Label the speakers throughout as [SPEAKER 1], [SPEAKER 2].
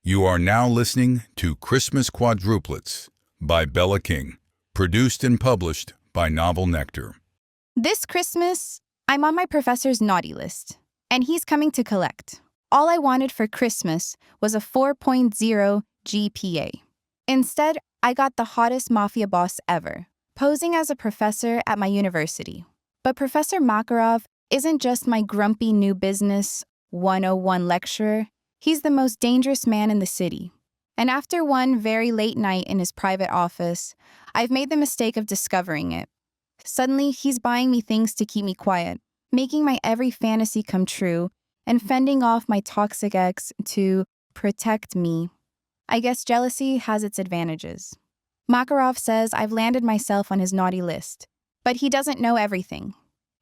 [SPEAKER 1] You are now listening to Christmas Quadruplets by Bella King, produced and published by Novel Nectar.
[SPEAKER 2] This Christmas, I'm on my professor's naughty list, and he's coming to collect. All I wanted for Christmas was a 4.0 GPA. Instead, I got the hottest Mafia boss ever, posing as a professor at my university. But Professor Makarov isn't just my grumpy new business 101 lecturer. He's the most dangerous man in the city. And after one very late night in his private office, I've made the mistake of discovering it. Suddenly, he's buying me things to keep me quiet, making my every fantasy come true, and fending off my toxic ex to protect me. I guess jealousy has its advantages. Makarov says I've landed myself on his naughty list, but he doesn't know everything.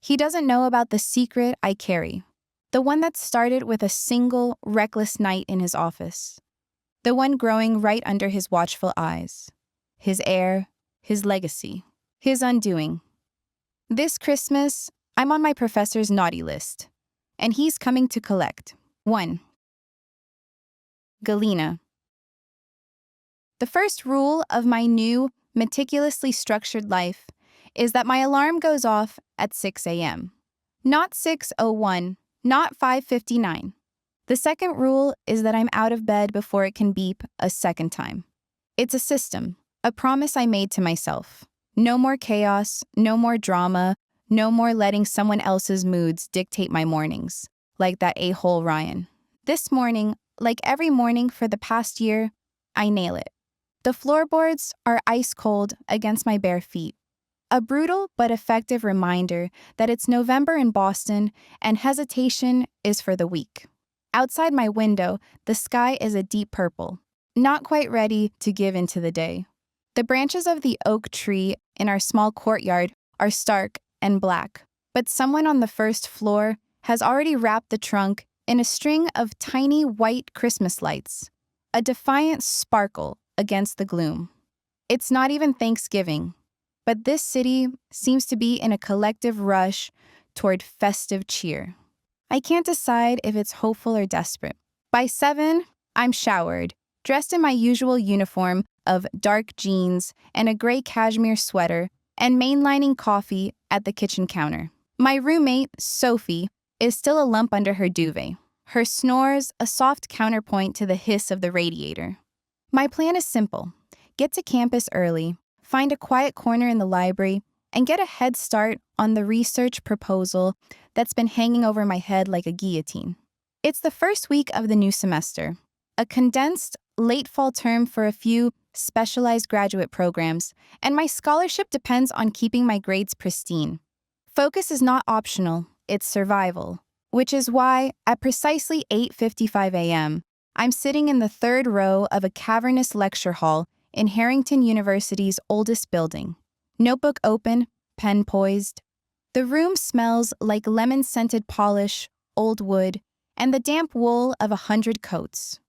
[SPEAKER 2] He doesn't know about the secret I carry, the one that started with a single, reckless night in his office, the one growing right under his watchful eyes, his heir, his legacy, his undoing. This Christmas, I'm on my professor's naughty list, and he's coming to collect. 1. Galena. The first rule of my new, meticulously structured life is that my alarm goes off at 6 a.m. Not 6:01, not 5:59. The second rule is that I'm out of bed before it can beep a second time. It's a system, a promise I made to myself. No more chaos, no more drama, no more letting someone else's moods dictate my mornings, like that a-hole Ryan. This morning, like every morning for the past year, I nail it. The floorboards are ice cold against my bare feet. A brutal but effective reminder that it's November in Boston and hesitation is for the weak. Outside my window, the sky is a deep purple, not quite ready to give into the day. The branches of the oak tree in our small courtyard are stark and black, but someone on the first floor has already wrapped the trunk in a string of tiny white Christmas lights, a defiant sparkle against the gloom. It's not even Thanksgiving, but this city seems to be in a collective rush toward festive cheer. I can't decide if it's hopeful or desperate. By 7, I'm showered, dressed in my usual uniform of dark jeans and a gray cashmere sweater, and mainlining coffee at the kitchen counter. My roommate, Sophie, is still a lump under her duvet, her snores a soft counterpoint to the hiss of the radiator. My plan is simple. Get to campus early, find a quiet corner in the library, and get a head start on the research proposal that's been hanging over my head like a guillotine. It's the first week of the new semester, a condensed, late fall term for a few specialized graduate programs, and my scholarship depends on keeping my grades pristine. Focus is not optional, it's survival, which is why, at precisely 8:55 a.m., I'm sitting in the third row of a cavernous lecture hall in Harrington University's oldest building. Notebook open, pen poised. The room smells like lemon-scented polish, old wood, and the damp wool of 100 coats.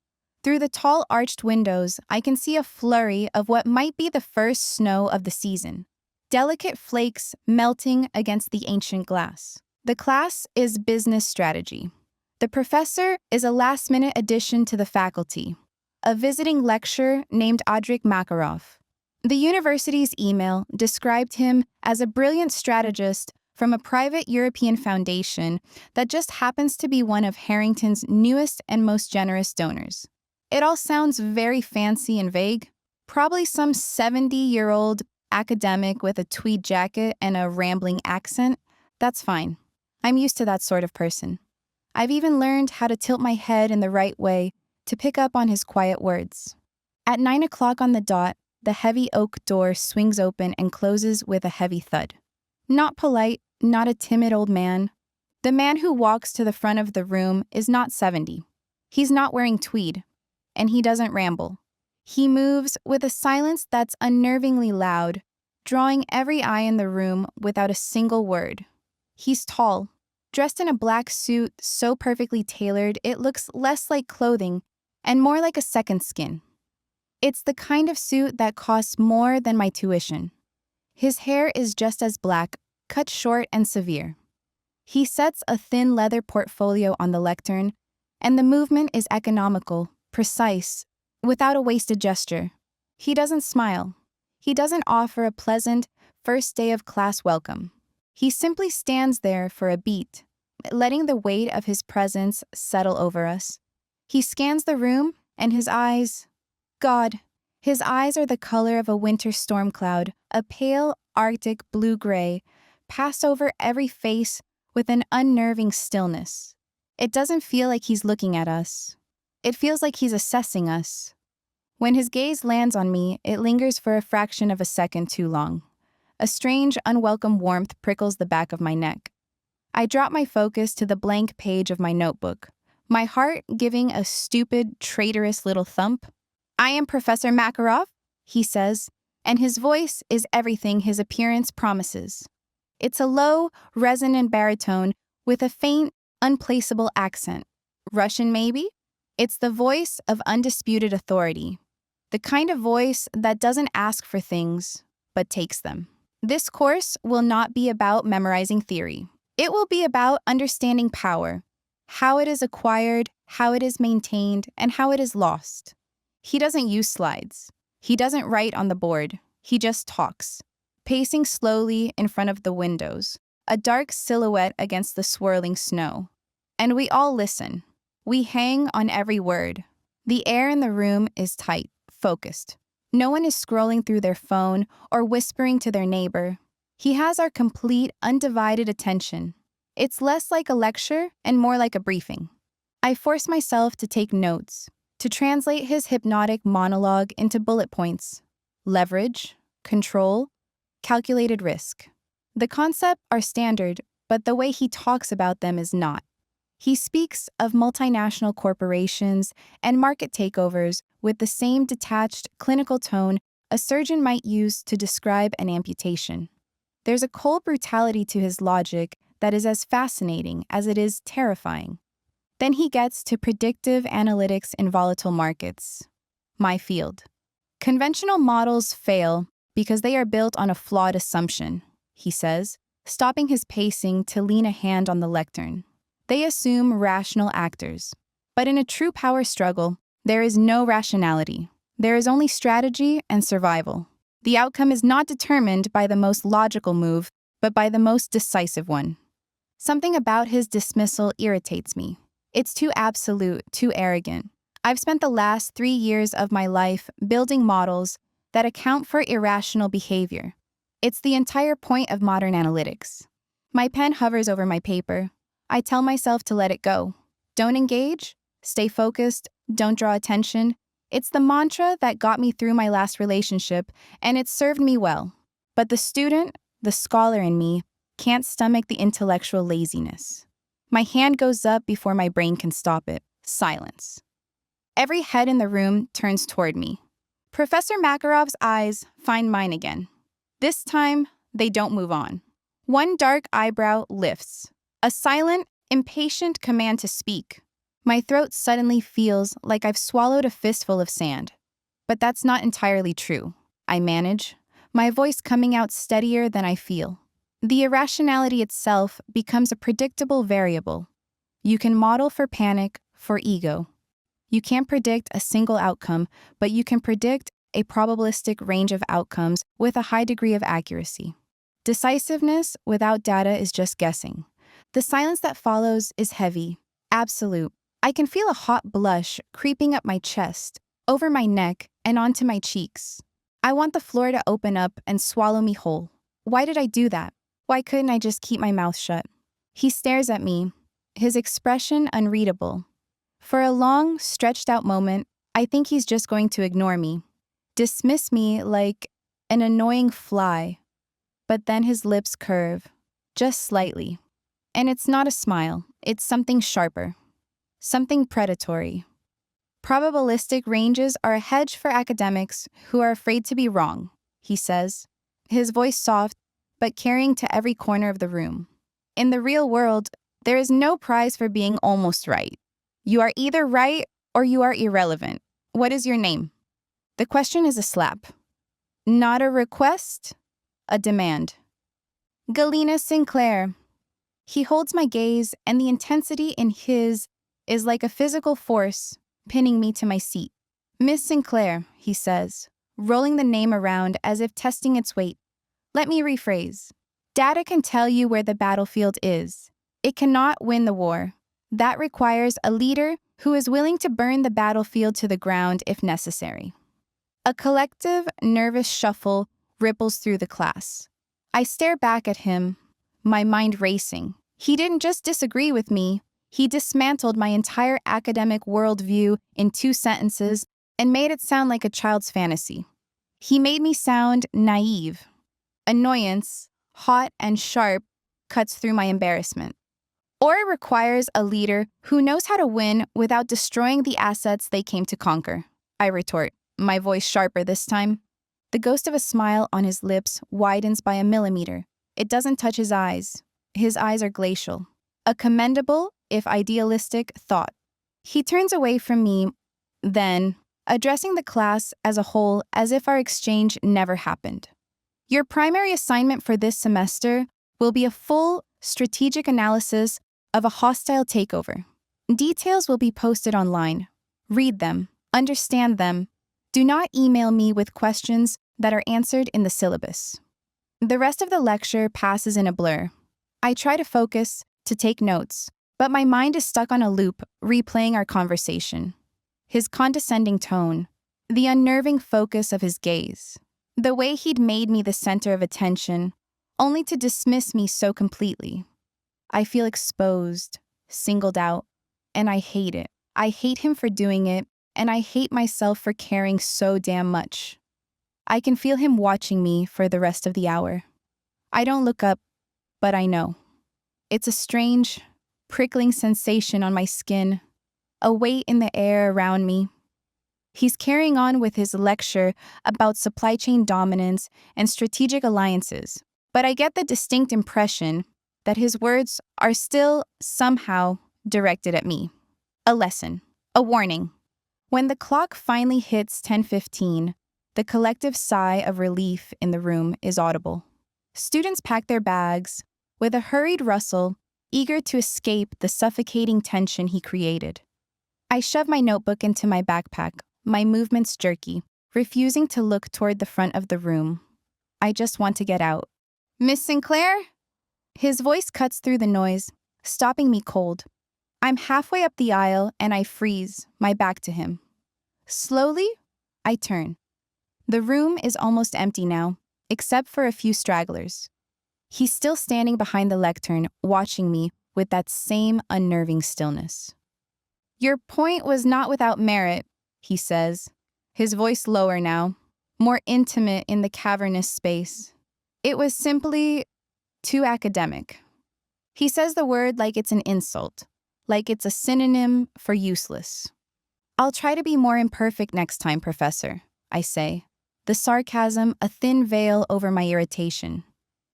[SPEAKER 2] Through the tall arched windows, I can see a flurry of what might be the first snow of the season, delicate flakes melting against the ancient glass. The class is business strategy. The professor is a last-minute addition to the faculty, a visiting lecturer named Audric Makarov. The university's email described him as a brilliant strategist from a private European foundation that just happens to be one of Harrington's newest and most generous donors. It all sounds very fancy and vague. Probably some 70-year-old academic with a tweed jacket and a rambling accent. That's fine. I'm used to that sort of person. I've even learned how to tilt my head in the right way to pick up on his quiet words. At 9 o'clock on the dot, the heavy oak door swings open and closes with a heavy thud. Not polite, not a timid old man. The man who walks to the front of the room is not 70. He's not wearing tweed, and he doesn't ramble. He moves with a silence that's unnervingly loud, drawing every eye in the room without a single word. He's tall, dressed in a black suit so perfectly tailored it looks less like clothing and more like a second skin. It's the kind of suit that costs more than my tuition. His hair is just as black, cut short and severe. He sets a thin leather portfolio on the lectern, and the movement is economical, precise, without a wasted gesture. He doesn't smile. He doesn't offer a pleasant first day of class welcome. He simply stands there for a beat, letting the weight of his presence settle over us. He scans the room, and his eyes... God, his eyes are the color of a winter storm cloud, a pale, arctic blue-gray, pass over every face with an unnerving stillness. It doesn't feel like he's looking at us. It feels like he's assessing us. When his gaze lands on me, it lingers for a fraction of a second too long. A strange, unwelcome warmth prickles the back of my neck. I drop my focus to the blank page of my notebook, my heart giving a stupid, traitorous little thump. "I am Professor Makarov," he says, and his voice is everything his appearance promises. It's a low, resonant baritone with a faint, unplaceable accent. Russian, maybe? It's the voice of undisputed authority. The kind of voice that doesn't ask for things, but takes them. This course will not be about memorizing theory. It will be about understanding power, how it is acquired, how it is maintained, and how it is lost. He doesn't use slides. He doesn't write on the board. He just talks, pacing slowly in front of the windows, a dark silhouette against the swirling snow. And we all listen. We hang on every word. The air in the room is tight, focused. No one is scrolling through their phone or whispering to their neighbor. He has our complete, undivided attention. It's less like a lecture and more like a briefing. I force myself to take notes, to translate his hypnotic monologue into bullet points. Leverage, control, calculated risk. The concepts are standard, but the way he talks about them is not. He speaks of multinational corporations and market takeovers with the same detached, clinical tone a surgeon might use to describe an amputation. There's a cold brutality to his logic that is as fascinating as it is terrifying. Then he gets to predictive analytics in volatile markets. My field. Conventional models fail because they are built on a flawed assumption, he says, stopping his pacing to lean a hand on the lectern. They assume rational actors. But in a true power struggle, there is no rationality. There is only strategy and survival. The outcome is not determined by the most logical move, but by the most decisive one. Something about his dismissal irritates me. It's too absolute, too arrogant. I've spent the last 3 years of my life building models that account for irrational behavior. It's the entire point of modern analytics. My pen hovers over my paper. I tell myself to let it go. Don't engage, stay focused, don't draw attention. It's the mantra that got me through my last relationship, and it's served me well. But the student, the scholar in me, can't stomach the intellectual laziness. My hand goes up before my brain can stop it. Silence. Every head in the room turns toward me. Professor Makarov's eyes find mine again. This time, they don't move on. One dark eyebrow lifts. A silent, impatient command to speak. My throat suddenly feels like I've swallowed a fistful of sand. But that's not entirely true. I manage, my voice coming out steadier than I feel. The irrationality itself becomes a predictable variable. You can model for panic, for ego. You can't predict a single outcome, but you can predict a probabilistic range of outcomes with a high degree of accuracy. Decisiveness without data is just guessing. The silence that follows is heavy, absolute. I can feel a hot blush creeping up my chest, over my neck, and onto my cheeks. I want the floor to open up and swallow me whole. Why did I do that? Why couldn't I just keep my mouth shut? He stares at me, his expression unreadable. For a long, stretched-out moment, I think he's just going to ignore me, dismiss me like an annoying fly. But then his lips curve, just slightly. And it's not a smile, it's something sharper, something predatory. Probabilistic ranges are a hedge for academics who are afraid to be wrong, he says, his voice soft, but carrying to every corner of the room. In the real world, there is no prize for being almost right. You are either right or you are irrelevant. What is your name? The question is a slap. Not a request, a demand. Galena Sinclair. He holds my gaze, and the intensity in his is like a physical force, pinning me to my seat. "Miss Sinclair," he says, rolling the name around as if testing its weight. Let me rephrase. Data can tell you where the battlefield is. It cannot win the war. That requires a leader who is willing to burn the battlefield to the ground if necessary. A collective, nervous shuffle ripples through the class. I stare back at him, my mind racing. He didn't just disagree with me, he dismantled my entire academic worldview in 2 sentences and made it sound like a child's fantasy. He made me sound naive. Annoyance, hot and sharp, cuts through my embarrassment. Or it requires a leader who knows how to win without destroying the assets they came to conquer, I retort, my voice sharper this time. The ghost of a smile on his lips widens by a millimeter. It doesn't touch his eyes. His eyes are glacial. A commendable, if idealistic, thought. He turns away from me, then, addressing the class as a whole as if our exchange never happened. Your primary assignment for this semester will be a full, strategic analysis of a hostile takeover. Details will be posted online. Read them, understand them. Do not email me with questions that are answered in the syllabus. The rest of the lecture passes in a blur. I try to focus, to take notes, but my mind is stuck on a loop, replaying our conversation. His condescending tone, the unnerving focus of his gaze, the way he'd made me the center of attention, only to dismiss me so completely. I feel exposed, singled out, and I hate it. I hate him for doing it, and I hate myself for caring so damn much. I can feel him watching me for the rest of the hour. I don't look up, but I know. It's a strange, prickling sensation on my skin, a weight in the air around me. He's carrying on with his lecture about supply chain dominance and strategic alliances, but I get the distinct impression that his words are still, somehow, directed at me. A lesson, a warning. When the clock finally hits 10:15, the collective sigh of relief in the room is audible. Students pack their bags, with a hurried rustle, eager to escape the suffocating tension he created. I shove my notebook into my backpack, my movements jerky, refusing to look toward the front of the room. I just want to get out. "Miss Sinclair?" His voice cuts through the noise, stopping me cold. I'm halfway up the aisle and I freeze, my back to him. Slowly, I turn. The room is almost empty now, except for a few stragglers. He's still standing behind the lectern, watching me with that same unnerving stillness. "Your point was not without merit," he says, his voice lower now, more intimate in the cavernous space. "It was simply too academic." He says the word like it's an insult, like it's a synonym for useless. "I'll try to be more imperfect next time, Professor," I say, the sarcasm a thin veil over my irritation.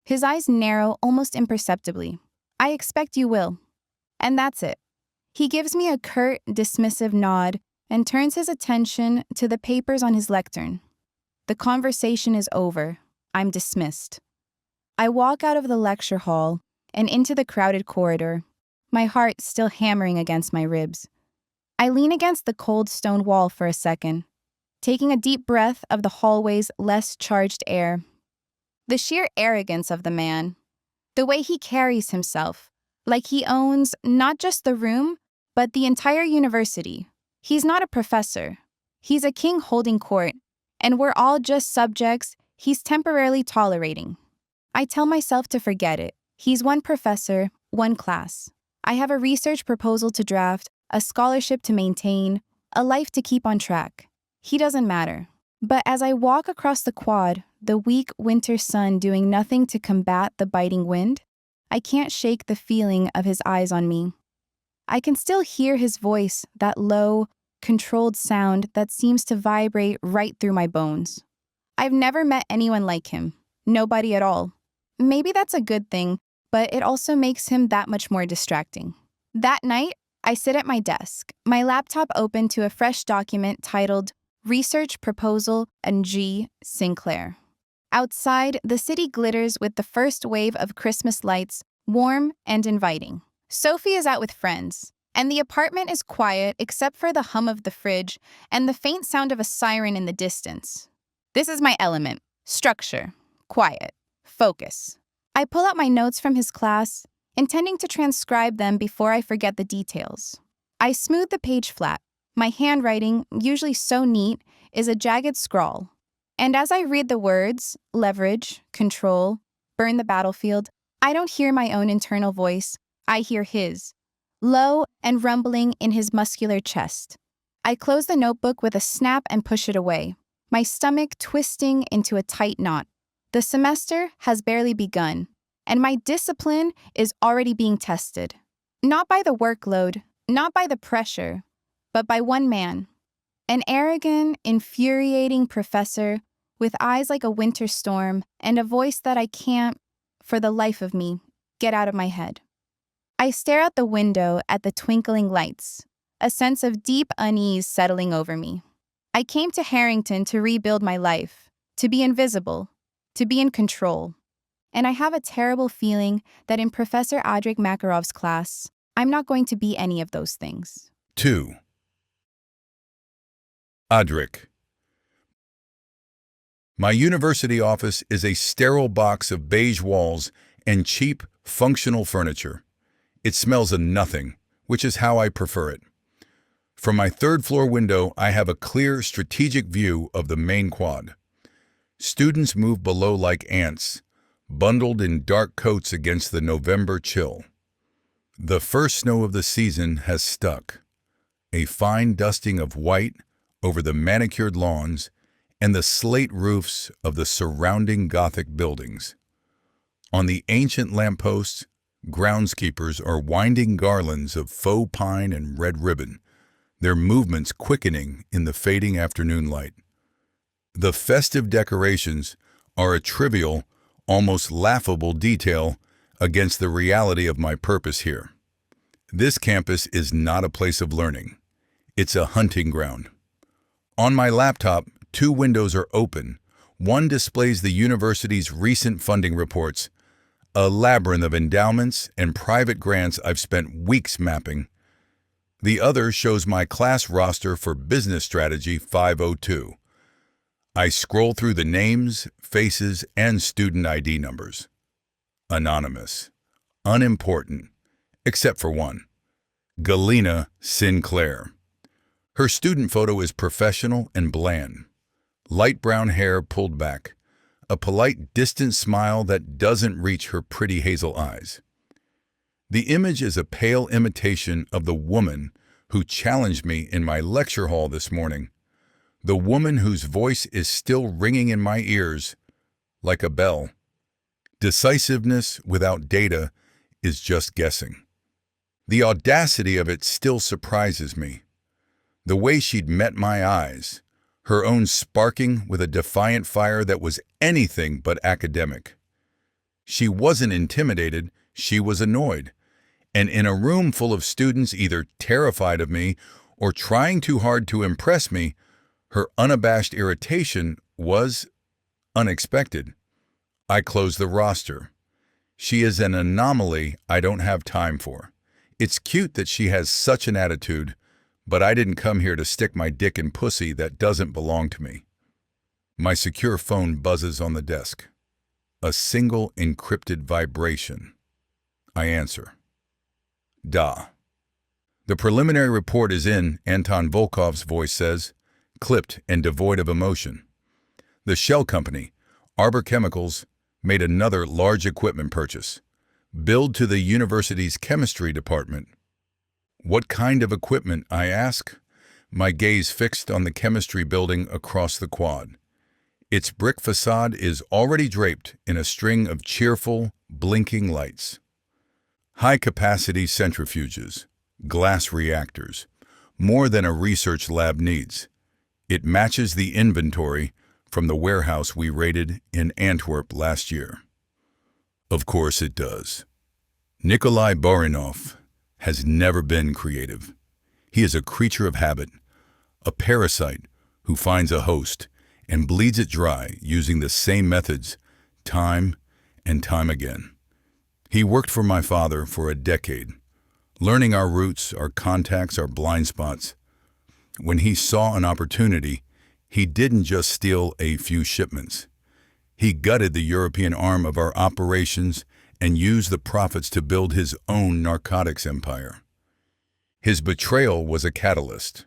[SPEAKER 2] His eyes narrow almost imperceptibly. "I expect you will." And that's it. He gives me a curt, dismissive nod and turns his attention to the papers on his lectern. The conversation is over. I'm dismissed. I walk out of the lecture hall and into the crowded corridor, my heart still hammering against my ribs. I lean against the cold stone wall for a second, taking a deep breath of the hallway's less charged air. The sheer arrogance of the man, the way he carries himself, like he owns not just the room, but the entire university. He's not a professor. He's a king holding court, and we're all just subjects he's temporarily tolerating. I tell myself to forget it. He's one professor, one class. I have a research proposal to draft, a scholarship to maintain, a life to keep on track. He doesn't matter. But as I walk across the quad, the weak winter sun doing nothing to combat the biting wind, I can't shake the feeling of his eyes on me. I can still hear his voice, that low, controlled sound that seems to vibrate right through my bones. I've never met anyone like him. Nobody at all. Maybe that's a good thing, but it also makes him that much more distracting. That night, I sit at my desk, my laptop open to a fresh document titled Research Proposal and G. Sinclair. Outside, the city glitters with the first wave of Christmas lights, warm and inviting. Sophie is out with friends. And the apartment is quiet except for the hum of the fridge and the faint sound of a siren in the distance. This is my element: structure, quiet, focus. I pull out my notes from his class, intending to transcribe them before I forget the details. I smooth the page flat. My handwriting, usually so neat, is a jagged scrawl. And as I read the words, leverage, control, burn the battlefield, I don't hear my own internal voice. I hear his, low and rumbling in his muscular chest. I close the notebook with a snap and push it away, my stomach twisting into a tight knot. The semester has barely begun, and my discipline is already being tested. Not by the workload, not by the pressure, but by one man. An arrogant, infuriating professor with eyes like a winter storm and a voice that I can't, for the life of me, get out of my head. I stare out the window at the twinkling lights, a sense of deep unease settling over me. I came to Harrington to rebuild my life, to be invisible, to be in control. And I have a terrible feeling that in Professor Adrik Makarov's class, I'm not going to be any of those things.
[SPEAKER 1] 2. Adrik. My university office is a sterile box of beige walls and cheap, functional furniture. It smells of nothing, which is how I prefer it. From my third-floor window, I have a clear, strategic view of the main quad. Students move below like ants, bundled in dark coats against the November chill. The first snow of the season has stuck, a fine dusting of white over the manicured lawns and the slate roofs of the surrounding Gothic buildings. On the ancient lampposts, groundskeepers are winding garlands of faux pine and red ribbon, their movements quickening in the fading afternoon light. The festive decorations are a trivial, almost laughable detail against the reality of my purpose here. This campus is not a place of learning. It's a hunting ground. On my laptop, 2 windows are open. One displays the university's recent funding reports, a labyrinth of endowments and private grants I've spent weeks mapping. The other shows my class roster for Business Strategy 502. I scroll through the names, faces, and student ID numbers. Anonymous. Unimportant. Except for one. Galena Sinclair. Her student photo is professional and bland. Light brown hair pulled back. A polite, distant smile that doesn't reach her pretty hazel eyes. The image is a pale imitation of the woman who challenged me in my lecture hall this morning. The woman whose voice is still ringing in my ears like a bell. Decisiveness without data is just guessing. The audacity of it still surprises me. The way she'd met my eyes, her own sparking with a defiant fire that was anything but academic. She wasn't intimidated, she was annoyed. And in a room full of students either terrified of me or trying too hard to impress me, her unabashed irritation was unexpected. I closed the roster. She is an anomaly I don't have time for. It's cute that she has such an attitude, but I didn't come here to stick my dick in pussy that doesn't belong to me. My secure phone buzzes on the desk. A single encrypted vibration. I answer. Da. The preliminary report is in, Anton Volkov's voice says, clipped and devoid of emotion. The shell company, Arbor Chemicals, made another large equipment purchase, billed to the university's chemistry department. What kind of equipment, I ask, my gaze fixed on the chemistry building across the quad. Its brick facade is already draped in a string of cheerful, blinking lights. High-capacity centrifuges, glass reactors, more than a research lab needs. It matches the inventory from the warehouse we raided in Antwerp last year. Of course it does. Nikolai Barinov has never been creative. He is a creature of habit, a parasite who finds a host and bleeds it dry using the same methods time and time again. He worked for my father for a decade, learning our roots, our contacts, our blind spots. When he saw an opportunity, he didn't just steal a few shipments. He gutted the European arm of our operations and used the profits to build his own narcotics empire. His betrayal was a catalyst,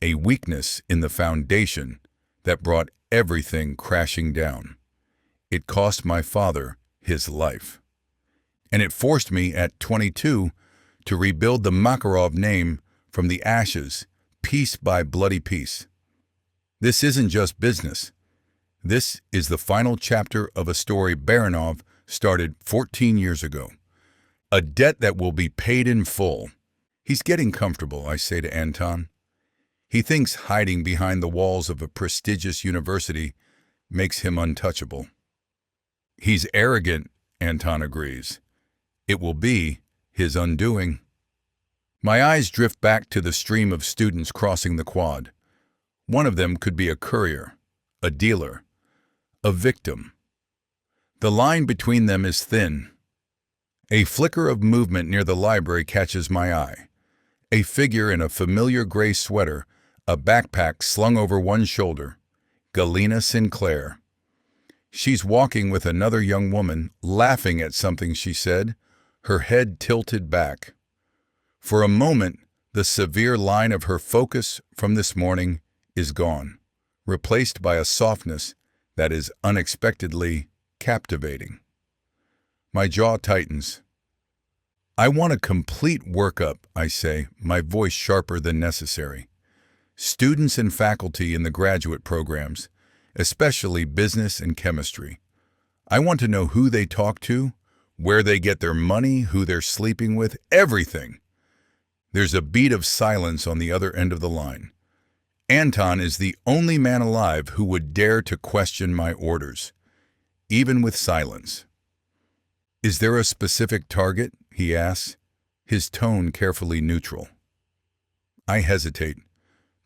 [SPEAKER 1] a weakness in the foundation that brought everything crashing down. It cost my father his life. And it forced me at 22 to rebuild the Makarov name from the ashes, piece by bloody piece. This isn't just business. This is the final chapter of a story Baranov started 14 years ago. A debt that will be paid in full. He's getting comfortable, I say to Anton. He thinks hiding behind the walls of a prestigious university makes him untouchable. He's arrogant, Anton agrees. It will be his undoing. My eyes drift back to the stream of students crossing the quad. One of them could be a courier, a dealer, a victim. The line between them is thin. A flicker of movement near the library catches my eye. A figure in a familiar gray sweater, a backpack slung over one shoulder. Galena Sinclair. She's walking with another young woman, laughing at something she said, her head tilted back. For a moment, the severe line of her focus from this morning is gone, replaced by a softness that is unexpectedly captivating. My jaw tightens. I want a complete workup, I say, my voice sharper than necessary. Students and faculty in the graduate programs, especially business and chemistry. I want to know who they talk to, where they get their money, who they're sleeping with, everything. There's a beat of silence on the other end of the line. Anton is the only man alive who would dare to question my orders, even with silence. Is there a specific target? He asks, his tone carefully neutral. I hesitate.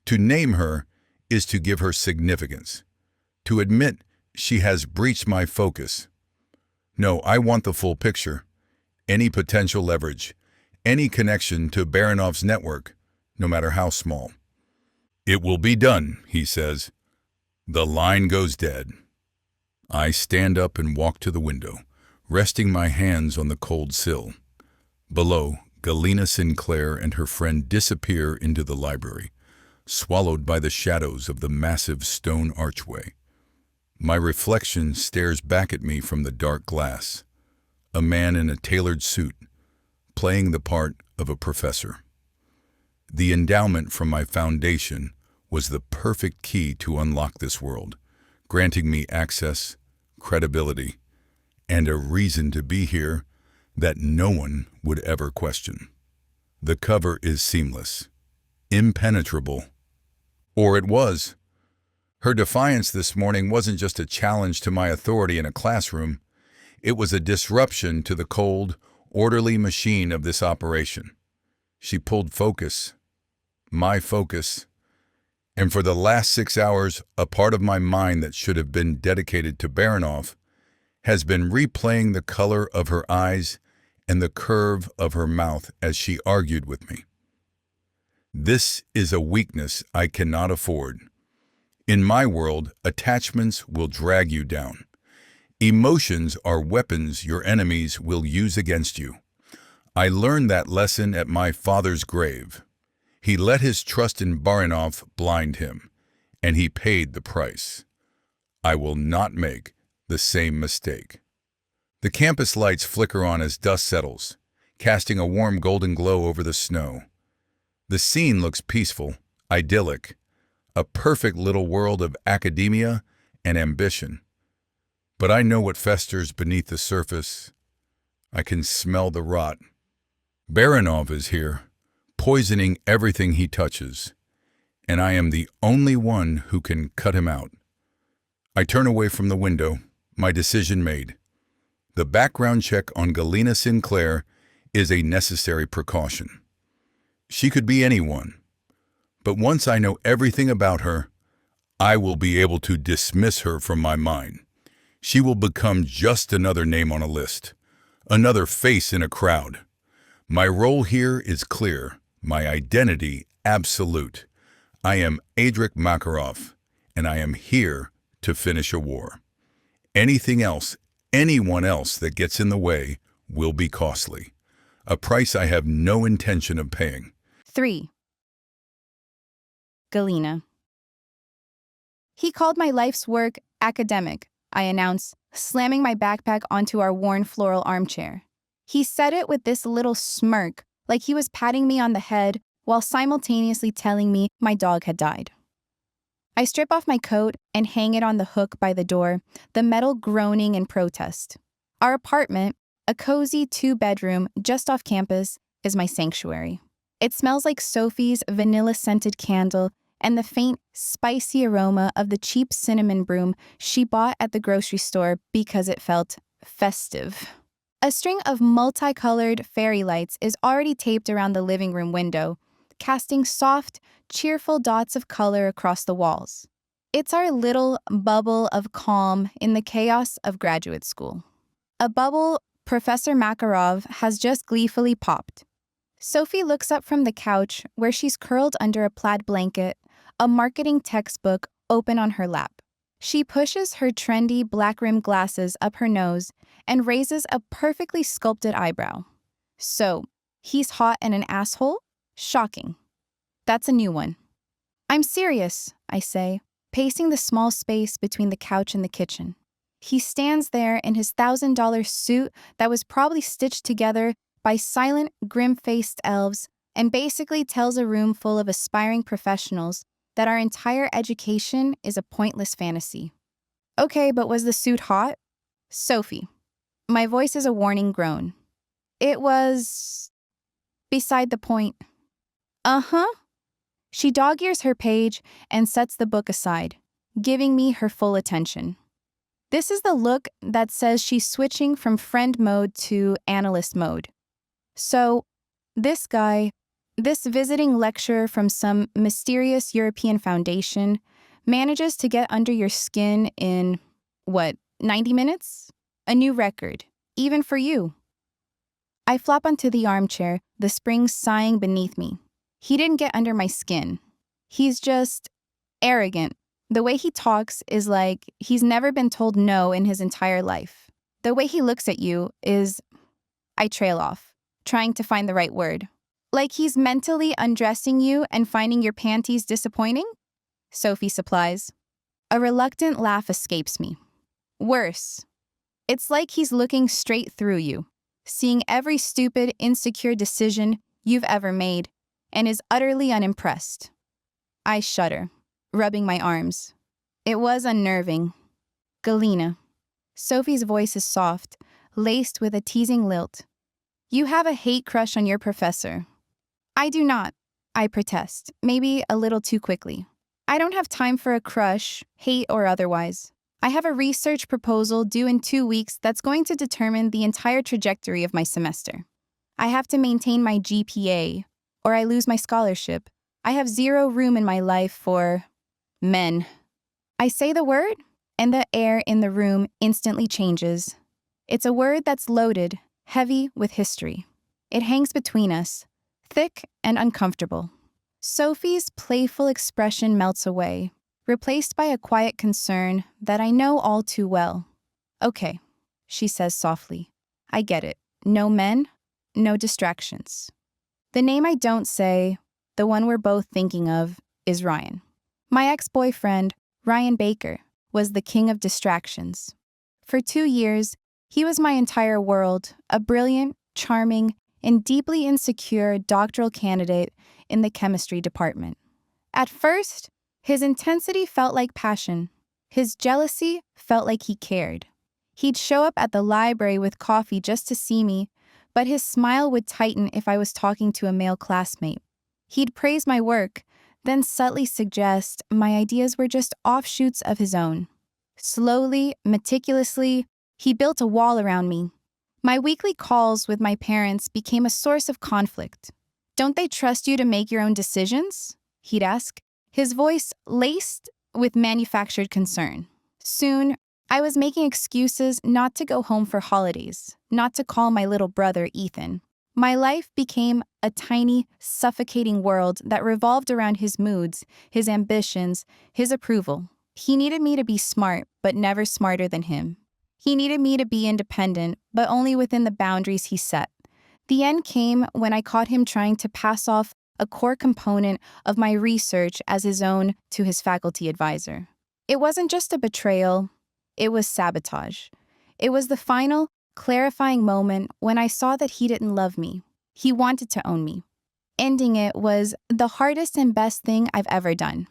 [SPEAKER 1] To name her is to give her significance, to admit she has breached my focus. No, I want the full picture, any potential leverage, any connection to Baranov's network, no matter how small. It will be done, he says. The line goes dead. I stand up and walk to the window, resting my hands on the cold sill. Below, Galena Sinclair and her friend disappear into the library, swallowed by the shadows of the massive stone archway. My reflection stares back at me from the dark glass, a man in a tailored suit, playing the part of a professor. The endowment from my foundation was the perfect key to unlock this world, granting me access, credibility, and a reason to be here that no one would ever question. The cover is seamless, impenetrable. Or it was. Her defiance this morning wasn't just a challenge to my authority in a classroom. It was a disruption to the cold, orderly machine of this operation. She pulled focus, my focus, and for the last 6 hours, a part of my mind that should have been dedicated to Baranov has been replaying the color of her eyes and the curve of her mouth as she argued with me. This is a weakness I cannot afford. In my world, attachments will drag you down. Emotions are weapons your enemies will use against you. I learned that lesson at my father's grave. He let his trust in Baranov blind him, and he paid the price. I will not make the same mistake. The campus lights flicker on as dust settles, casting a warm golden glow over the snow. The scene looks peaceful, idyllic, a perfect little world of academia and ambition. But I know what festers beneath the surface. I can smell the rot. Baranov is here, poisoning everything he touches, and I am the only one who can cut him out. I turn away from the window, my decision made. The background check on Galena Sinclair is a necessary precaution. She could be anyone, but once I know everything about her, I will be able to dismiss her from my mind. She will become just another name on a list, another face in a crowd. My role here is clear, my identity absolute. I am Adrik Makarov, and I am here to finish a war. Anything else, anyone else that gets in the way will be costly. A price I have no intention of paying.
[SPEAKER 2] 3. Galena. He called my life's work academic, I announce, slamming my backpack onto our worn floral armchair. He said it with this little smirk, like he was patting me on the head while simultaneously telling me my dog had died. I strip off my coat and hang it on the hook by the door, the metal groaning in protest. Our apartment, a cozy 2-bedroom just off campus, is my sanctuary. It smells like Sophie's vanilla-scented candle and the faint, spicy aroma of the cheap cinnamon broom she bought at the grocery store because it felt festive. A string of multicolored fairy lights is already taped around the living room window, casting soft, cheerful dots of color across the walls. It's our little bubble of calm in the chaos of graduate school. A bubble Professor Makarov has just gleefully popped. Sophie looks up from the couch where she's curled under a plaid blanket, a marketing textbook open on her lap. She pushes her trendy black-rimmed glasses up her nose and raises a perfectly sculpted eyebrow. So, he's hot and an asshole? Shocking. That's a new one. I'm serious, I say, pacing the small space between the couch and the kitchen. He stands there in his $1,000 suit that was probably stitched together by silent, grim-faced elves and basically tells a room full of aspiring professionals that our entire education is a pointless fantasy. Okay, but was the suit hot? Sophie. My voice is a warning groan. It was... beside the point. Uh-huh. She dog-ears her page and sets the book aside, giving me her full attention. This is the look that says she's switching from friend mode to analyst mode. So, this guy, this visiting lecturer from some mysterious European foundation, manages to get under your skin in, 90 minutes? A new record, even for you. I flop onto the armchair, the springs sighing beneath me. He didn't get under my skin. He's just arrogant. The way he talks is like he's never been told no in his entire life. The way he looks at you is... I trail off, trying to find the right word. Like he's mentally undressing you and finding your panties disappointing? Sophie supplies. A reluctant laugh escapes me. Worse. It's like he's looking straight through you, seeing every stupid, insecure decision you've ever made, and is utterly unimpressed. I shudder, rubbing my arms. It was unnerving. Galena. Sophie's voice is soft, laced with a teasing lilt. You have a hate crush on your professor. I do not, I protest, maybe a little too quickly. I don't have time for a crush, hate or otherwise. I have a research proposal due in 2 weeks that's going to determine the entire trajectory of my semester. I have to maintain my GPA, or I lose my scholarship. I have zero room in my life for men. I say the word, and the air in the room instantly changes. It's a word that's loaded, heavy with history. It hangs between us, thick and uncomfortable. Sophie's playful expression melts away, replaced by a quiet concern that I know all too well. Okay, she says softly. I get it. No men, no distractions. The name I don't say, the one we're both thinking of, is Ryan. My ex-boyfriend, Ryan Baker, was the king of distractions. For 2 years, he was my entire world, a brilliant, charming, and deeply insecure doctoral candidate in the chemistry department. At first, his intensity felt like passion. His jealousy felt like he cared. He'd show up at the library with coffee just to see me, but his smile would tighten if I was talking to a male classmate. He'd praise my work, then subtly suggest my ideas were just offshoots of his own. Slowly, meticulously, he built a wall around me. My weekly calls with my parents became a source of conflict. Don't they trust you to make your own decisions? He'd ask, his voice laced with manufactured concern. Soon, I was making excuses not to go home for holidays, not to call my little brother Ethan. My life became a tiny, suffocating world that revolved around his moods, his ambitions, his approval. He needed me to be smart, but never smarter than him. He needed me to be independent, but only within the boundaries he set. The end came when I caught him trying to pass off a core component of my research as his own to his faculty advisor. It wasn't just a betrayal, it was sabotage. It was the final, clarifying moment when I saw that he didn't love me. He wanted to own me. Ending it was the hardest and best thing I've ever done.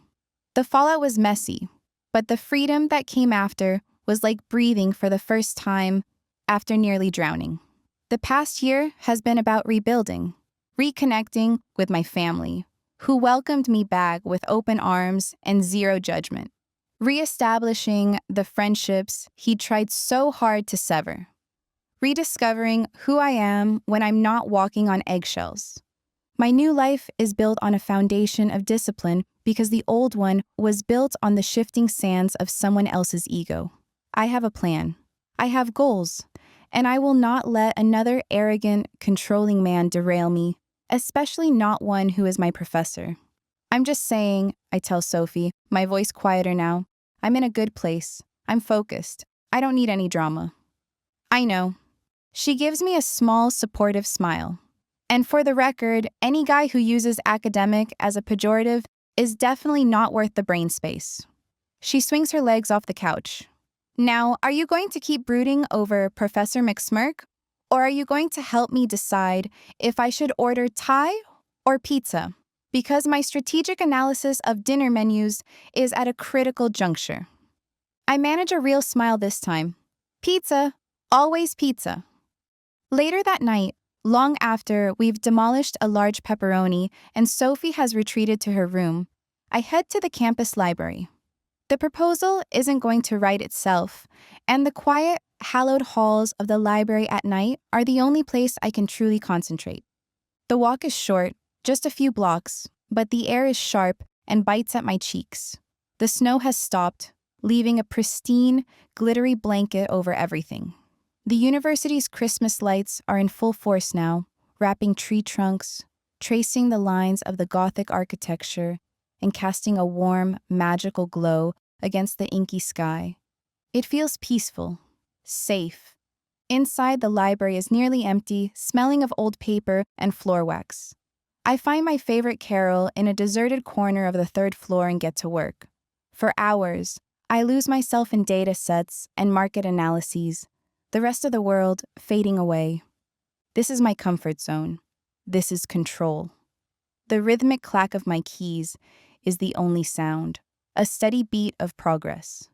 [SPEAKER 2] The fallout was messy, but the freedom that came after was like breathing for the first time after nearly drowning. The past year has been about rebuilding, reconnecting with my family, who welcomed me back with open arms and zero judgment, reestablishing the friendships he tried so hard to sever, rediscovering who I am when I'm not walking on eggshells. My new life is built on a foundation of discipline because the old one was built on the shifting sands of someone else's ego. I have a plan. I have goals. And I will not let another arrogant, controlling man derail me, especially not one who is my professor. I'm just saying, I tell Sophie, my voice quieter now. I'm in a good place. I'm focused. I don't need any drama. I know. She gives me a small, supportive smile. And for the record, any guy who uses academic as a pejorative is definitely not worth the brain space. She swings her legs off the couch. Now, are you going to keep brooding over Professor McSmirk? Or are you going to help me decide if I should order Thai or pizza? Because my strategic analysis of dinner menus is at a critical juncture. I manage a real smile this time. Pizza, always pizza. Later that night, long after we've demolished a large pepperoni and Sophie has retreated to her room, I head to the campus library. The proposal isn't going to write itself, and the quiet, hallowed halls of the library at night are the only place I can truly concentrate. The walk is short, just a few blocks, but the air is sharp and bites at my cheeks. The snow has stopped, leaving a pristine, glittery blanket over everything. The university's Christmas lights are in full force now, wrapping tree trunks, tracing the lines of the Gothic architecture, and casting a warm, magical glow against the inky sky. It feels peaceful, safe. Inside, the library is nearly empty, smelling of old paper and floor wax. I find my favorite carol in a deserted corner of the third floor and get to work. For hours, I lose myself in data sets and market analyses, the rest of the world fading away. This is my comfort zone. This is control. The rhythmic clack of my keys is the only sound, a steady beat of progress.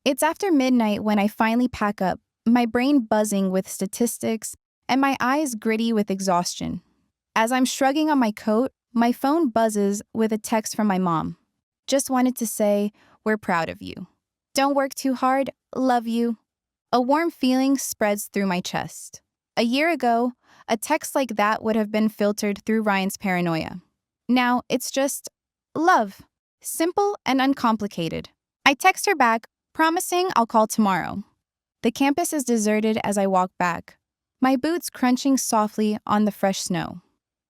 [SPEAKER 2] It's after midnight when I finally pack up, my brain buzzing with statistics and my eyes gritty with exhaustion. As I'm shrugging on my coat, my phone buzzes with a text from my mom. Just wanted to say, we're proud of you. Don't work too hard, love you. A warm feeling spreads through my chest. A year ago, a text like that would have been filtered through Ryan's paranoia. Now it's just love, simple and uncomplicated. I text her back, promising I'll call tomorrow. The campus is deserted as I walk back, my boots crunching softly on the fresh snow.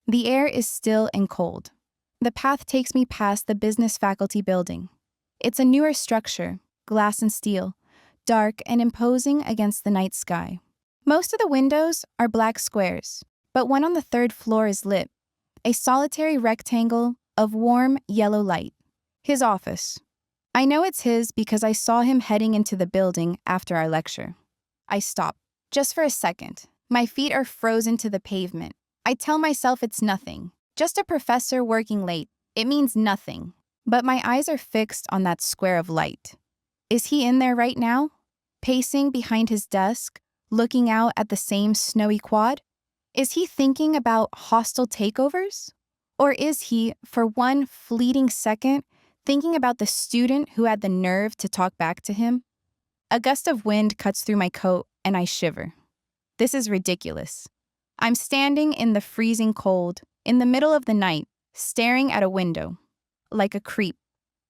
[SPEAKER 2] The air is still and cold. The path takes me past the business faculty building. It's a newer structure, glass and steel, dark and imposing against the night sky. Most of the windows are black squares, but one on the third floor is lit, a solitary rectangle of warm yellow light. His office. I know it's his because I saw him heading into the building after our lecture. I stop, just for a second. My feet are frozen to the pavement. I tell myself it's nothing, just a professor working late. It means nothing. But my eyes are fixed on that square of light. Is he in there right now? Pacing behind his desk, looking out at the same snowy quad? Is he thinking about hostile takeovers? Or is he, for one fleeting second, thinking about the student who had the nerve to talk back to him? A gust of wind cuts through my coat and I shiver. This is ridiculous. I'm standing in the freezing cold, in the middle of the night, staring at a window, like a creep,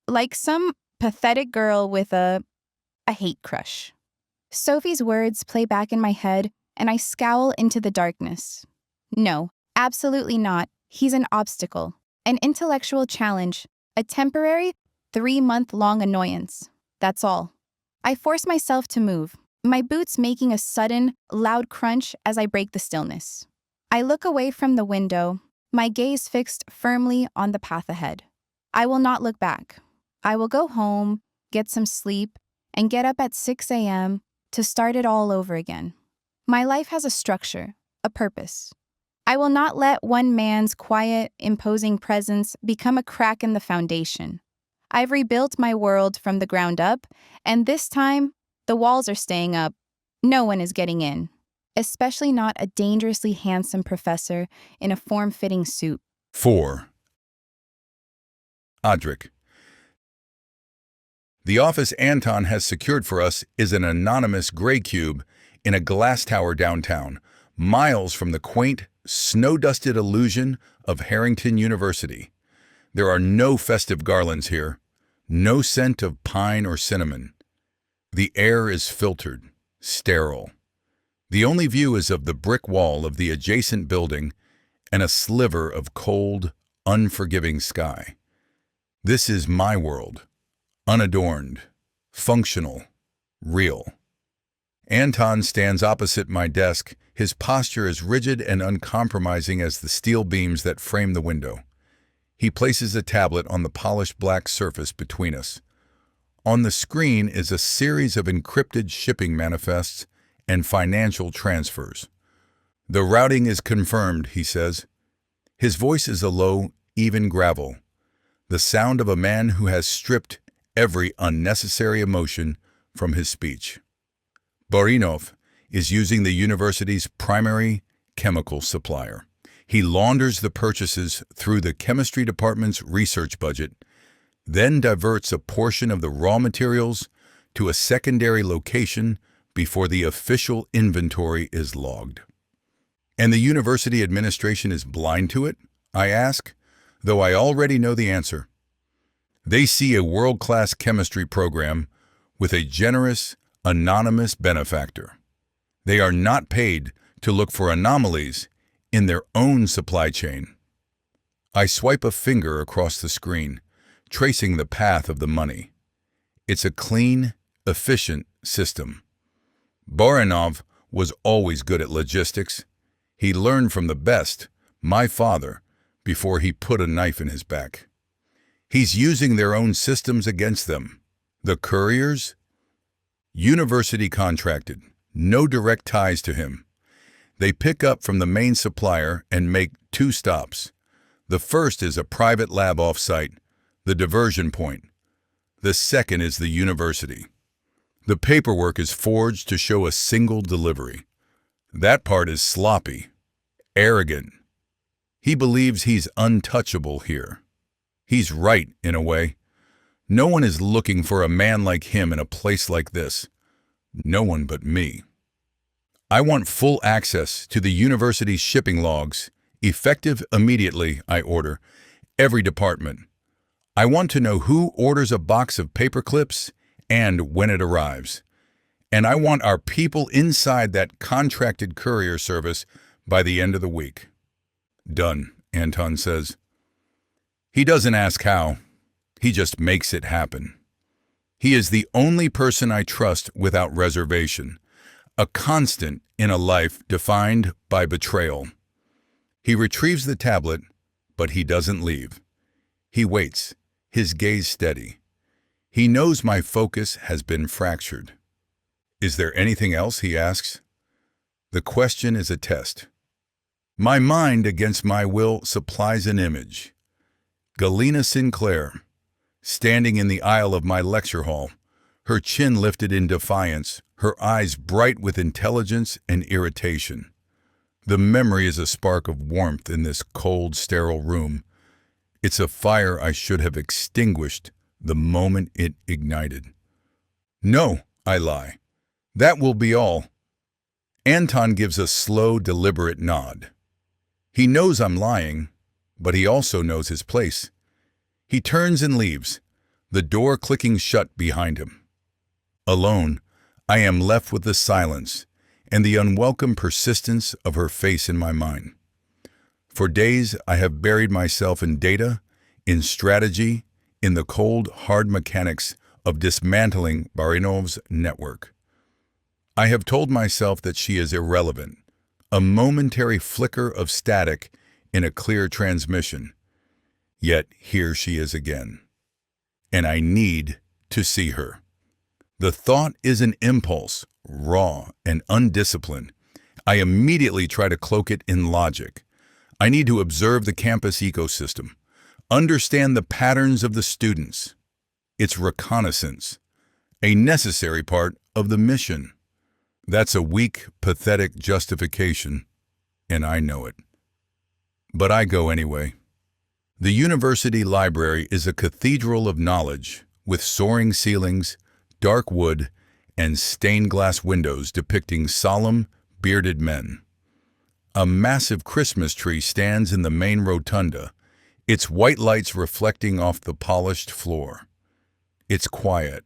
[SPEAKER 2] like some pathetic girl with a hate crush. Sophie's words play back in my head and I scowl into the darkness. No, absolutely not. He's an obstacle, an intellectual challenge, a temporary, 3-month-long annoyance. That's all. I force myself to move, my boots making a sudden, loud crunch as I break the stillness. I look away from the window, my gaze fixed firmly on the path ahead. I will not look back. I will go home, get some sleep, and get up at 6 a.m. to start it all over again. My life has a structure, a purpose. I will not let one man's quiet, imposing presence become a crack in the foundation. I've rebuilt my world from the ground up, and this time, the walls are staying up. No one is getting in, especially not a dangerously handsome professor in a form-fitting suit.
[SPEAKER 1] 4. Audiobook. The office Anton has secured for us is an anonymous gray cube in a glass tower downtown, miles from the quaint, snow-dusted illusion of Harrington University. There are no festive garlands here, no scent of pine or cinnamon. The air is filtered, sterile. The only view is of the brick wall of the adjacent building and a sliver of cold, unforgiving sky. This is my world, unadorned, functional, real. Anton stands opposite my desk, his posture as rigid and uncompromising as the steel beams that frame the window. He places a tablet on the polished black surface between us. On the screen is a series of encrypted shipping manifests and financial transfers. The routing is confirmed, he says. His voice is a low, even gravel, the sound of a man who has stripped every unnecessary emotion from his speech. Borinov is using the university's primary chemical supplier. He launders the purchases through the chemistry department's research budget, then diverts a portion of the raw materials to a secondary location before the official inventory is logged. And the university administration is blind to it? I ask, though I already know the answer. They see a world-class chemistry program with a generous, anonymous benefactor. They are not paid to look for anomalies in their own supply chain. I swipe a finger across the screen, tracing the path of the money. It's a clean, efficient system. Borinov was always good at logistics. He learned from the best, my father, before he put a knife in his back. He's using their own systems against them. The couriers? University contracted, no direct ties to him. They pick up from the main supplier and make 2 stops. The first is a private lab off-site, the diversion point. The second is the university. The paperwork is forged to show a single delivery. That part is sloppy, arrogant. He believes he's untouchable here. He's right, in a way. No one is looking for a man like him in a place like this. No one but me. I want full access to the university's shipping logs, effective immediately, I order, every department. I want to know who orders a box of paper clips and when it arrives. And I want our people inside that contracted courier service by the end of the week. Done, Anton says. He doesn't ask how. He just makes it happen. He is the only person I trust without reservation, a constant in a life defined by betrayal. He retrieves the tablet, but he doesn't leave. He waits, his gaze steady. He knows my focus has been fractured. Is there anything else, he asks? The question is a test. My mind, against my will, supplies an image. Galena Sinclair, standing in the aisle of my lecture hall, her chin lifted in defiance, her eyes bright with intelligence and irritation. The memory is a spark of warmth in this cold, sterile room. It's a fire I should have extinguished the moment it ignited. No, I lie. That will be all. Anton gives a slow, deliberate nod. He knows I'm lying, but he also knows his place. He turns and leaves, the door clicking shut behind him. Alone, I am left with the silence and the unwelcome persistence of her face in my mind. For days, I have buried myself in data, in strategy, in the cold, hard mechanics of dismantling Barinov's network. I have told myself that she is irrelevant, a momentary flicker of static in a clear transmission. Yet here she is again. And I need to see her. The thought is an impulse, raw and undisciplined. I immediately try to cloak it in logic. I need to observe the campus ecosystem, understand the patterns of the students. It's reconnaissance, a necessary part of the mission. That's a weak, pathetic justification, and I know it. But I go anyway. The university library is a cathedral of knowledge, with soaring ceilings, dark wood, and stained glass windows depicting solemn, bearded men. A massive Christmas tree stands in the main rotunda, its white lights reflecting off the polished floor. It's quiet,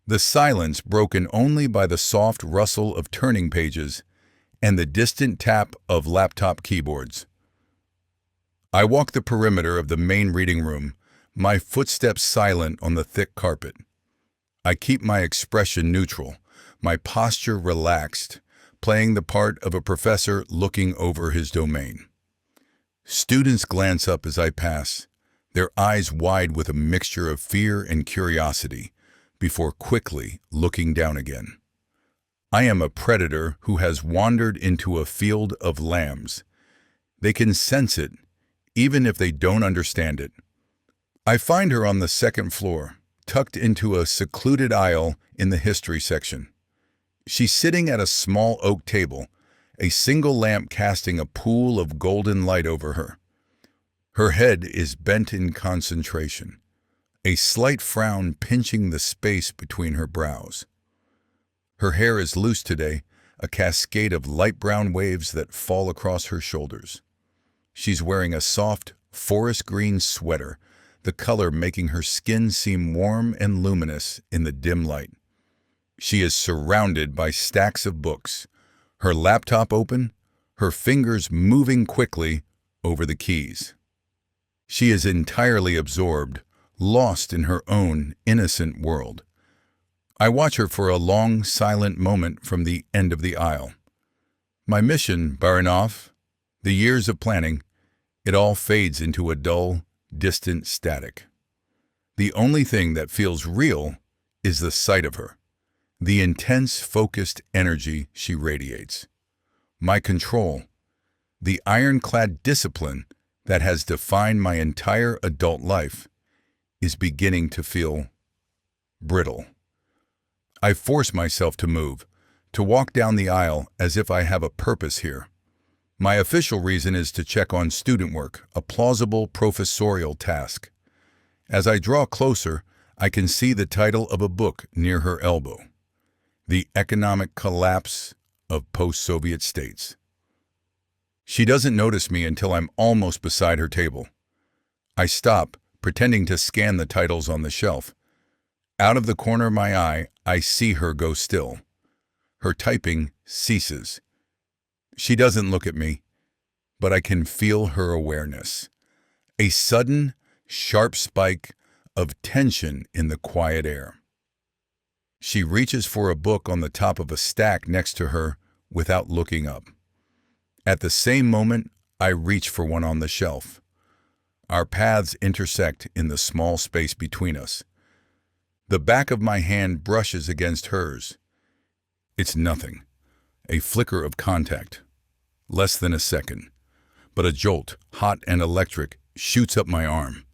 [SPEAKER 1] the silence broken only by the soft rustle of turning pages and the distant tap of laptop keyboards. I walk the perimeter of the main reading room, my footsteps silent on the thick carpet. I keep my expression neutral, my posture relaxed, playing the part of a professor looking over his domain. Students glance up as I pass, their eyes wide with a mixture of fear and curiosity, before quickly looking down again. I am a predator who has wandered into a field of lambs. They can sense it, even if they don't understand it. I find her on the second floor, tucked into a secluded aisle in the history section. She's sitting at a small oak table, a single lamp casting a pool of golden light over her. Her head is bent in concentration, a slight frown pinching the space between her brows. Her hair is loose today, a cascade of light brown waves that fall across her shoulders. She's wearing a soft, forest green sweater, the color making her skin seem warm and luminous in the dim light. She is surrounded by stacks of books, her laptop open, her fingers moving quickly over the keys. She is entirely absorbed, lost in her own innocent world. I watch her for a long, silent moment from the end of the aisle. My mission, Baranov, the years of planning, it all fades into a dull, distant static. The only thing that feels real is the sight of her, the intense, focused energy she radiates. My control, the ironclad discipline that has defined my entire adult life, is beginning to feel brittle. I force myself to move, to walk down the aisle as if I have a purpose here. My official reason is to check on student work, a plausible professorial task. As I draw closer, I can see the title of a book near her elbow, The Economic Collapse of Post-Soviet States. She doesn't notice me until I'm almost beside her table. I stop, pretending to scan the titles on the shelf. Out of the corner of my eye, I see her go still. Her typing ceases. She doesn't look at me, but I can feel her awareness. A sudden, sharp spike of tension in the quiet air. She reaches for a book on the top of a stack next to her without looking up. At the same moment, I reach for one on the shelf. Our paths intersect in the small space between us. The back of my hand brushes against hers. It's nothing. A flicker of contact. Less than a second. But a jolt, hot and electric, shoots up my arm.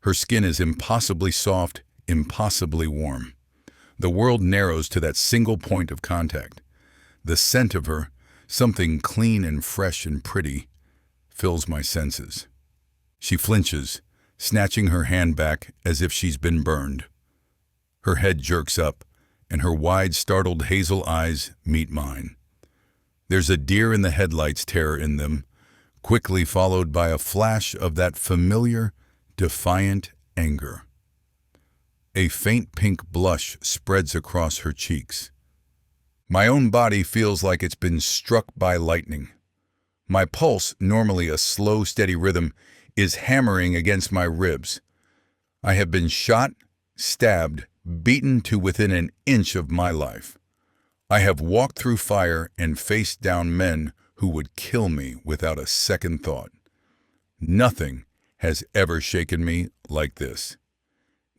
[SPEAKER 1] Her skin is impossibly soft, impossibly warm. The world narrows to that single point of contact. The scent of her, something clean and fresh and pretty, fills my senses. She flinches, snatching her hand back as if she's been burned. Her head jerks up, and her wide, startled hazel eyes meet mine. There's a deer in the headlights terror in them, quickly followed by a flash of that familiar, defiant anger. A faint pink blush spreads across her cheeks. My own body feels like it's been struck by lightning. My pulse, normally a slow, steady rhythm, is hammering against my ribs. I have been shot, stabbed, beaten to within an inch of my life. I have walked through fire and faced down men who would kill me without a second thought. Nothing has ever shaken me like this.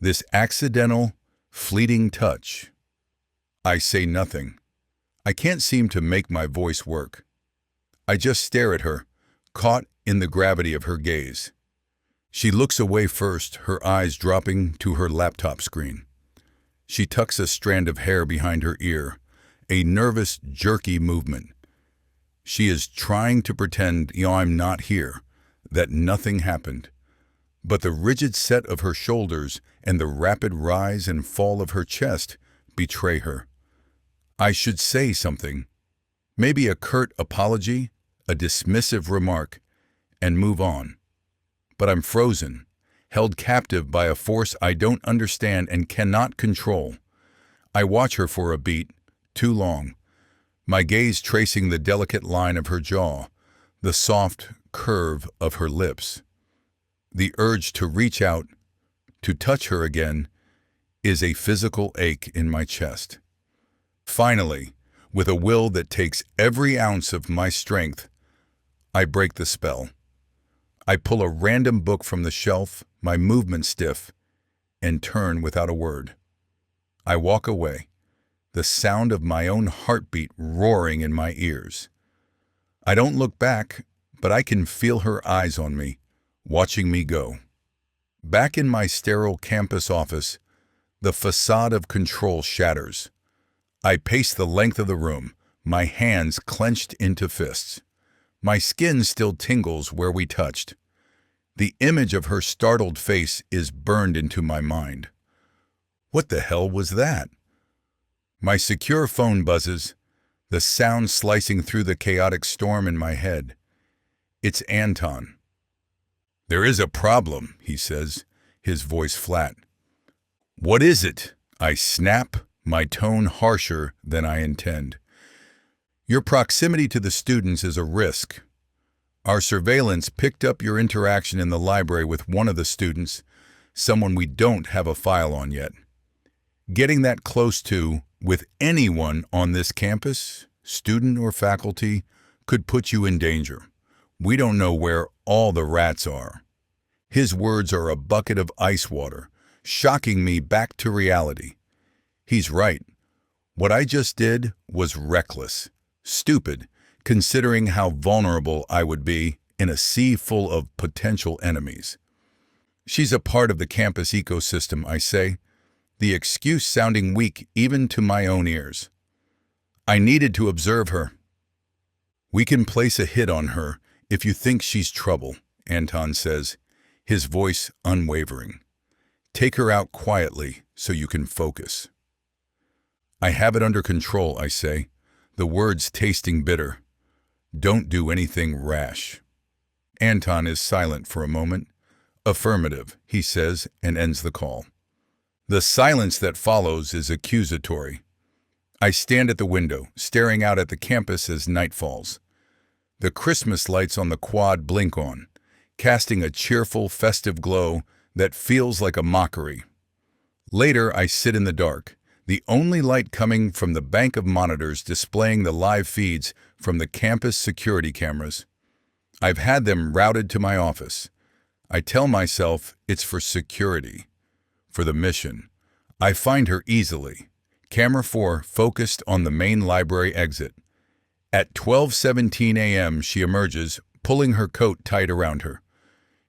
[SPEAKER 1] This accidental, fleeting touch. I say nothing. I can't seem to make my voice work. I just stare at her, caught in the gravity of her gaze. She looks away first, her eyes dropping to her laptop screen. She tucks a strand of hair behind her ear, a nervous, jerky movement. She is trying to pretend, I'm not here, that nothing happened. But the rigid set of her shoulders and the rapid rise and fall of her chest betray her. I should say something, maybe a curt apology, a dismissive remark, and move on. But I'm frozen, held captive by a force I don't understand and cannot control. I watch her for a beat, too long, my gaze tracing the delicate line of her jaw, the soft curve of her lips. The urge to reach out, to touch her again, is a physical ache in my chest. Finally, with a will that takes every ounce of my strength, I break the spell. I pull a random book from the shelf, my movement stiff, and turn without a word. I walk away, the sound of my own heartbeat roaring in my ears. I don't look back, but I can feel her eyes on me, watching me go. Back in my sterile campus office, the facade of control shatters. I pace the length of the room, my hands clenched into fists. My skin still tingles where we touched. The image of her startled face is burned into my mind. What the hell was that? My secure phone buzzes, the sound slicing through the chaotic storm in my head. It's Anton. "There is a problem," he says, his voice flat. "What is it?" I snap, my tone harsher than I intend. "Your proximity to the students is a risk. Our surveillance picked up your interaction in the library with one of the students, someone we don't have a file on yet. Getting that close to, with anyone on this campus, student or faculty, could put you in danger. We don't know where all the rats are." His words are a bucket of ice water, shocking me back to reality. He's right. What I just did was reckless, stupid, considering how vulnerable I would be in a sea full of potential enemies. "She's a part of the campus ecosystem," I say, the excuse sounding weak even to my own ears. "I needed to observe her." "We can place a hit on her if you think she's trouble," Anton says, his voice unwavering. "Take her out quietly so you can focus." "I have it under control," I say, the words tasting bitter. "Don't do anything rash." Anton is silent for a moment. "Affirmative," he says, and ends the call. The silence that follows is accusatory. I stand at the window, staring out at the campus as night falls. The Christmas lights on the quad blink on, casting a cheerful, festive glow that feels like a mockery. Later, I sit in the dark, the only light coming from the bank of monitors displaying the live feeds from the campus security cameras. I've had them routed to my office. I tell myself it's for security, for the mission. I find her easily. Camera 4 focused on the main library exit. At 12:17 a.m. she emerges, pulling her coat tight around her.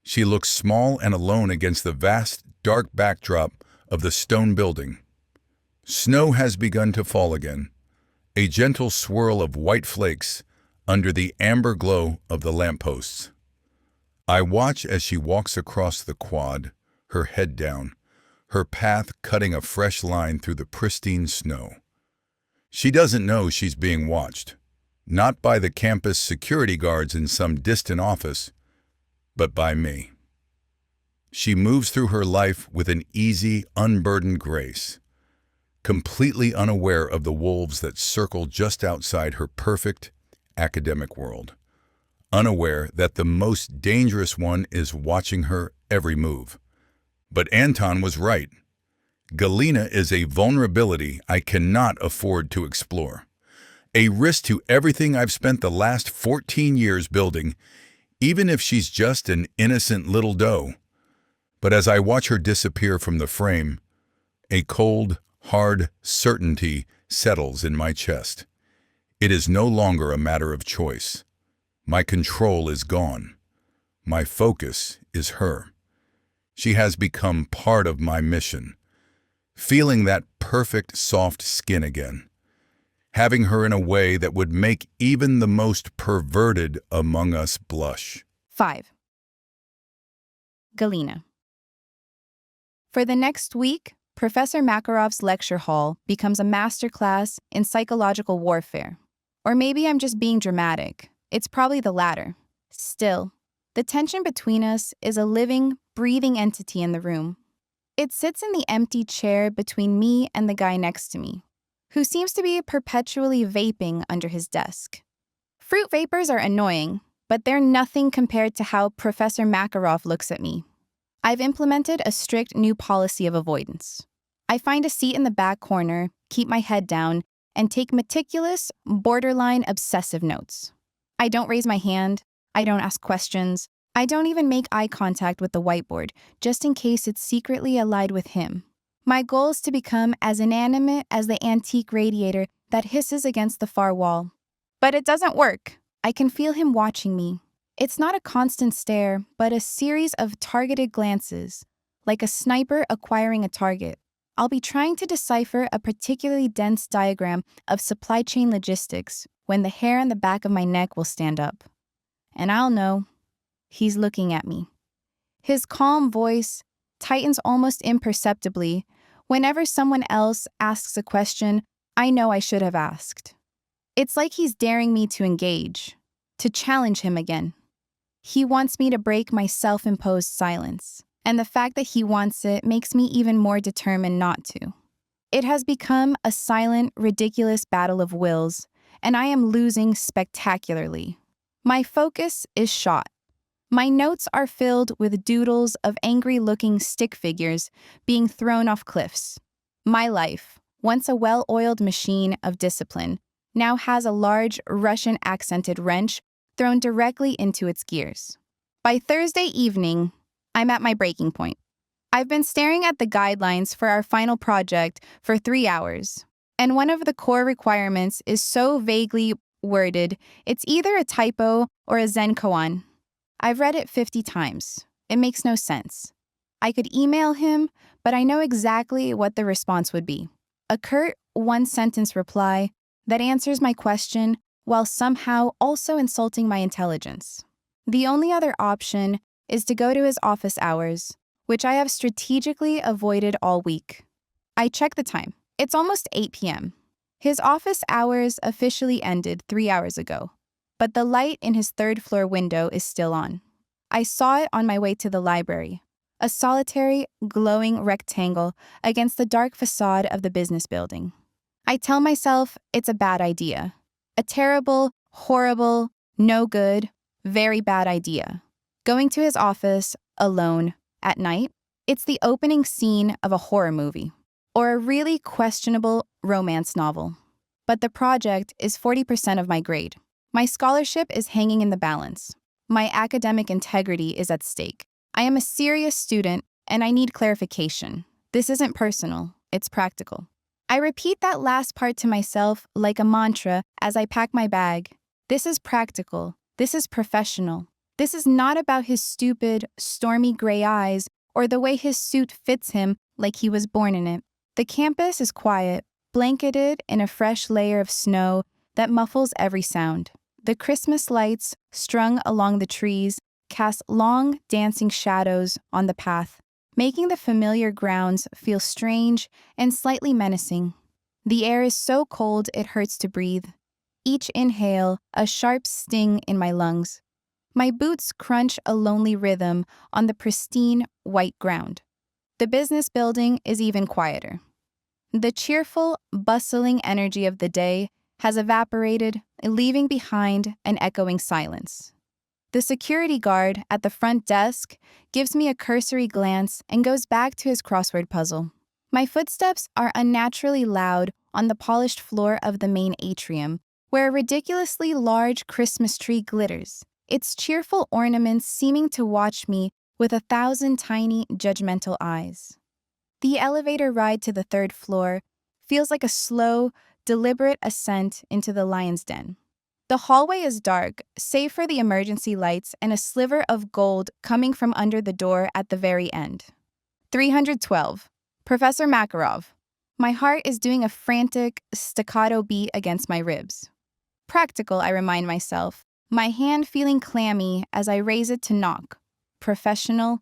[SPEAKER 1] She looks small and alone against the vast, dark backdrop of the stone building. Snow has begun to fall again, a gentle swirl of white flakes under the amber glow of the lampposts. I watch as she walks across the quad, her head down, her path cutting a fresh line through the pristine snow. She doesn't know she's being watched, not by the campus security guards in some distant office, but by me. She moves through her life with an easy, unburdened grace, completely unaware of the wolves that circle just outside her perfect academic world. unaware that the most dangerous one is watching her every move. But Anton was right. Galina is a vulnerability I cannot afford to explore. A risk to everything I've spent the last 14 years building, even if she's just an innocent little doe. But as I watch her disappear from the frame, a cold, hard certainty settles in my chest. It is no longer a matter of choice. My control is gone. My focus is her. She has become part of my mission. Feeling that perfect soft skin again. Having her in a way that would make even the most perverted among us blush.
[SPEAKER 2] 5. Galina. For the next week, Professor Makarov's lecture hall becomes a masterclass in psychological warfare. Or maybe I'm just being dramatic. It's probably the latter. Still, the tension between us is a living, breathing entity in the room. It sits in the empty chair between me and the guy next to me, who seems to be perpetually vaping under his desk. Fruit vapors are annoying, but they're nothing compared to how Professor Makarov looks at me. I've implemented a strict new policy of avoidance. I find a seat in the back corner, keep my head down, and take meticulous, borderline obsessive notes. I don't raise my hand. I don't ask questions. I don't even make eye contact with the whiteboard, just in case it's secretly allied with him. My goal is to become as inanimate as the antique radiator that hisses against the far wall. But it doesn't work. I can feel him watching me. It's not a constant stare, but a series of targeted glances, like a sniper acquiring a target. I'll be trying to decipher a particularly dense diagram of supply chain logistics when the hair on the back of my neck will stand up. And I'll know. He's looking at me. His calm voice tightens almost imperceptibly whenever someone else asks a question I know I should have asked. It's like he's daring me to engage, to challenge him again. He wants me to break my self-imposed silence, and the fact that he wants it makes me even more determined not to. It has become a silent, ridiculous battle of wills, and I am losing spectacularly. My focus is shot. My notes are filled with doodles of angry-looking stick figures being thrown off cliffs. My life, once a well-oiled machine of discipline, now has a large Russian-accented wrench thrown directly into its gears. By Thursday evening, I'm at my breaking point. I've been staring at the guidelines for our final project for 3 hours, and one of the core requirements is so vaguely worded, it's either a typo or a Zen koan. I've read it 50 times. It makes no sense. I could email him, but I know exactly what the response would be. A curt, one-sentence reply that answers my question while somehow also insulting my intelligence. The only other option is to go to his office hours, which I have strategically avoided all week. I check the time. It's almost 8 p.m. His office hours officially ended 3 hours ago, but the light in his third-floor window is still on. I saw it on my way to the library, a solitary, glowing rectangle against the dark facade of the business building. I tell myself it's a bad idea. A terrible, horrible, no good, very bad idea. Going to his office, alone, at night, it's the opening scene of a horror movie, or a really questionable romance novel. But the project is 40% of my grade. My scholarship is hanging in the balance. My academic integrity is at stake. I am a serious student, and I need clarification. This isn't personal, it's practical. I repeat that last part to myself like a mantra as I pack my bag. This is practical. This is professional. This is not about his stupid, stormy gray eyes or the way his suit fits him like he was born in it. The campus is quiet, blanketed in a fresh layer of snow that muffles every sound. The Christmas lights, strung along the trees, cast long, dancing shadows on the path, making the familiar grounds feel strange and slightly menacing. The air is so cold it hurts to breathe. Each inhale, a sharp sting in my lungs. My boots crunch a lonely rhythm on the pristine, white ground. The business building is even quieter. The cheerful, bustling energy of the day has evaporated, leaving behind an echoing silence. The security guard at the front desk gives me a cursory glance and goes back to his crossword puzzle. My footsteps are unnaturally loud on the polished floor of the main atrium, where a ridiculously large Christmas tree glitters, its cheerful ornaments seeming to watch me with 1,000 tiny, judgmental eyes. The elevator ride to the third floor feels like a slow, deliberate ascent into the lion's den. The hallway is dark, save for the emergency lights and a sliver of gold coming from under the door at the very end. 312. Professor Makarov. My heart is doing a frantic, staccato beat against my ribs. Practical, I remind myself, my hand feeling clammy as I raise it to knock. Professional.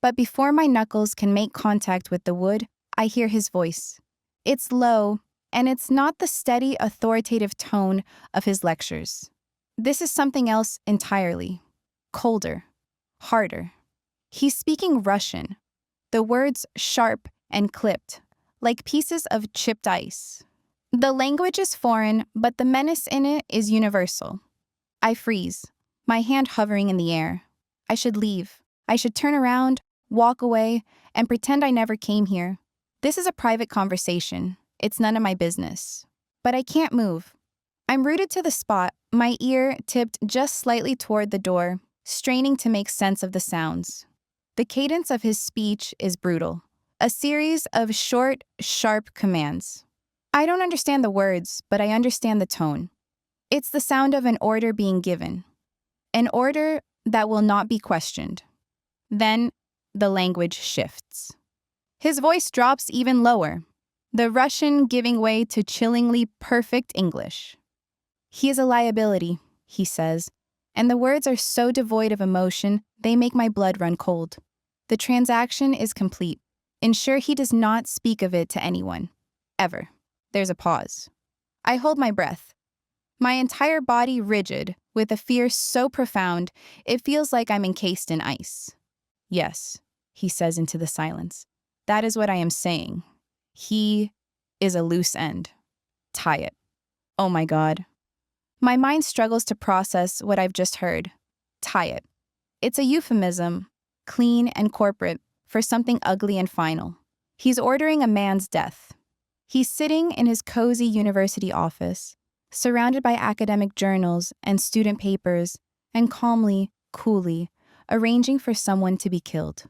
[SPEAKER 2] But before my knuckles can make contact with the wood, I hear his voice. It's low, and it's not the steady, authoritative tone of his lectures. This is something else entirely. Colder. Harder. He's speaking Russian. The words sharp and clipped, like pieces of chipped ice. The language is foreign, but the menace in it is universal. I freeze, my hand hovering in the air. I should leave. I should turn around, walk away, and pretend I never came here. This is a private conversation. It's none of my business. But I can't move. I'm rooted to the spot, my ear tipped just slightly toward the door, straining to make sense of the sounds. The cadence of his speech is brutal. A series of short, sharp commands. I don't understand the words, but I understand the tone. It's the sound of an order being given. An order that will not be questioned. Then, the language shifts. His voice drops even lower, the Russian giving way to chillingly perfect English. He is a liability, he says, and the words are so devoid of emotion, they make my blood run cold. The transaction is complete. Ensure he does not speak of it to anyone. Ever. There's a pause. I hold my breath. My entire body rigid, with a fear so profound, it feels like I'm encased in ice. Yes, he says into the silence. That is what I am saying. He is a loose end. Tie it. Oh my God. My mind struggles to process what I've just heard. Tie it. It's a euphemism, clean and corporate, for something ugly and final. He's ordering a man's death. He's sitting in his cozy university office, surrounded by academic journals and student papers, and calmly, coolly, arranging for someone to be killed.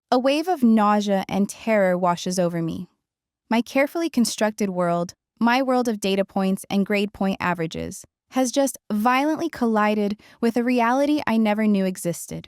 [SPEAKER 2] A wave of nausea and terror washes over me. My carefully constructed world, my world of data points and grade point averages, has just violently collided with a reality I never knew existed.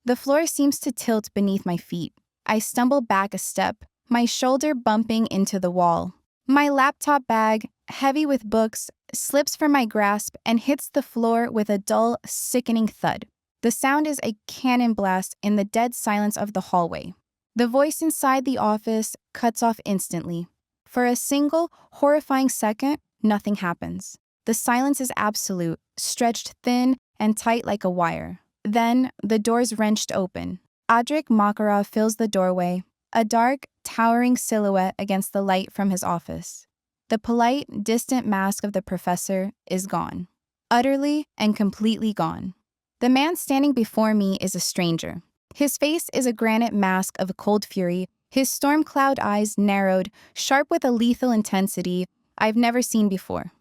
[SPEAKER 2] The floor seems to tilt beneath my feet. I stumble back a step, my shoulder bumping into the wall. My laptop bag, heavy with books, slips from my grasp and hits the floor with a dull, sickening thud. The sound is a cannon blast in the dead silence of the hallway. The voice inside the office cuts off instantly. For a single, horrifying second, nothing happens. The silence is absolute, stretched thin and tight like a wire. Then, the door's wrenched open. Adrik Makarov fills the doorway, a dark, towering silhouette against the light from his office. The polite, distant mask of the professor is gone. Utterly and completely gone. The man standing before me is a stranger. His face is a granite mask of cold fury, his storm cloud eyes narrowed, sharp with a lethal intensity I've never seen before.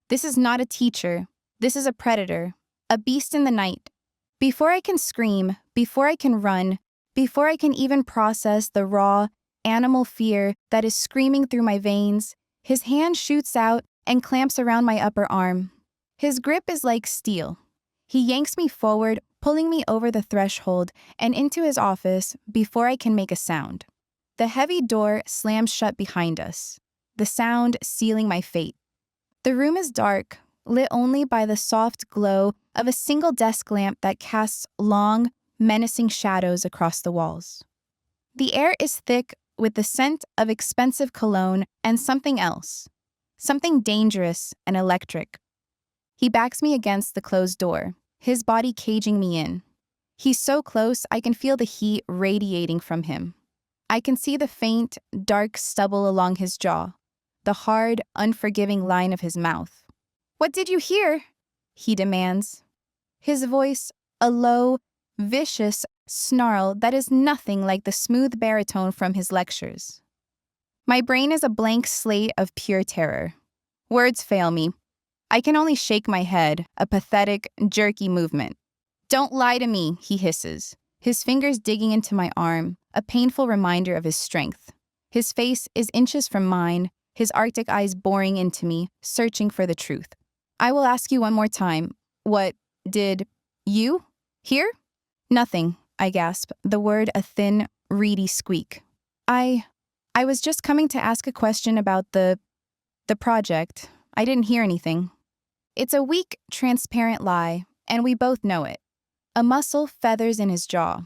[SPEAKER 2] This is not a teacher. This is a predator, a beast in the night. Before I can scream, before I can run, before I can even process the raw, animal fear that is screaming through my veins, his hand shoots out and clamps around my upper arm. His grip is like steel. He yanks me forward, pulling me over the threshold and into his office before I can make a sound. The heavy door slams shut behind us, the sound sealing my fate. The room is dark, lit only by the soft glow of a single desk lamp that casts long, menacing shadows across the walls. The air is thick with the scent of expensive cologne and something else, something dangerous and electric. He backs me against the closed door, his body caging me in. He's so close I can feel the heat radiating from him. I can see the faint, dark stubble along his jaw, the hard, unforgiving line of his mouth. "What did you hear?" he demands. His voice, a low, vicious snarl that is nothing like the smooth baritone from his lectures. My brain is a blank slate of pure terror. Words fail me. I can only shake my head, a pathetic, jerky movement. "Don't lie to me," he hisses, his fingers digging into my arm, a painful reminder of his strength. His face is inches from mine, his arctic eyes boring into me, searching for the truth. "I will ask you one more time. What did you hear?" "Nothing," I gasp, the word a thin, reedy squeak. I was just coming to ask a question about the project. I didn't hear anything." It's a weak, transparent lie, and we both know it. A muscle feathers in his jaw.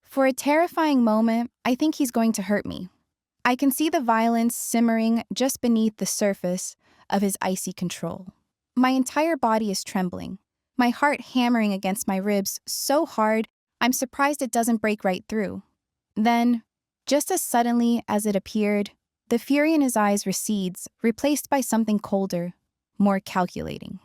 [SPEAKER 2] For a terrifying moment, I think he's going to hurt me. I can see the violence simmering just beneath the surface of his icy control. My entire body is trembling, my heart hammering against my ribs so hard I'm surprised it doesn't break right through. Then, just as suddenly as it appeared, the fury in his eyes recedes, replaced by something colder, more calculating.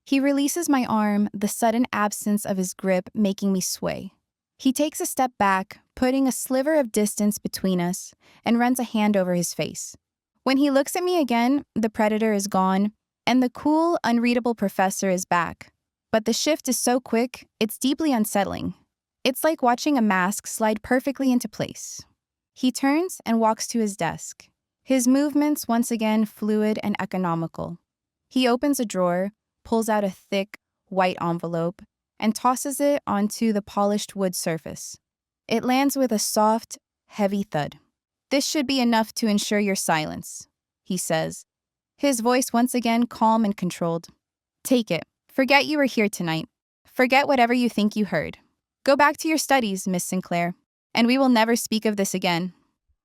[SPEAKER 2] He releases my arm, the sudden absence of his grip making me sway. He takes a step back, putting a sliver of distance between us, and runs a hand over his face. When he looks at me again, the predator is gone, and the cool, unreadable professor is back. But the shift is so quick, it's deeply unsettling. It's like watching a mask slide perfectly into place. He turns and walks to his desk, his movements once again fluid and economical. He opens a drawer, pulls out a thick, white envelope, and tosses it onto the polished wood surface. It lands with a soft, heavy thud. "This should be enough to ensure your silence," he says, his voice once again calm and controlled. "Take it. Forget you were here tonight. Forget whatever you think you heard. Go back to your studies, Miss Sinclair, and we will never speak of this again."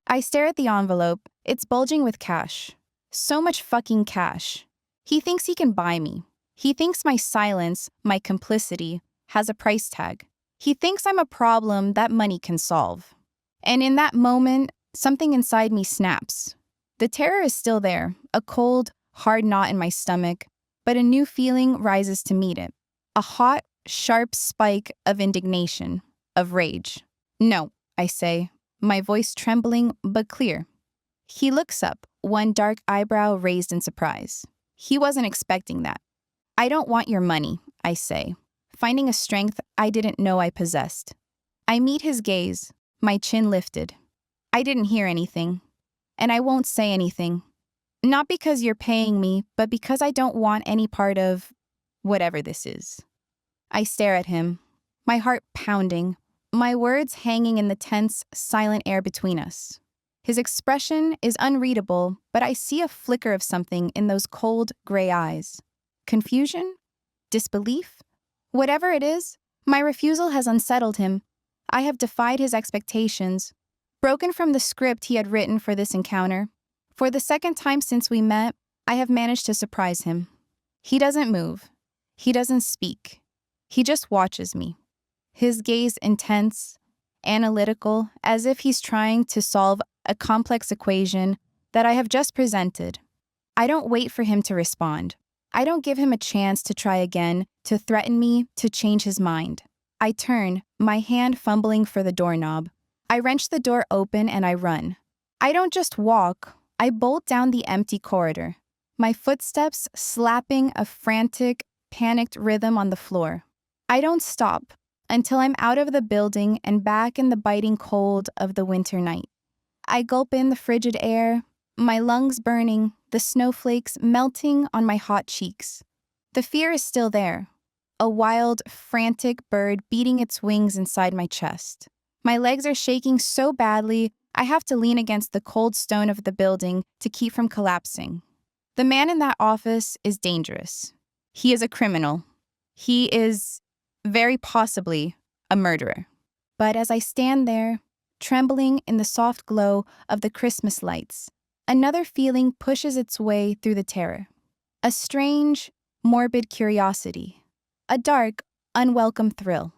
[SPEAKER 2] I stare at the envelope. It's bulging with cash. So much fucking cash. He thinks he can buy me. He thinks my silence, my complicity, has a price tag. He thinks I'm a problem that money can solve. And in that moment, something inside me snaps. The terror is still there, a cold, hard knot in my stomach, but a new feeling rises to meet it. A hot, sharp spike of indignation, of rage. "No," I say, my voice trembling but clear. He looks up, one dark eyebrow raised in surprise. He wasn't expecting that. "I don't want your money," I say, finding a strength I didn't know I possessed. I meet his gaze, my chin lifted. "I didn't hear anything, and I won't say anything. Not because you're paying me, but because I don't want any part of whatever this is." I stare at him, my heart pounding, my words hanging in the tense, silent air between us. His expression is unreadable, but I see a flicker of something in those cold, gray eyes. Confusion? Disbelief? Whatever it is, my refusal has unsettled him. I have defied his expectations, broken from the script he had written for this encounter. For the second time since we met, I have managed to surprise him. He doesn't move. He doesn't speak. He just watches me. His gaze intense, analytical, as if he's trying to solve a complex equation that I have just presented. I don't wait for him to respond. I don't give him a chance to try again, to threaten me, to change his mind. I turn, my hand fumbling for the doorknob. I wrench the door open and I run. I don't just walk, I bolt down the empty corridor, my footsteps slapping a frantic, panicked rhythm on the floor. I don't stop until I'm out of the building and back in the biting cold of the winter night. I gulp in the frigid air, my lungs burning, the snowflakes melting on my hot cheeks. The fear is still there, a wild, frantic bird beating its wings inside my chest. My legs are shaking so badly, I have to lean against the cold stone of the building to keep from collapsing. The man in that office is dangerous. He is a criminal. He is, very possibly, a murderer. But as I stand there, trembling in the soft glow of the Christmas lights, another feeling pushes its way through the terror. A strange, morbid curiosity. A dark, unwelcome thrill.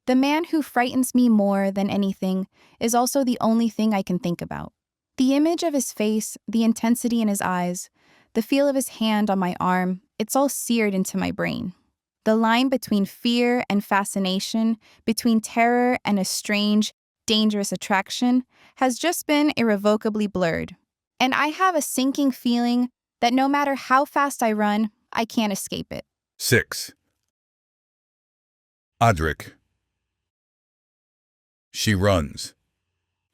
[SPEAKER 2] The man who frightens me more than anything is also the only thing I can think about. The image of his face, the intensity in his eyes, the feel of his hand on my arm, it's all seared into my brain. The line between fear and fascination, between terror and a strange, dangerous attraction, has just been irrevocably blurred. And I have a sinking feeling that no matter how fast I run, I can't escape it.
[SPEAKER 1] 6. Audiobook. She runs.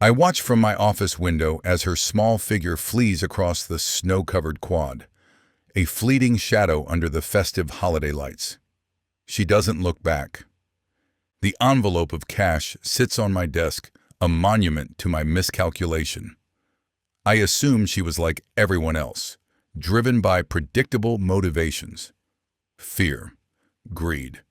[SPEAKER 1] I watch from my office window as her small figure flees across the snow-covered quad, a fleeting shadow under the festive holiday lights. She doesn't look back. The envelope of cash sits on my desk, a monument to my miscalculation. I assumed she was like everyone else, driven by predictable motivations. Fear. Greed.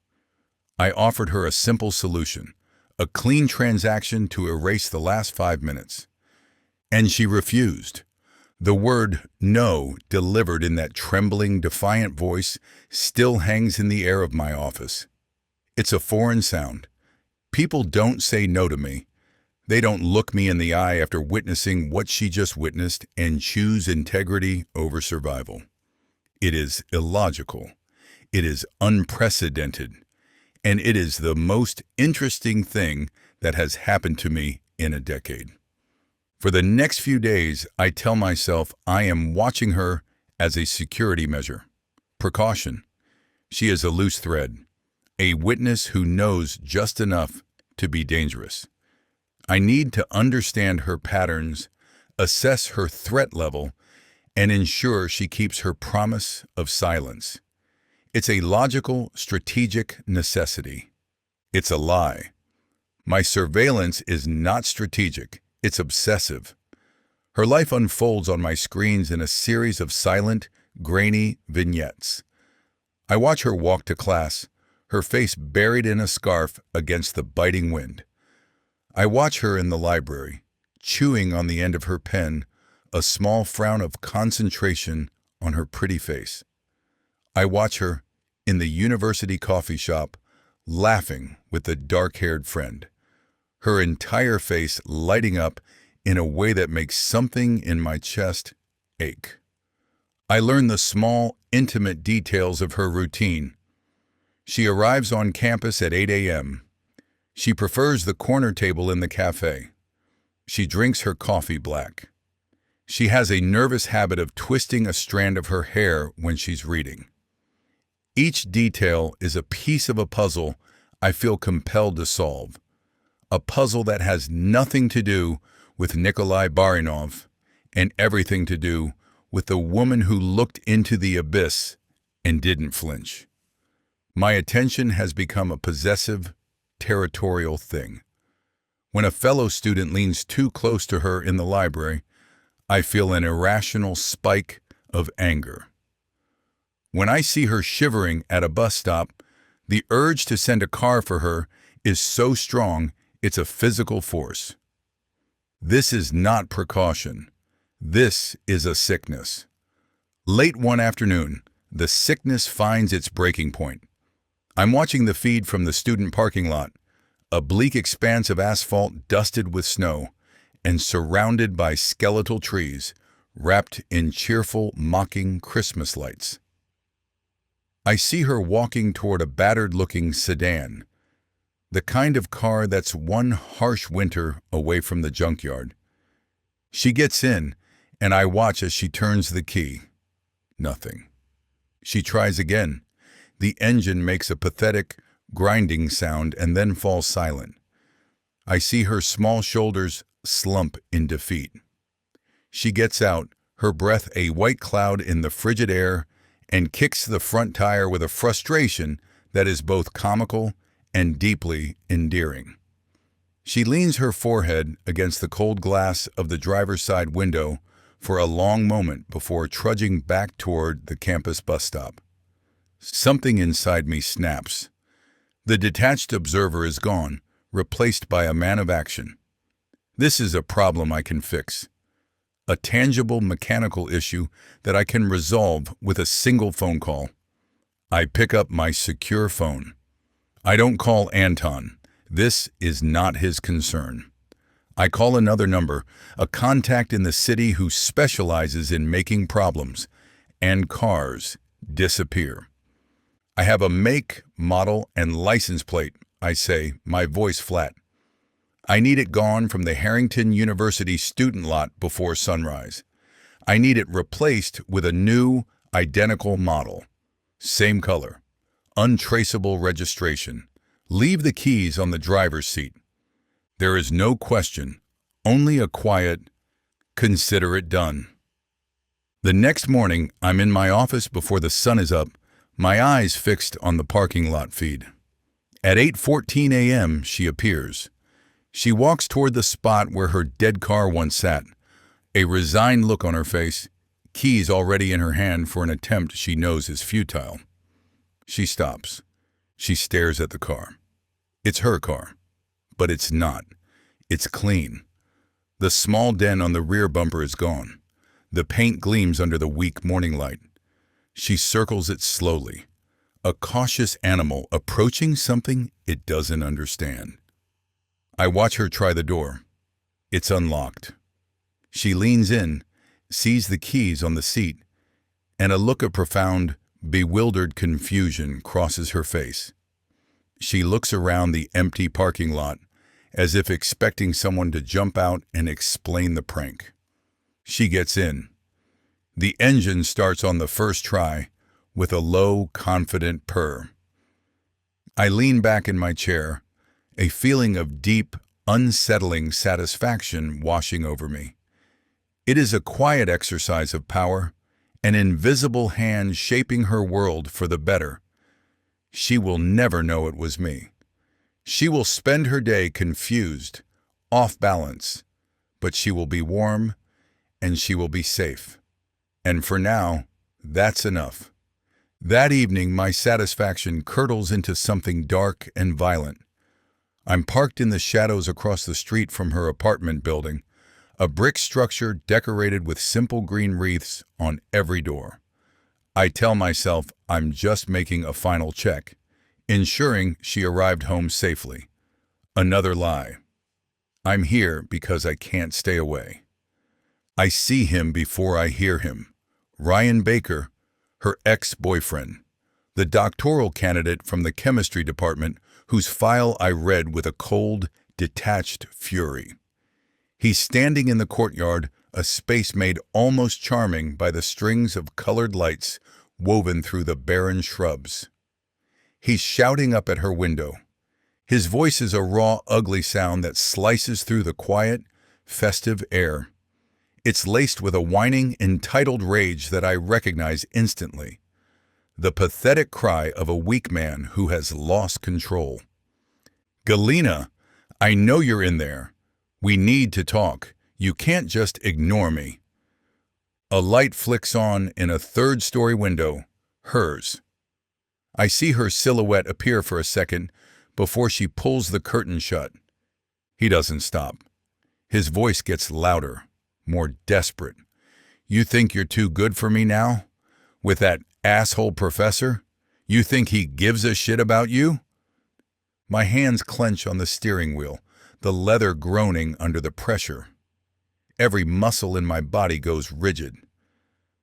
[SPEAKER 1] I offered her a simple solution, a clean transaction to erase the last 5 minutes. And she refused. The word no, delivered in that trembling, defiant voice, still hangs in the air of my office. It's a foreign sound. People don't say no to me. They don't look me in the eye after witnessing what she just witnessed and choose integrity over survival. It is illogical. It is unprecedented. And it is the most interesting thing that has happened to me in a decade. For the next few days, I tell myself I am watching her as a security measure. Precaution. She is a loose thread, a witness who knows just enough to be dangerous. I need to understand her patterns, assess her threat level, and ensure she keeps her promise of silence. It's a logical, strategic necessity. It's a lie. My surveillance is not strategic. It's obsessive. Her life unfolds on my screens in a series of silent, grainy vignettes. I watch her walk to class, her face buried in a scarf against the biting wind. I watch her in the library, chewing on the end of her pen, a small frown of concentration on her pretty face. I watch her in the university coffee shop, laughing with a dark-haired friend, her entire face lighting up in a way that makes something in my chest ache. I learn the small, intimate details of her routine. She arrives on campus at 8 a.m. She prefers the corner table in the cafe. She drinks her coffee black. She has a nervous habit of twisting a strand of her hair when she's reading. Each detail is a piece of a puzzle I feel compelled to solve. A puzzle that has nothing to do with Nikolai Barinov and everything to do with the woman who looked into the abyss and didn't flinch. My attention has become a possessive, territorial thing. When a fellow student leans too close to her in the library, I feel an irrational spike of anger. When I see her shivering at a bus stop, the urge to send a car for her is so strong it's a physical force. This is not precaution. This is a sickness. Late one afternoon, the sickness finds its breaking point. I'm watching the feed from the student parking lot, a bleak expanse of asphalt dusted with snow and surrounded by skeletal trees wrapped in cheerful, mocking Christmas lights. I see her walking toward a battered-looking sedan, the kind of car that's one harsh winter away from the junkyard. She gets in, and I watch as she turns the key. Nothing. She tries again. The engine makes a pathetic, grinding sound and then falls silent. I see her small shoulders slump in defeat. She gets out, her breath a white cloud in the frigid air, and kicks the front tire with a frustration that is both comical and deeply endearing. She leans her forehead against the cold glass of the driver's side window for a long moment before trudging back toward the campus bus stop. Something inside me snaps. The detached observer is gone, replaced by a man of action. This is a problem I can fix. A tangible mechanical issue that I can resolve with a single phone call. I pick up my secure phone. I don't call Anton. This is not his concern. I call another number, a contact in the city who specializes in making problems, and cars disappear. I have a make, model, and license plate, I say, my voice flat. I need it gone from the Harrington University student lot before sunrise. I need it replaced with a new, identical model. Same color. Untraceable registration. Leave the keys on the driver's seat. There is no question, only a quiet, consider it done. The next morning, I'm in my office before the sun is up, my eyes fixed on the parking lot feed. At 8:14 a.m., she appears. She walks toward the spot where her dead car once sat, a resigned look on her face, keys already in her hand for an attempt she knows is futile. She stops. She stares at the car. It's her car, but it's not. It's clean. The small dent on the rear bumper is gone. The paint gleams under the weak morning light. She circles it slowly, a cautious animal approaching something it doesn't understand. I watch her try the door. It's unlocked. She leans in, sees the keys on the seat, and a look of profound, bewildered confusion crosses her face. She looks around the empty parking lot, as if expecting someone to jump out and explain the prank. She gets in. The engine starts on the first try with a low, confident purr. I lean back in my chair, a feeling of deep, unsettling satisfaction washing over me. It is a quiet exercise of power, an invisible hand shaping her world for the better. She will never know it was me. She will spend her day confused, off balance, but she will be warm and she will be safe. And for now, that's enough. That evening, my satisfaction curdles into something dark and violent. I'm parked in the shadows across the street from her apartment building, a brick structure decorated with simple green wreaths on every door. I tell myself I'm just making a final check, ensuring she arrived home safely. Another lie. I'm here because I can't stay away. I see him before I hear him. Ryan Baker, her ex-boyfriend, the doctoral candidate from the chemistry department whose file I read with a cold, detached fury. He's standing in the courtyard, a space made almost charming by the strings of colored lights woven through the barren shrubs. He's shouting up at her window. His voice is a raw, ugly sound that slices through the quiet, festive air. It's laced with a whining, entitled rage that I recognize instantly. The pathetic cry of a weak man who has lost control. Galena, I know you're in there. We need to talk. You can't just ignore me. A light flicks on in a third-story window, hers. I see her silhouette appear for a second before she pulls the curtain shut. He doesn't stop. His voice gets louder, more desperate. You think you're too good for me now? With that asshole professor? You think he gives a shit about you? My hands clench on the steering wheel, the leather groaning under the pressure. Every muscle in my body goes rigid.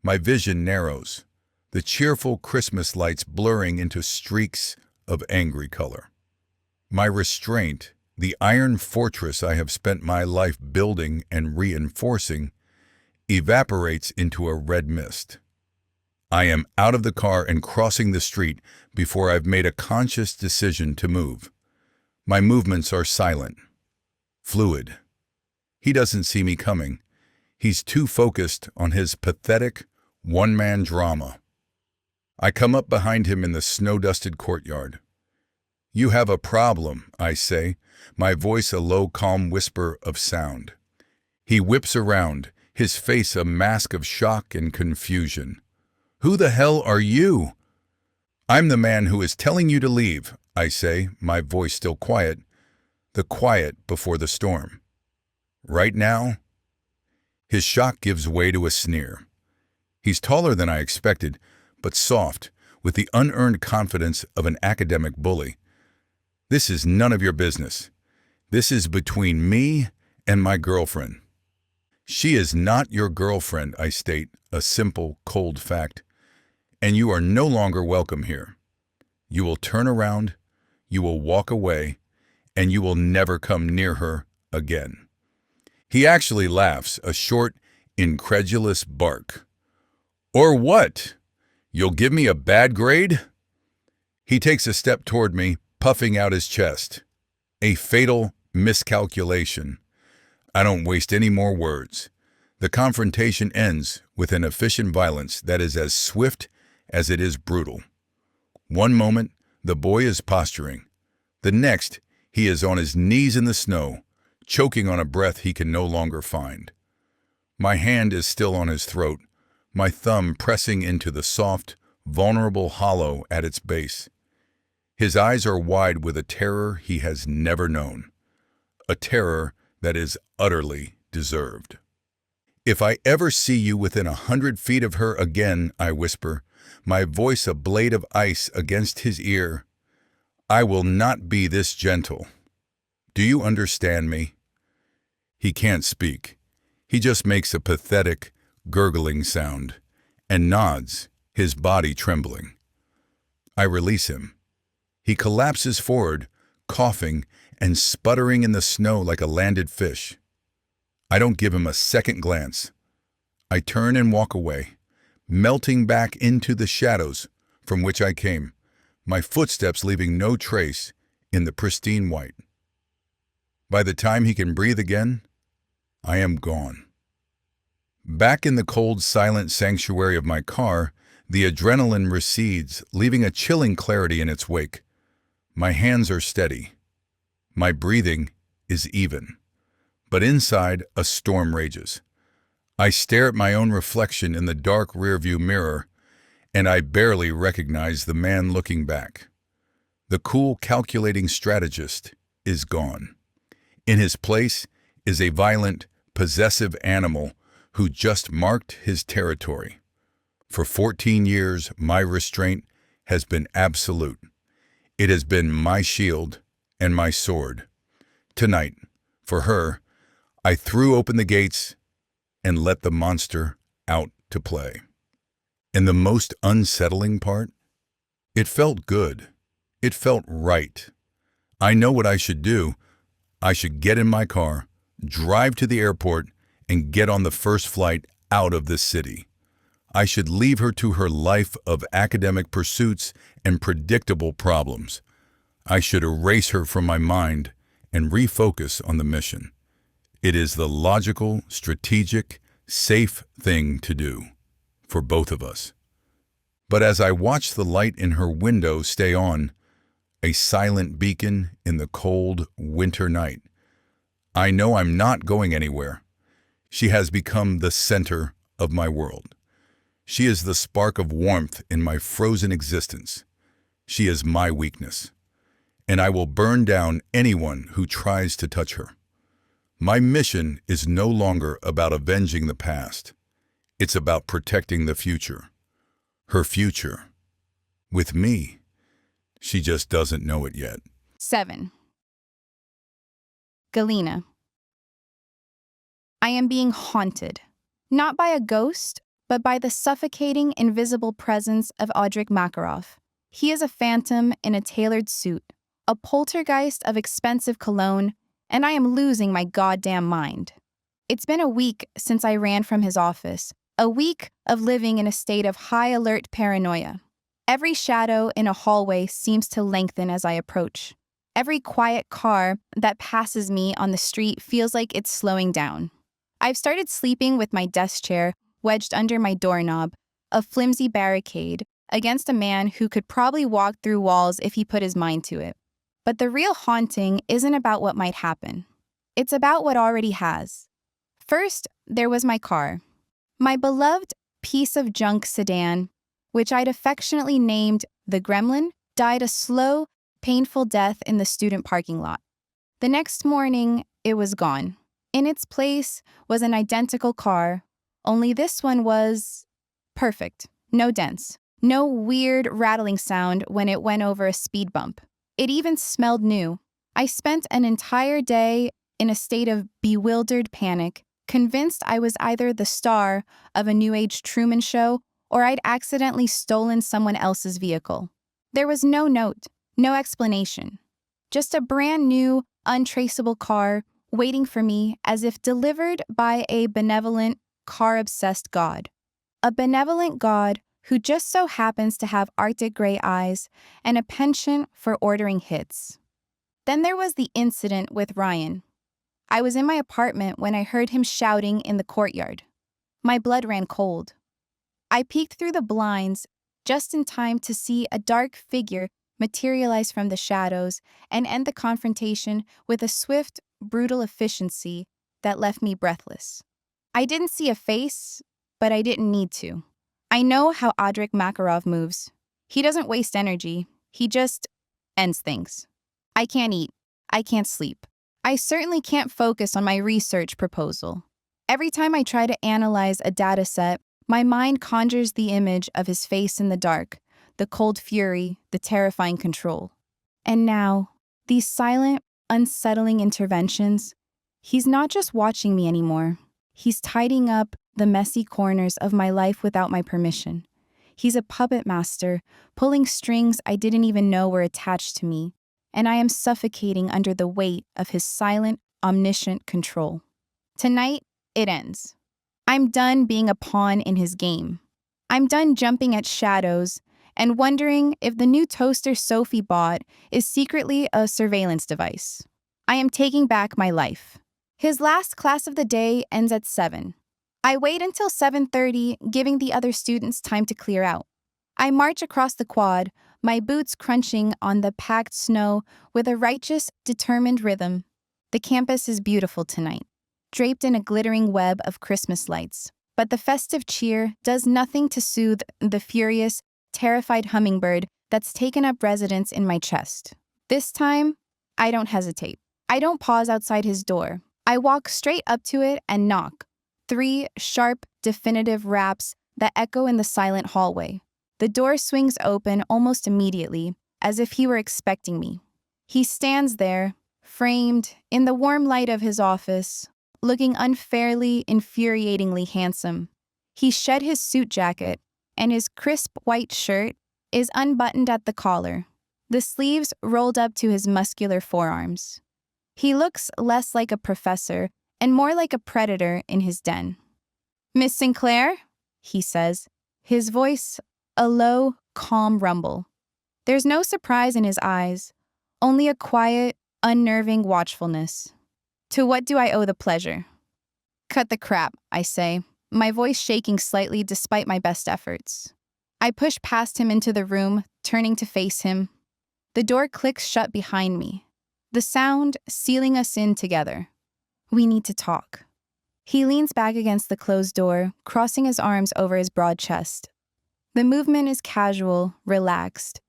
[SPEAKER 1] My vision narrows, the cheerful Christmas lights blurring into streaks of angry color. My restraint, the iron fortress I have spent my life building and reinforcing, evaporates into a red mist. I am out of the car and crossing the street before I've made a conscious decision to move. My movements are silent, fluid. He doesn't see me coming. He's too focused on his pathetic, one-man drama. I come up behind him in the snow-dusted courtyard. You have a problem, I say, my voice a low, calm whisper of sound. He whips around, his face a mask of shock and confusion. Who the hell are you? I'm the man who is telling you to leave, I say, my voice still quiet, the quiet before the storm. Right now? His shock gives way to a sneer. He's taller than I expected, but soft, with the unearned confidence of an academic bully. This is none of your business. This is between me and my girlfriend. She is not your girlfriend, I state, a simple, cold fact, and you are no longer welcome here. You will turn around, you will walk away, and you will never come near her again. He actually laughs, a short, incredulous bark. Or what? You'll give me a bad grade? He takes a step toward me, puffing out his chest. A fatal miscalculation. I don't waste any more words. The confrontation ends with an efficient violence that is as swift as it is brutal. One moment, the boy is posturing. The next, he is on his knees in the snow, choking on a breath he can no longer find. My hand is still on his throat, my thumb pressing into the soft, vulnerable hollow at its base. His eyes are wide with a terror he has never known, a terror that is utterly deserved. If I ever see you within 100 feet of her again, I whisper, my voice a blade of ice against his ear, I will not be this gentle. Do you understand me? He can't speak. He just makes a pathetic, gurgling sound and nods, his body trembling. I release him. He collapses forward, coughing and sputtering in the snow like a landed fish. I don't give him a second glance. I turn and walk away, melting back into the shadows from which I came, my footsteps leaving no trace in the pristine white. By the time he can breathe again, I am gone. Back in the cold, silent sanctuary of my car, the adrenaline recedes, leaving a chilling clarity in its wake. My hands are steady. My breathing is even. But inside, a storm rages. I stare at my own reflection in the dark rearview mirror, and I barely recognize the man looking back. The cool, calculating strategist is gone. In his place is a violent, possessive animal who just marked his territory. For 14 years, my restraint has been absolute. It has been my shield and my sword. Tonight, for her, I threw open the gates and let the monster out to play. And the most unsettling part? It felt good. It felt right. I know what I should do. I should get in my car, drive to the airport, and get on the first flight out of this city. I should leave her to her life of academic pursuits and predictable problems. I should erase her from my mind and refocus on the mission. It is the logical, strategic, safe thing to do for both of us. But as I watch the light in her window stay on, a silent beacon in the cold winter night, I know I'm not going anywhere. She has become the center of my world. She is the spark of warmth in my frozen existence. She is my weakness, and I will burn down anyone who tries to touch her. My mission is no longer about avenging the past. It's about protecting the future. Her future. With me. She just doesn't know it yet.
[SPEAKER 2] 7. Galena. I am being haunted, not by a ghost, but by the suffocating, invisible presence of Audric Makarov. He is a phantom in a tailored suit, a poltergeist of expensive cologne, and I am losing my goddamn mind. It's been a week since I ran from his office, a week of living in a state of high-alert paranoia. Every shadow in a hallway seems to lengthen as I approach. Every quiet car that passes me on the street feels like it's slowing down. I've started sleeping with my desk chair wedged under my doorknob, a flimsy barricade, against a man who could probably walk through walls if he put his mind to it. But the real haunting isn't about what might happen. It's about what already has. First, there was my car. My beloved piece of junk sedan, which I'd affectionately named the Gremlin, died a slow, painful death in the student parking lot. The next morning, it was gone. In its place was an identical car, only this one was perfect. No dents. No weird rattling sound when it went over a speed bump. It even smelled new. I spent an entire day in a state of bewildered panic, convinced I was either the star of a New Age Truman show or I'd accidentally stolen someone else's vehicle. There was no note, no explanation. Just a brand new, untraceable car waiting for me as if delivered by a benevolent, car-obsessed God. A benevolent God who just so happens to have Arctic gray eyes and a penchant for ordering hits. Then there was the incident with Ryan. I was in my apartment when I heard him shouting in the courtyard. My blood ran cold. I peeked through the blinds just in time to see a dark figure materialize from the shadows and end the confrontation with a swift, brutal efficiency that left me breathless. I didn't see a face, but I didn't need to. I know how Audric Makarov moves. He doesn't waste energy. He just ends things. I can't eat. I can't sleep. I certainly can't focus on my research proposal. Every time I try to analyze a data set, my mind conjures the image of his face in the dark, the cold fury, the terrifying control. And now, these silent, unsettling interventions, he's not just watching me anymore. He's tidying up the messy corners of my life without my permission. He's a puppet master, pulling strings I didn't even know were attached to me, and I am suffocating under the weight of his silent, omniscient control. Tonight, it ends. I'm done being a pawn in his game. I'm done jumping at shadows and wondering if the new toaster Sophie bought is secretly a surveillance device. I am taking back my life. His last class of the day ends at 7. I wait until 7:30, giving the other students time to clear out. I march across the quad, my boots crunching on the packed snow with a righteous, determined rhythm. The campus is beautiful tonight, draped in a glittering web of Christmas lights. But the festive cheer does nothing to soothe the furious, terrified hummingbird that's taken up residence in my chest. This time, I don't hesitate. I don't pause outside his door. I walk straight up to it and knock. 3 sharp, definitive raps that echo in the silent hallway. The door swings open almost immediately, as if he were expecting me. He stands there, framed in the warm light of his office, looking unfairly, infuriatingly handsome. He shed his suit jacket, and his crisp white shirt is unbuttoned at the collar, the sleeves rolled up to his muscular forearms. He looks less like a professor and more like a predator in his den. "Miss Sinclair?" he says, his voice a low, calm rumble. There's no surprise in his eyes, only a quiet, unnerving watchfulness. "To what do I owe the pleasure?" "Cut the crap," I say, my voice shaking slightly despite my best efforts. I push past him into the room, turning to face him. The door clicks shut behind me, the sound sealing us in together. We need to talk. He leans back against the closed door, crossing his arms over his broad chest. The movement is casual, relaxed,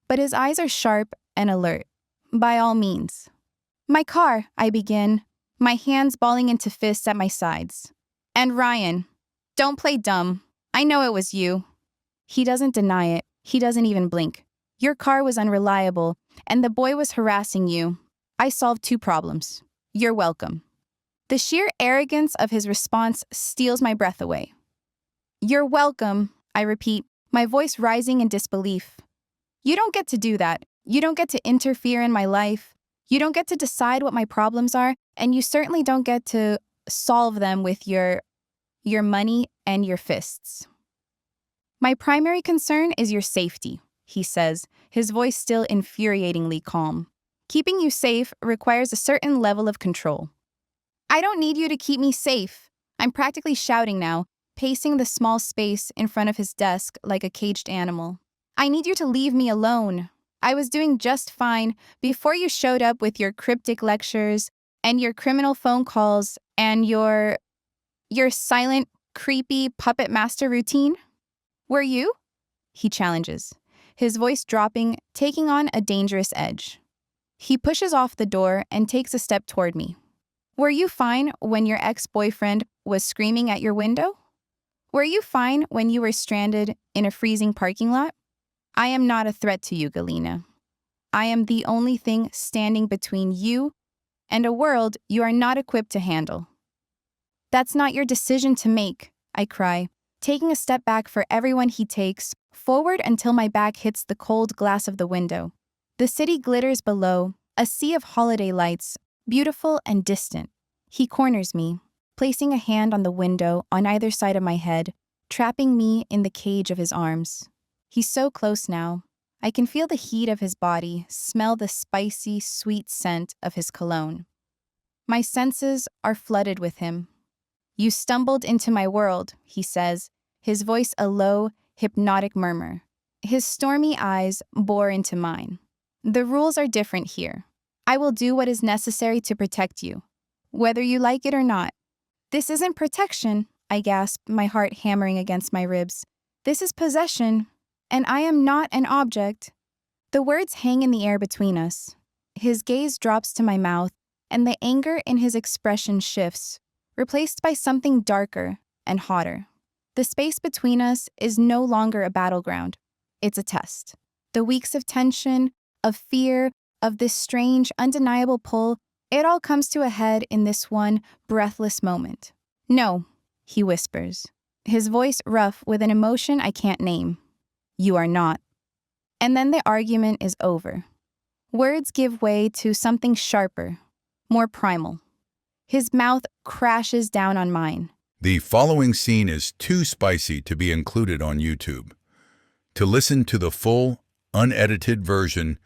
[SPEAKER 2] but his eyes are sharp and alert. "By all means." "My car," I begin, my hands balling into fists at my sides. "And Ryan, don't play dumb. I know it was you." He doesn't deny it. He doesn't even blink. "Your car was unreliable, and the boy was harassing you. I solved 2 problems. You're welcome." The sheer arrogance of his response steals my breath away. "You're welcome," I repeat, my voice rising in disbelief. "You don't get to do that. You don't get to interfere in my life. You don't get to decide what my problems are, and you certainly don't get to solve them with your money and your fists." "My primary concern is your safety," he says, his voice still infuriatingly calm. "Keeping you safe requires a certain level of control." "I don't need you to keep me safe." I'm practically shouting now, pacing the small space in front of his desk like a caged animal. "I need you to leave me alone. I was doing just fine before you showed up with your cryptic lectures and your criminal phone calls and your silent, creepy puppet master routine." "Were you?" he challenges, his voice dropping, taking on a dangerous edge. He pushes off the door and takes a step toward me. "Were you fine when your ex-boyfriend was screaming at your window? Were you fine when you were stranded in a freezing parking lot? I am not a threat to you, Galina. I am the only thing standing between you and a world you are not equipped to handle." "That's not your decision to make," I cry, taking a step back for everyone he takes, forward until my back hits the cold glass of the window. The city glitters below, a sea of holiday lights, beautiful and distant. He corners me, placing a hand on the window on either side of my head, trapping me in the cage of his arms. He's so close now. I can feel the heat of his body, smell the spicy, sweet scent of his cologne. My senses are flooded with him. "You stumbled into my world," he says, his voice a low, hypnotic murmur. His stormy eyes bore into mine. "The rules are different here. I will do what is necessary to protect you, whether you like it or not." "This isn't protection," I gasp, my heart hammering against my ribs. "This is possession, and I am not an object." The words hang in the air between us. His gaze drops to my mouth, and the anger in his expression shifts, replaced by something darker and hotter. The space between us is no longer a battleground. It's a test. The weeks of tension, of fear, of this strange, undeniable pull, it all comes to a head in this one breathless moment. "No," he whispers, his voice rough with an emotion I can't name. "You are not." And then the argument is over. Words give way to something sharper, more primal. His mouth crashes down on mine.
[SPEAKER 1] The following scene is too spicy to be included on YouTube. To listen to the full, unedited version,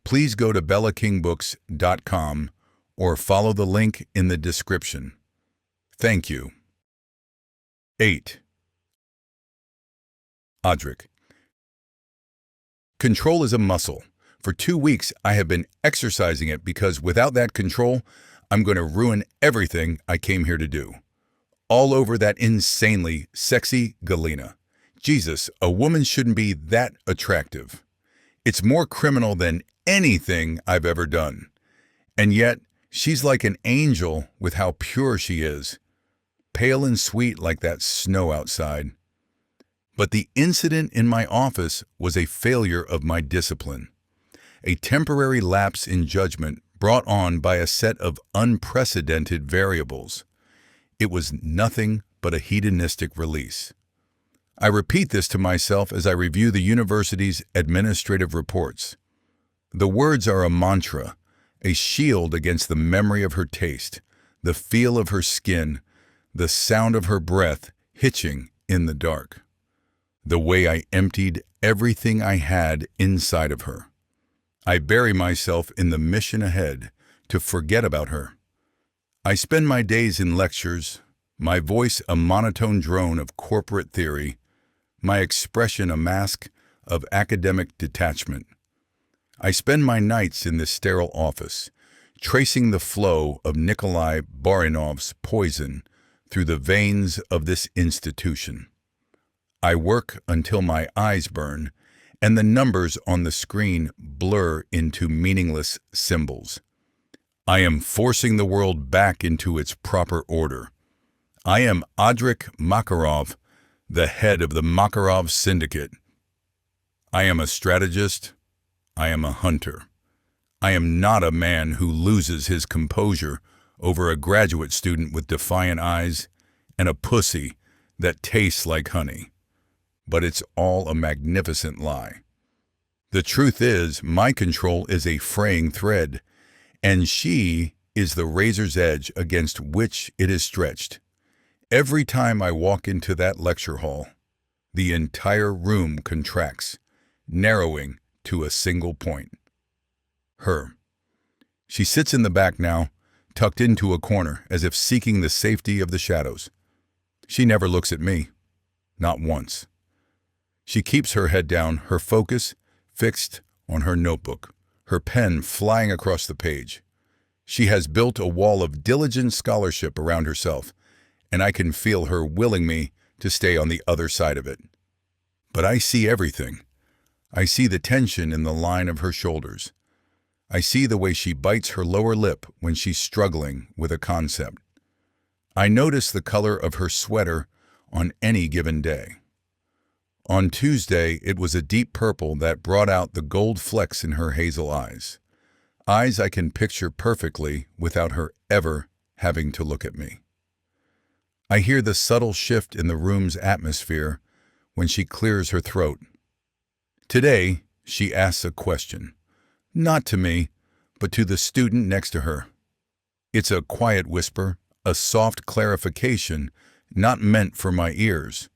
[SPEAKER 1] please go to bellakingbooks.com or follow the link in the description. Thank you. 8. Audiobook. Control is a muscle. For 2 weeks, I have been exercising it because without that control, I'm going to ruin everything I came here to do. All over that insanely sexy Galena. Jesus, a woman shouldn't be that attractive. It's more criminal than anything I've ever done. And yet, she's like an angel with how pure she is. Pale and sweet like that snow outside. But the incident in my office was a failure of my discipline. A temporary lapse in judgment brought on by a set of unprecedented variables. It was nothing but a hedonistic release. I repeat this to myself as I review the university's administrative reports. The words are a mantra, a shield against the memory of her taste, the feel of her skin, the sound of her breath hitching in the dark. The way I emptied everything I had inside of her. I bury myself in the mission ahead to forget about her. I spend my days in lectures, my voice a monotone drone of corporate theory, my expression a mask of academic detachment. I spend my nights in this sterile office, tracing the flow of Nikolai Barinov's poison through the veins of this institution. I work until my eyes burn, and the numbers on the screen blur into meaningless symbols. I am forcing the world back into its proper order. I am Audric Makarov, the head of the Makarov Syndicate. I am a strategist. I am a hunter. I am not a man who loses his composure over a graduate student with defiant eyes and a pussy that tastes like honey. But it's all a magnificent lie. The truth is, my control is a fraying thread, and she is the razor's edge against which it is stretched. Every time I walk into that lecture hall, the entire room contracts, narrowing to a single point. Her. She sits in the back now, tucked into a corner, as if seeking the safety of the shadows. She never looks at me. Not once. She keeps her head down, her focus fixed on her notebook, her pen flying across the page. She has built a wall of diligent scholarship around herself, and I can feel her willing me to stay on the other side of it. But I see everything. I see the tension in the line of her shoulders. I see the way she bites her lower lip when she's struggling with a concept. I notice the color of her sweater on any given day. On Tuesday, it was a deep purple that brought out the gold flecks in her hazel eyes. Eyes I can picture perfectly without her ever having to look at me. I hear the subtle shift in the room's atmosphere when she clears her throat. Today, she asks a question. Not to me, but to the student next to her. It's a quiet whisper, a soft clarification, not meant for my ears.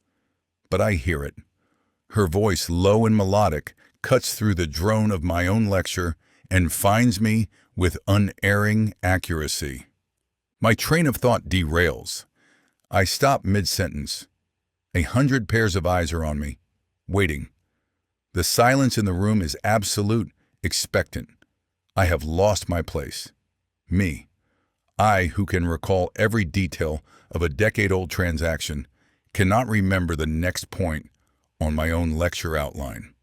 [SPEAKER 1] But I hear it. Her voice, low and melodic, cuts through the drone of my own lecture and finds me with unerring accuracy. My train of thought derails. I stop mid-sentence. 100 pairs of eyes are on me, waiting. The silence in the room is absolute, expectant. I have lost my place. Me. I, who can recall every detail of a decade-old transaction, cannot remember the next point on my own lecture outline.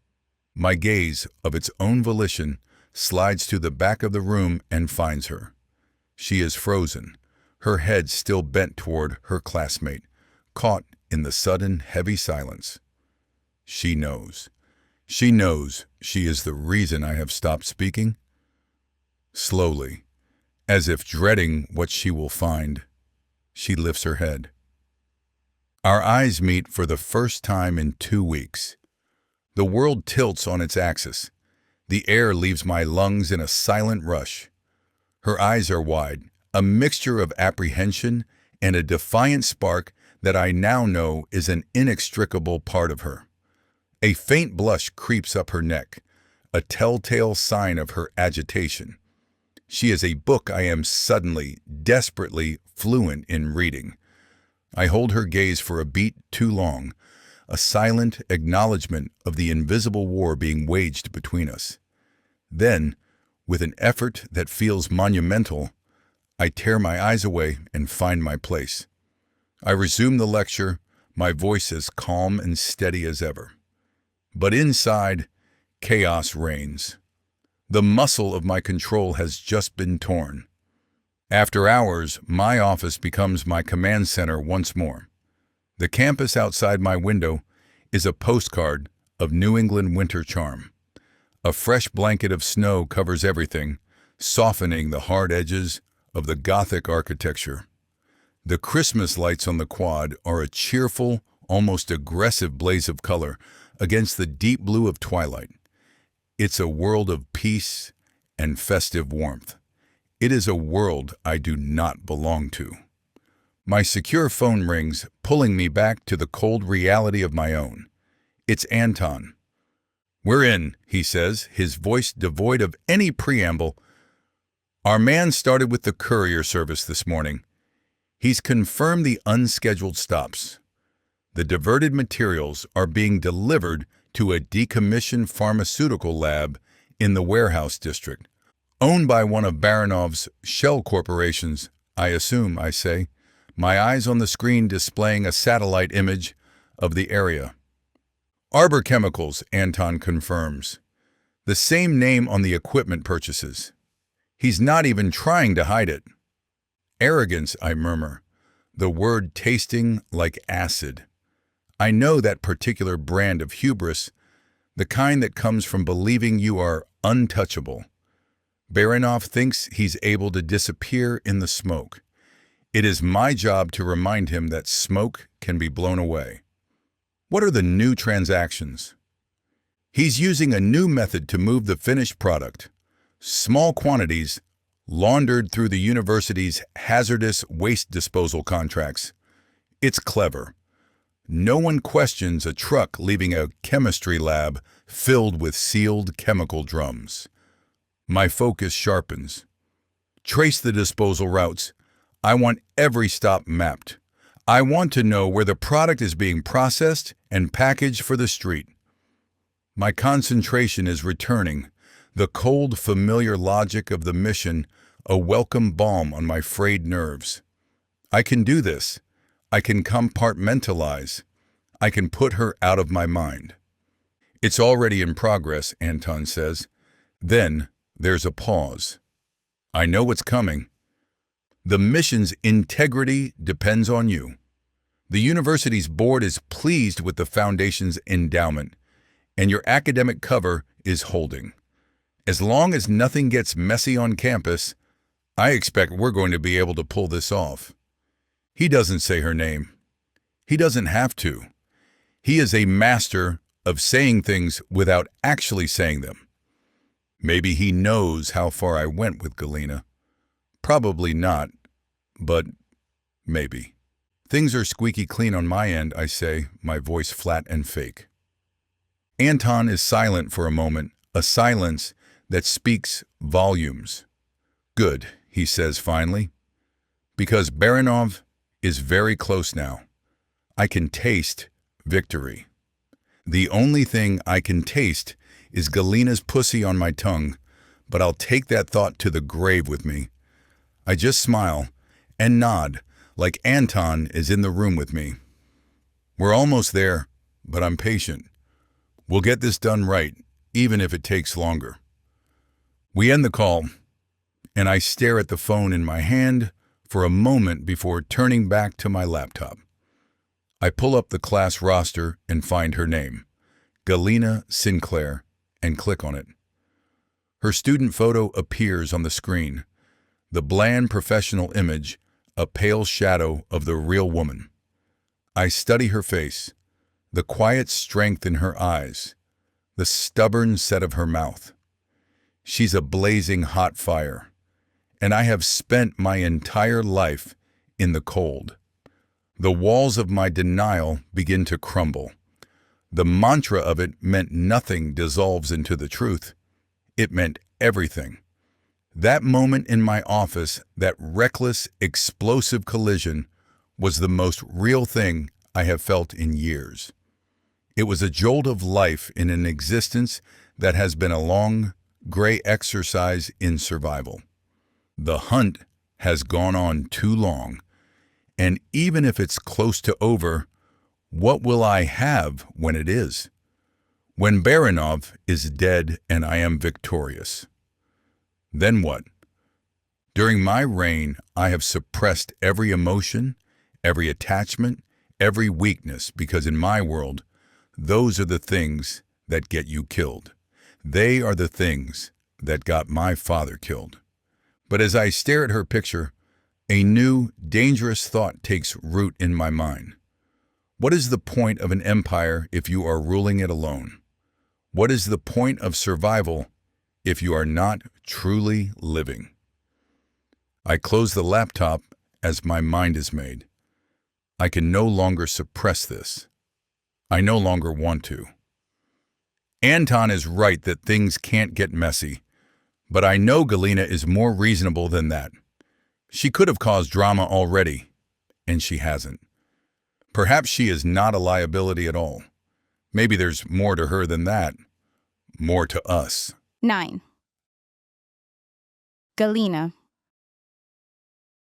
[SPEAKER 1] My gaze, of its own volition, slides to the back of the room and finds her. She is frozen, her head still bent toward her classmate, caught in the sudden, heavy silence. She knows. She knows she is the reason I have stopped speaking. Slowly, as if dreading what she will find, she lifts her head. Our eyes meet for the first time in 2 weeks. The world tilts on its axis. The air leaves my lungs in a silent rush. Her eyes are wide, a mixture of apprehension and a defiant spark that I now know is an inextricable part of her. A faint blush creeps up her neck, a telltale sign of her agitation. She is a book I am suddenly, desperately fluent in reading. I hold her gaze for a beat too long, a silent acknowledgement of the invisible war being waged between us. Then, with an effort that feels monumental, I tear my eyes away and find my place. I resume the lecture, my voice as calm and steady as ever. But inside, chaos reigns. The muscle of my control has just been torn. After hours, my office becomes my command center once more. The campus outside my window is a postcard of New England winter charm. A fresh blanket of snow covers everything, softening the hard edges of the Gothic architecture. The Christmas lights on the quad are a cheerful, almost aggressive blaze of color against the deep blue of twilight. It's a world of peace and festive warmth. It is a world I do not belong to. My secure phone rings, pulling me back to the cold reality of my own. It's Anton. "We're in," he says, his voice devoid of any preamble. "Our man started with the courier service this morning. He's confirmed the unscheduled stops. The diverted materials are being delivered to a decommissioned pharmaceutical lab in the warehouse district, owned by one of Baranov's shell corporations, I assume," I say, my eyes on the screen displaying a satellite image of the area. "Arbor Chemicals," Anton confirms. "The same name on the equipment purchases. He's not even trying to hide it." "Arrogance," I murmur, the word tasting like acid. I know that particular brand of hubris, the kind that comes from believing you are untouchable. Baranov thinks he's able to disappear in the smoke. It is my job to remind him that smoke can be blown away. What are the new transactions? He's using a new method to move the finished product. Small quantities, laundered through the university's hazardous waste disposal contracts. It's clever. No one questions a truck leaving a chemistry lab filled with sealed chemical drums. My focus sharpens. Trace the disposal routes. I want every stop mapped. I want to know where the product is being processed and packaged for the street. My concentration is returning, the cold, familiar logic of the mission a welcome balm on my frayed nerves. I can do this. I can compartmentalize. I can put her out of my mind. "It's already in progress," Anton says. Then there's a pause. I know what's coming. "The mission's integrity depends on you. The university's board is pleased with the foundation's endowment, and your academic cover is holding. As long as nothing gets messy on campus, I expect we're going to be able to pull this off." He doesn't say her name. He doesn't have to. He is a master of saying things without actually saying them. Maybe he knows how far I went with Galena. Probably not, but maybe. Things are squeaky clean on my end, I say, my voice flat and fake. Anton is silent for a moment, a silence that speaks volumes. Good, he says finally, because Baranov is very close now. I can taste victory. The only thing I can taste is Galena's pussy on my tongue, but I'll take that thought to the grave with me. I just smile and nod like Anton is in the room with me. We're almost there, but I'm patient. We'll get this done right, even if it takes longer. We end the call, and I stare at the phone in my hand for a moment before turning back to my laptop. I pull up the class roster and find her name, Galena Sinclair, and click on it. Her student photo appears on the screen, the bland professional image, a pale shadow of the real woman. I study her face, the quiet strength in her eyes, the stubborn set of her mouth. She's a blazing hot fire, and I have spent my entire life in the cold. The walls of my denial begin to crumble. The mantra of it meant nothing dissolves into the truth. It meant everything. That moment in my office, that reckless, explosive collision, was the most real thing I have felt in years. It was a jolt of life in an existence that has been a long, gray exercise in survival. The hunt has gone on too long, and even if it's close to over, what will I have when it is? When Baranov is dead and I am victorious. Then what? During my reign, I have suppressed every emotion, every attachment, every weakness, because in my world, those are the things that get you killed. They are the things that got my father killed. But as I stare at her picture, a new, dangerous thought takes root in my mind. What is the point of an empire if you are ruling it alone? What is the point of survival if you are not truly living? I close the laptop as my mind is made. I can no longer suppress this. I no longer want to. Anton is right that things can't get messy, but I know Galena is more reasonable than that. She could have caused drama already, and she hasn't. Perhaps she is not a liability at all. Maybe there's more to her than that. More to us.
[SPEAKER 2] 9. Galena.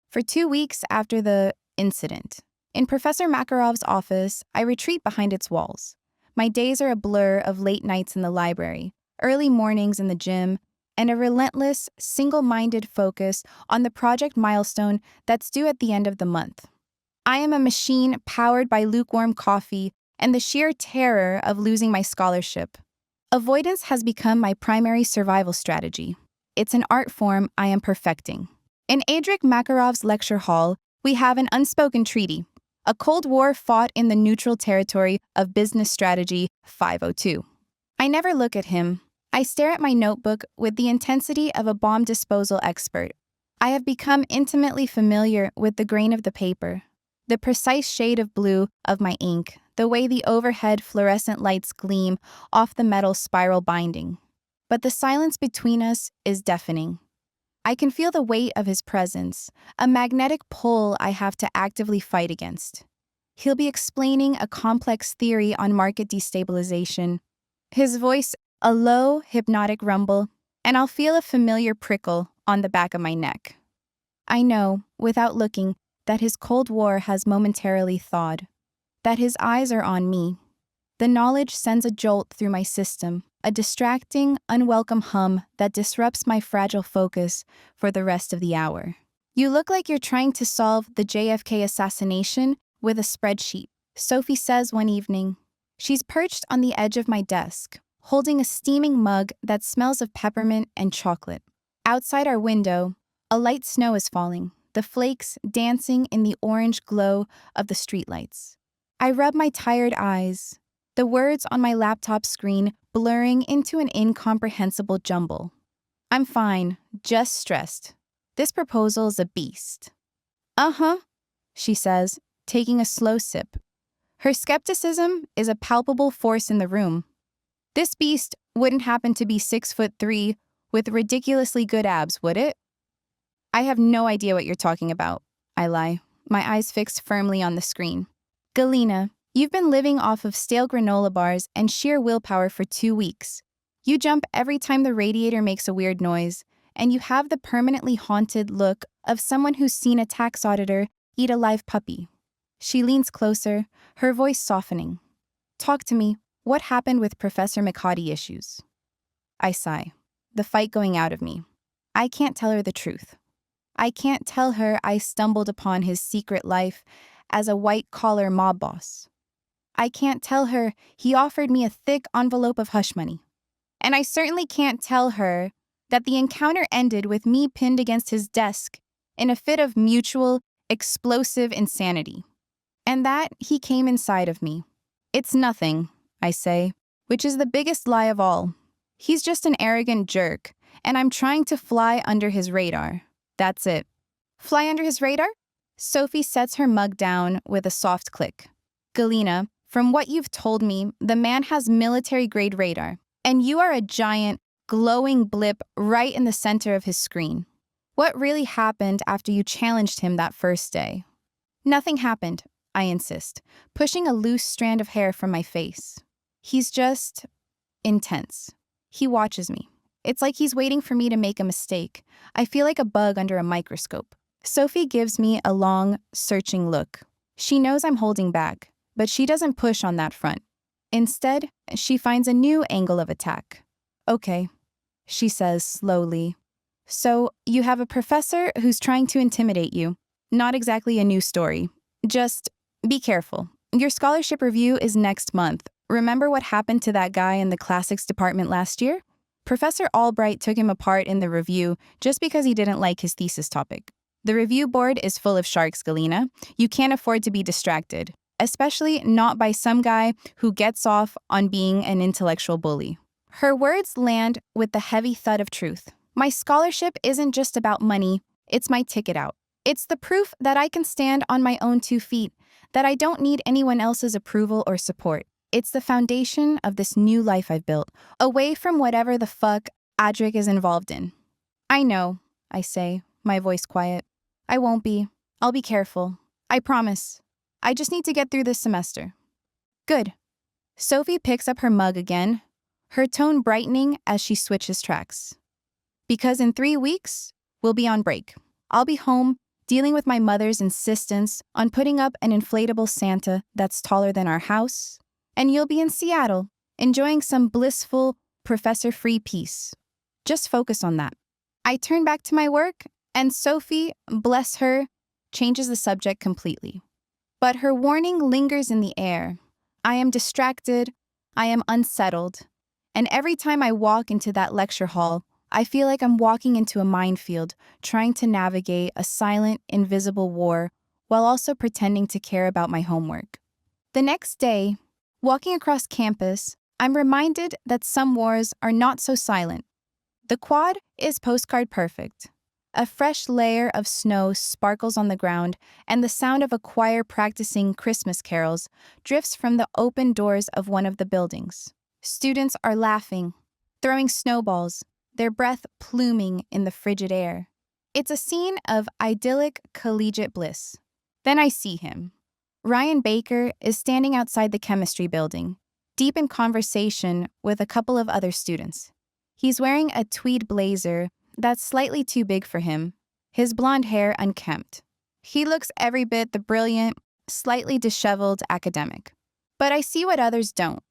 [SPEAKER 2] For 2 weeks after the incident, in Professor Makarov's office, I retreat behind its walls. My days are a blur of late nights in the library, early mornings in the gym, and a relentless, single-minded focus on the project milestone that's due at the end of the month. I am a machine powered by lukewarm coffee and the sheer terror of losing my scholarship. Avoidance has become my primary survival strategy. It's an art form I am perfecting. In Adrik Makarov's lecture hall, we have an unspoken treaty, a Cold War fought in the neutral territory of Business Strategy 502. I never look at him. I stare at my notebook with the intensity of a bomb disposal expert. I have become intimately familiar with the grain of the paper, the precise shade of blue of my ink, the way the overhead fluorescent lights gleam off the metal spiral binding. But the silence between us is deafening. I can feel the weight of his presence, a magnetic pull I have to actively fight against. He'll be explaining a complex theory on market destabilization. His voice, a low, hypnotic rumble, and I'll feel a familiar prickle on the back of my neck. I know, without looking, that his Cold War has momentarily thawed, that his eyes are on me. The knowledge sends a jolt through my system, a distracting, unwelcome hum that disrupts my fragile focus for the rest of the hour. You look like you're trying to solve the JFK assassination with a spreadsheet, Sophie says one evening. She's perched on the edge of my desk, holding a steaming mug that smells of peppermint and chocolate. Outside our window, a light snow is falling, the flakes dancing in the orange glow of the streetlights. I rub my tired eyes. the words on my laptop screen blurring into an incomprehensible jumble. I'm fine, just stressed. This proposal's a beast. Uh-huh, she says, taking a slow sip. Her skepticism is a palpable force in the room. This beast wouldn't happen to be 6'3" with ridiculously good abs, would it? I have no idea what you're talking about, I lie, my eyes fixed firmly on the screen. Galina, you've been living off of stale granola bars and sheer willpower for 2 weeks. You jump every time the radiator makes a weird noise, and you have the permanently haunted look of someone who's seen a tax auditor eat a live puppy. She leans closer, her voice softening. Talk to me. What happened with Professor McCarty issues? I sigh, the fight going out of me. I can't tell her the truth. I can't tell her I stumbled upon his secret life as a white-collar mob boss. I can't tell her he offered me a thick envelope of hush money. And I certainly can't tell her that the encounter ended with me pinned against his desk in a fit of mutual, explosive insanity. And that he came inside of me. It's nothing, I say, which is the biggest lie of all. He's just an arrogant jerk, and I'm trying to fly under his radar. That's it. Fly under his radar? Sophie sets her mug down with a soft click. Galina, from what you've told me, the man has military-grade radar, and you are a giant, glowing blip right in the center of his screen. What really happened after you challenged him that first day? Nothing happened, I insist, pushing a loose strand of hair from my face. He's just intense. He watches me. It's like he's waiting for me to make a mistake. I feel like a bug under a microscope. Sophie gives me a long, searching look. She knows I'm holding back, but she doesn't push on that front. Instead, she finds a new angle of attack. Okay, she says slowly. So, you have a professor who's trying to intimidate you. Not exactly a new story. Just be careful. Your scholarship review is next month. Remember what happened to that guy in the classics department last year? Professor Albright took him apart in the review just because he didn't like his thesis topic. The review board is full of sharks, Galina. You can't afford to be distracted, especially not by some guy who gets off on being an intellectual bully. Her words land with the heavy thud of truth. My scholarship isn't just about money, it's my ticket out. It's the proof that I can stand on my own 2 feet, that I don't need anyone else's approval or support. It's the foundation of this new life I've built, away from whatever the fuck Adric is involved in. I know, I say, my voice quiet. I won't be. I'll be careful. I promise. I just need to get through this semester. Good. Sophie picks up her mug again, her tone brightening as she switches tracks. Because in 3 weeks, we'll be on break. I'll be home, dealing with my mother's insistence on putting up an inflatable Santa that's taller than our house, and you'll be in Seattle, enjoying some blissful, professor-free peace. Just focus on that. I turn back to my work, and Sophie, bless her, changes the subject completely. But her warning lingers in the air. I am distracted, I am unsettled, and every time I walk into that lecture hall, I feel like I'm walking into a minefield, trying to navigate a silent, invisible war while also pretending to care about my homework. The next day, walking across campus, I'm reminded that some wars are not so silent. The quad is postcard perfect. A fresh layer of snow sparkles on the ground, and the sound of a choir practicing Christmas carols drifts from the open doors of one of the buildings. Students are laughing, throwing snowballs, their breath pluming in the frigid air. It's a scene of idyllic collegiate bliss. Then I see him. Ryan Baker is standing outside the chemistry building, deep in conversation with a couple of other students. He's wearing a tweed blazer that's slightly too big for him, his blonde hair unkempt. He looks every bit the brilliant, slightly disheveled academic. But I see what others don't.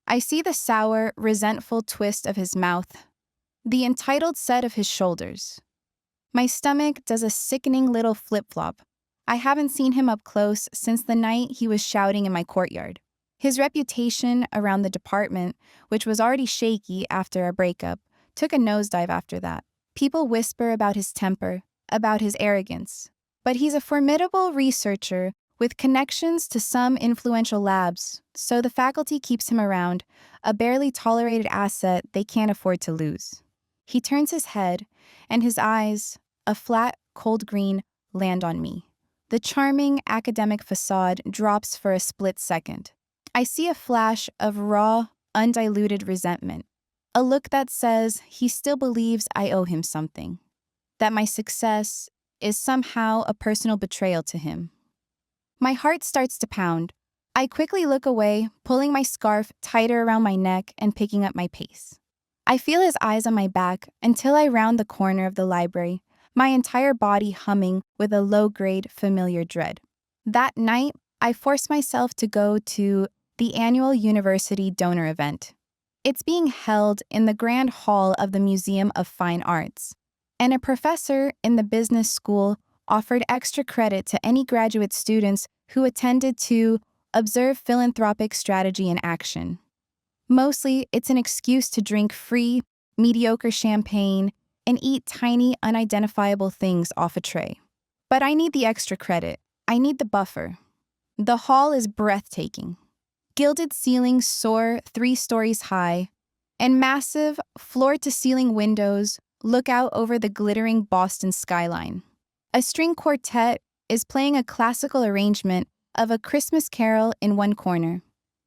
[SPEAKER 2] I see the sour, resentful twist of his mouth, the entitled set of his shoulders. My stomach does a sickening little flip-flop. I haven't seen him up close since the night he was shouting in my courtyard. His reputation around the department, which was already shaky after our breakup, took a nosedive after that. People whisper about his temper, about his arrogance. But he's a formidable researcher with connections to some influential labs, so the faculty keeps him around, a barely tolerated asset they can't afford to lose. He turns his head, and his eyes, a flat, cold green, land on me. The charming academic facade drops for a split second. I see a flash of raw, undiluted resentment, a look that says he still believes I owe him something, that my success is somehow a personal betrayal to him. My heart starts to pound. I quickly look away, pulling my scarf tighter around my neck and picking up my pace. I feel his eyes on my back until I round the corner of the library, my entire body humming with a low-grade familiar dread. That night, I force myself to go to the annual university donor event. It's being held in the Grand Hall of the Museum of Fine Arts, and a professor in the business school offered extra credit to any graduate students who attended to observe philanthropic strategy in action. Mostly, it's an excuse to drink free, mediocre champagne and eat tiny, unidentifiable things off a tray. But I need the extra credit. I need the buffer. The hall is breathtaking. Gilded ceilings soar 3 stories high, and massive, floor-to-ceiling windows look out over the glittering Boston skyline. A string quartet is playing a classical arrangement of A Christmas Carol in one corner,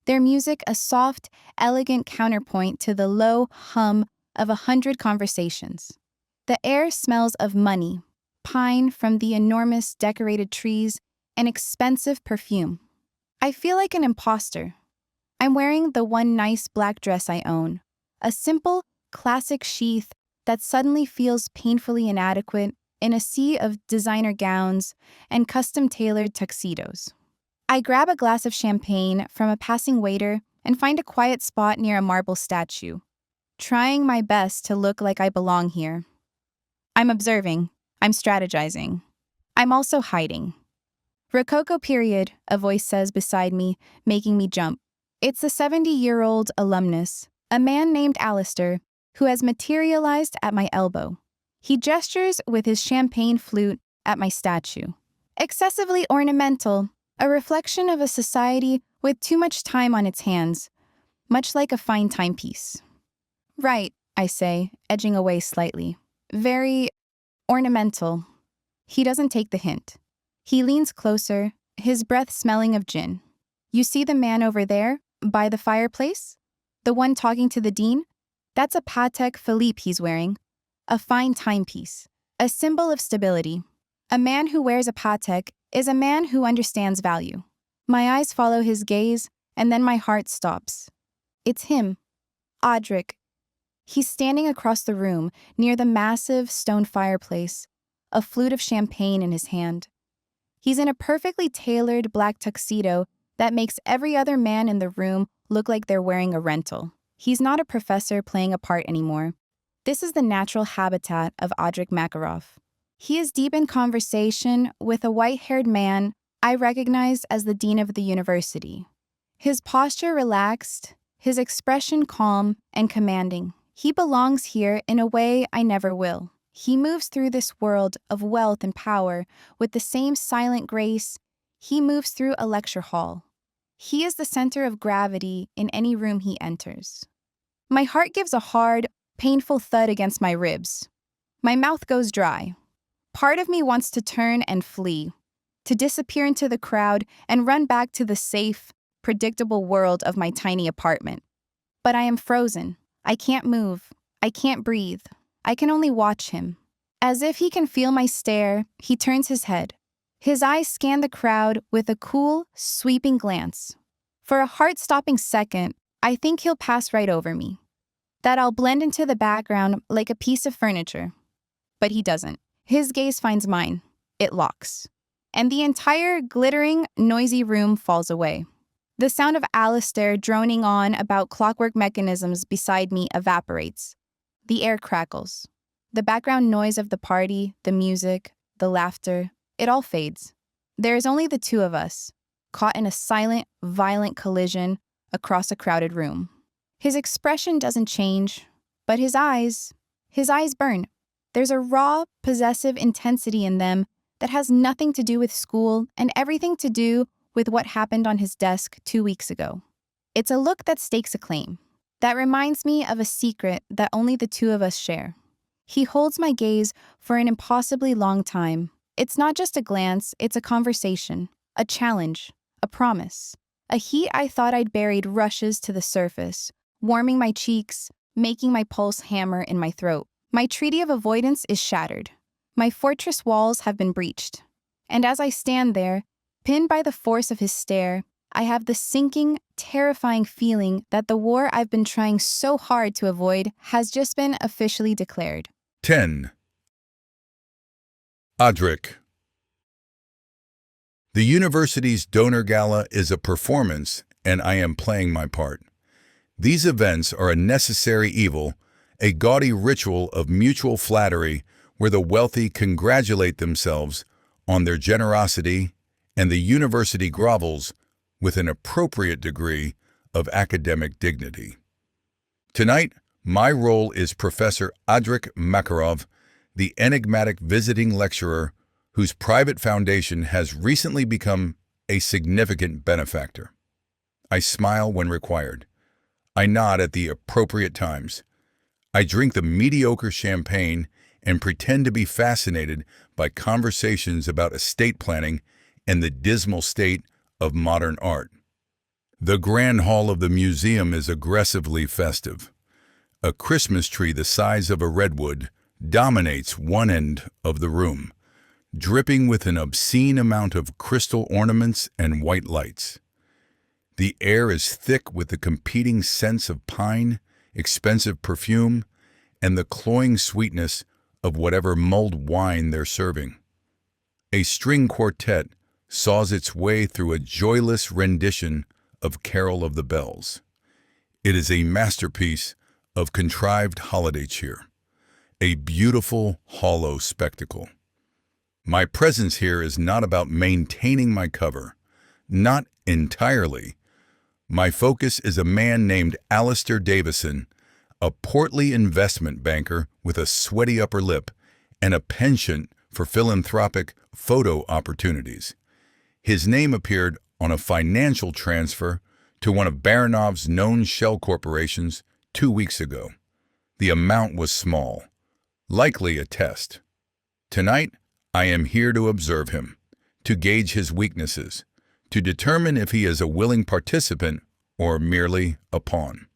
[SPEAKER 2] their music a soft, elegant counterpoint to the low hum of 100 conversations. The air smells of money, pine from the enormous decorated trees, and expensive perfume. I feel like an imposter. I'm wearing the one nice black dress I own, a simple, classic sheath that suddenly feels painfully inadequate in a sea of designer gowns and custom-tailored tuxedos. I grab a glass of champagne from a passing waiter and find a quiet spot near a marble statue, trying my best to look like I belong here. I'm observing. I'm strategizing. I'm also hiding. Rococo period, a voice says beside me, making me jump. It's a 70-year-old alumnus, a man named Alistair, who has materialized at my elbow. He gestures with his champagne flute at my statue. Excessively ornamental, a reflection of a society with too much time on its hands, much like a fine timepiece. Right, I say, edging away slightly. Very ornamental. He doesn't take the hint. He leans closer, his breath smelling of gin. You see the man over there, by the fireplace? The one talking to the dean? That's a Patek Philippe he's wearing. A fine timepiece. A symbol of stability. A man who wears a Patek is a man who understands value. My eyes follow his gaze, and then my heart stops. It's him. Audric. He's standing across the room, near the massive stone fireplace, a flute of champagne in his hand. He's in a perfectly tailored black tuxedo that makes every other man in the room look like they're wearing a rental. He's not a professor playing a part anymore. This is the natural habitat of Audric Makarov. He is deep in conversation with a white-haired man I recognize as the dean of the university. His posture relaxed, his expression calm and commanding. He belongs here in a way I never will. He moves through this world of wealth and power with the same silent grace he moves through a lecture hall. He is the center of gravity in any room he enters. My heart gives a hard, painful thud against my ribs. My mouth goes dry. Part of me wants to turn and flee, to disappear into the crowd and run back to the safe, predictable world of my tiny apartment. But I am frozen. I can't move. I can't breathe. I can only watch him. As if he can feel my stare, he turns his head. His eyes scan the crowd with a cool, sweeping glance. For a heart-stopping second, I think he'll pass right over me, that I'll blend into the background like a piece of furniture. But he doesn't. His gaze finds mine. It locks. And the entire glittering, noisy room falls away. The sound of Alistair droning on about clockwork mechanisms beside me evaporates. The air crackles. The background noise of the party, the music, the laughter, it all fades. There is only the two of us, caught in a silent, violent collision across a crowded room. His expression doesn't change, but his eyes burn. There's a raw, possessive intensity in them that has nothing to do with school and everything to do with what happened on his desk 2 weeks ago. It's a look that stakes a claim, that reminds me of a secret that only the two of us share. He holds my gaze for an impossibly long time. It's not just a glance, it's a conversation, a challenge, a promise. A heat I thought I'd buried rushes to the surface, warming my cheeks, making my pulse hammer in my throat. My treaty of avoidance is shattered. My fortress walls have been breached. And as I stand there, pinned by the force of his stare, I have the sinking, terrifying feeling that the war I've been trying so hard to avoid has just been officially declared.
[SPEAKER 1] 10. Audiobook. The university's donor gala is a performance, and I am playing my part. These events are a necessary evil, a gaudy ritual of mutual flattery where the wealthy congratulate themselves on their generosity and the university grovels with an appropriate degree of academic dignity. Tonight, my role is Professor Audiobook Makarov, the enigmatic visiting lecturer whose private foundation has recently become a significant benefactor. I smile when required. I nod at the appropriate times. I drink the mediocre champagne and pretend to be fascinated by conversations about estate planning and the dismal state of modern art. The grand hall of the museum is aggressively festive. A Christmas tree the size of a redwood dominates one end of the room, dripping with an obscene amount of crystal ornaments and white lights. The air is thick with the competing scents of pine, expensive perfume, and the cloying sweetness of whatever mulled wine they're serving. A string quartet saws its way through a joyless rendition of Carol of the Bells. It is a masterpiece of contrived holiday cheer, a beautiful, hollow spectacle. My presence here is not about maintaining my cover, not entirely. My focus is a man named Alistair Davison, a portly investment banker with a sweaty upper lip and a penchant for philanthropic photo opportunities. His name appeared on a financial transfer to one of Baranov's known shell corporations 2 weeks ago. The amount was small, likely a test. Tonight, I am here to observe him, to gauge his weaknesses, to determine if he is a willing participant or merely a pawn.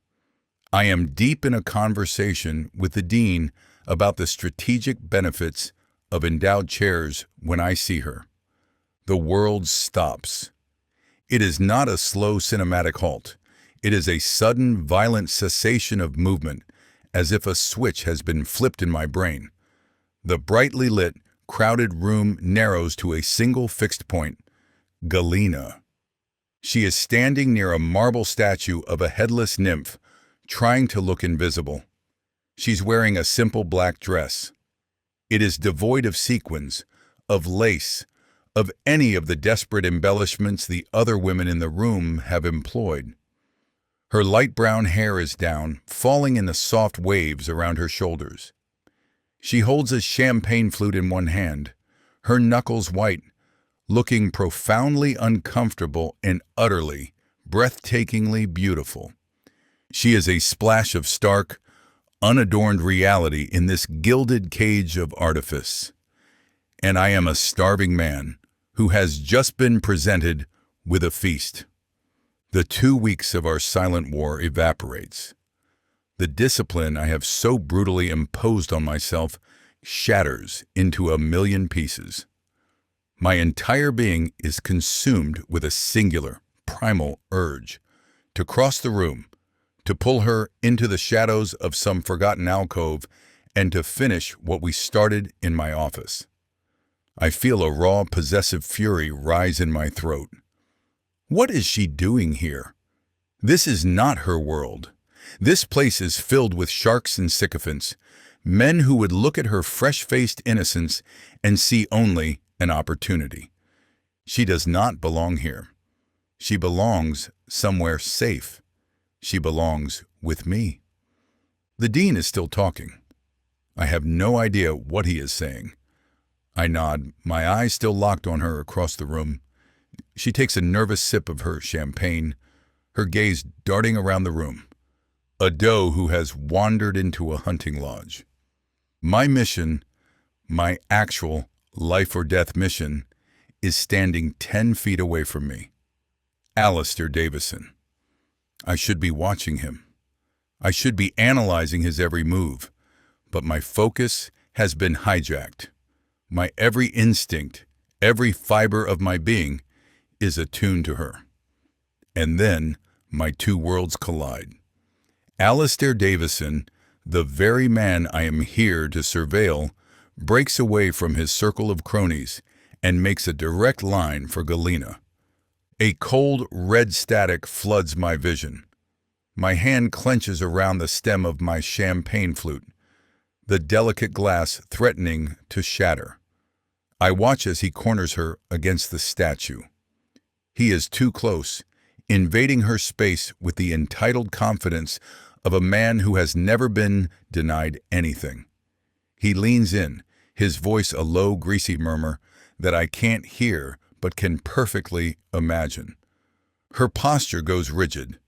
[SPEAKER 1] I am deep in a conversation with the dean about the strategic benefits of endowed chairs when I see her. The world stops. It is not a slow cinematic halt. It is a sudden, violent cessation of movement, as if a switch has been flipped in my brain. The brightly lit, crowded room narrows to a single fixed point: Galena. She is standing near a marble statue of a headless nymph, trying to look invisible. She's wearing a simple black dress. It is devoid of sequins, of lace, of any of the desperate embellishments the other women in the room have employed. Her light brown hair is down, falling in the soft waves around her shoulders. She holds a champagne flute in one hand, her knuckles white, looking profoundly uncomfortable and utterly, breathtakingly beautiful. She is a splash of stark, unadorned reality in this gilded cage of artifice. And I am a starving man who has just been presented with a feast. The 2 weeks of our silent war evaporates. The discipline I have so brutally imposed on myself shatters into a million pieces. My entire being is consumed with a singular, primal urge to cross the room, to pull her into the shadows of some forgotten alcove, and to finish what we started in my office. I feel a raw, possessive fury rise in my throat. What is she doing here? This is not her world. This place is filled with sharks and sycophants, men who would look at her fresh-faced innocence and see only an opportunity. She does not belong here. She belongs somewhere safe. She belongs with me. The dean is still talking. I have no idea what he is saying. I nod, my eyes still locked on her across the room. She takes a nervous sip of her champagne, her gaze darting around the room. A doe who has wandered into a hunting lodge. My mission, my actual life or death mission, is standing 10 feet away from me. Alistair Davison. I should be watching him. I should be analyzing his every move, but my focus has been hijacked. My every instinct, every fiber of my being is attuned to her. And then my two worlds collide. Alistair Davison, the very man I am here to surveil, breaks away from his circle of cronies and makes a direct line for Galena. A cold, red static floods my vision. My hand clenches around the stem of my champagne flute, the delicate glass threatening to shatter. I watch as he corners her against the statue. He is too close, invading her space with the entitled confidence of a man who has never been denied anything. He leans in, his voice a low, greasy murmur that I can't hear but can perfectly imagine. Her posture goes rigid.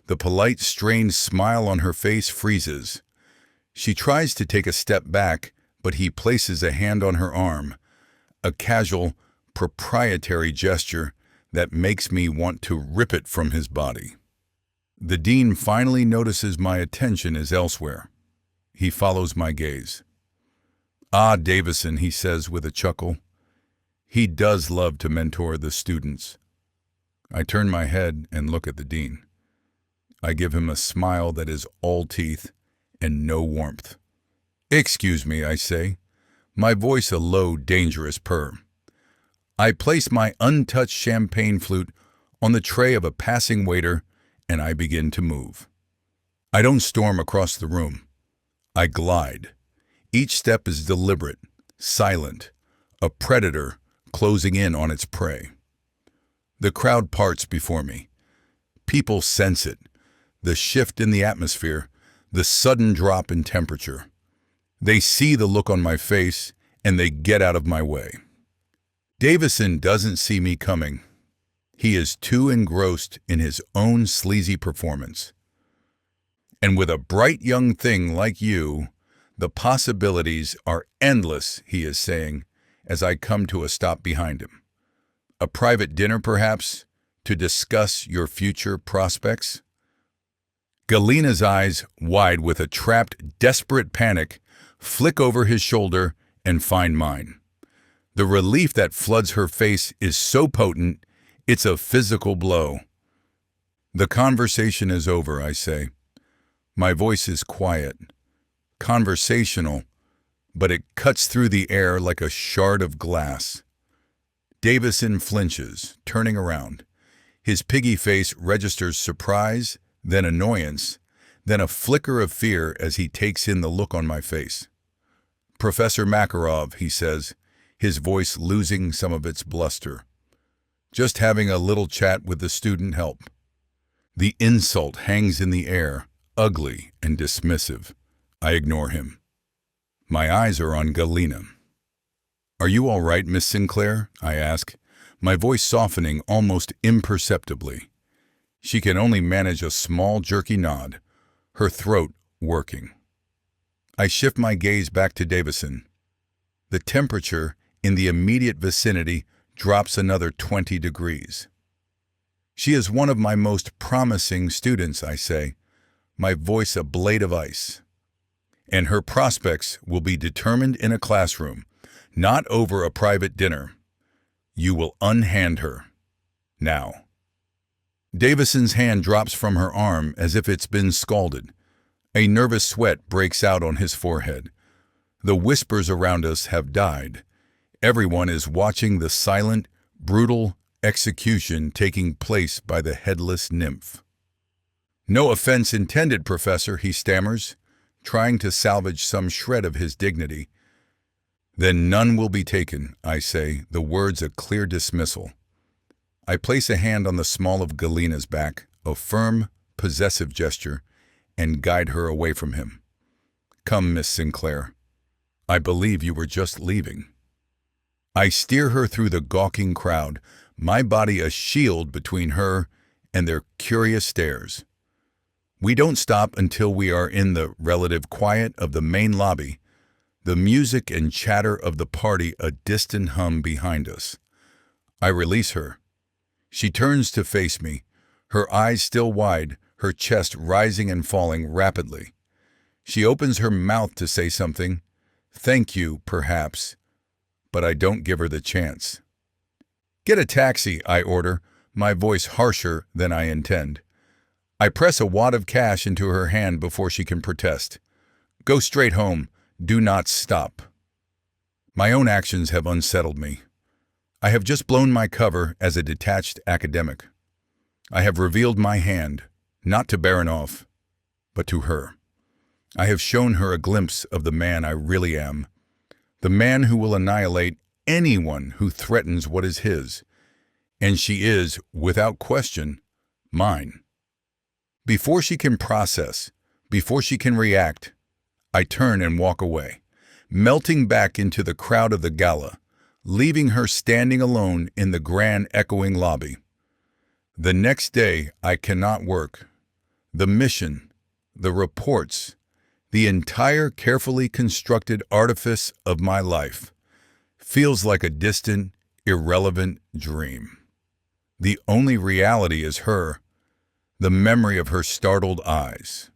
[SPEAKER 1] The polite, strained smile on her face freezes. She tries to take a step back, but he places a hand on her arm, a casual, proprietary gesture that makes me want to rip it from his body. The dean finally notices my attention is elsewhere. He follows my gaze. "Ah, Davison," he says with a chuckle. He does love to mentor the students. I turn my head and look at the dean. I give him a smile that is all teeth and no warmth. "Excuse me," I say, my voice a low, dangerous purr. I place my untouched champagne flute on the tray of a passing waiter and I begin to move. I don't storm across the room. I glide. Each step is deliberate, silent, a predator closing in on its prey. The crowd parts before me. People sense it, the shift in the atmosphere, the sudden drop in temperature. They see the look on my face and they get out of my way. Davison doesn't see me coming. He is too engrossed in his own sleazy performance. And with a bright young thing like you, the possibilities are endless, he is saying, as I come to a stop behind him. A private dinner, perhaps, to discuss your future prospects? Galena's eyes, wide with a trapped, desperate panic, flick over his shoulder and find mine. The relief that floods her face is so potent, it's a physical blow. The conversation is over, I say. My voice is quiet, conversational, but it cuts through the air like a shard of glass. Davison flinches, turning around. His piggy face registers surprise, then annoyance, then a flicker of fear as he takes in the look on my face. "Professor Makarov," he says, his voice losing some of its bluster. "Just having a little chat with the student help." The insult hangs in the air, ugly and dismissive. I ignore him. My eyes are on Galena. "Are you all right, Miss Sinclair?" I ask, my voice softening almost imperceptibly. She can only manage a small, jerky nod, her throat working. I shift my gaze back to Davison. The temperature in the immediate vicinity drops another 20 degrees. "She is one of my most promising students," I say, my voice a blade of ice. "And her prospects will be determined in a classroom, not over a private dinner. You will unhand her. Now." Davison's hand drops from her arm as if it's been scalded. A nervous sweat breaks out on his forehead. The whispers around us have died. Everyone is watching the silent, brutal execution taking place by the headless nymph. "No offense intended, Professor," he stammers, trying to salvage some shred of his dignity. "Then none will be taken," I say, the words a clear dismissal. I place a hand on the small of Galena's back, a firm, possessive gesture, and guide her away from him. "Come, Miss Sinclair. I believe you were just leaving." I steer her through the gawking crowd, my body a shield between her and their curious stares. We don't stop until we are in the relative quiet of the main lobby, the music and chatter of the party a distant hum behind us. I release her. She turns to face me, her eyes still wide, her chest rising and falling rapidly. She opens her mouth to say something. Thank you, perhaps. But I don't give her the chance. Get a taxi, I order, my voice harsher than I intend. I press a wad of cash into her hand before she can protest. Go straight home. Do not stop. My own actions have unsettled me. I have just blown my cover as a detached academic. I have revealed my hand, not to Baronoff, but to her. I have shown her a glimpse of the man I really am, the man who will annihilate anyone who threatens what is his, and she is, without question, mine. Before she can process, before she can react, I turn and walk away, melting back into the crowd of the gala, leaving her standing alone in the grand echoing lobby. The next day, I cannot work. The mission, the reports, the entire carefully constructed artifice of my life feels like a distant, irrelevant dream. The only reality is her, the memory of her startled eyes,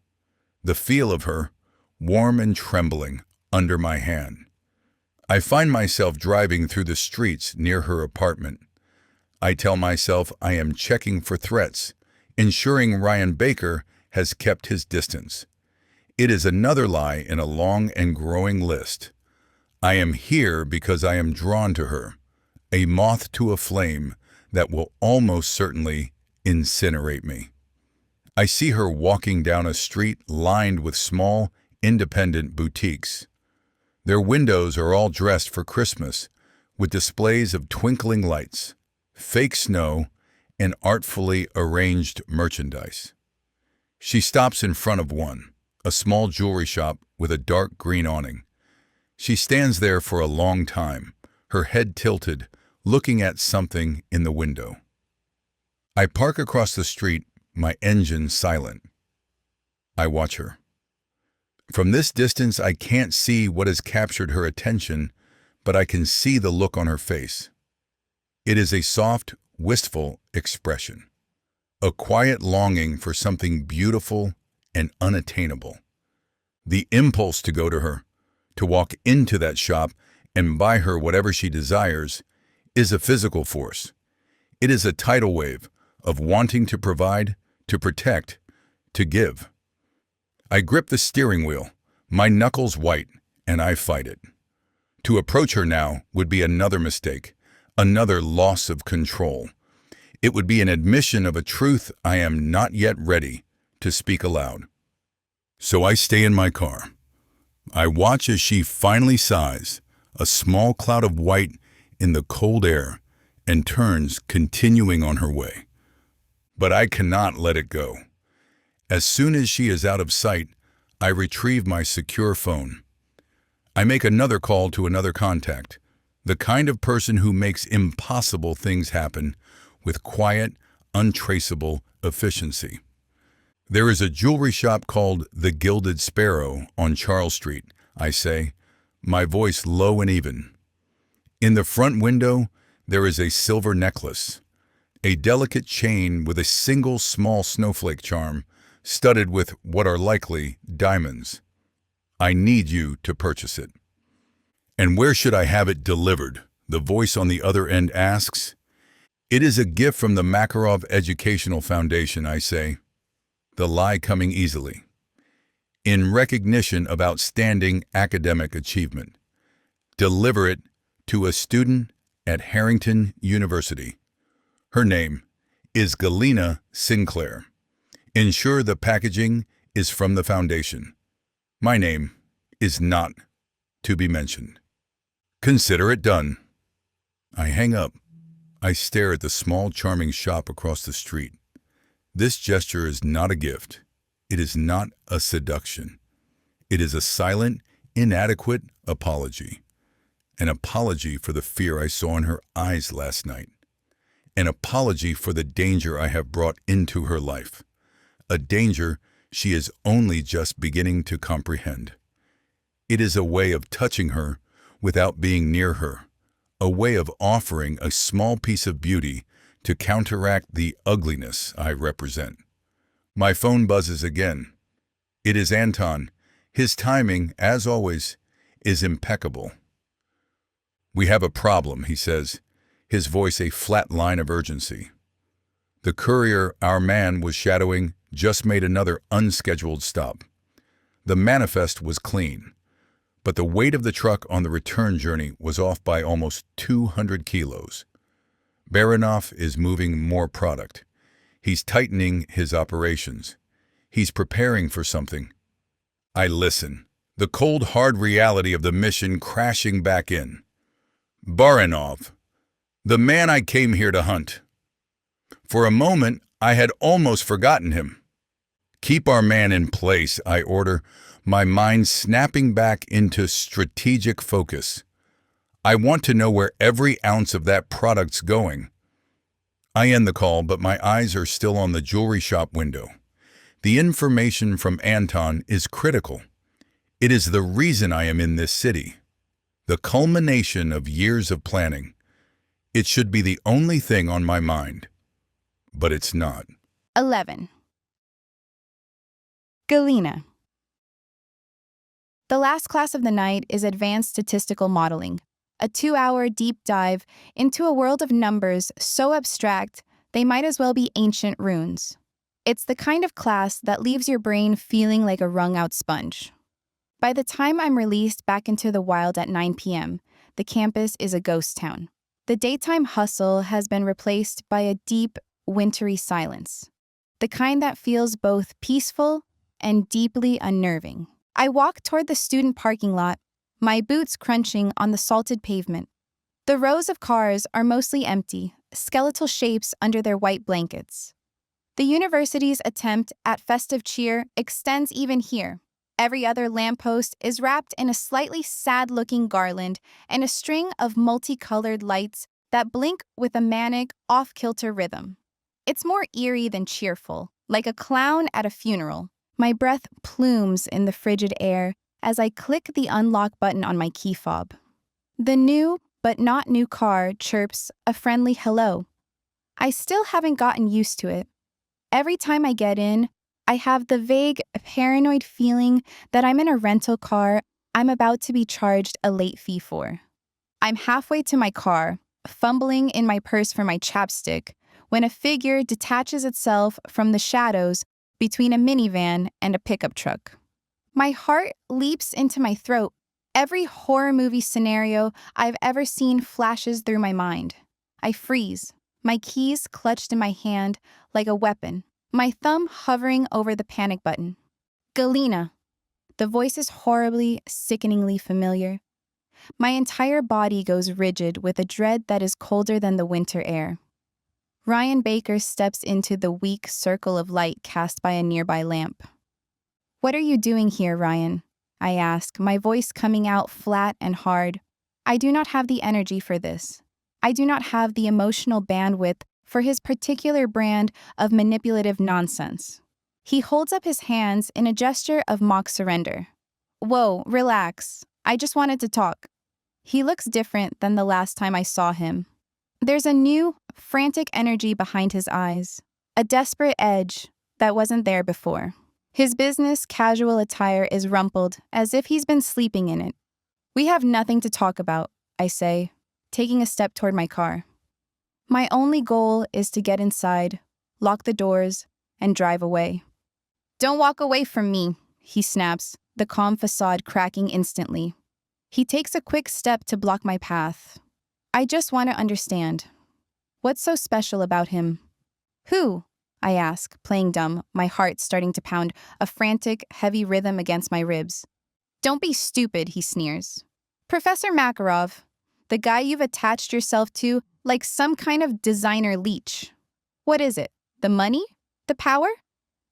[SPEAKER 1] the feel of her, warm and trembling, under my hand. I find myself driving through the streets near her apartment. I tell myself I am checking for threats, ensuring Ryan Baker has kept his distance. It is another lie in a long and growing list. I am here because I am drawn to her, a moth to a flame that will almost certainly incinerate me. I see her walking down a street lined with small, independent boutiques. Their windows are all dressed for Christmas, with displays of twinkling lights, fake snow, and artfully arranged merchandise. She stops in front of one, a small jewelry shop with a dark green awning. She stands there for a long time, her head tilted, looking at something in the window. I park across the street, my engine silent. I watch her. From this distance, I can't see what has captured her attention, but I can see the look on her face. It is a soft, wistful expression, a quiet longing for something beautiful and unattainable. The impulse to go to her, to walk into that shop and buy her whatever she desires, is a physical force. It is a tidal wave of wanting to provide, to protect, to give. I grip the steering wheel, my knuckles white, and I fight it. To approach her now would be another mistake, another loss of control. It would be an admission of a truth I am not yet ready to speak aloud. So I stay in my car. I watch as she finally sighs, a small cloud of white in the cold air, and turns, continuing on her way. But I cannot let it go. As soon as she is out of sight, I retrieve my secure phone. I make another call to another contact, the kind of person who makes impossible things happen with quiet, untraceable efficiency. There is a jewelry shop called The Gilded Sparrow on Charles Street, I say, my voice low and even. In the front window, there is a silver necklace, a delicate chain with a single small snowflake charm, studded with what are likely diamonds. I need you to purchase it. And where should I have it delivered? The voice on the other end asks. It is a gift from the Makarov Educational Foundation, I say, the lie coming easily. In recognition of outstanding academic achievement. Deliver it to a student at Harrington University. Her name is Galena Sinclair. Ensure the packaging is from the foundation. My name is not to be mentioned. Consider it done. I hang up. I stare at the small, charming shop across the street. This gesture is not a gift. It is not a seduction. It is a silent, inadequate apology. An apology for the fear I saw in her eyes last night. An apology for the danger I have brought into her life. A danger she is only just beginning to comprehend. It is a way of touching her without being near her. A way of offering a small piece of beauty to counteract the ugliness I represent. My phone buzzes again. It is Anton. His timing, as always, is impeccable. "We have a problem," he says, his voice a flat line of urgency. The courier our man was shadowing just made another unscheduled stop. The manifest was clean, but the weight of the truck on the return journey was off by almost 200 kilos. Baranov is moving more product. He's tightening his operations. He's preparing for something. I listen, the cold, hard reality of the mission crashing back in. Baranov, the man I came here to hunt. For a moment, I had almost forgotten him. "Keep our man in place," I order, my mind snapping back into strategic focus. I want to know where every ounce of that product's going. I end the call, but my eyes are still on the jewelry shop window. The information from Anton is critical. It is the reason I am in this city. The culmination of years of planning. It should be the only thing on my mind. But it's not.
[SPEAKER 2] 11. Galena. The last class of the night is Advanced Statistical Modeling, a 2-hour deep dive into a world of numbers so abstract they might as well be ancient runes. It's the kind of class that leaves your brain feeling like a wrung-out sponge. By the time I'm released back into the wild at 9 p.m., the campus is a ghost town. The daytime hustle has been replaced by a deep, wintry silence, the kind that feels both peaceful and deeply unnerving. I walk toward the student parking lot, my boots crunching on the salted pavement. The rows of cars are mostly empty, skeletal shapes under their white blankets. The university's attempt at festive cheer extends even here. Every other lamppost is wrapped in a slightly sad-looking garland and a string of multicolored lights that blink with a manic, off-kilter rhythm. It's more eerie than cheerful, like a clown at a funeral. My breath plumes in the frigid air as I click the unlock button on my key fob. The new, but not new car chirps a friendly hello. I still haven't gotten used to it. Every time I get in, I have the vague, paranoid feeling that I'm in a rental car I'm about to be charged a late fee for. I'm halfway to my car, fumbling in my purse for my chapstick, when a figure detaches itself from the shadows between a minivan and a pickup truck. My heart leaps into my throat. Every horror movie scenario I've ever seen flashes through my mind. I freeze, my keys clutched in my hand like a weapon, my thumb hovering over the panic button. Galena. The voice is horribly, sickeningly familiar. My entire body goes rigid with a dread that is colder than the winter air. Ryan Baker steps into the weak circle of light cast by a nearby lamp. "What are you doing here, Ryan?" I ask, my voice coming out flat and hard. I do not have the energy for this. I do not have the emotional bandwidth for his particular brand of manipulative nonsense. He holds up his hands in a gesture of mock surrender. "Whoa, relax. I just wanted to talk." He looks different than the last time I saw him. There's a new, frantic energy behind his eyes, a desperate edge that wasn't there before. His business casual attire is rumpled as if he's been sleeping in it. "We have nothing to talk about," I say, taking a step toward my car. My only goal is to get inside, lock the doors, and drive away. "Don't walk away from me," he snaps, the calm facade cracking instantly. He takes a quick step to block my path. I just want to understand. What's so special about him? "Who?" I ask, playing dumb, my heart starting to pound a frantic, heavy rhythm against my ribs. "Don't be stupid," he sneers. "Professor Makarov, the guy you've attached yourself to like some kind of designer leech. What is it? The money? The power?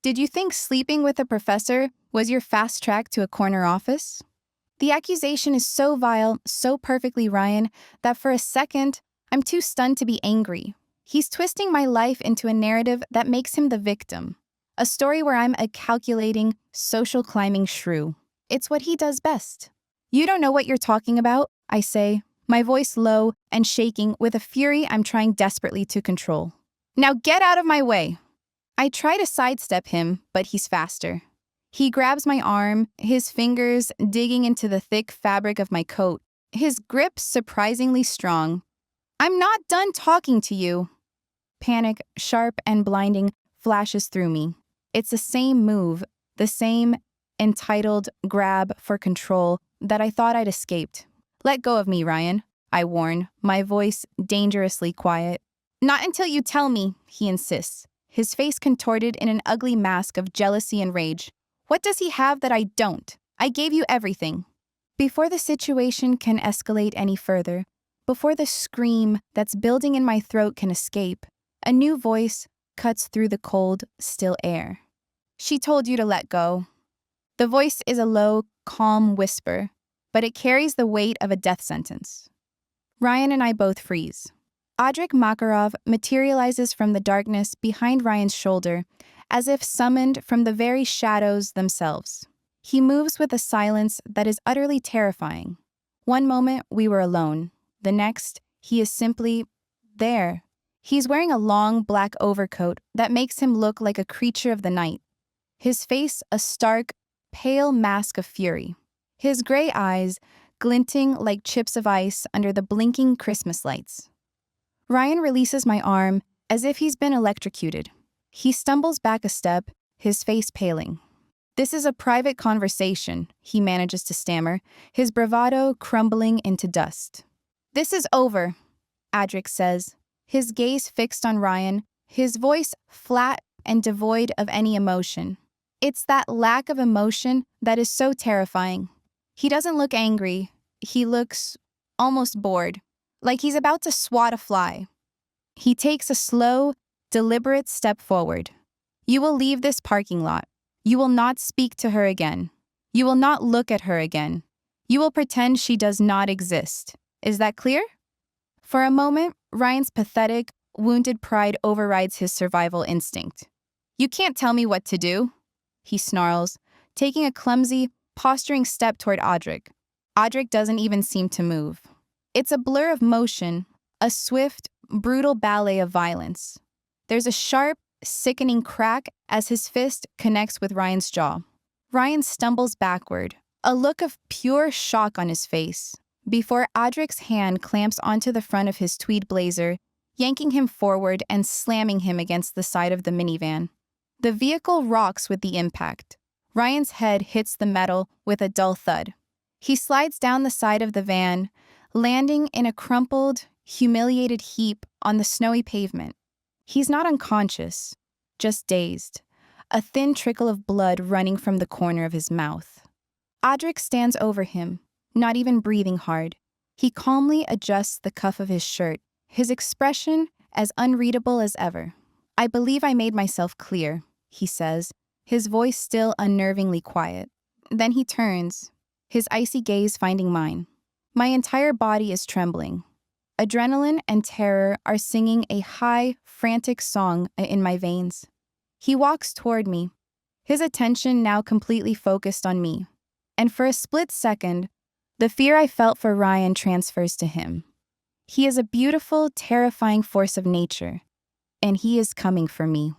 [SPEAKER 2] Did you think sleeping with a professor was your fast track to a corner office?" The accusation is so vile, so perfectly Ryan, that for a second, I'm too stunned to be angry. He's twisting my life into a narrative that makes him the victim. A story where I'm a calculating, social climbing shrew. It's what he does best. You don't know what you're talking about, I say, my voice low and shaking with a fury I'm trying desperately to control. Now get out of my way. I try to sidestep him, but he's faster. He grabs my arm, his fingers digging into the thick fabric of my coat, his grip surprisingly strong. I'm not done talking to you. Panic, sharp and blinding, flashes through me. It's the same move, the same entitled grab for control that I thought I'd escaped. Let go of me, Ryan, I warn, my voice dangerously quiet. Not until you tell me, he insists, his face contorted in an ugly mask of jealousy and rage. What does he have that I don't? I gave you everything. Before the situation can escalate any further, before the scream that's building in my throat can escape, a new voice cuts through the cold, still air. She told you to let go. The voice is a low, calm whisper, but it carries the weight of a death sentence. Ryan and I both freeze. Audric Makarov materializes from the darkness behind Ryan's shoulder, as if summoned from the very shadows themselves. He moves with a silence that is utterly terrifying. One moment, we were alone. The next, he is simply there. He's wearing a long black overcoat that makes him look like a creature of the night. His face a stark, pale mask of fury. His gray eyes glinting like chips of ice under the blinking Christmas lights. Ryan releases my arm as if he's been electrocuted. He stumbles back a step, his face paling. This is a private conversation, he manages to stammer, his bravado crumbling into dust. This is over, Audric says, his gaze fixed on Ryan, his voice flat and devoid of any emotion. It's that lack of emotion that is so terrifying. He doesn't look angry. He looks almost bored, like he's about to swat a fly. He takes a slow, deliberate step forward. You will leave this parking lot. You will not speak to her again. You will not look at her again. You will pretend she does not exist. Is that clear? For a moment, Ryan's pathetic, wounded pride overrides his survival instinct. You can't tell me what to do, he snarls, taking a clumsy, posturing step toward Audric. Audric doesn't even seem to move. It's a blur of motion, a swift, brutal ballet of violence. There's a sharp, sickening crack as his fist connects with Ryan's jaw. Ryan stumbles backward, a look of pure shock on his face, before Audric's hand clamps onto the front of his tweed blazer, yanking him forward and slamming him against the side of the minivan. The vehicle rocks with the impact. Ryan's head hits the metal with a dull thud. He slides down the side of the van, landing in a crumpled, humiliated heap on the snowy pavement. He's not unconscious, just dazed, a thin trickle of blood running from the corner of his mouth. Audric stands over him, not even breathing hard. He calmly adjusts the cuff of his shirt, his expression as unreadable as ever. I believe I made myself clear, he says, his voice still unnervingly quiet. Then he turns, his icy gaze finding mine. My entire body is trembling. Adrenaline and terror are singing a high, frantic song in my veins. He walks toward me, his attention now completely focused on me. And for a split second, the fear I felt for Ryan transfers to him. He is a beautiful, terrifying force of nature, and he is coming for me.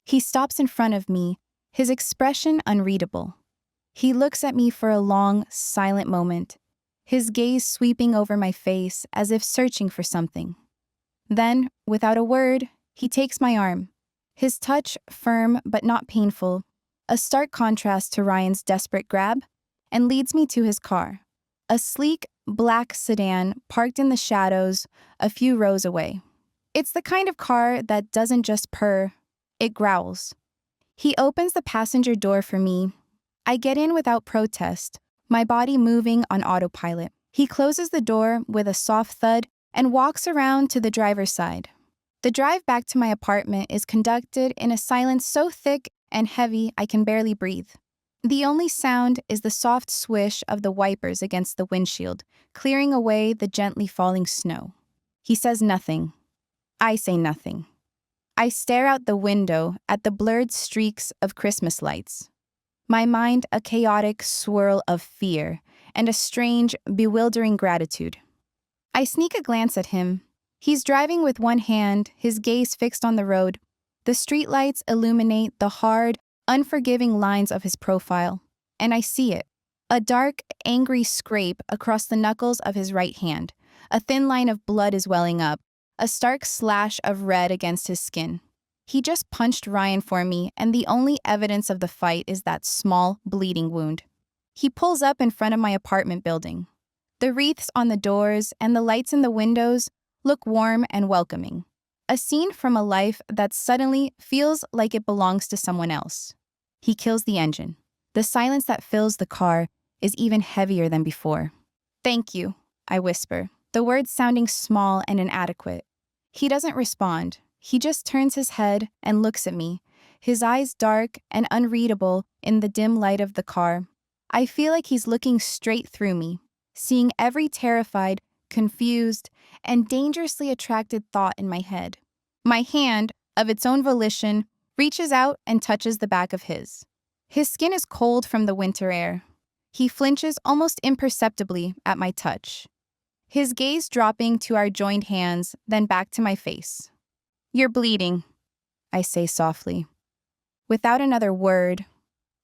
[SPEAKER 2] He stops in front of me, his expression unreadable. He looks at me for a long, silent moment, his gaze sweeping over my face as if searching for something. Then, without a word, he takes my arm, his touch firm but not painful, a stark contrast to Ryan's desperate grab, and leads me to his car, a sleek, black sedan parked in the shadows a few rows away. It's the kind of car that doesn't just purr, it growls. He opens the passenger door for me. I get in without protest, my body moving on autopilot. He closes the door with a soft thud and walks around to the driver's side. The drive back to my apartment is conducted in a silence so thick and heavy I can barely breathe. The only sound is the soft swish of the wipers against the windshield, clearing away the gently falling snow. He says nothing. I say nothing. I stare out the window at the blurred streaks of Christmas lights. My mind a chaotic swirl of fear and a strange, bewildering gratitude. I sneak a glance at him. He's driving with one hand, his gaze fixed on the road. The streetlights illuminate the hard, unforgiving lines of his profile, and I see it. A dark, angry scrape across the knuckles of his right hand. A thin line of blood is welling up, a stark slash of red against his skin. He just punched Ryan for me, and the only evidence of the fight is that small, bleeding wound. He pulls up in front of my apartment building. The wreaths on the doors and the lights in the windows look warm and welcoming. A scene from a life that suddenly feels like it belongs to someone else. He kills the engine. The silence that fills the car is even heavier than before. "Thank you," I whisper, the words sounding small and inadequate. He doesn't respond. He just turns his head and looks at me, his eyes dark and unreadable in the dim light of the car. I feel like he's looking straight through me, seeing every terrified, confused, and dangerously attracted thought in my head. My hand, of its own volition, reaches out and touches the back of his. His skin is cold from the winter air. He flinches almost imperceptibly at my touch, his gaze dropping to our joined hands, then back to my face. "You're bleeding," I say softly. Without another word,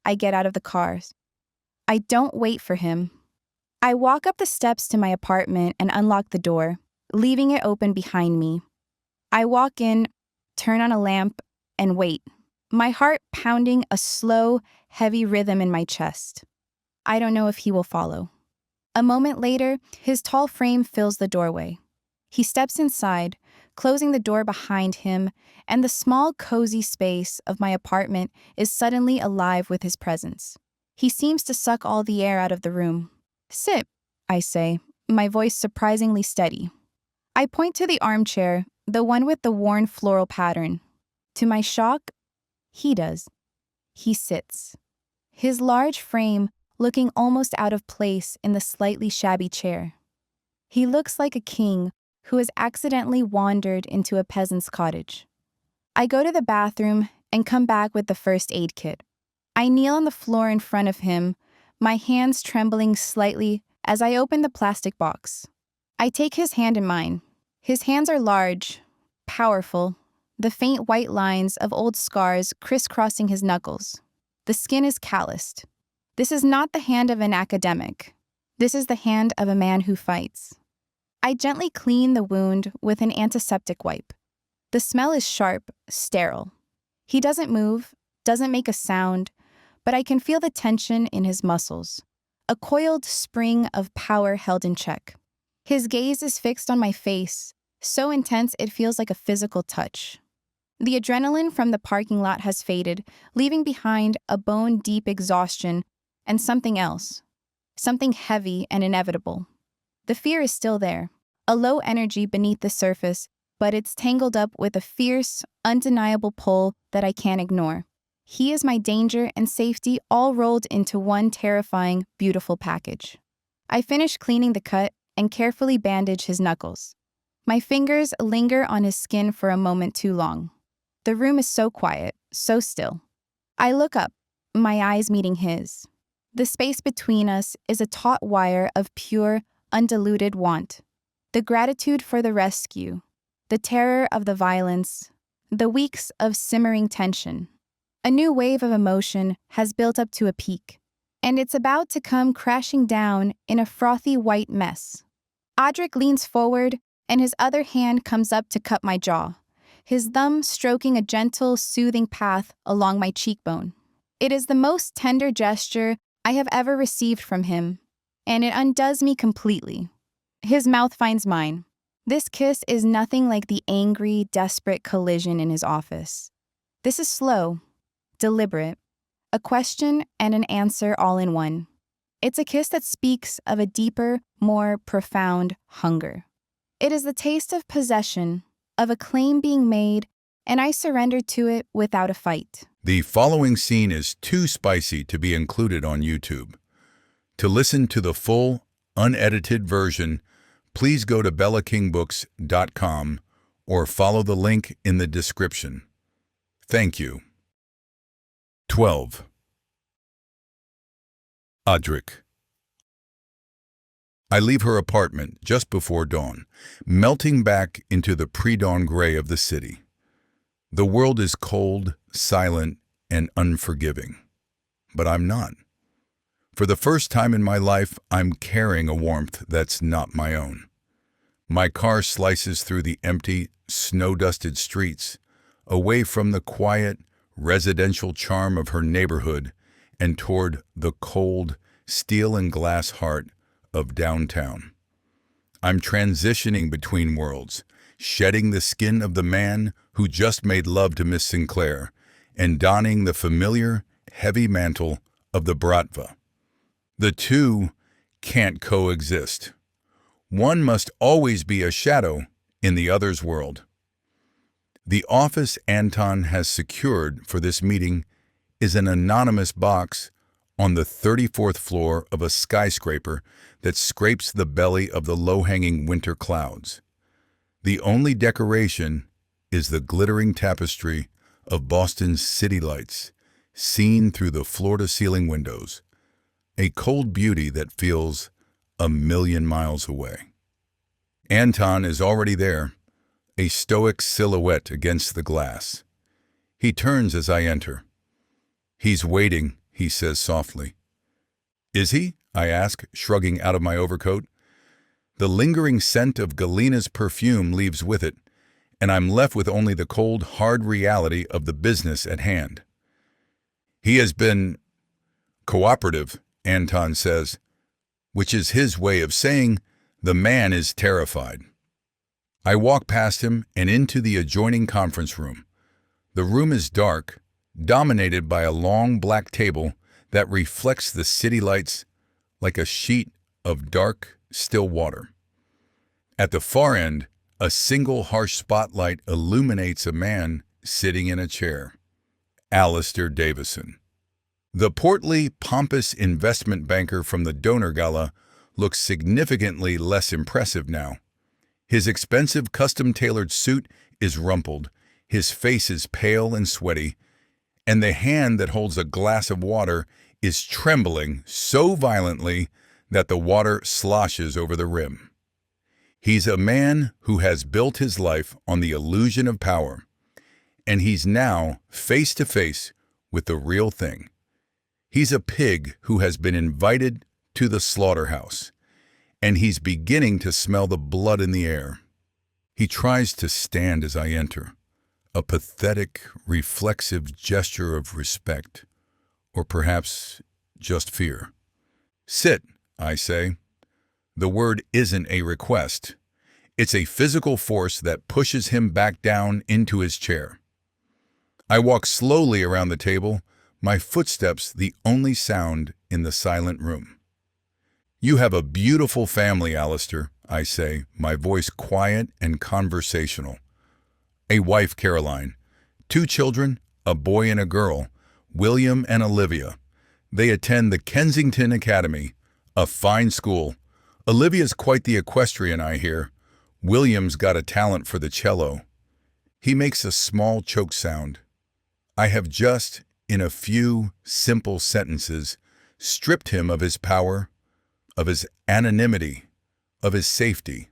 [SPEAKER 2] I get out of the car. I don't wait for him. I walk up the steps to my apartment and unlock the door, leaving it open behind me. I walk in, turn on a lamp, and wait, my heart pounding a slow, heavy rhythm in my chest. I don't know if he will follow. A moment later, his tall frame fills the doorway. He steps inside, closing the door behind him, and the small, cozy space of my apartment is suddenly alive with his presence. He seems to suck all the air out of the room. "Sit," I say, my voice surprisingly steady. I point to the armchair, the one with the worn floral pattern. To my shock, he does. He sits. His large frame looking almost out of place in the slightly shabby chair. He looks like a king who has accidentally wandered into a peasant's cottage. I go to the bathroom and come back with the first aid kit. I kneel on the floor in front of him, my hands trembling slightly as I open the plastic box. I take his hand in mine. His hands are large, powerful, the faint white lines of old scars crisscrossing his knuckles. The skin is calloused. This is not the hand of an academic. This is the hand of a man who fights. I gently clean the wound with an antiseptic wipe. The smell is sharp, sterile. He doesn't move, doesn't make a sound, but I can feel the tension in his muscles, a coiled spring of power held in check. His gaze is fixed on my face, so intense it feels like a physical touch. The adrenaline from the parking lot has faded, leaving behind a bone-deep exhaustion and something else, something heavy and inevitable. The fear is still there, a low energy beneath the surface, but it's tangled up with a fierce, undeniable pull that I can't ignore. He is my danger and safety all rolled into one terrifying, beautiful package. I finish cleaning the cut and carefully bandage his knuckles. My fingers linger on his skin for a moment too long. The room is so quiet, so still. I look up, my eyes meeting his. The space between us is a taut wire of pure, undiluted want. The gratitude for the rescue, the terror of the violence, the weeks of simmering tension. A new wave of emotion has built up to a peak, and it's about to come crashing down in a frothy white mess. Audric leans forward, and his other hand comes up to cut my jaw, his thumb stroking a gentle, soothing path along my cheekbone. It is the most tender gesture I have ever received from him, and it undoes me completely. His mouth finds mine. This kiss is nothing like the angry, desperate collision in his office. This is slow, deliberate, a question and an answer all in one. It's a kiss that speaks of a deeper, more profound hunger. It is the taste of possession, of a claim being made, and I surrender to it without a fight.
[SPEAKER 1] The following scene is too spicy to be included on YouTube. To listen to the full, unedited version, please go to bellakingbooks.com or follow the link in the description. Thank you. 12. Audiobook. I leave her apartment just before dawn, melting back into the pre-dawn gray of the city. The world is cold, silent, and unforgiving. But I'm not. For the first time in my life, I'm carrying a warmth that's not my own. My car slices through the empty, snow-dusted streets, away from the quiet, residential charm of her neighborhood and toward the cold, steel and glass heart of downtown. I'm transitioning between worlds, shedding the skin of the man who just made love to Miss Sinclair and donning the familiar, heavy mantle of the Bratva. The two can't coexist. One must always be a shadow in the other's world. The office Anton has secured for this meeting is an anonymous box on the 34th floor of a skyscraper that scrapes the belly of the low-hanging winter clouds. The only decoration is the glittering tapestry of Boston's city lights, seen through the floor-to-ceiling windows, a cold beauty that feels a million miles away. Anton is already there, a stoic silhouette against the glass. He turns as I enter. "He's waiting," he says softly. "Is he?" I ask, shrugging out of my overcoat. The lingering scent of Galina's perfume leaves with it, and I'm left with only the cold, hard reality of the business at hand. "He has been cooperative," Anton says, which is his way of saying the man is terrified. I walk past him and into the adjoining conference room. The room is dark, dominated by a long black table that reflects the city lights like a sheet of dark, still water. At the far end, a single harsh spotlight illuminates a man sitting in a chair. Alistair Davison. The portly, pompous investment banker from the donor gala looks significantly less impressive now. His expensive custom-tailored suit is rumpled, his face is pale and sweaty, and the hand that holds a glass of water is trembling so violently that the water sloshes over the rim. He's a man who has built his life on the illusion of power, and he's now face to face with the real thing. He's a pig who has been invited to the slaughterhouse, and he's beginning to smell the blood in the air. He tries to stand as I enter, a pathetic, reflexive gesture of respect, or perhaps just fear. "Sit," I say. The word isn't a request. It's a physical force that pushes him back down into his chair. I walk slowly around the table, my footsteps the only sound in the silent room. "You have a beautiful family, Alistair," I say, my voice quiet and conversational. "A wife, Caroline. 2 children, a boy and a girl, William and Olivia. They attend the Kensington Academy, a fine school. Olivia's quite the equestrian, I hear. William's got a talent for the cello." He makes a small choke sound. I have just, in a few simple sentences, stripped him of his power, of his anonymity, of his safety.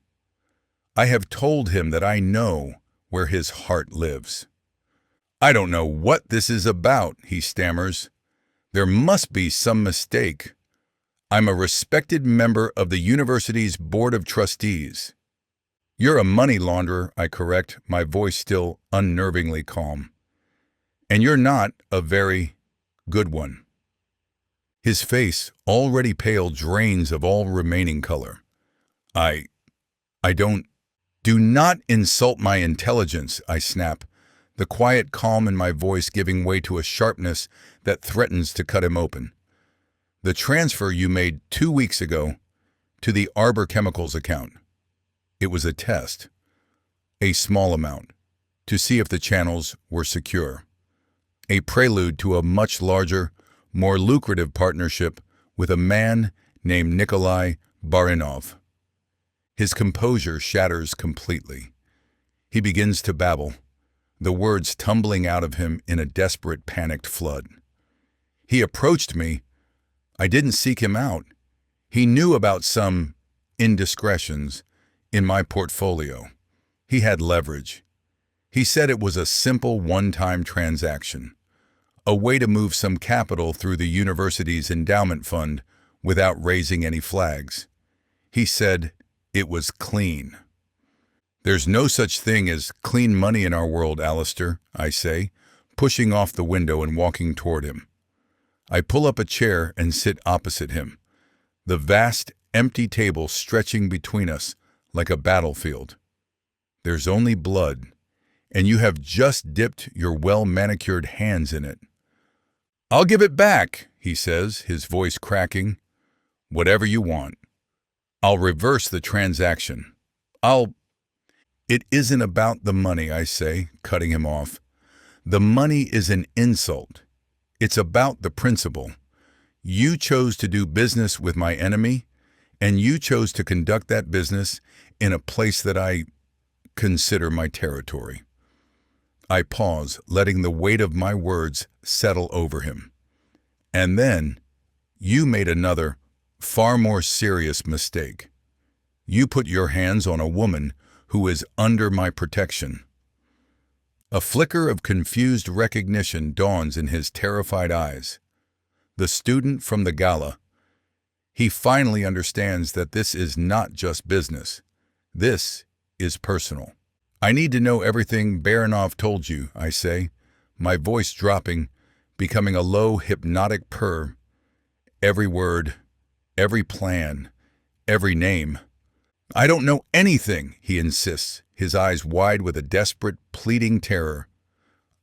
[SPEAKER 1] I have told him that I know where his heart lives. "I don't know what this is about," he stammers. "There must be some mistake. I'm a respected member of the university's board of trustees." "You're a money launderer," I correct, my voice still unnervingly calm. "And you're not a very good one." His face, already pale, drains of all remaining color. I don't... "Do not insult my intelligence," I snap, the quiet calm in my voice giving way to a sharpness that threatens to cut him open. "The transfer you made 2 weeks ago to the Arbor Chemicals account. It was a test, a small amount, to see if the channels were secure. a prelude to a much larger, more lucrative partnership with a man named Nikolai Barinov. His composure shatters completely. He begins to babble, the words tumbling out of him in a desperate, panicked flood. He approached me. I didn't seek him out. He knew about some indiscretions in my portfolio. He had leverage. He said it was a simple one-time transaction, a way to move some capital through the university's endowment fund without raising any flags. He said it was clean. There's no such thing as clean money in our world, Alistair, I say, pushing off the window and walking toward him. I pull up a chair and sit opposite him, the vast, empty table stretching between us like a battlefield. There's only blood, and you have just dipped your well-manicured hands in it. "I'll give it back," he says, his voice cracking. "Whatever you want. I'll reverse the transaction. It isn't about the money," I say, cutting him off. "The money is an insult. It's about the principle. You chose to do business with my enemy, and you chose to conduct that business in a place that I consider my territory." I pause, letting the weight of my words settle over him. "And then, you made another, far more serious mistake. You put your hands on a woman who is under my protection." A flicker of confused recognition dawns in his terrified eyes. The student from the gala. He finally understands that this is not just business. This is personal. "I need to know everything Barinov told you," I say, my voice dropping, becoming a low, hypnotic purr. Every word, every plan, every name. "I don't know anything," he insists, his eyes wide with a desperate, pleading terror.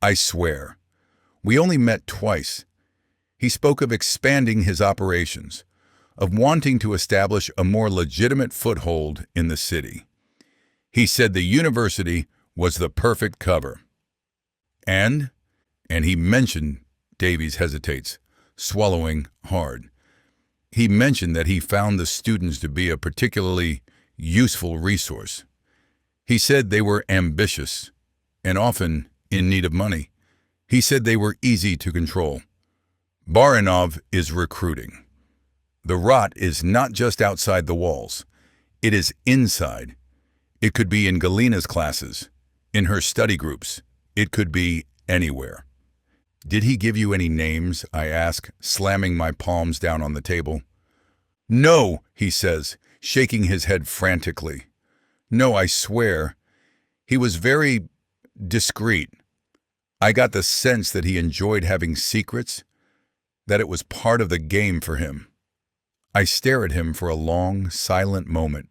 [SPEAKER 1] "I swear. We only met twice." He spoke of expanding his operations, of wanting to establish a more legitimate foothold in the city. He said the university was the perfect cover. And he mentioned, Davies hesitates, swallowing hard. He mentioned that he found the students to be a particularly useful resource. He said they were ambitious and often in need of money. He said they were easy to control. Barinov is recruiting. The rot is not just outside the walls. It is inside. It could be in Galina's classes, in her study groups. It could be anywhere. "Did he give you any names?" I ask, slamming my palms down on the table. "No," he says, shaking his head frantically. "No, I swear. He was very discreet. I got the sense that he enjoyed having secrets, that it was part of the game for him." I stare at him for a long, silent moment,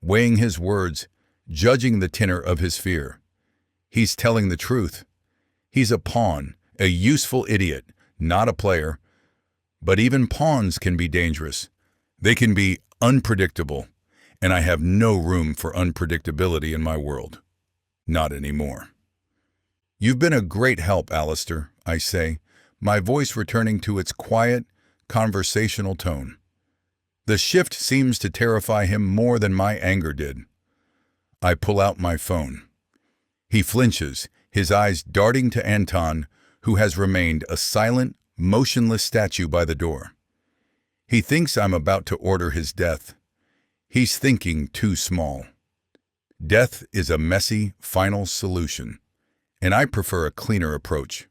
[SPEAKER 1] weighing his words, judging the tenor of his fear. He's telling the truth. He's a pawn, a useful idiot, not a player. But even pawns can be dangerous. They can be unpredictable, and I have no room for unpredictability in my world. Not anymore. "You've been a great help, Alistair," I say, my voice returning to its quiet, conversational tone. The shift seems to terrify him more than my anger did. I pull out my phone. He flinches, his eyes darting to Anton, who has remained a silent, motionless statue by the door. He thinks I'm about to order his death. He's thinking too small. Death is a messy, final solution, and I prefer a cleaner approach.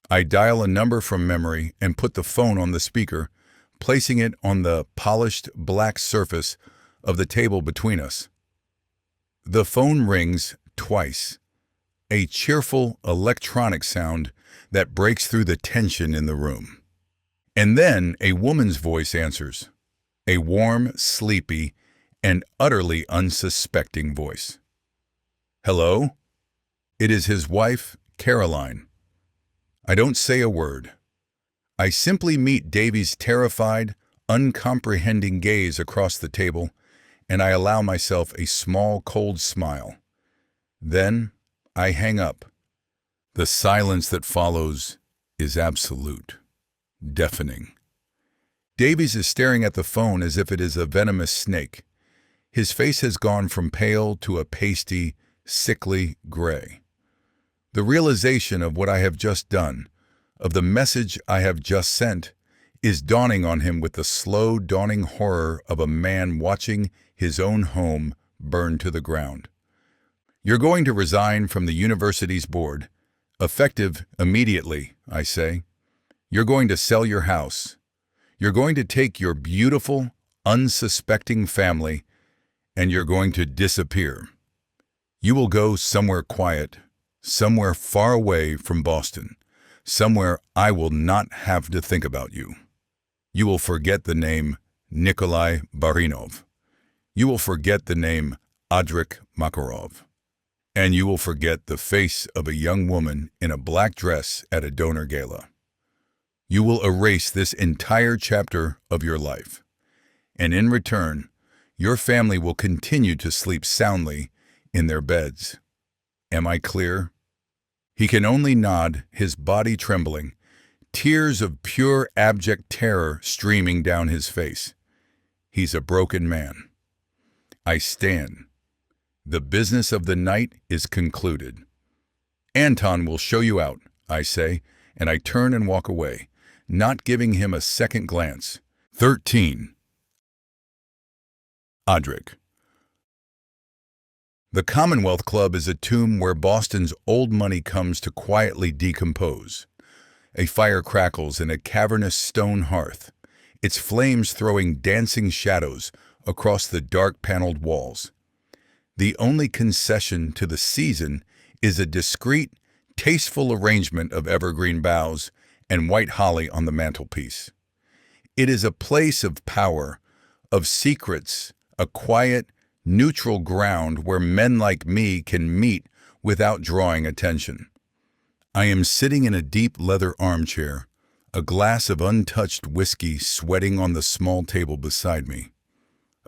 [SPEAKER 1] I dial a number from memory and put the phone on the speaker, placing it on the polished black surface of the table between us. The phone rings twice, a cheerful electronic sound that breaks through the tension in the room. And then a woman's voice answers, a warm, sleepy, and utterly unsuspecting voice. "Hello?" It is his wife, Caroline. I don't say a word. I simply meet Davy's terrified, uncomprehending gaze across the table, and I allow myself a small, cold smile. Then I hang up. The silence that follows is absolute, deafening. Davies is staring at the phone as if it is a venomous snake. His face has gone from pale to a pasty, sickly gray. The realization of what I have just done, of the message I have just sent, is dawning on him with the slow dawning horror of a man watching his own home burn to the ground. You're going to resign from the university's board, effective immediately, I say. You're going to sell your house. You're going to take your beautiful, unsuspecting family, and you're going to disappear. You will go somewhere quiet, somewhere far away from Boston, somewhere I will not have to think about you. You will forget the name Nikolai Barinov. You will forget the name Audric Makarov. And you will forget the face of a young woman in a black dress at a donor gala. You will erase this entire chapter of your life. And in return, your family will continue to sleep soundly in their beds. Am I clear? He can only nod, his body trembling, tears of pure abject terror streaming down his face. He's a broken man. I stand. The business of the night is concluded. Anton will show you out, I say, and I turn and walk away, not giving him a second glance. 13. Audric. The Commonwealth Club is a tomb where Boston's old money comes to quietly decompose. A fire crackles in a cavernous stone hearth, its flames throwing dancing shadows across the dark paneled walls. The only concession to the season is a discreet, tasteful arrangement of evergreen boughs and white holly on the mantelpiece. It is a place of power, of secrets, a quiet, neutral ground where men like me can meet without drawing attention. I am sitting in a deep leather armchair, a glass of untouched whiskey sweating on the small table beside me.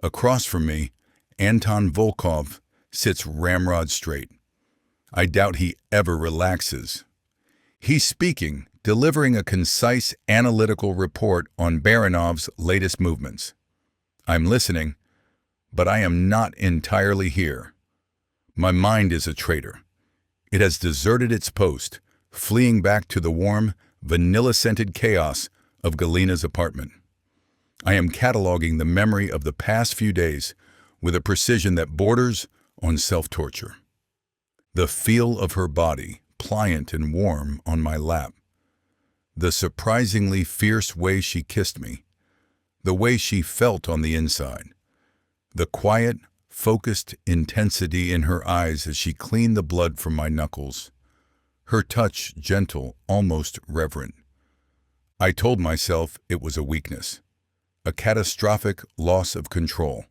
[SPEAKER 1] Across from me, Anton Volkov sits ramrod straight. I doubt he ever relaxes. He's speaking, delivering a concise, analytical report on Baranov's latest movements. I'm listening, but I am not entirely here. My mind is a traitor. It has deserted its post, fleeing back to the warm, vanilla-scented chaos of Galina's apartment. I am cataloging the memory of the past few days with a precision that borders on self-torture. The feel of her body, pliant and warm, on my lap. The surprisingly fierce way she kissed me. The way she felt on the inside. The quiet, focused intensity in her eyes as she cleaned the blood from my knuckles. Her touch gentle, almost reverent. I told myself it was a weakness. A catastrophic loss of control.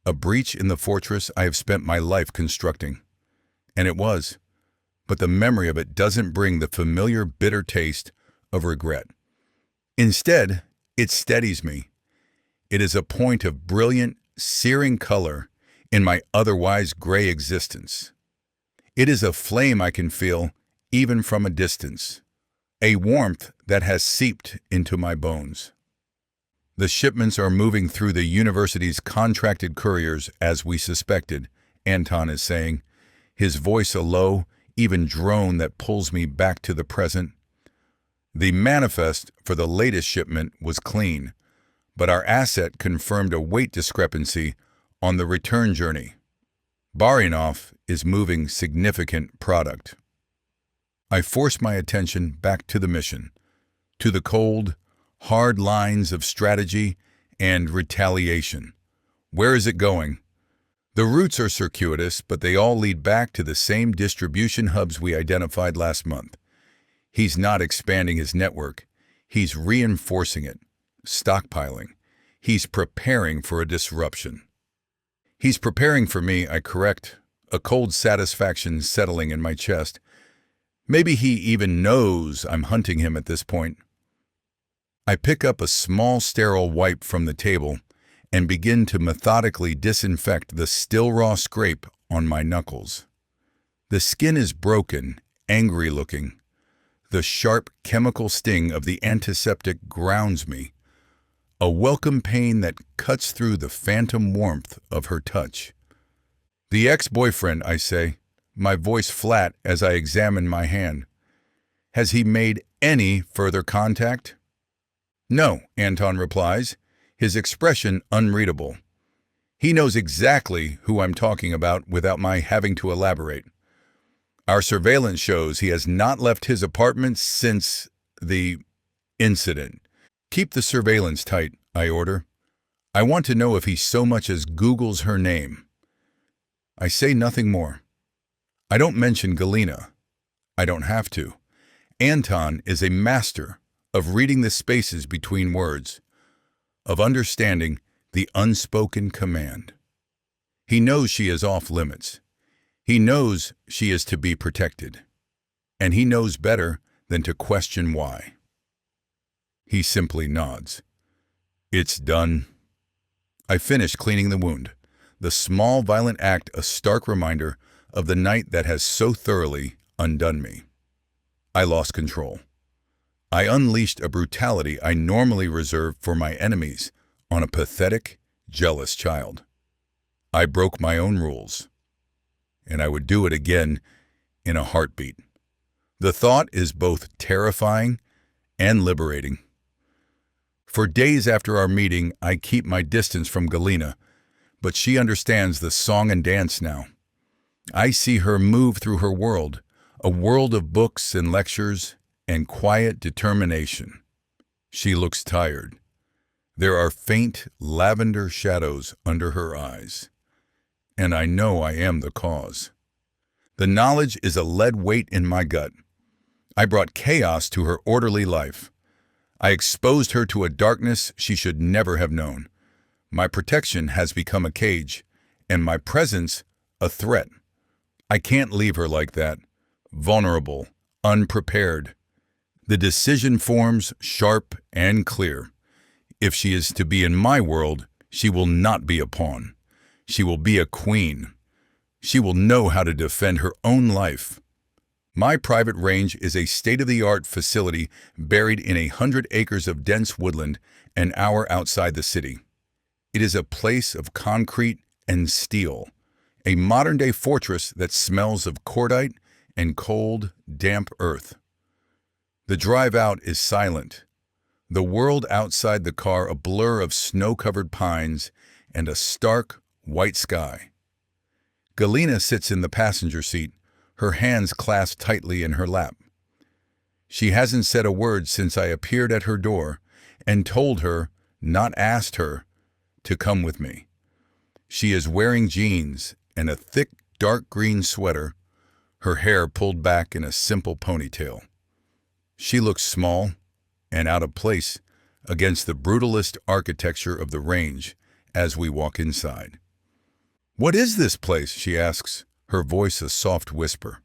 [SPEAKER 1] A breach in the fortress I have spent my life constructing. And it was. But the memory of it doesn't bring the familiar bitter taste of regret. Instead, it steadies me. It is a point of brilliant, searing color in my otherwise gray existence. It is a flame I can feel even from a distance, a warmth that has seeped into my bones. The shipments are moving through the university's contracted couriers as we suspected, Anton is saying, his voice a low, even drone that pulls me back to the present. The manifest for the latest shipment was clean, but our asset confirmed a weight discrepancy on the return journey. Barinov is moving significant product. I force my attention back to the mission, to the cold, hard lines of strategy and retaliation. Where is it going? The routes are circuitous, but they all lead back to the same distribution hubs we identified last month. He's not expanding his network. He's reinforcing it, stockpiling. He's preparing for a disruption. He's preparing for me, I correct, a cold satisfaction settling in my chest. Maybe he even knows I'm hunting him at this point. I pick up a small sterile wipe from the table and begin to methodically disinfect the still raw scrape on my knuckles. The skin is broken, angry looking. The sharp chemical sting of the antiseptic grounds me, a welcome pain that cuts through the phantom warmth of her touch. The ex-boyfriend, I say, my voice flat as I examine my hand. Has he made any further contact? No, Anton replies, his expression unreadable. He knows exactly who I'm talking about without my having to elaborate. Our surveillance shows he has not left his apartment since the incident. Keep the surveillance tight, I order. I want to know if he so much as Googles her name. I say nothing more. I don't mention Galena. I don't have to. Anton is a master of reading the spaces between words, of understanding the unspoken command. He knows she is off limits. He knows she is to be protected. And he knows better than to question why. He simply nods. It's done. I finish cleaning the wound, the small violent act a stark reminder of the night that has so thoroughly undone me. I lost control. I unleashed a brutality I normally reserve for my enemies on a pathetic, jealous child. I broke my own rules, and I would do it again in a heartbeat. The thought is both terrifying and liberating. For days after our meeting, I keep my distance from Galena, but she understands the song and dance now. I see her move through her world, a world of books and lectures and quiet determination. She looks tired. There are faint lavender shadows under her eyes, and I know I am the cause. The knowledge is a lead weight in my gut. I brought chaos to her orderly life. I exposed her to a darkness she should never have known. My protection has become a cage, and my presence a threat. I can't leave her like that, vulnerable, unprepared. The decision forms sharp and clear. If she is to be in my world, she will not be a pawn. She will be a queen. She will know how to defend her own life. My private range is a state-of-the-art facility buried in 100 acres of dense woodland an hour outside the city. It is a place of concrete and steel, a modern-day fortress that smells of cordite and cold, damp earth. The drive out is silent, the world outside the car a blur of snow-covered pines and a stark, white sky. Galena sits in the passenger seat, her hands clasped tightly in her lap. She hasn't said a word since I appeared at her door and told her, not asked her, to come with me. She is wearing jeans and a thick, dark green sweater, her hair pulled back in a simple ponytail. She looks small and out of place against the brutalist architecture of the range as we walk inside. "What is this place?" she asks, her voice a soft whisper.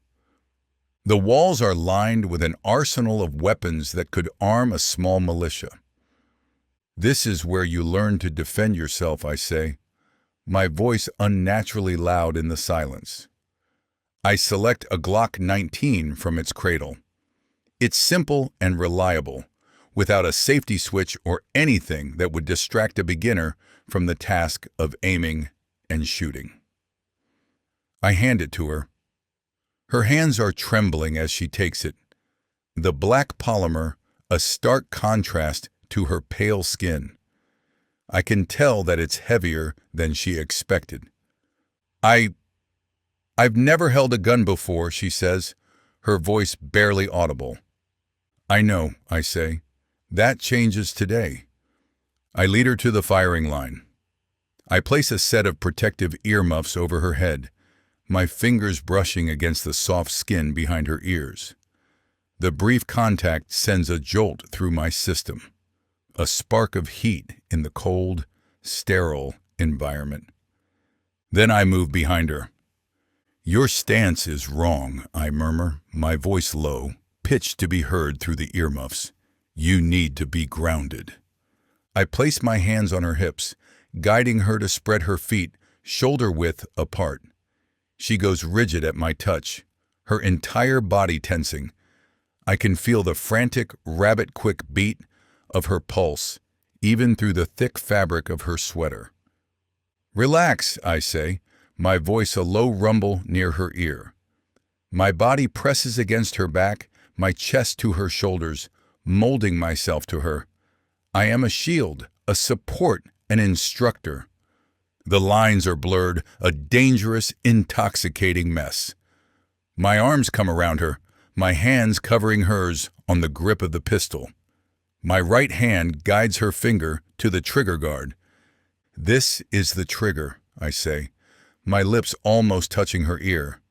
[SPEAKER 1] The walls are lined with an arsenal of weapons that could arm a small militia. "This is where you learn to defend yourself," I say, my voice unnaturally loud in the silence. I select a Glock 19 from its cradle. It's simple and reliable, without a safety switch or anything that would distract a beginner from the task of aiming and shooting. I hand it to her. Her hands are trembling as she takes it. The black polymer, a stark contrast to her pale skin. I can tell that it's heavier than she expected. I've never held a gun before," she says, her voice barely audible. "I know," I say. "That changes today." I lead her to the firing line. I place a set of protective earmuffs over her head, my fingers brushing against the soft skin behind her ears. The brief contact sends a jolt through my system, a spark of heat in the cold, sterile environment. Then I move behind her. "Your stance is wrong," I murmur, my voice low, pitched to be heard through the earmuffs. "You need to be grounded." I place my hands on her hips, guiding her to spread her feet shoulder-width apart. She goes rigid at my touch, her entire body tensing. I can feel the frantic, rabbit-quick beat of her pulse, even through the thick fabric of her sweater. "Relax," I say, my voice a low rumble near her ear. My body presses against her back, my chest to her shoulders, molding myself to her. I am a shield, a support, an instructor. The lines are blurred, a dangerous, intoxicating mess. My arms come around her, my hands covering hers on the grip of the pistol. My right hand guides her finger to the trigger guard. "This is the trigger," I say, my lips almost touching her ear.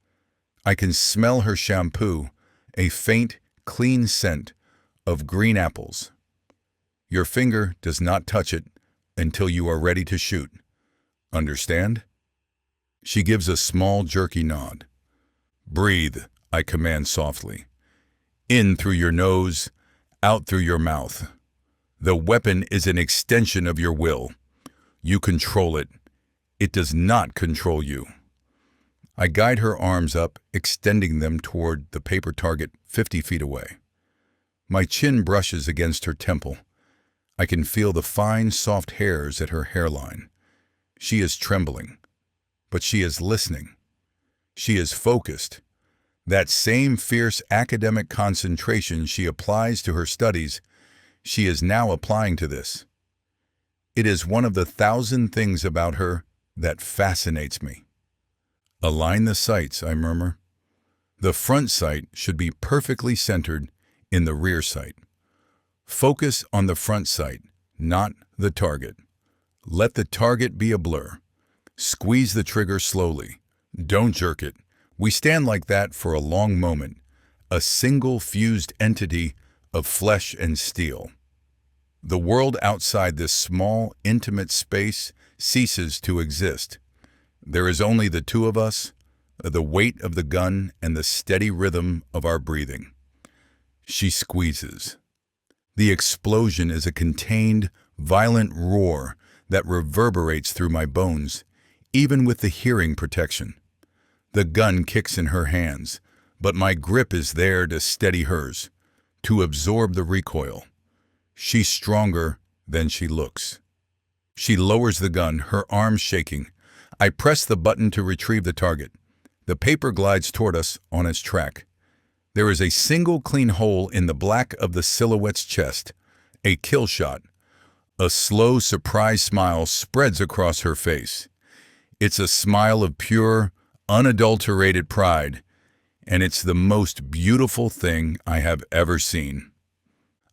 [SPEAKER 1] I can smell her shampoo, a faint, clean scent of green apples. "Your finger does not touch it until you are ready to shoot. Understand?" She gives a small, jerky nod. "Breathe," I command softly. "In through your nose, out through your mouth. The weapon is an extension of your will. You control it. It does not control you." I guide her arms up, extending them toward the paper target 50 feet away. My chin brushes against her temple. I can feel the fine, soft hairs at her hairline. She is trembling, but she is listening. She is focused. That same fierce academic concentration she applies to her studies, she is now applying to this. It is one of the 1,000 things about her that fascinates me. "Align the sights," I murmur. "The front sight should be perfectly centered in the rear sight. Focus on the front sight, not the target. Let the target be a blur. Squeeze the trigger slowly. Don't jerk it." We stand like that for a long moment, a single fused entity of flesh and steel. The world outside this small, intimate space ceases to exist. There is only the two of us, the weight of the gun, and the steady rhythm of our breathing. She squeezes. The explosion is a contained, violent roar that reverberates through my bones, even with the hearing protection. The gun kicks in her hands, but my grip is there to steady hers, to absorb the recoil. She's stronger than she looks. She lowers the gun, her arms shaking. I press the button to retrieve the target. The paper glides toward us on its track. There is a single clean hole in the black of the silhouette's chest, a kill shot. A slow, surprised smile spreads across her face. It's a smile of pure, unadulterated pride, and it's the most beautiful thing I have ever seen.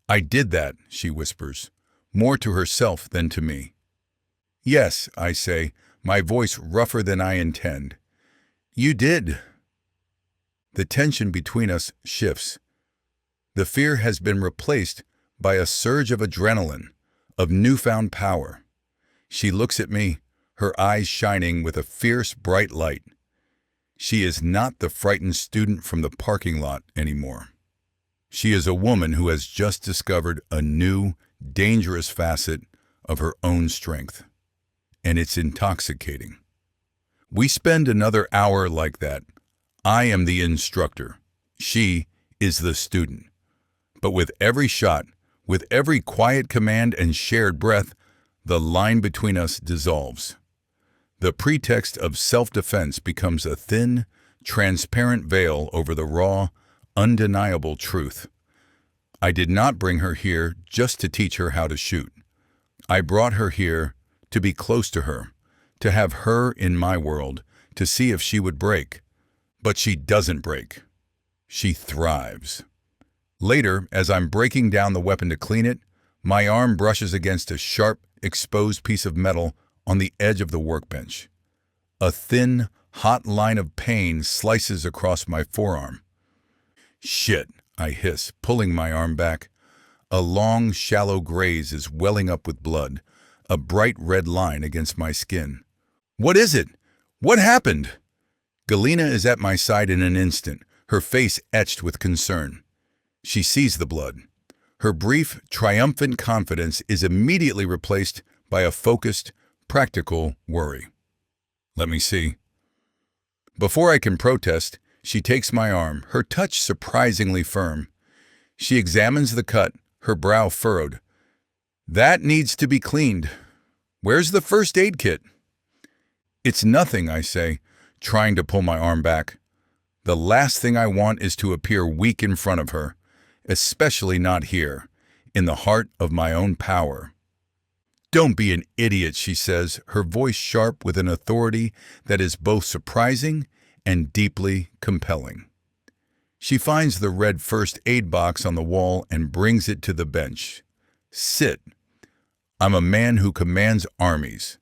[SPEAKER 1] "I did that," she whispers, more to herself than to me. "Yes," I say, my voice rougher than I intend. "You did." The tension between us shifts. The fear has been replaced by a surge of adrenaline, of newfound power. She looks at me, her eyes shining with a fierce, bright light. She is not the frightened student from the parking lot anymore. She is a woman who has just discovered a new, dangerous facet of her own strength. And it's intoxicating. We spend another hour like that. I am the instructor. She is the student. But with every shot, with every quiet command and shared breath, the line between us dissolves. The pretext of self-defense becomes a thin, transparent veil over the raw, undeniable truth. I did not bring her here just to teach her how to shoot. I brought her here to be close to her, to have her in my world, to see if she would break. But she doesn't break. She thrives. Later, as I'm breaking down the weapon to clean it, my arm brushes against a sharp, exposed piece of metal on the edge of the workbench. A thin, hot line of pain slices across my forearm. "Shit," I hiss, pulling my arm back. A long, shallow graze is welling up with blood, a bright red line against my skin. "What is it? What happened?" Galena is at my side in an instant, her face etched with concern. She sees the blood. Her brief, triumphant confidence is immediately replaced by a focused, practical worry. "Let me see." Before I can protest, she takes my arm, her touch surprisingly firm. She examines the cut, her brow furrowed. That needs to be cleaned. Where's the first aid kit? It's nothing, I say, trying to pull my arm back. The last thing I want is to appear weak in front of her, especially not here, in the heart of my own power. Don't be an idiot, she says, her voice sharp with an authority that is both surprising and deeply compelling. She finds the red first aid box on the wall and brings it to the bench. Sit. I'm a man who commands armies.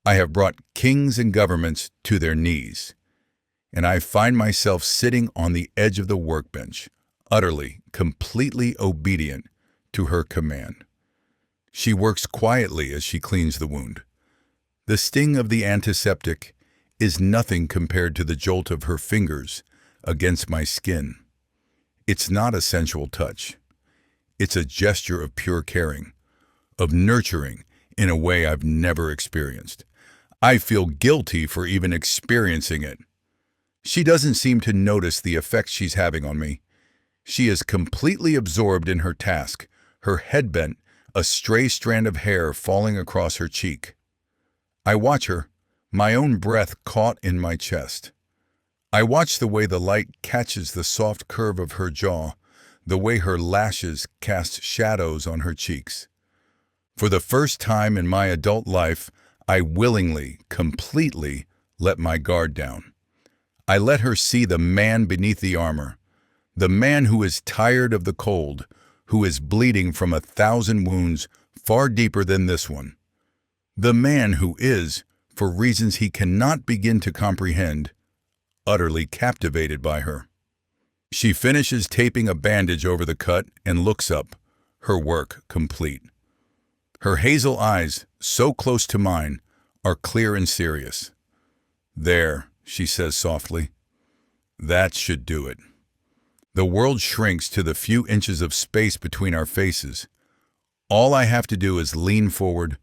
[SPEAKER 1] I have brought kings and governments to their knees. And I find myself sitting on the edge of the workbench, utterly, completely obedient to her command. She works quietly as she cleans the wound. The sting of the antiseptic is nothing compared to the jolt of her fingers against my skin. It's not a sensual touch. It's a gesture of pure caring, of nurturing in a way I've never experienced. I feel guilty for even experiencing it. She doesn't seem to notice the effect she's having on me. She is completely absorbed in her task, her head bent, a stray strand of hair falling across her cheek. I watch her, my own breath caught in my chest. I watch the way the light catches the soft curve of her jaw, the way her lashes cast shadows on her cheeks. For the first time in my adult life, I willingly, completely let my guard down. I let her see the man beneath the armor, the man who is tired of the cold, who is bleeding from 1,000 wounds far deeper than this one. The man who is, for reasons he cannot begin to comprehend, utterly captivated by her. She finishes taping a bandage over the cut and looks up, her work complete. Her hazel eyes, so close to mine, are clear and serious. There, she says softly. That should do it. The world shrinks to the few inches of space between our faces. All I have to do is lean forward.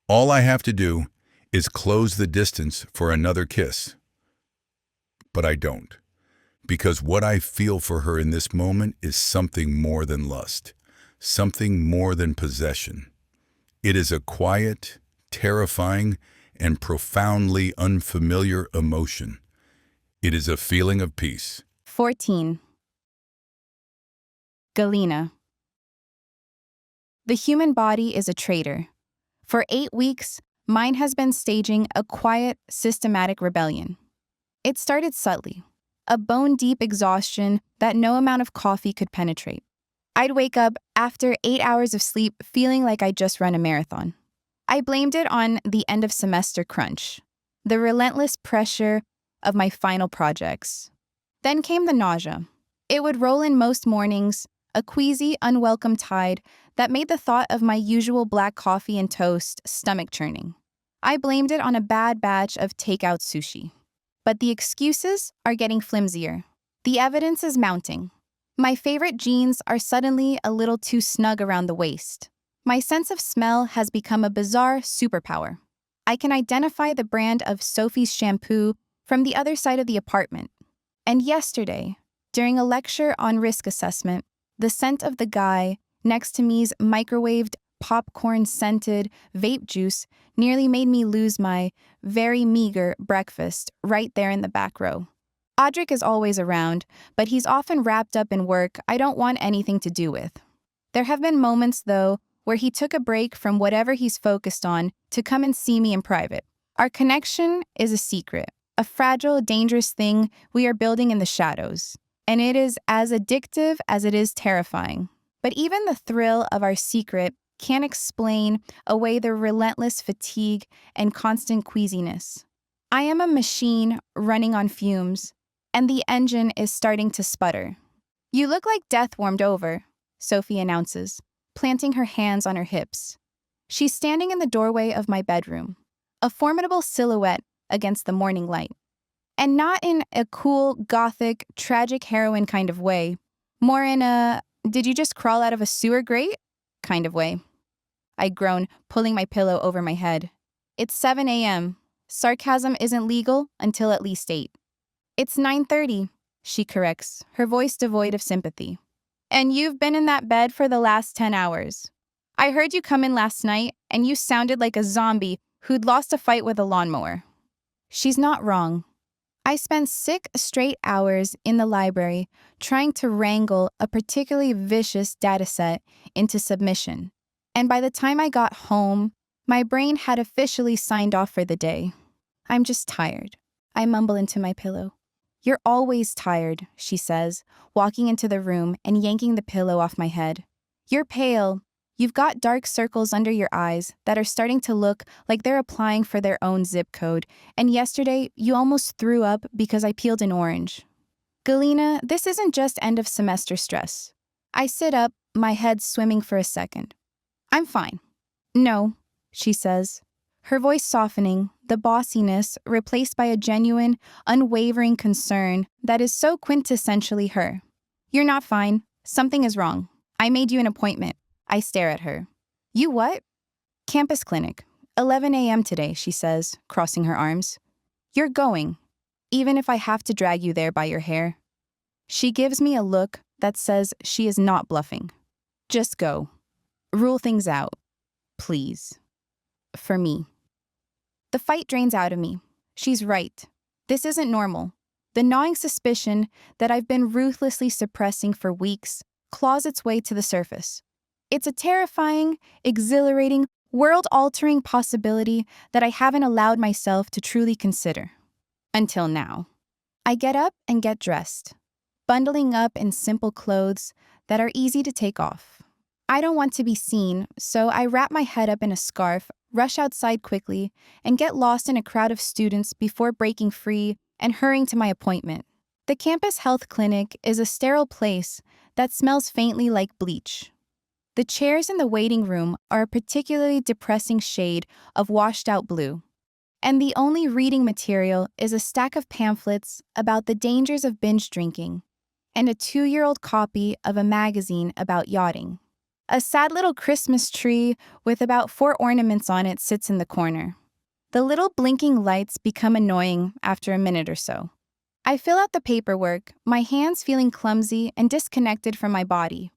[SPEAKER 1] All I have to do is close the distance for another kiss. But I don't, because what I feel for her in this moment is something more than lust, something more than possession. It is a quiet, terrifying, and profoundly unfamiliar emotion. It is a feeling of peace.
[SPEAKER 2] 14. Galena. The human body is a traitor. For 8 weeks, mine has been staging a quiet, systematic rebellion. It started subtly, a bone-deep exhaustion that no amount of coffee could penetrate. I'd wake up after 8 hours of sleep feeling like I'd just run a marathon. I blamed it on the end-of-semester crunch, the relentless pressure of my final projects. Then came the nausea. It would roll in most mornings, a queasy, unwelcome tide that made the thought of my usual black coffee and toast stomach-churning. I blamed it on a bad batch of takeout sushi. But the excuses are getting flimsier. The evidence is mounting. My favorite jeans are suddenly a little too snug around the waist. My sense of smell has become a bizarre superpower. I can identify the brand of Sophie's shampoo from the other side of the apartment. And yesterday, during a lecture on risk assessment, the scent of the guy next to me's microwaved, popcorn-scented vape juice nearly made me lose my very meager breakfast right there in the back row. Audric is always around, but he's often wrapped up in work I don't want anything to do with. There have been moments, though, where he took a break from whatever he's focused on to come and see me in private. Our connection is a secret, a fragile, dangerous thing we are building in the shadows, and it is as addictive as it is terrifying. But even the thrill of our secret can't explain away the relentless fatigue and constant queasiness. I am a machine running on fumes, and the engine is starting to sputter. "You look like death warmed over," Sophie announces, planting her hands on her hips. She's standing in the doorway of my bedroom, a formidable silhouette against the morning light. And not in a cool, gothic, tragic heroine kind of way, more in a "did you just crawl out of a sewer grate?" kind of way. I groan, pulling my pillow over my head. It's 7 a.m. Sarcasm isn't legal until at least 8. "It's 9:30, she corrects, her voice devoid of sympathy. And you've been in that bed for the last 10 hours. I heard you come in last night, and you sounded like a zombie who'd lost a fight with a lawnmower. She's not wrong. I spent 6 straight hours in the library trying to wrangle a particularly vicious dataset into submission. And by the time I got home, my brain had officially signed off for the day. I'm just tired. I mumble into my pillow. You're always tired, she says, walking into the room and yanking the pillow off my head. You're pale. You've got dark circles under your eyes that are starting to look like they're applying for their own zip code, and yesterday you almost threw up because I peeled an orange. Galina, this isn't just end of semester stress. I sit up, my head swimming for a second. I'm fine. No, she says, her voice softening, the bossiness replaced by a genuine, unwavering concern that is so quintessentially her. You're not fine. Something is wrong. I made you an appointment. I stare at her. You what? Campus clinic. 11 a.m. today, she says, crossing her arms. You're going, even if I have to drag you there by your hair. She gives me a look that says she is not bluffing. Just go. Rule things out. Please. For me. The fight drains out of me. She's right. This isn't normal. The gnawing suspicion that I've been ruthlessly suppressing for weeks claws its way to the surface. It's a terrifying, exhilarating, world-altering possibility that I haven't allowed myself to truly consider. Until now. I get up and get dressed, bundling up in simple clothes that are easy to take off. I don't want to be seen, so I wrap my head up in a scarf, rush outside quickly, and get lost in a crowd of students before breaking free and hurrying to my appointment. The campus health clinic is a sterile place that smells faintly like bleach. The chairs in the waiting room are a particularly depressing shade of washed-out blue. And the only reading material is a stack of pamphlets about the dangers of binge drinking and a 2-year-old copy of a magazine about yachting. A sad little Christmas tree with about 4 ornaments on it sits in the corner. The little blinking lights become annoying after a minute or so. I fill out the paperwork, my hands feeling clumsy and disconnected from my body.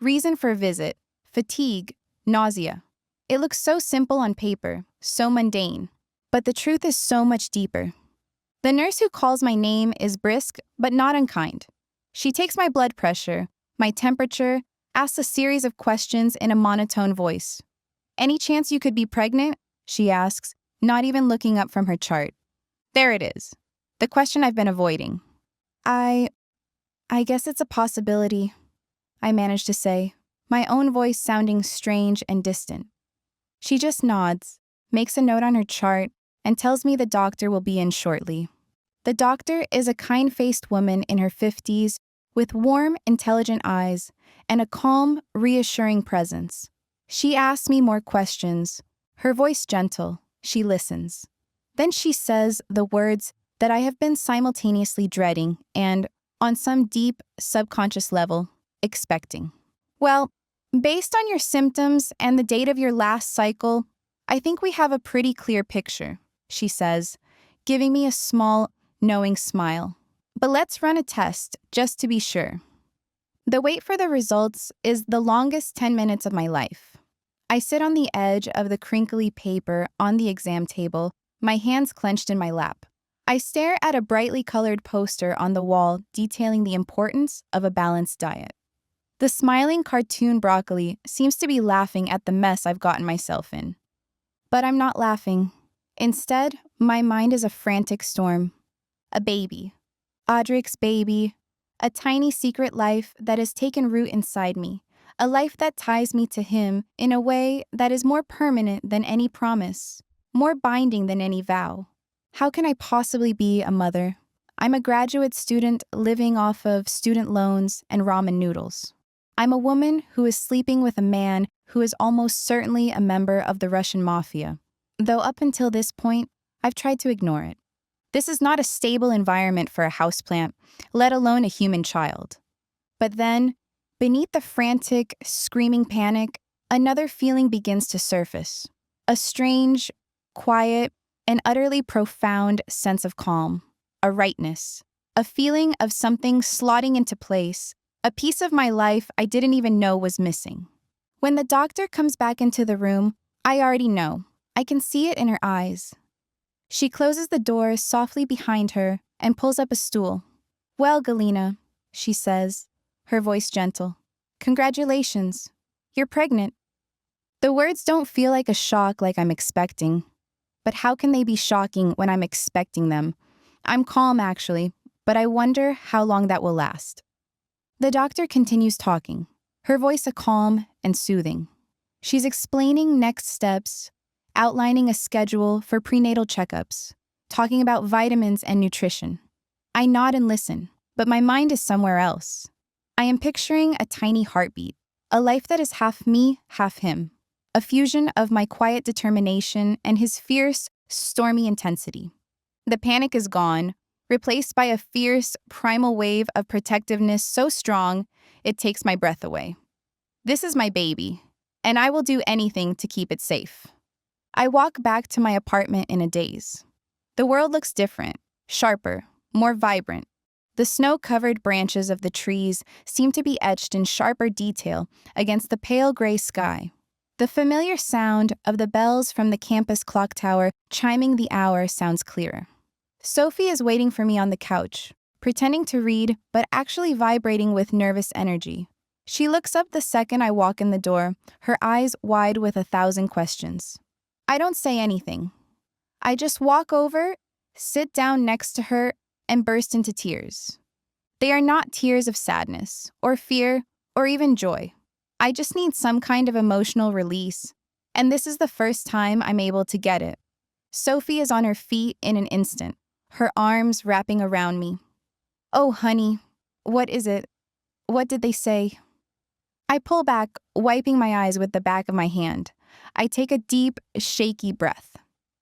[SPEAKER 2] Reason for visit, fatigue, nausea. It looks so simple on paper, so mundane. But the truth is so much deeper. The nurse who calls my name is brisk, but not unkind. She takes my blood pressure, my temperature, asks a series of questions in a monotone voice. Any chance you could be pregnant? She asks, not even looking up from her chart. There it is. The question I've been avoiding. I guess it's a possibility, I manage to say, my own voice sounding strange and distant. She just nods, makes a note on her chart, and tells me the doctor will be in shortly. The doctor is a kind-faced woman in her 50s with warm, intelligent eyes and a calm, reassuring presence. She asks me more questions, her voice gentle. She listens. Then she says the words that I have been simultaneously dreading and, on some deep, subconscious level, expecting. Well, based on your symptoms and the date of your last cycle, I think we have a pretty clear picture, she says, giving me a small, knowing smile. But let's run a test, just to be sure. The wait for the results is the longest 10 minutes of my life. I sit on the edge of the crinkly paper on the exam table, my hands clenched in my lap. I stare at a brightly colored poster on the wall detailing the importance of a balanced diet. The smiling cartoon broccoli seems to be laughing at the mess I've gotten myself in. But I'm not laughing. Instead, my mind is a frantic storm. A baby. Audric's baby. A tiny secret life that has taken root inside me. A life that ties me to him in a way that is more permanent than any promise, more binding than any vow. How can I possibly be a mother? I'm a graduate student living off of student loans and ramen noodles. I'm a woman who is sleeping with a man who is almost certainly a member of the Russian Mafia, though up until this point, I've tried to ignore it. This is not a stable environment for a houseplant, let alone a human child. But then, beneath the frantic, screaming panic, another feeling begins to surface. A strange, quiet, and utterly profound sense of calm. A rightness. A feeling of something slotting into place, A piece of my life I didn't even know was missing. When the doctor comes back into the room, I already know. I can see it in her eyes. She closes the door softly behind her and pulls up a stool. "Well, Galina," she says, her voice gentle. "Congratulations. You're pregnant." The words don't feel like a shock like I'm expecting. But how can they be shocking when I'm expecting them? I'm calm, actually, but I wonder how long that will last. The doctor continues talking, her voice a calm and soothing. She's explaining next steps, outlining a schedule for prenatal checkups, talking about vitamins and nutrition. I nod and listen, but my mind is somewhere else. I am picturing a tiny heartbeat, a life that is half me, half him, a fusion of my quiet determination and his fierce, stormy intensity. The panic is gone, replaced by a fierce, primal wave of protectiveness so strong it takes my breath away. This is my baby, and I will do anything to keep it safe. I walk back to my apartment in a daze. The world looks different, sharper, more vibrant. The snow-covered branches of the trees seem to be etched in sharper detail against the pale gray sky. The familiar sound of the bells from the campus clock tower chiming the hour sounds clearer. Sophie is waiting for me on the couch, pretending to read, but actually vibrating with nervous energy. She looks up the second I walk in the door, her eyes wide with 1,000 questions. I don't say anything. I just walk over, sit down next to her, and burst into tears. They are not tears of sadness, or fear, or even joy. I just need some kind of emotional release, and this is the first time I'm able to get it. Sophie is on her feet in an instant, her arms wrapping around me. "Oh, honey, what is it? What did they say?" I pull back, wiping my eyes with the back of my hand. I take a deep, shaky breath.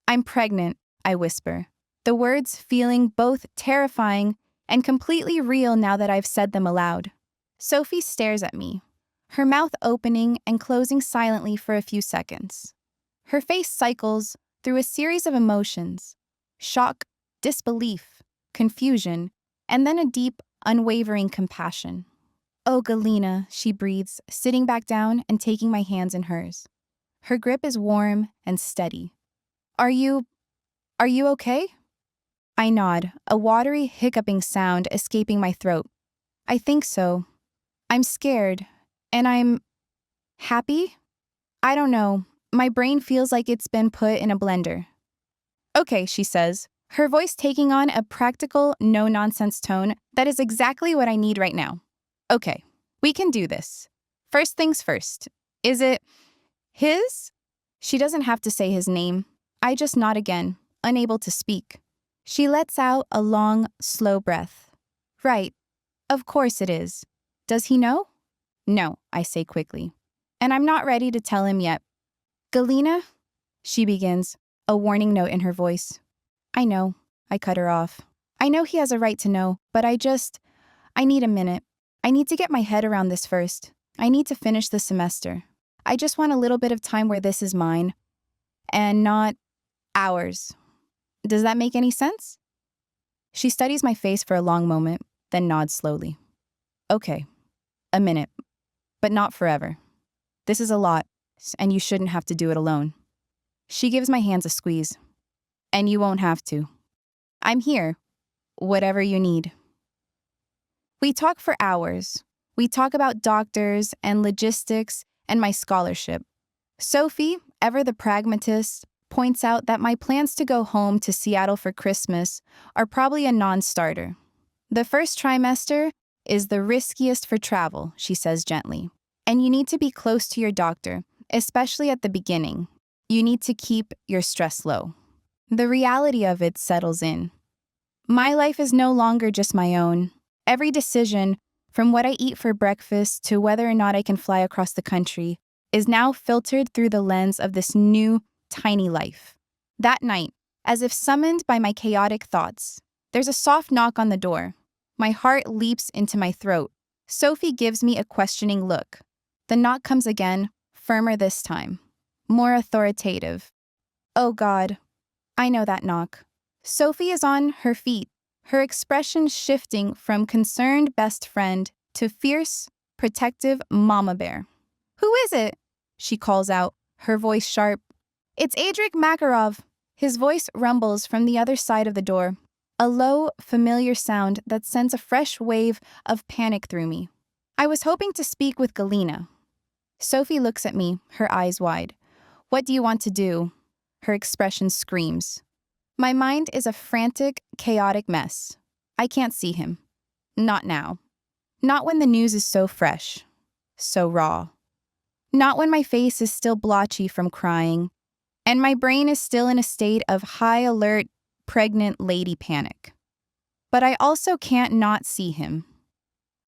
[SPEAKER 2] "I'm pregnant," I whisper, the words feeling both terrifying and completely real now that I've said them aloud. Sophie stares at me, her mouth opening and closing silently for a few seconds. Her face cycles through a series of emotions: shock, disbelief, confusion, and then a deep, unwavering compassion. "Oh, Galina," she breathes, sitting back down and taking my hands in hers. Her grip is warm and steady. Are you okay?" I nod, a watery, hiccuping sound escaping my throat. "I think so. I'm scared, and I'm happy? I don't know. My brain feels like it's been put in a blender." "Okay," she says, her voice taking on a practical, no-nonsense tone that is exactly what I need right now. "Okay, we can do this. First things first. Is it his?" She doesn't have to say his name. I just nod again, unable to speak. She lets out a long, slow breath. "Right. Of course it is. Does he know?" "No," I say quickly. And I'm not ready to tell him yet. "Galina?" she begins, a warning note in her voice. "I know," I cut her off. "I know he has a right to know, but I need a minute. I need to get my head around this first. I need to finish the semester. I just want a little bit of time where this is mine, and not ours. Does that make any sense?" She studies my face for a long moment, then nods slowly. "Okay, a minute, but not forever. This is a lot, and you shouldn't have to do it alone." She gives my hands a squeeze. "And you won't have to. I'm here, whatever you need." We talk for hours. We talk about doctors and logistics and my scholarship. Sophie, ever the pragmatist, points out that my plans to go home to Seattle for Christmas are probably a non-starter. "The first trimester is the riskiest for travel," she says gently. "And you need to be close to your doctor, especially at the beginning. You need to keep your stress low." The reality of it settles in. My life is no longer just my own. Every decision, from what I eat for breakfast to whether or not I can fly across the country, is now filtered through the lens of this new, tiny life. That night, as if summoned by my chaotic thoughts, there's a soft knock on the door. My heart leaps into my throat. Sophie gives me a questioning look. The knock comes again, firmer this time, more authoritative. Oh God, I know that knock. Sophie is on her feet, her expression shifting from concerned best friend to fierce, protective mama bear. "Who is it?" she calls out, her voice sharp. "It's Adric Makarov." His voice rumbles from the other side of the door, a low, familiar sound that sends a fresh wave of panic through me. "I was hoping to speak with Galina." Sophie looks at me, her eyes wide. "What do you want to do?" Her expression screams. My mind is a frantic, chaotic mess. I can't see him. Not now. Not when the news is so fresh, so raw. Not when my face is still blotchy from crying, and my brain is still in a state of high alert, pregnant lady panic. But I also can't not see him.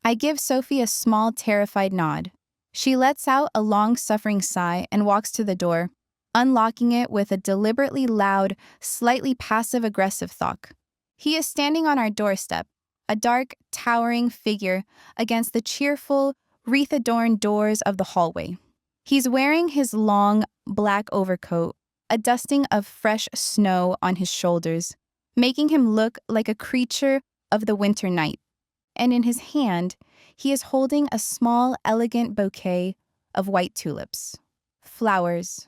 [SPEAKER 2] I give Sophie a small, terrified nod. She lets out a long-suffering sigh and walks to the door, unlocking it with a deliberately loud, slightly passive-aggressive thunk. He is standing on our doorstep, a dark, towering figure against the cheerful, wreath-adorned doors of the hallway. He's wearing his long, black overcoat, a dusting of fresh snow on his shoulders, making him look like a creature of the winter night. And in his hand, he is holding a small, elegant bouquet of white tulips. Flowers.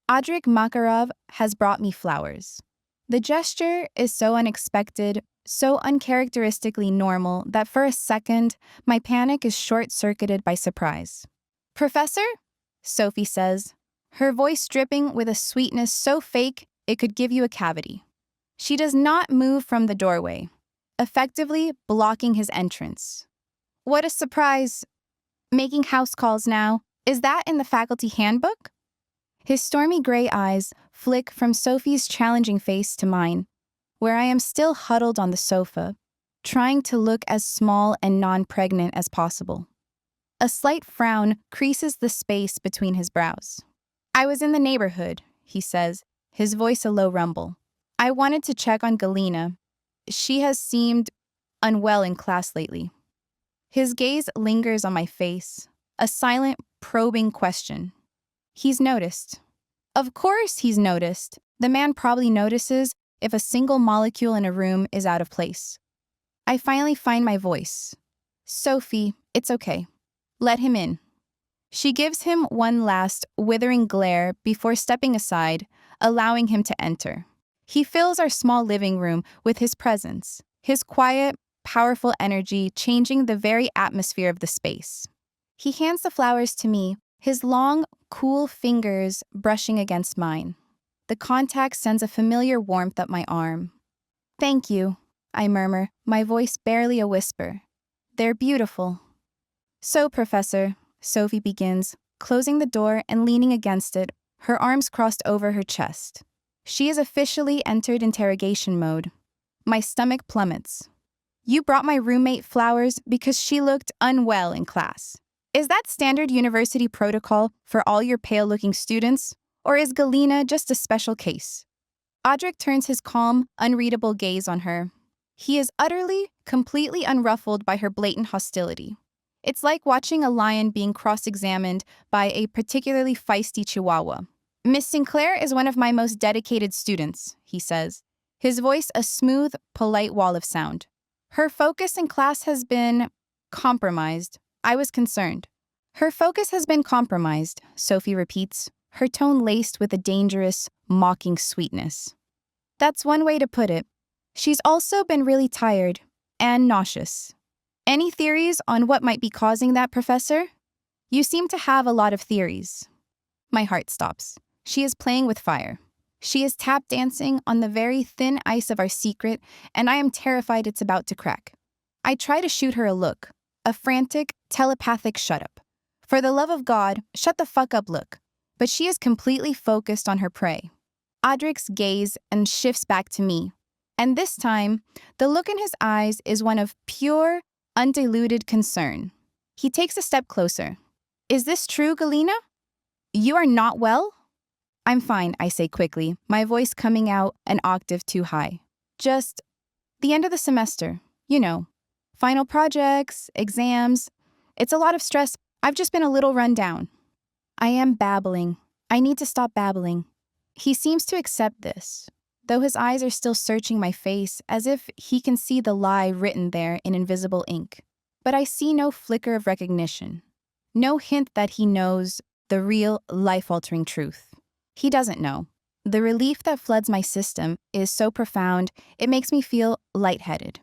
[SPEAKER 2] Adric Makarov has brought me flowers. The gesture is so unexpected, so uncharacteristically normal that for a second, my panic is short-circuited by surprise. "Professor?" Sophie says, her voice dripping with a sweetness so fake it could give you a cavity. She does not move from the doorway, effectively blocking his entrance. "What a surprise. Making house calls now. Is that in the faculty handbook?" His stormy gray eyes flick from Sophie's challenging face to mine, where I am still huddled on the sofa, trying to look as small and non-pregnant as possible. A slight frown creases the space between his brows. "I was in the neighborhood," he says, his voice a low rumble. "I wanted to check on Galina. She has seemed unwell in class lately." His gaze lingers on my face, a silent, probing question. He's noticed. Of course he's noticed. The man probably notices if a single molecule in a room is out of place. I finally find my voice. "Sophie, it's okay. Let him in." She gives him one last, withering glare before stepping aside, allowing him to enter. He fills our small living room with his presence, his quiet, powerful energy changing the very atmosphere of the space. He hands the flowers to me, his long, cool fingers brushing against mine. The contact sends a familiar warmth up my arm. "Thank you," I murmur, my voice barely a whisper. "They're beautiful." "So, Professor," Sophie begins, closing the door and leaning against it, her arms crossed over her chest. She has officially entered interrogation mode. My stomach plummets. "You brought my roommate flowers because she looked unwell in class. Is that standard university protocol for all your pale-looking students, or is Galina just a special case?" Adric turns his calm, unreadable gaze on her. He is utterly, completely unruffled by her blatant hostility. It's like watching a lion being cross-examined by a particularly feisty chihuahua. "Miss Sinclair is one of my most dedicated students," he says, his voice a smooth, polite wall of sound. "Her focus in class has been compromised." I was concerned. "Her focus has been compromised," Sophie repeats, her tone laced with a dangerous, mocking sweetness. "That's one way to put it. She's also been really tired and nauseous. Any theories on what might be causing that, Professor? You seem to have a lot of theories." My heart stops. She is playing with fire. She is tap dancing on the very thin ice of our secret, and I am terrified it's about to crack. I try to shoot her a look, a frantic, telepathic shut up. For the love of God, shut the fuck up look. But she is completely focused on her prey. Adric's gaze and shifts back to me. And this time, the look in his eyes is one of pure, undiluted concern. He takes a step closer. "Is this true, Galina? You are not well?" "I'm fine," I say quickly, my voice coming out an octave too high. "Just the end of the semester, you know. Final projects, exams. It's a lot of stress. I've just been a little run down." I am babbling. I need to stop babbling. He seems to accept this, though his eyes are still searching my face as if he can see the lie written there in invisible ink. but I see no flicker of recognition. No hint that he knows the real, life-altering truth. He doesn't know. The relief that floods my system is so profound, it makes me feel lightheaded.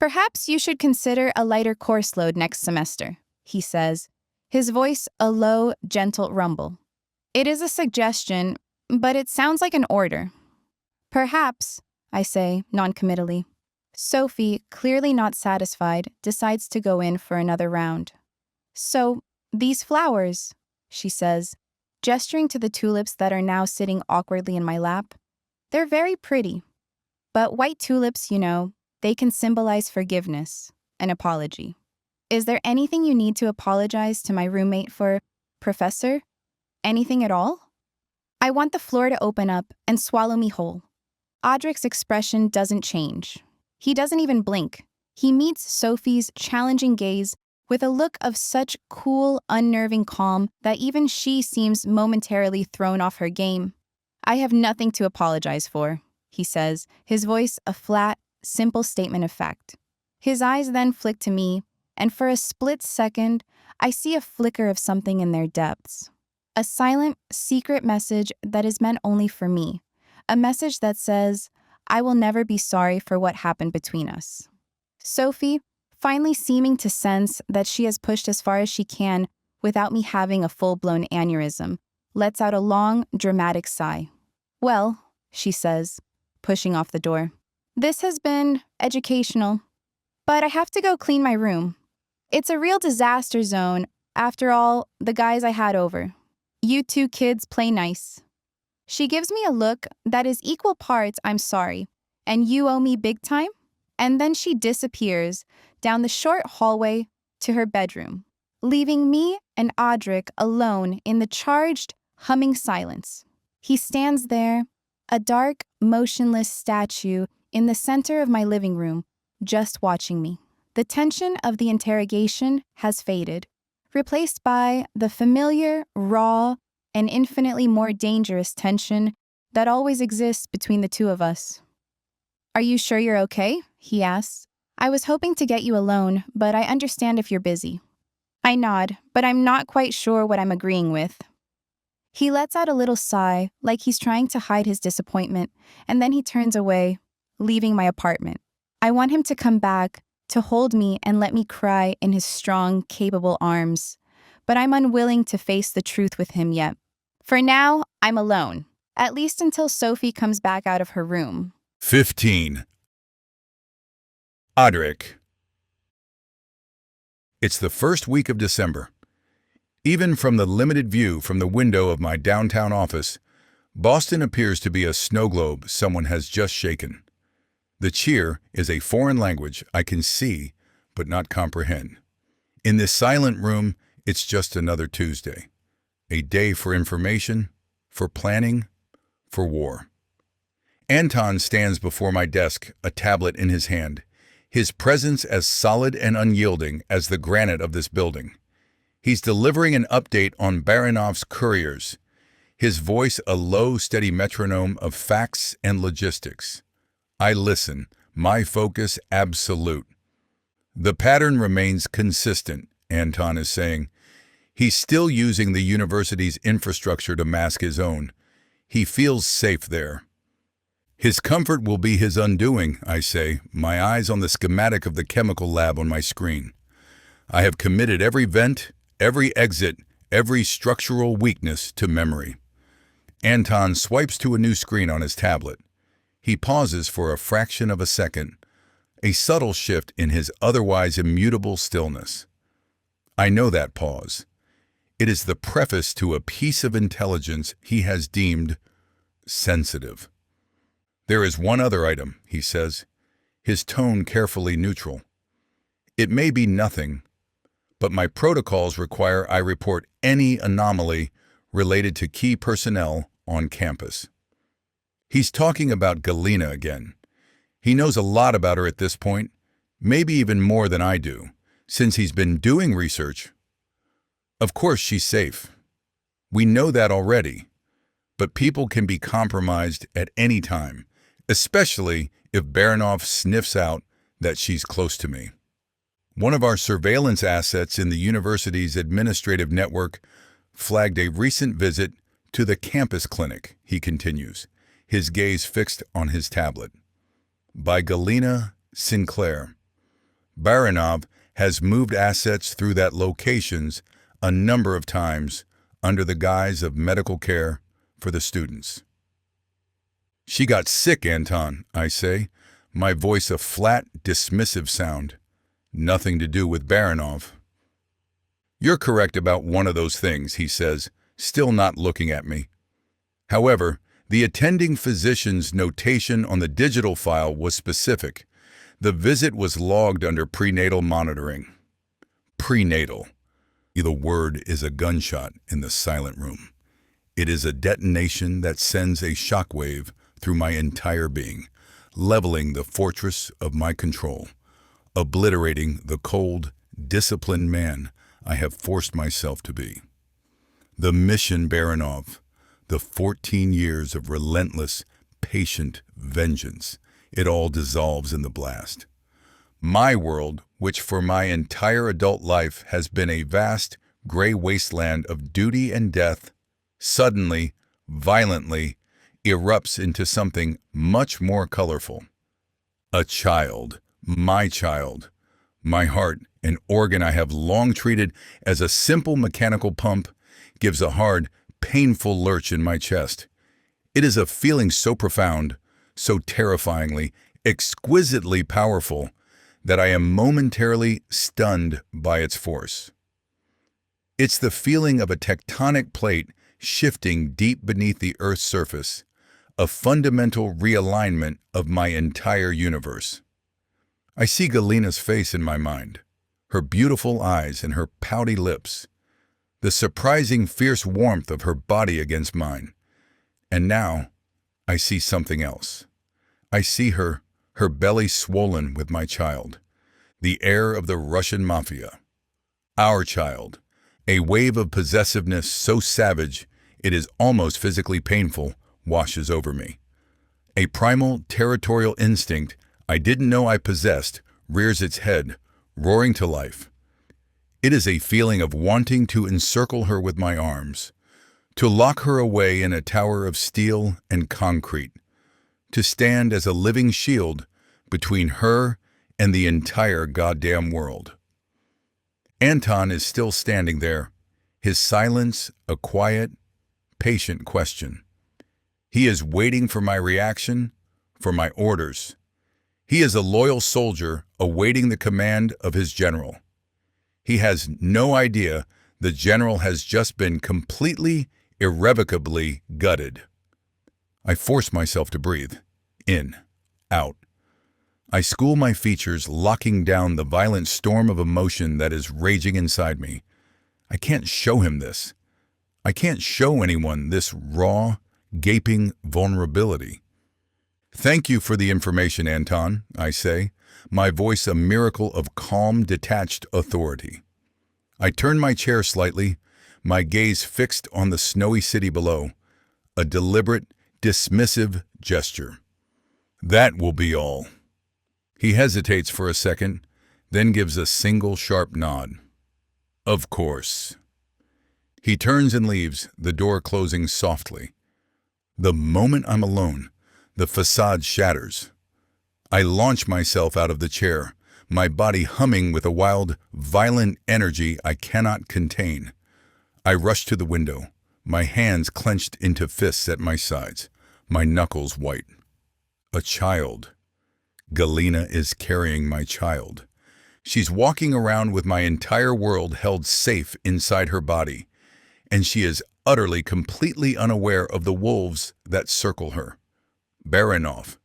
[SPEAKER 2] Perhaps you should consider a lighter course load next semester, he says, his voice a low, gentle rumble. It is a suggestion, but it sounds like an order. Perhaps, I say, noncommittally. Sophie, clearly not satisfied, decides to go in for another round. So, these flowers, she says, gesturing to the tulips that are now sitting awkwardly in my lap. They're very pretty. But white tulips, they can symbolize forgiveness, an apology. Is there anything you need to apologize to my roommate for, Professor? Anything at all? I want the floor to open up and swallow me whole. Audric's expression doesn't change. He doesn't even blink. He meets Sophie's challenging gaze with a look of such cool, unnerving calm that even she seems momentarily thrown off her game. I have nothing to apologize for, he says, his voice a flat, simple statement of fact. His eyes then flick to me, and for a split second, I see a flicker of something in their depths. A silent, secret message that is meant only for me. A message that says, I will never be sorry for what happened between us. Sophie, finally seeming to sense that she has pushed as far as she can without me having a full-blown aneurysm, lets out a long, dramatic sigh. Well, she says, pushing off the door, this has been educational, but I have to go clean my room. It's a real disaster zone, after all, the guys I had over. You two kids play nice. She gives me a look that is equal parts I'm sorry, and you owe me big time, and then she disappears down the short hallway to her bedroom, leaving me and Audric alone in the charged, humming silence. He stands there, a dark, motionless statue in the center of my living room, just watching me. The tension of the interrogation has faded, replaced by the familiar, raw, and infinitely more dangerous tension that always exists between the two of us. Are you sure you're okay? He asks. I was hoping to get you alone, but I understand if you're busy. I nod, but I'm not quite sure what I'm agreeing with. He lets out a little sigh, like he's trying to hide his disappointment, and then he turns away, leaving my apartment. I want him to come back, to hold me and let me cry in his strong, capable arms, but I'm unwilling to face the truth with him yet. For now, I'm alone, at least until Sophie comes back out of her room.
[SPEAKER 1] 15. Audric. It's the first week of December. Even from the limited view from the window of my downtown office, Boston appears to be a snow globe someone has just shaken. The cheer is a foreign language I can see but not comprehend. In this silent room, it's just another Tuesday. A day for information, for planning, for war. Anton stands before my desk, a tablet in his hand, his presence as solid and unyielding as the granite of this building. He's delivering an update on Baranov's couriers, his voice a low, steady metronome of facts and logistics. I listen, my focus absolute. The pattern remains consistent, Anton is saying. He's still using the university's infrastructure to mask his own. He feels safe there. His comfort will be his undoing, I say, my eyes on the schematic of the chemical lab on my screen. I have committed every vent, every exit, every structural weakness to memory. Anton swipes to a new screen on his tablet. He pauses for a fraction of a second, a subtle shift in his otherwise immutable stillness. I know that pause. It is the preface to a piece of intelligence he has deemed sensitive. There is one other item, he says, his tone carefully neutral. It may be nothing, but my protocols require I report any anomaly related to key personnel on campus. He's talking about Galina again. He knows a lot about her at this point, maybe even more than I do, since he's been doing research. Of course she's safe. We know that already. But people can be compromised at any time, especially if Baranov sniffs out that she's close to me. One of our surveillance assets in the university's administrative network flagged a recent visit to the campus clinic, he continues, his gaze fixed on his tablet. By Galina Sinclair. Baranov has moved assets through that locations a number of times under the guise of medical care for the students. She got sick, Anton, I say, my voice a flat, dismissive sound. Nothing to do with Baranov. You're correct about one of those things, he says, still not looking at me. However, the attending physician's notation on the digital file was specific. The visit was logged under prenatal monitoring. Prenatal. The word is a gunshot in the silent room. It is a detonation that sends a shockwave through my entire being, leveling the fortress of my control, obliterating the cold, disciplined man I have forced myself to be. The mission Baranov, the 14 years of relentless, patient vengeance, it all dissolves in the blast. My world, which for my entire adult life has been a vast, gray wasteland of duty and death, suddenly, violently, erupts into something much more colorful. A child, my heart, an organ I have long treated as a simple mechanical pump, gives a hard, painful lurch in my chest. It is a feeling so profound, so terrifyingly, exquisitely powerful, that I am momentarily stunned by its force. It's the feeling of a tectonic plate shifting deep beneath the Earth's surface, a fundamental realignment of my entire universe. I see Galina's face in my mind, her beautiful eyes and her pouty lips, the surprising fierce warmth of her body against mine. And now, I see something else. I see her belly swollen with my child, the heir of the Russian Mafia. Our child, a wave of possessiveness so savage it is almost physically painful, washes over me. A primal territorial instinct I didn't know I possessed rears its head, roaring to life. It is a feeling of wanting to encircle her with my arms, to lock her away in a tower of steel and concrete, to stand as a living shield between her and the entire goddamn world. Anton is still standing there, his silence a quiet, patient question. He is waiting for my reaction, for my orders. He is a loyal soldier awaiting the command of his general. He has no idea the general has just been completely, irrevocably gutted. I force myself to breathe. In, out. I school my features, locking down the violent storm of emotion that is raging inside me. I can't show him this. I can't show anyone this raw, gaping vulnerability. Thank you for the information, Anton, I say, my voice a miracle of calm, detached authority. I turn my chair slightly, my gaze fixed on the snowy city below, a deliberate, dismissive gesture. That will be all. He hesitates for a second, then gives a single sharp nod. Of course. He turns and leaves, the door closing softly. The moment I'm alone, the facade shatters. I launch myself out of the chair, my body humming with a wild, violent energy I cannot contain. I rush to the window, my hands clenched into fists at my sides, my knuckles white. A child. Galina is carrying my child. She's walking around with my entire world held safe inside her body, and she is utterly, completely unaware of the wolves that circle her. Baranov,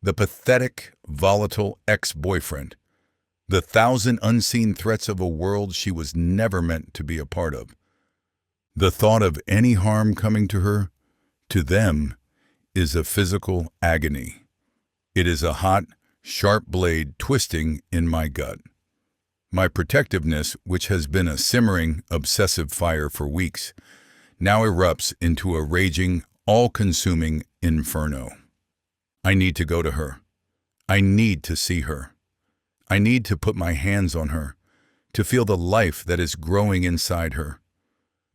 [SPEAKER 1] the pathetic, volatile ex-boyfriend, the 1,000 unseen threats of a world she was never meant to be a part of. The thought of any harm coming to her, to them, is a physical agony. It is a hot, sharp blade twisting in my gut. My protectiveness, which has been a simmering, obsessive fire for weeks, now erupts into a raging, all-consuming inferno. I need to go to her. I need to see her. I need to put my hands on her, to feel the life that is growing inside her,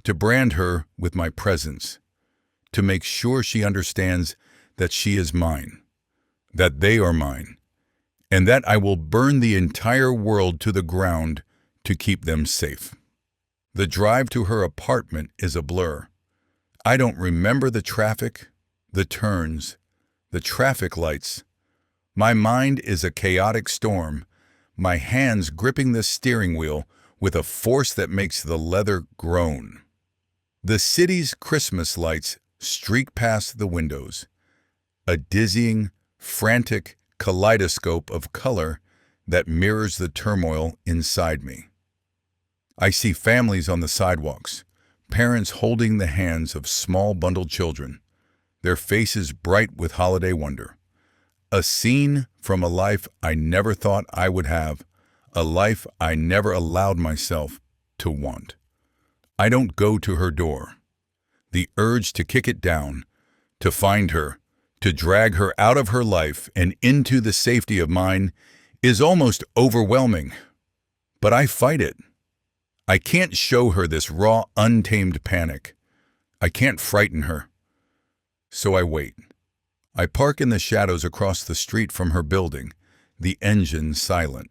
[SPEAKER 1] to brand her with my presence, to make sure she understands that she is mine, that they are mine, and that I will burn the entire world to the ground to keep them safe. The drive to her apartment is a blur. I don't remember the traffic, the turns, the traffic lights. My mind is a chaotic storm, my hands gripping the steering wheel with a force that makes the leather groan. The city's Christmas lights streak past the windows, a dizzying, frantic kaleidoscope of color that mirrors the turmoil inside me. I see families on the sidewalks, parents holding the hands of small bundled children, their faces bright with holiday wonder. A scene from a life I never thought I would have, a life I never allowed myself to want. I don't go to her door. The urge to kick it down, to find her, to drag her out of her life and into the safety of mine is almost overwhelming. But I fight it. I can't show her this raw, untamed panic. I can't frighten her. So I wait. I park in the shadows across the street from her building, the engine silent.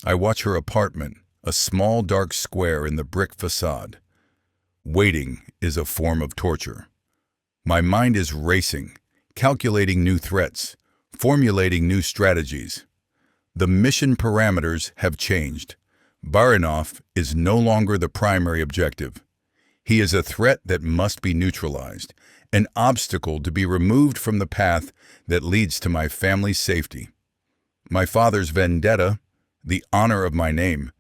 [SPEAKER 1] I watch her apartment, a small dark square in the brick facade. Waiting is a form of torture. My mind is racing, calculating new threats, formulating new strategies. The mission parameters have changed. Baranov is no longer the primary objective. He is a threat that must be neutralized, an obstacle to be removed from the path that leads to my family's safety. My father's vendetta, the honor of my name,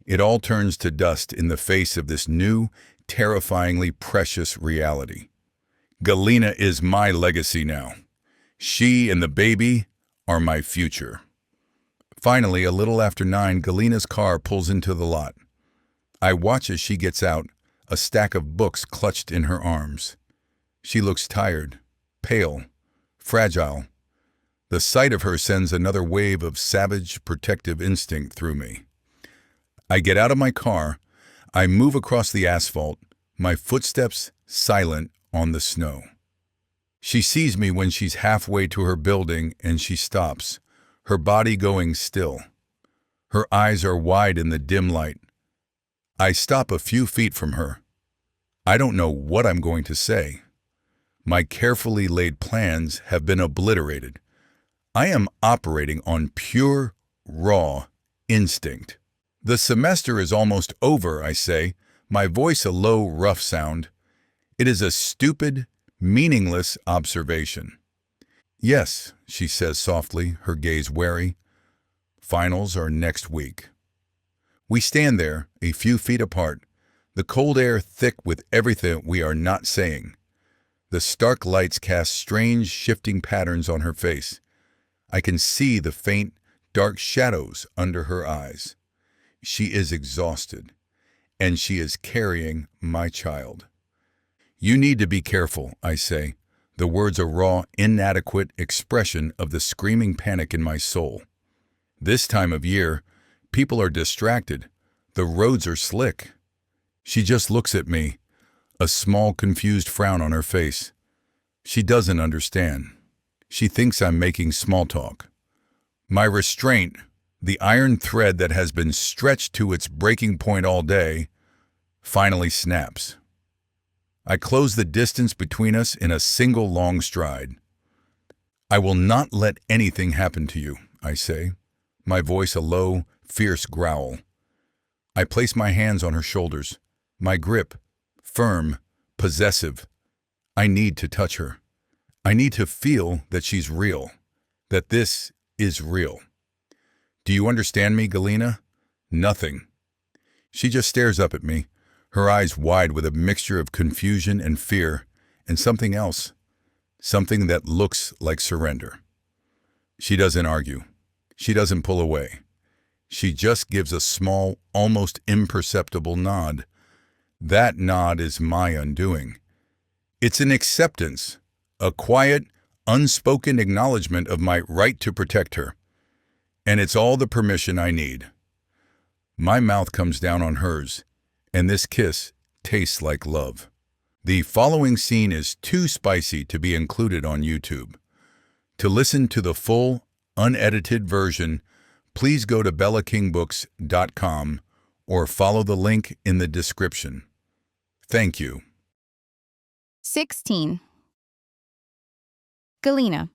[SPEAKER 1] it all turns to dust in the face of this new, terrifyingly precious reality. Galina is my legacy now. She and the baby are my future. Finally, a little after 9, Galina's car pulls into the lot. I watch as she gets out, a stack of books clutched in her arms. She looks tired, pale, fragile. The sight of her sends another wave of savage, protective instinct through me. I get out of my car. I move across the asphalt, my footsteps silent on the snow. She sees me when she's halfway to her building and she stops, her body going still. Her eyes are wide in the dim light. I stop a few feet from her. I don't know what I'm going to say. My carefully laid plans have been obliterated. I am operating on pure, raw instinct. The semester is almost over, I say, my voice a low, rough sound. It is a stupid, meaningless observation. Yes, she says softly, her gaze wary. Finals are next week. We stand there, a few feet apart, the cold air thick with everything we are not saying. The stark lights cast strange, shifting patterns on her face. I can see the faint, dark shadows under her eyes. She is exhausted, and she is carrying my child. You need to be careful, I say, the words a raw, inadequate expression of the screaming panic in my soul. This time of year, people are distracted. The roads are slick. She just looks at me, a small, confused frown on her face. She doesn't understand. She thinks I'm making small talk. My restraint, the iron thread that has been stretched to its breaking point all day, finally snaps. I close the distance between us in a single long stride. I will not let anything happen to you, I say, my voice a low, fierce growl. I place my hands on her shoulders, my grip, firm, possessive. I need to touch her. I need to feel that she's real, that this is real. Do you understand me, Galina? Nothing. She just stares up at me, her eyes wide with a mixture of confusion and fear, and something else, something that looks like surrender. She doesn't argue. She doesn't pull away. She just gives a small, almost imperceptible nod. That nod is my undoing. It's an acceptance, a quiet, unspoken acknowledgement of my right to protect her. And it's all the permission I need. My mouth comes down on hers, and this kiss tastes like love. The following scene is too spicy to be included on YouTube. To listen to the full, unedited version, please go to bellakingbooks.com or follow the link in the description. Thank you.
[SPEAKER 2] 16. Galena.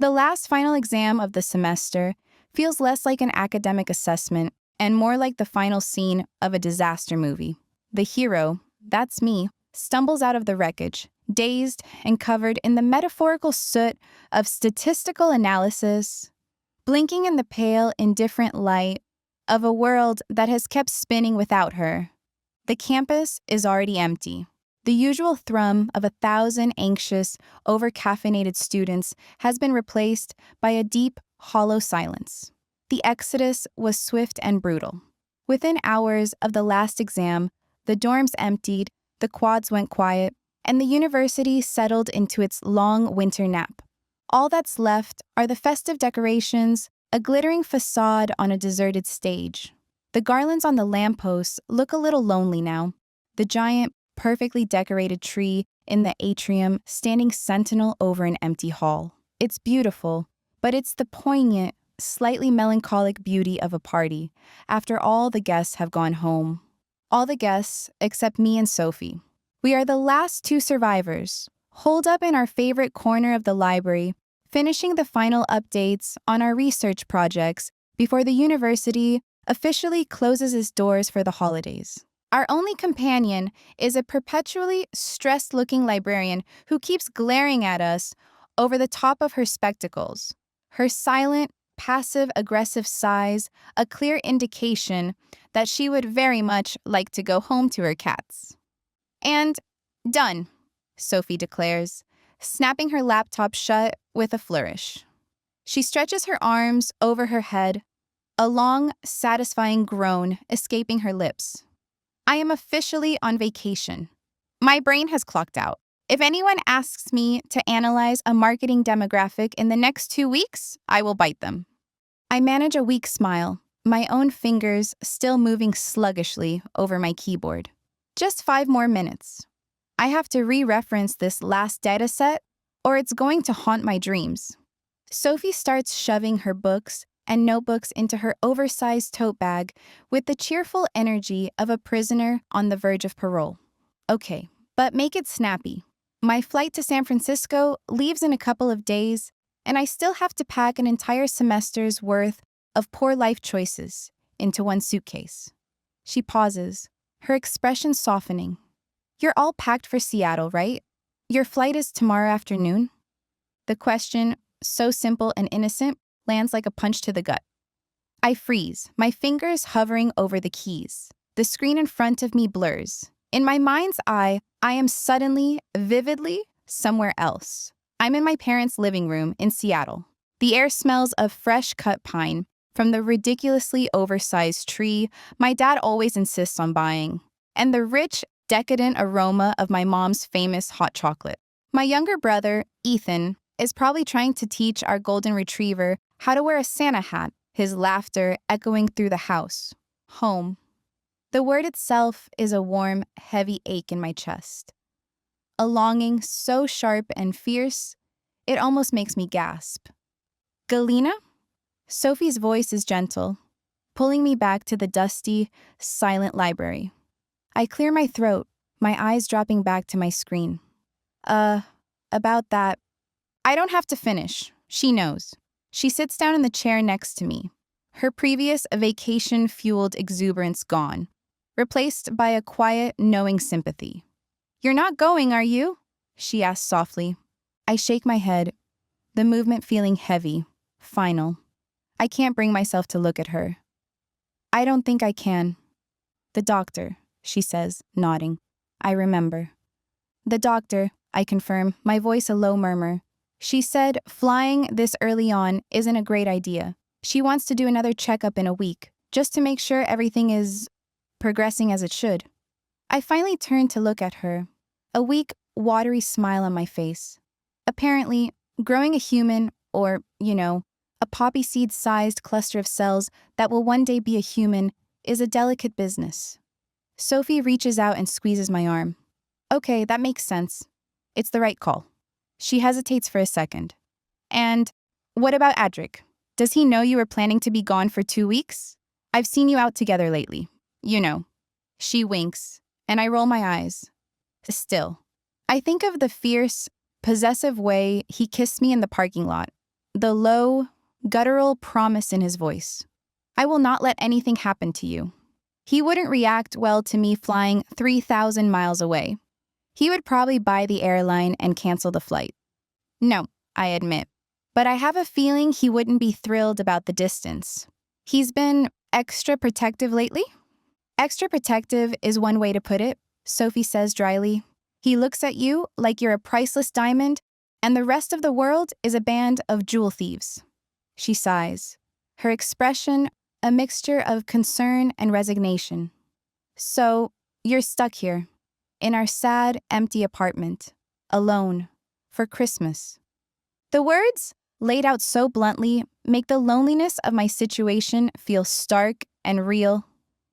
[SPEAKER 2] The last final exam of the semester feels less like an academic assessment and more like the final scene of a disaster movie. The hero, that's me, stumbles out of the wreckage, dazed and covered in the metaphorical soot of statistical analysis, blinking in the pale, indifferent light of a world that has kept spinning without her. The campus is already empty. The usual thrum of 1,000 anxious, over-caffeinated students has been replaced by a deep, hollow silence. The exodus was swift and brutal. Within hours of the last exam, the dorms emptied, the quads went quiet, and the university settled into its long winter nap. All that's left are the festive decorations, a glittering facade on a deserted stage. The garlands on the lampposts look a little lonely now. The giant, perfectly decorated tree in the atrium standing sentinel over an empty hall. It's beautiful, but it's the poignant, slightly melancholic beauty of a party after all the guests have gone home. All the guests except me and Sophie. We are the last two survivors, holed up in our favorite corner of the library, finishing the final updates on our research projects before the university officially closes its doors for the holidays. Our only companion is a perpetually stressed-looking librarian who keeps glaring at us over the top of her spectacles. Her silent, passive-aggressive sighs, a clear indication that she would very much like to go home to her cats. And done, Sophie declares, snapping her laptop shut with a flourish. She stretches her arms over her head, a long, satisfying groan escaping her lips. I am officially on vacation. My brain has clocked out. If anyone asks me to analyze a marketing demographic in the next 2 weeks, I will bite them. I manage a weak smile, my own fingers still moving sluggishly over my keyboard. Just 5 more minutes. I have to re-reference this last dataset, or it's going to haunt my dreams. Sophie starts shoving her books and notebooks into her oversized tote bag with the cheerful energy of a prisoner on the verge of parole. Okay, but make it snappy. My flight to San Francisco leaves in a couple of days, and I still have to pack an entire semester's worth of poor life choices into one suitcase. She pauses, her expression softening. You're all packed for Seattle, right? Your flight is tomorrow afternoon? The question, so simple and innocent, lands like a punch to the gut. I freeze, my fingers hovering over the keys. The screen in front of me blurs. In my mind's eye, I am suddenly, vividly, somewhere else. I'm in my parents' living room in Seattle. The air smells of fresh cut pine from the ridiculously oversized tree my dad always insists on buying, and the rich, decadent aroma of my mom's famous hot chocolate. My younger brother, Ethan, is probably trying to teach our golden retriever how to wear a Santa hat, his laughter echoing through the house. Home. The word itself is a warm, heavy ache in my chest. A longing so sharp and fierce, it almost makes me gasp. Galena? Sophie's voice is gentle, pulling me back to the dusty, silent library. I clear my throat, my eyes dropping back to my screen. About that. I don't have to finish. She knows. She sits down in the chair next to me, her previous vacation-fueled exuberance gone, replaced by a quiet, knowing sympathy. You're not going, are you? She asks softly. I shake my head, the movement feeling heavy, final. I can't bring myself to look at her. I don't think I can. The doctor, she says, nodding. I remember. The doctor, I confirm, my voice a low murmur. She said flying this early on isn't a great idea. She wants to do another checkup in a week, just to make sure everything is progressing as it should. I finally turn to look at her, a weak, watery smile on my face. Apparently, growing a human, or, a poppy seed-sized cluster of cells that will one day be a human, is a delicate business. Sophie reaches out and squeezes my arm. Okay, that makes sense. It's the right call. She hesitates for a second. And what about Adric? Does he know you were planning to be gone for 2 weeks? I've seen you out together lately. You know. She winks, and I roll my eyes. Still. I think of the fierce, possessive way he kissed me in the parking lot, the low, guttural promise in his voice. I will not let anything happen to you. He wouldn't react well to me flying 3,000 miles away. He would probably buy the airline and cancel the flight. No, I admit. But I have a feeling he wouldn't be thrilled about the distance. He's been extra protective lately? Extra protective is one way to put it, Sophie says dryly. He looks at you like you're a priceless diamond, and the rest of the world is a band of jewel thieves. She sighs, her expression a mixture of concern and resignation. So, you're stuck here, in our sad, empty apartment, alone, for Christmas. The words, laid out so bluntly, make the loneliness of my situation feel stark and real.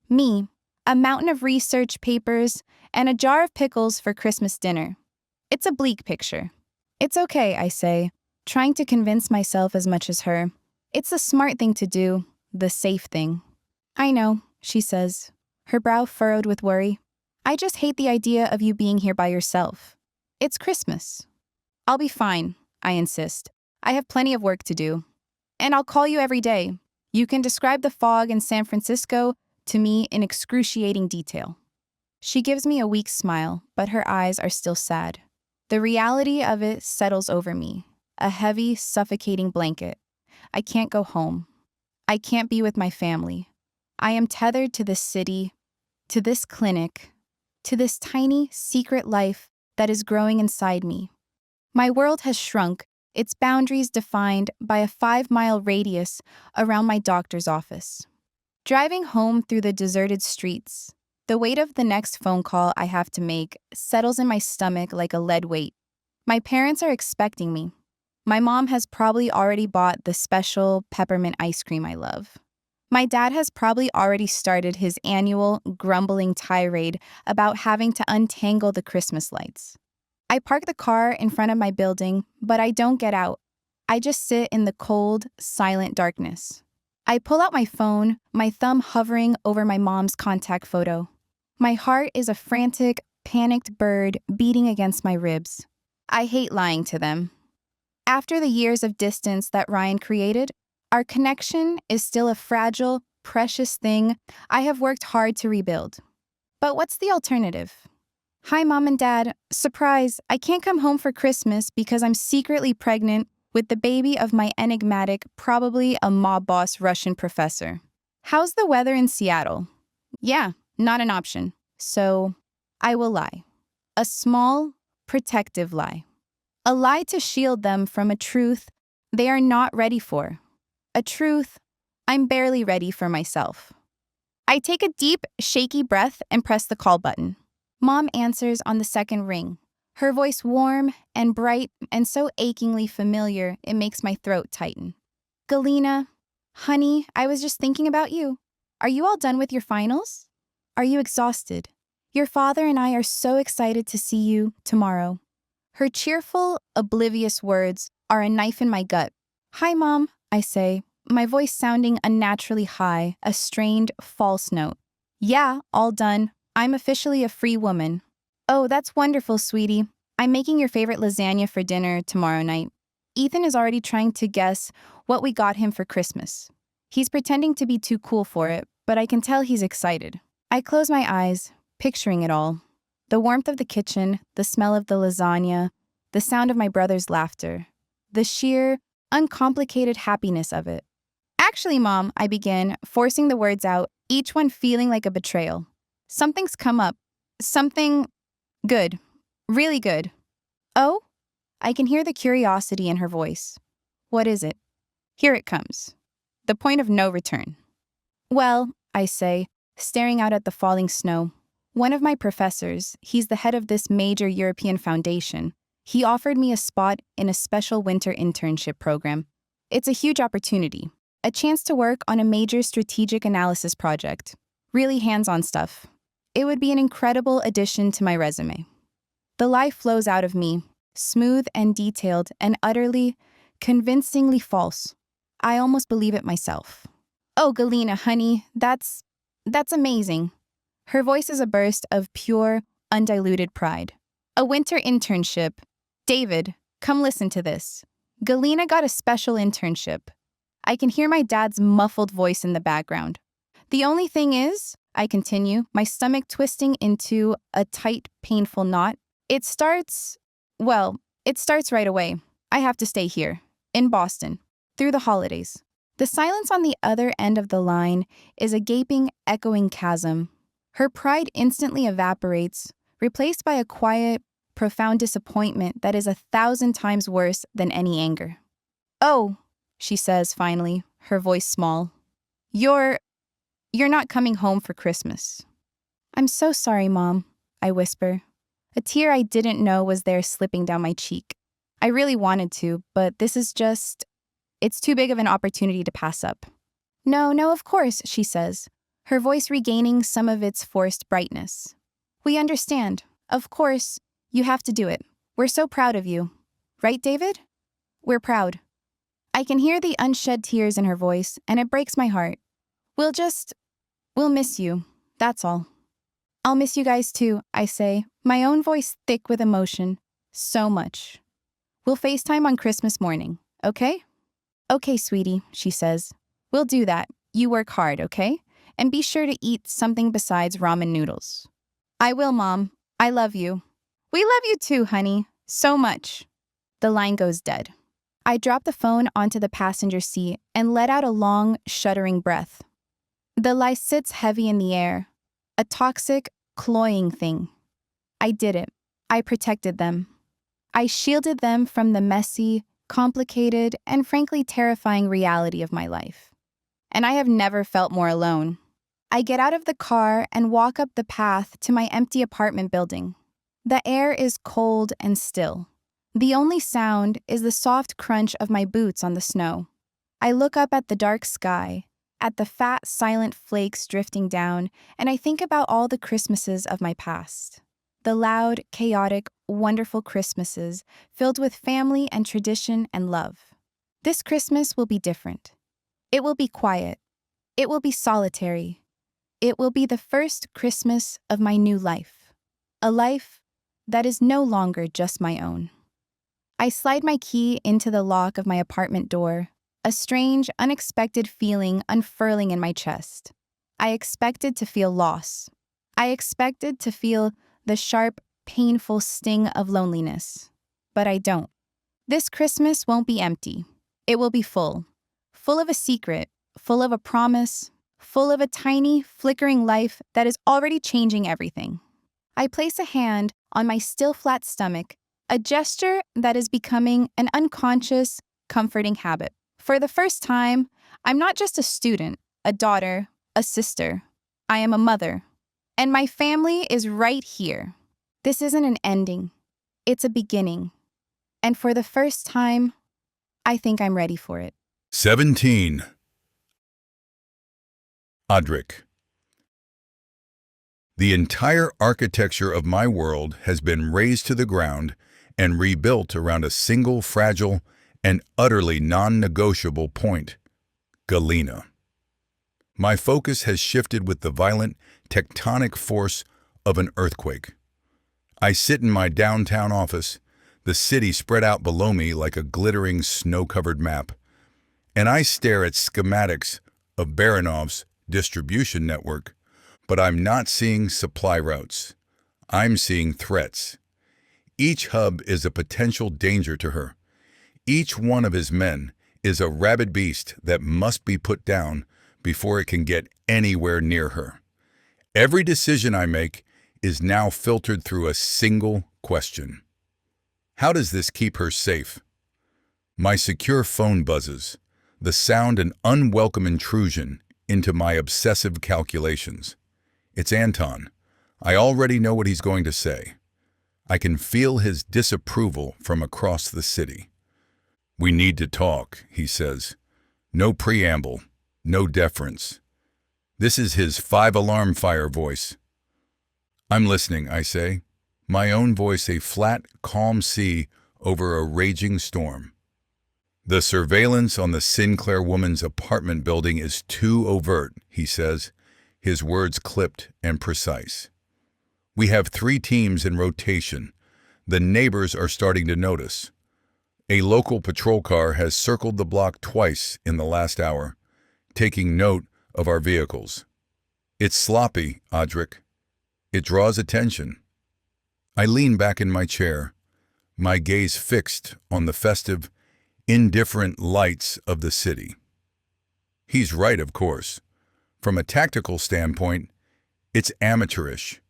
[SPEAKER 2] Me, a mountain of research papers, and a jar of pickles for Christmas dinner. It's a bleak picture. It's okay, I say, trying to convince myself as much as her. It's the smart thing to do, the safe thing. I know, she says, her brow furrowed with worry. I just hate the idea of you being here by yourself. It's Christmas. I'll be fine, I insist. I have plenty of work to do. And I'll call you every day. You can describe the fog in San Francisco to me in excruciating detail. She gives me a weak smile, but her eyes are still sad. The reality of it settles over me, a heavy, suffocating blanket. I can't go home. I can't be with my family. I am tethered to this city, to this clinic, to this tiny, secret life that is growing inside me. My world has shrunk, its boundaries defined by a 5-mile radius around my doctor's office. Driving home through the deserted streets, the weight of the next phone call I have to make settles in my stomach like a lead weight. My parents are expecting me. My mom has probably already bought the special peppermint ice cream I love. My dad has probably already started his annual grumbling tirade about having to untangle the Christmas lights. I park the car in front of my building, but I don't get out. I just sit in the cold, silent darkness. I pull out my phone, my thumb hovering over my mom's contact photo. My heart is a frantic, panicked bird beating against my ribs. I hate lying to them. After the years of distance that Ryan created, our connection is still a fragile, precious thing I have worked hard to rebuild. But what's the alternative? Hi, Mom and Dad. Surprise, I can't come home for Christmas because I'm secretly pregnant with the baby of my enigmatic, probably a mob boss Russian professor. How's the weather in Seattle? Yeah, not an option. So, I will lie. A small, protective lie. A lie to shield them from a truth they are not ready for. A truth I'm barely ready for myself. I take a deep, shaky breath and press the call button. Mom answers on the second ring, her voice warm and bright and so achingly familiar it makes my throat tighten. Galena, honey, I was just thinking about you. Are you all done with your finals? Are you exhausted? Your father and I are so excited to see you tomorrow. Her cheerful, oblivious words are a knife in my gut. Hi, Mom, I say, my voice sounding unnaturally high, a strained, false note. Yeah, all done. I'm officially a free woman. Oh, that's wonderful, sweetie. I'm making your favorite lasagna for dinner tomorrow night. Ethan is already trying to guess what we got him for Christmas. He's pretending to be too cool for it, but I can tell he's excited. I close my eyes, picturing it all. The warmth of the kitchen, the smell of the lasagna, the sound of my brother's laughter, the sheer, uncomplicated happiness of it. Actually, Mom, I begin, forcing the words out, each one feeling like a betrayal. Something's come up. Something good. Really good. Oh? I can hear the curiosity in her voice. What is it? Here it comes. The point of no return. Well, I say, staring out at the falling snow. One of my professors, he's the head of this major European foundation, he offered me a spot in a special winter internship program. It's a huge opportunity, a chance to work on a major strategic analysis project, really hands-on stuff. It would be an incredible addition to my resume. The lie flows out of me, smooth and detailed and utterly, convincingly false. I almost believe it myself. Oh, Galena, honey, that's amazing. Her voice is a burst of pure, undiluted pride. A winter internship. David, come listen to this. Galena got a special internship. I can hear my dad's muffled voice in the background. The only thing is, I continue, my stomach twisting into a tight, painful knot. It starts right away. I have to stay here, in Boston, through the holidays. The silence on the other end of the line is a gaping, echoing chasm. Her pride instantly evaporates, replaced by a quiet, profound disappointment that is 1,000 times worse than any anger. Oh, she says finally, her voice small. You're not coming home for Christmas. I'm so sorry, Mom, I whisper. A tear I didn't know was there slipping down my cheek. I really wanted to, but it's too big of an opportunity to pass up. No, of course, she says, her voice regaining some of its forced brightness. We understand. Of course, you have to do it. We're so proud of you. Right, David? We're proud. I can hear the unshed tears in her voice, and it breaks my heart. We'll miss you. That's all. I'll miss you guys too, I say, my own voice thick with emotion. So much. We'll FaceTime on Christmas morning, okay? Okay, sweetie, she says. We'll do that. You work hard, okay? And be sure to eat something besides ramen noodles. I will, Mom. I love you. We love you too, honey. So much. The line goes dead. I drop the phone onto the passenger seat and let out a long, shuddering breath. The lie sits heavy in the air, a toxic, cloying thing. I did it. I protected them. I shielded them from the messy, complicated, and frankly terrifying reality of my life. And I have never felt more alone. I get out of the car and walk up the path to my empty apartment building. The air is cold and still. The only sound is the soft crunch of my boots on the snow. I look up at the dark sky, at the fat, silent flakes drifting down, and I think about all the Christmases of my past. The loud, chaotic, wonderful Christmases filled with family and tradition and love. This Christmas will be different. It will be quiet. It will be solitary. It will be the first Christmas of my new life. A life that is no longer just my own. I slide my key into the lock of my apartment door, a strange, unexpected feeling unfurling in my chest. I expected to feel loss. I expected to feel the sharp, painful sting of loneliness. But I don't. This Christmas won't be empty. It will be full. Full of a secret, full of a promise, full of a tiny, flickering life that is already changing everything. I place a hand on my still flat stomach, a gesture that is becoming an unconscious, comforting habit. For the first time, I'm not just a student, a daughter, a sister. I am a mother. And my family is right here. This isn't an ending. It's a beginning. And for the first time, I think I'm ready for it.
[SPEAKER 1] 17. Audiobook. The entire architecture of my world has been razed to the ground and rebuilt around a single fragile and utterly non-negotiable point: Galena. My focus has shifted with the violent, tectonic force of an earthquake. I sit in my downtown office, the city spread out below me like a glittering snow-covered map, and I stare at schematics of Baranov's distribution network, but I'm not seeing supply routes. I'm seeing threats. Each hub is a potential danger to her. Each one of his men is a rabid beast that must be put down before it can get anywhere near her. Every decision I make is now filtered through a single question. How does this keep her safe? My secure phone buzzes, the sound an unwelcome intrusion into my obsessive calculations. It's Anton. I already know what he's going to say. I can feel his disapproval from across the city. We need to talk, he says. No preamble, no deference. This is his 5-alarm fire voice. I'm listening, I say. My own voice a flat, calm sea over a raging storm. The surveillance on the Sinclair woman's apartment building is too overt, he says, his words clipped and precise. We have 3 teams in rotation. The neighbors are starting to notice. A local patrol car has circled the block twice in the last hour, taking note of our vehicles. It's sloppy, Audric. It draws attention. I lean back in my chair, my gaze fixed on the festive, indifferent lights of the city. He's right, of course. From a tactical standpoint, it's amateurish.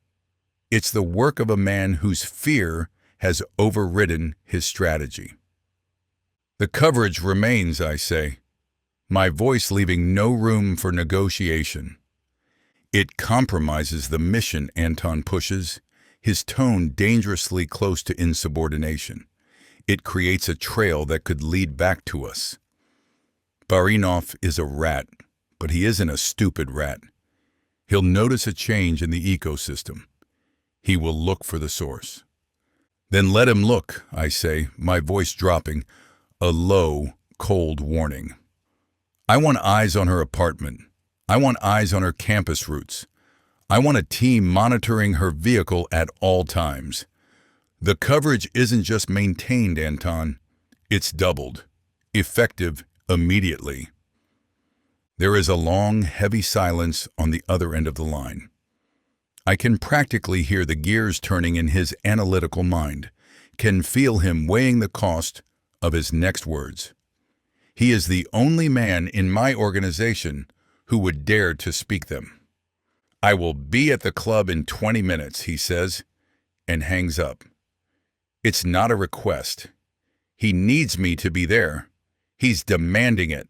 [SPEAKER 1] It's the work of a man whose fear has overridden his strategy. The coverage remains, I say, my voice leaving no room for negotiation. It compromises the mission Anton pushes, his tone dangerously close to insubordination. It creates a trail that could lead back to us. Barinov is a rat, but he isn't a stupid rat. He'll notice a change in the ecosystem. He will look for the source. Then let him look, I say, my voice dropping, a low, cold warning. I want eyes on her apartment. I want eyes on her campus routes. I want a team monitoring her vehicle at all times. The coverage isn't just maintained, Anton. It's doubled. Effective immediately. There is a long, heavy silence on the other end of the line. I can practically hear the gears turning in his analytical mind, can feel him weighing the cost of his next words. He is the only man in my organization who would dare to speak them. I will be at the club in 20 minutes, he says, and hangs up. It's not a request. He needs me to be there. He's demanding it.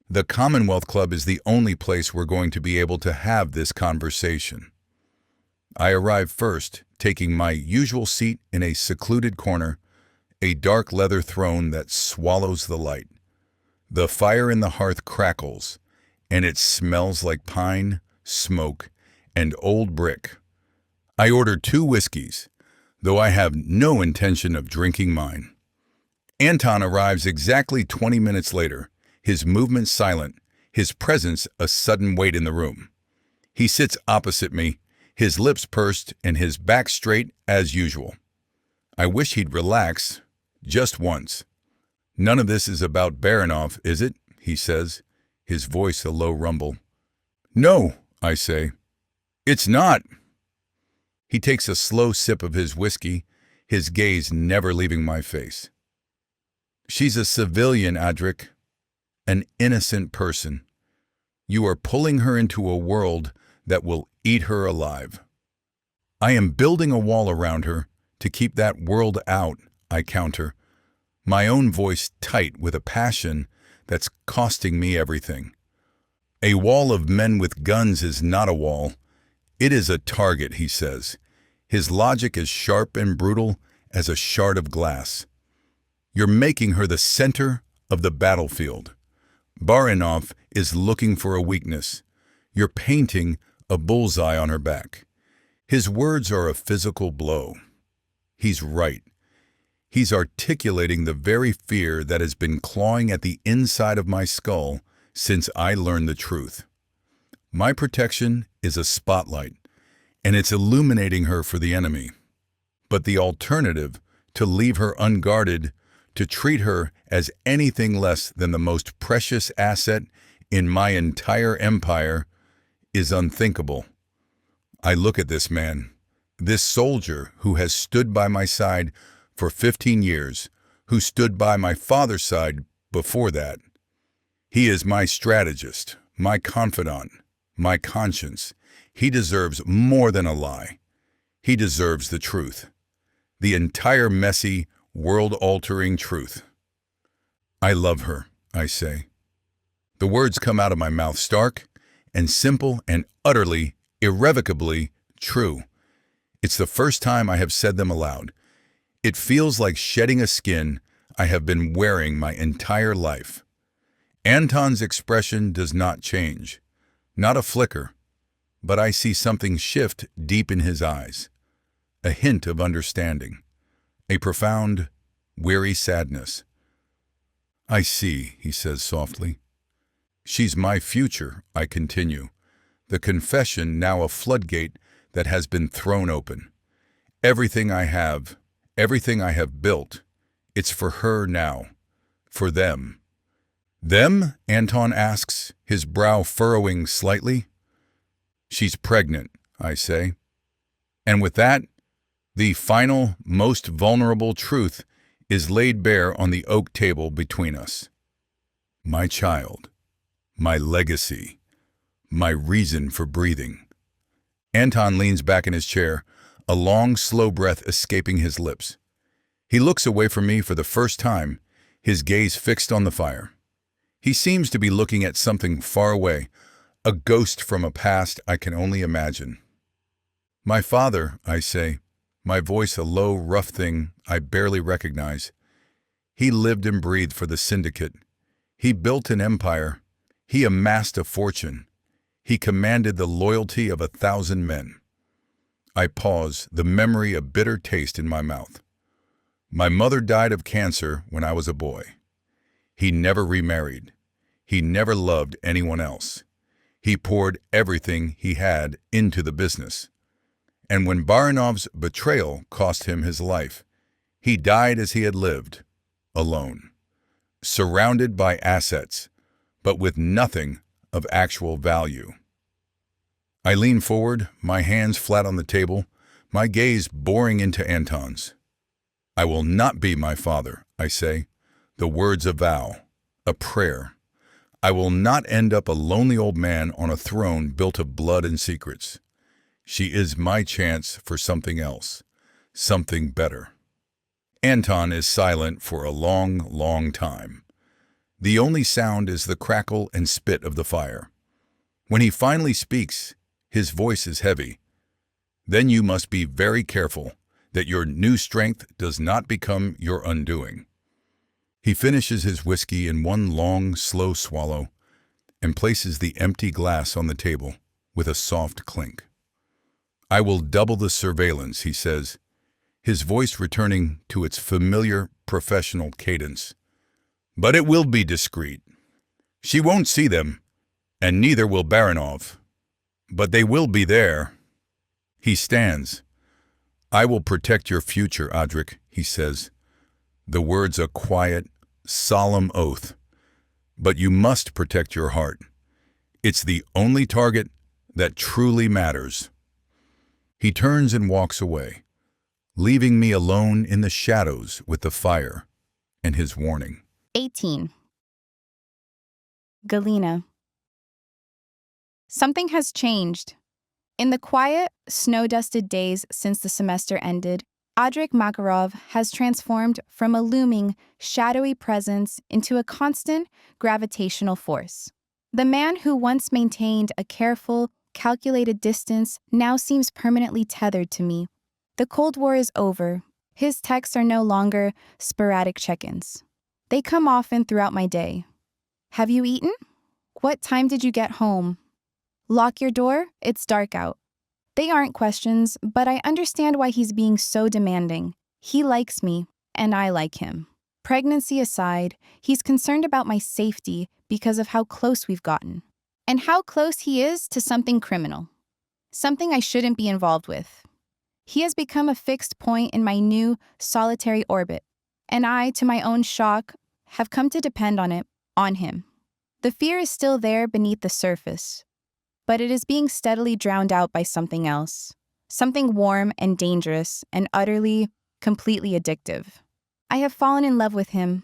[SPEAKER 1] The Commonwealth Club is the only place we're going to be able to have this conversation. I arrive first, taking my usual seat in a secluded corner, a dark leather throne that swallows the light. The fire in the hearth crackles, and it smells like pine, smoke, and old brick. I order 2 whiskeys, though I have no intention of drinking mine. Anton arrives exactly 20 minutes later, his movement silent, his presence a sudden weight in the room. He sits opposite me, his lips pursed and his back straight as usual. I wish he'd relax, just once. None of this is about Barinov, is it? He says, his voice a low rumble. No, I say. It's not. He takes a slow sip of his whiskey, his gaze never leaving my face. She's a civilian, Audric. An innocent person. You are pulling her into a world that will eat her alive. I am building a wall around her to keep that world out, I counter, my own voice tight with a passion that's costing me everything. A wall of men with guns is not a wall. It is a target, he says. His logic is sharp and brutal as a shard of glass. You're making her the center of the battlefield. Barinov is looking for a weakness. You're painting a bullseye on her back. His words are a physical blow. He's right. He's articulating the very fear that has been clawing at the inside of my skull since I learned the truth. My protection is a spotlight, and it's illuminating her for the enemy. But the alternative, to leave her unguarded, to treat her as anything less than the most precious asset in my entire empire, is unthinkable. I look at this man, this soldier who has stood by my side for 15 years, who stood by my father's side before that. He is my strategist, my confidant, my conscience. He deserves more than a lie. He deserves the truth. The entire messy, world-altering truth. I love her, I say. The words come out of my mouth stark and simple and utterly, irrevocably true. It's the first time I have said them aloud. It feels like shedding a skin I have been wearing my entire life. Anton's expression does not change, not a flicker, but I see something shift deep in his eyes, a hint of understanding, a profound, weary sadness. I see, he says softly. She's my future, I continue, the confession now a floodgate that has been thrown open. Everything I have built, it's for her now, for them. Them? Anton asks, his brow furrowing slightly. She's pregnant, I say. And with that, the final, most vulnerable truth is laid bare on the oak table between us. My child, my legacy, my reason for breathing. Anton leans back in his chair, a long, slow breath escaping his lips. He looks away from me for the first time, his gaze fixed on the fire. He seems to be looking at something far away, a ghost from a past I can only imagine. My father, I say, my voice a low, rough thing I barely recognize. He lived and breathed for the syndicate. He built an empire. He amassed a fortune. He commanded the loyalty of 1,000 men. I pause, the memory a bitter taste in my mouth. My mother died of cancer when I was a boy. He never remarried. He never loved anyone else. He poured everything he had into the business. And when Baranov's betrayal cost him his life, he died as he had lived, alone, surrounded by assets, but with nothing of actual value. I lean forward, my hands flat on the table, my gaze boring into Anton's. I will not be my father, I say, the words a vow, a prayer. I will not end up a lonely old man on a throne built of blood and secrets. She is my chance for something else, something better. Anton is silent for a long, long time. The only sound is the crackle and spit of the fire. When he finally speaks, his voice is heavy. Then you must be very careful that your new strength does not become your undoing. He finishes his whiskey in one long, slow swallow and places the empty glass on the table with a soft clink. I will double the surveillance, he says, his voice returning to its familiar professional cadence. But it will be discreet. She won't see them, and neither will Baranov. But they will be there. He stands. I will protect your future, Audric, he says. The words a quiet, solemn oath. But you must protect your heart. It's the only target that truly matters. He turns and walks away, leaving me alone in the shadows with the fire and his warning.
[SPEAKER 2] 18. Galina. Something has changed. In the quiet, snow-dusted days since the semester ended, Audric Makarov has transformed from a looming, shadowy presence into a constant, gravitational force. The man who once maintained a careful, calculated distance now seems permanently tethered to me. The Cold War is over. His texts are no longer sporadic check-ins. They come often throughout my day. Have you eaten? What time did you get home? Lock your door, it's dark out. They aren't questions, but I understand why he's being so demanding. He likes me, and I like him. Pregnancy aside, he's concerned about my safety because of how close we've gotten. And how close he is to something criminal. Something I shouldn't be involved with. He has become a fixed point in my new, solitary orbit, and I, to my own shock, have come to depend on him. The fear is still there beneath the surface, but it is being steadily drowned out by something else. Something warm and dangerous and utterly, completely addictive. I have fallen in love with him.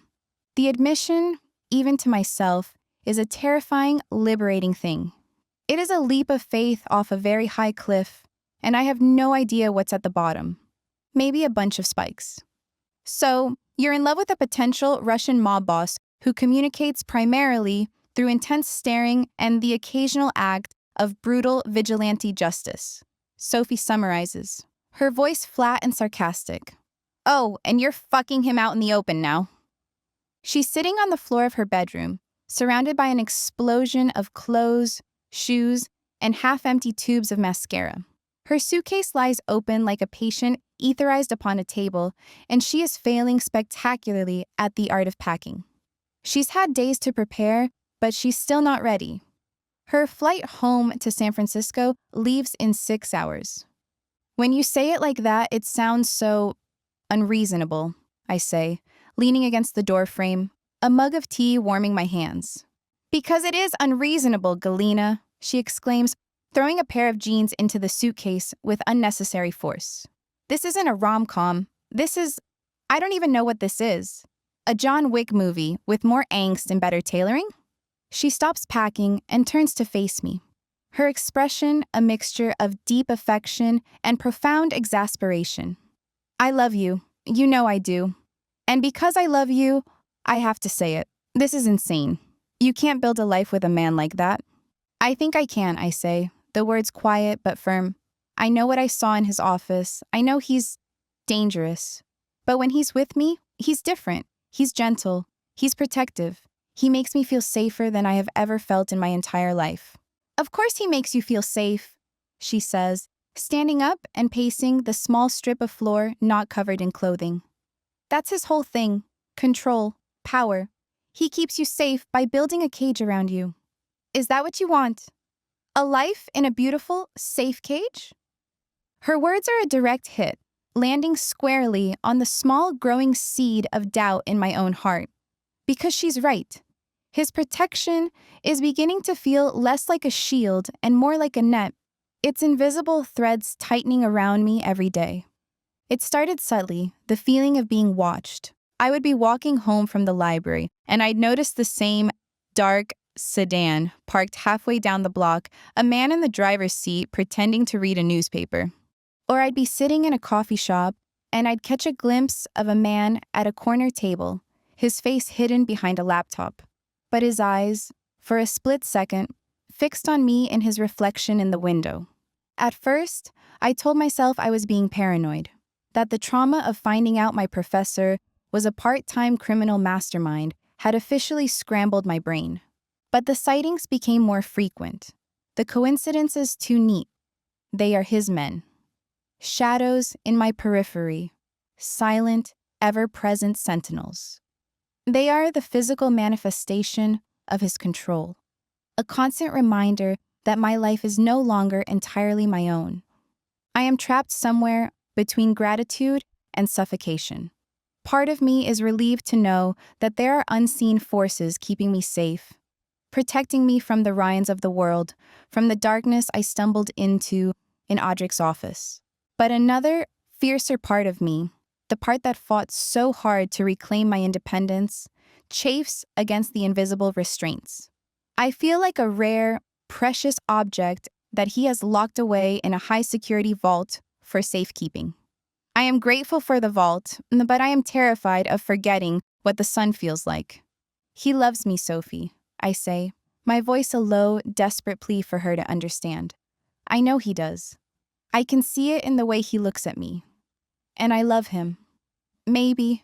[SPEAKER 2] The admission, even to myself, is a terrifying, liberating thing. It is a leap of faith off a very high cliff, and I have no idea what's at the bottom. Maybe a bunch of spikes. So, you're in love with a potential Russian mob boss who communicates primarily through intense staring and the occasional act of brutal vigilante justice. Sophie summarizes, her voice flat and sarcastic. Oh, and you're fucking him out in the open now. She's sitting on the floor of her bedroom, surrounded by an explosion of clothes, shoes, and half-empty tubes of mascara. Her suitcase lies open like a patient etherized upon a table, and she is failing spectacularly at the art of packing. She's had days to prepare, but she's still not ready. Her flight home to San Francisco leaves in 6 hours. When you say it like that, it sounds so unreasonable, I say, leaning against the door frame, a mug of tea warming my hands. Because it is unreasonable, Galena, she exclaims, throwing a pair of jeans into the suitcase with unnecessary force. This isn't a rom-com. I don't even know what this is. A John Wick movie with more angst and better tailoring? She stops packing and turns to face me. Her expression a mixture of deep affection and profound exasperation. I love you. You know I do. And because I love you, I have to say it. This is insane. You can't build a life with a man like that. I think I can, I say, the words quiet but firm. I know what I saw in his office. I know he's dangerous. But when he's with me, he's different. He's gentle. He's protective. He makes me feel safer than I have ever felt in my entire life. Of course he makes you feel safe, she says, standing up and pacing the small strip of floor not covered in clothing. That's his whole thing. Control. Power. He keeps you safe by building a cage around you. Is that what you want? A life in a beautiful, safe cage? Her words are a direct hit, landing squarely on the small growing seed of doubt in my own heart. Because she's right. His protection is beginning to feel less like a shield and more like a net, its invisible threads tightening around me every day. It started subtly, the feeling of being watched. I would be walking home from the library, and I'd notice the same dark sedan parked halfway down the block, a man in the driver's seat pretending to read a newspaper. Or I'd be sitting in a coffee shop, and I'd catch a glimpse of a man at a corner table, his face hidden behind a laptop. But his eyes, for a split second, fixed on me in his reflection in the window. At first, I told myself I was being paranoid, that the trauma of finding out my professor was a part-time criminal mastermind had officially scrambled my brain. But the sightings became more frequent. The coincidences too neat. They are his men. Shadows in my periphery. Silent, ever-present sentinels. They are the physical manifestation of his control. A constant reminder that my life is no longer entirely my own. I am trapped somewhere between gratitude and suffocation. Part of me is relieved to know that there are unseen forces keeping me safe, protecting me from the Ryans of the world, from the darkness I stumbled into in Audrick's office. But another, fiercer part of me, the part that fought so hard to reclaim my independence, chafes against the invisible restraints. I feel like a rare, precious object that he has locked away in a high-security vault for safekeeping. I am grateful for the vault, but I am terrified of forgetting what the sun feels like. He loves me, Sophie, I say, my voice a low, desperate plea for her to understand. I know he does. I can see it in the way he looks at me. And I love him. Maybe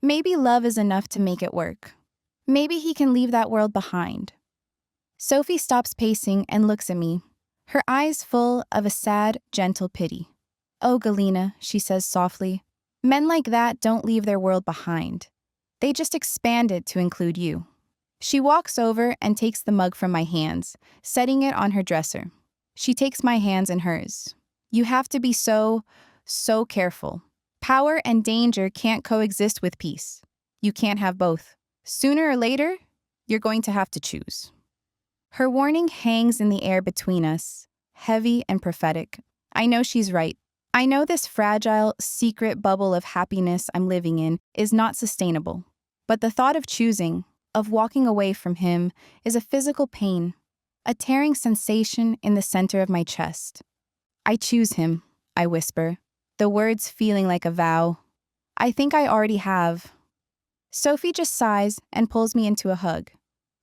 [SPEAKER 2] love is enough to make it work. Maybe he can leave that world behind. Sophie stops pacing and looks at me, her eyes full of a sad, gentle pity. Oh, Galena, she says softly, men like that don't leave their world behind. They just expand it to include you. She walks over and takes the mug from my hands, setting it on her dresser. She takes my hands in hers. You have to be so careful. Power and danger can't coexist with peace. You can't have both. Sooner or later, you're going to have to choose. Her warning hangs in the air between us, heavy and prophetic. I know she's right. I know this fragile, secret bubble of happiness I'm living in is not sustainable. But the thought of choosing, of walking away from him, is a physical pain, a tearing sensation in the center of my chest. I choose him, I whisper, the words feeling like a vow. I think I already have. Sophie just sighs and pulls me into a hug.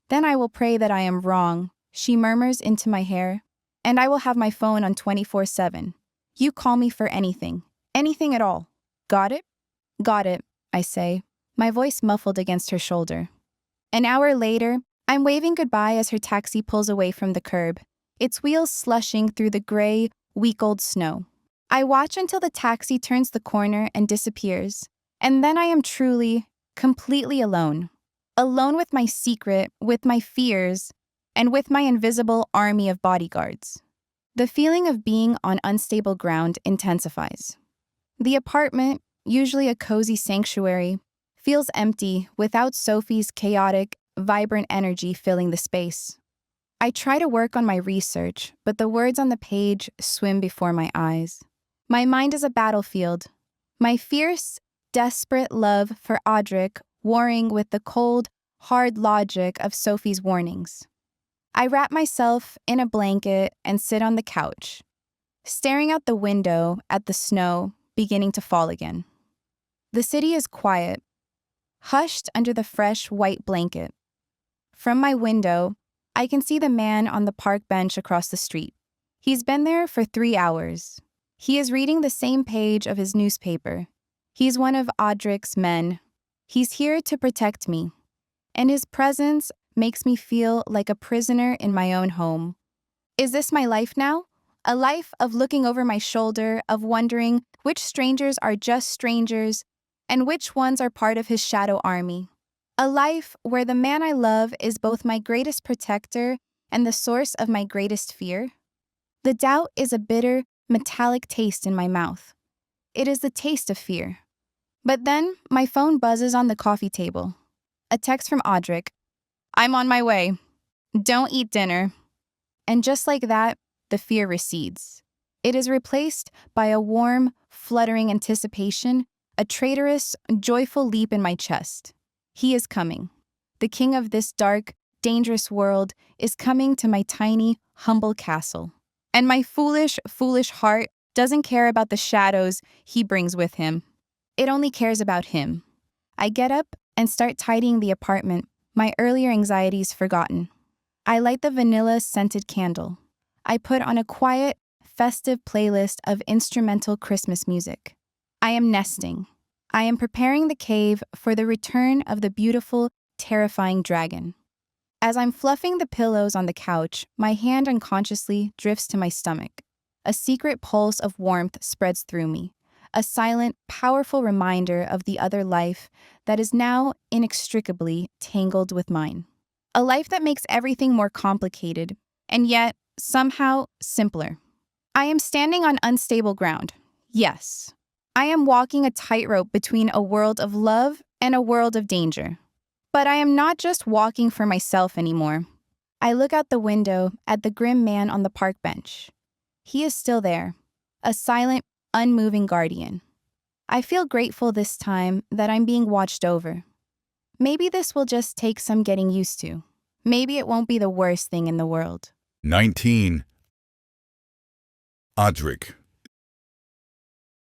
[SPEAKER 2] Then I will pray that I am wrong, she murmurs into my hair, and I will have my phone on 24/7. You call me for anything at all. Got it? Got it, I say, my voice muffled against her shoulder. An hour later, I'm waving goodbye as her taxi pulls away from the curb, its wheels slushing through the gray, week-old snow. I watch until the taxi turns the corner and disappears, and then I am truly, completely alone. Alone with my secret, with my fears, and with my invisible army of bodyguards. The feeling of being on unstable ground intensifies. The apartment, usually a cozy sanctuary, feels empty without Sophie's chaotic, vibrant energy filling the space. I try to work on my research, but the words on the page swim before my eyes. My mind is a battlefield. My fierce, desperate love for Audric warring with the cold, hard logic of Sophie's warnings. I wrap myself in a blanket and sit on the couch, staring out the window at the snow beginning to fall again. The city is quiet, hushed under the fresh white blanket. From my window, I can see the man on the park bench across the street. He's been there for 3 hours. He is reading the same page of his newspaper. He's one of Audric's men. He's here to protect me, and his presence makes me feel like a prisoner in my own home. Is this my life now? A life of looking over my shoulder, of wondering which strangers are just strangers and which ones are part of his shadow army. A life where the man I love is both my greatest protector and the source of my greatest fear. The doubt is a bitter, metallic taste in my mouth. It is the taste of fear. But then my phone buzzes on the coffee table. A text from Audric. I'm on my way. Don't eat dinner. And just like that, the fear recedes. It is replaced by a warm, fluttering anticipation, a traitorous, joyful leap in my chest. He is coming. The king of this dark, dangerous world is coming to my tiny, humble castle. And my foolish, foolish heart doesn't care about the shadows he brings with him. It only cares about him. I get up and start tidying the apartment, my earlier anxieties forgotten. I light the vanilla-scented candle. I put on a quiet, festive playlist of instrumental Christmas music. I am nesting. I am preparing the cave for the return of the beautiful, terrifying dragon. As I'm fluffing the pillows on the couch, my hand unconsciously drifts to my stomach. A secret pulse of warmth spreads through me, a silent, powerful reminder of the other life that is now inextricably tangled with mine. A life that makes everything more complicated, and yet, somehow, simpler. I am standing on unstable ground. Yes. I am walking a tightrope between a world of love and a world of danger. But I am not just walking for myself anymore. I look out the window at the grim man on the park bench. He is still there, a silent, unmoving guardian. I feel grateful this time that I'm being watched over. Maybe this will just take some getting used to. Maybe it won't be the worst thing in the world.
[SPEAKER 1] 19. Audric.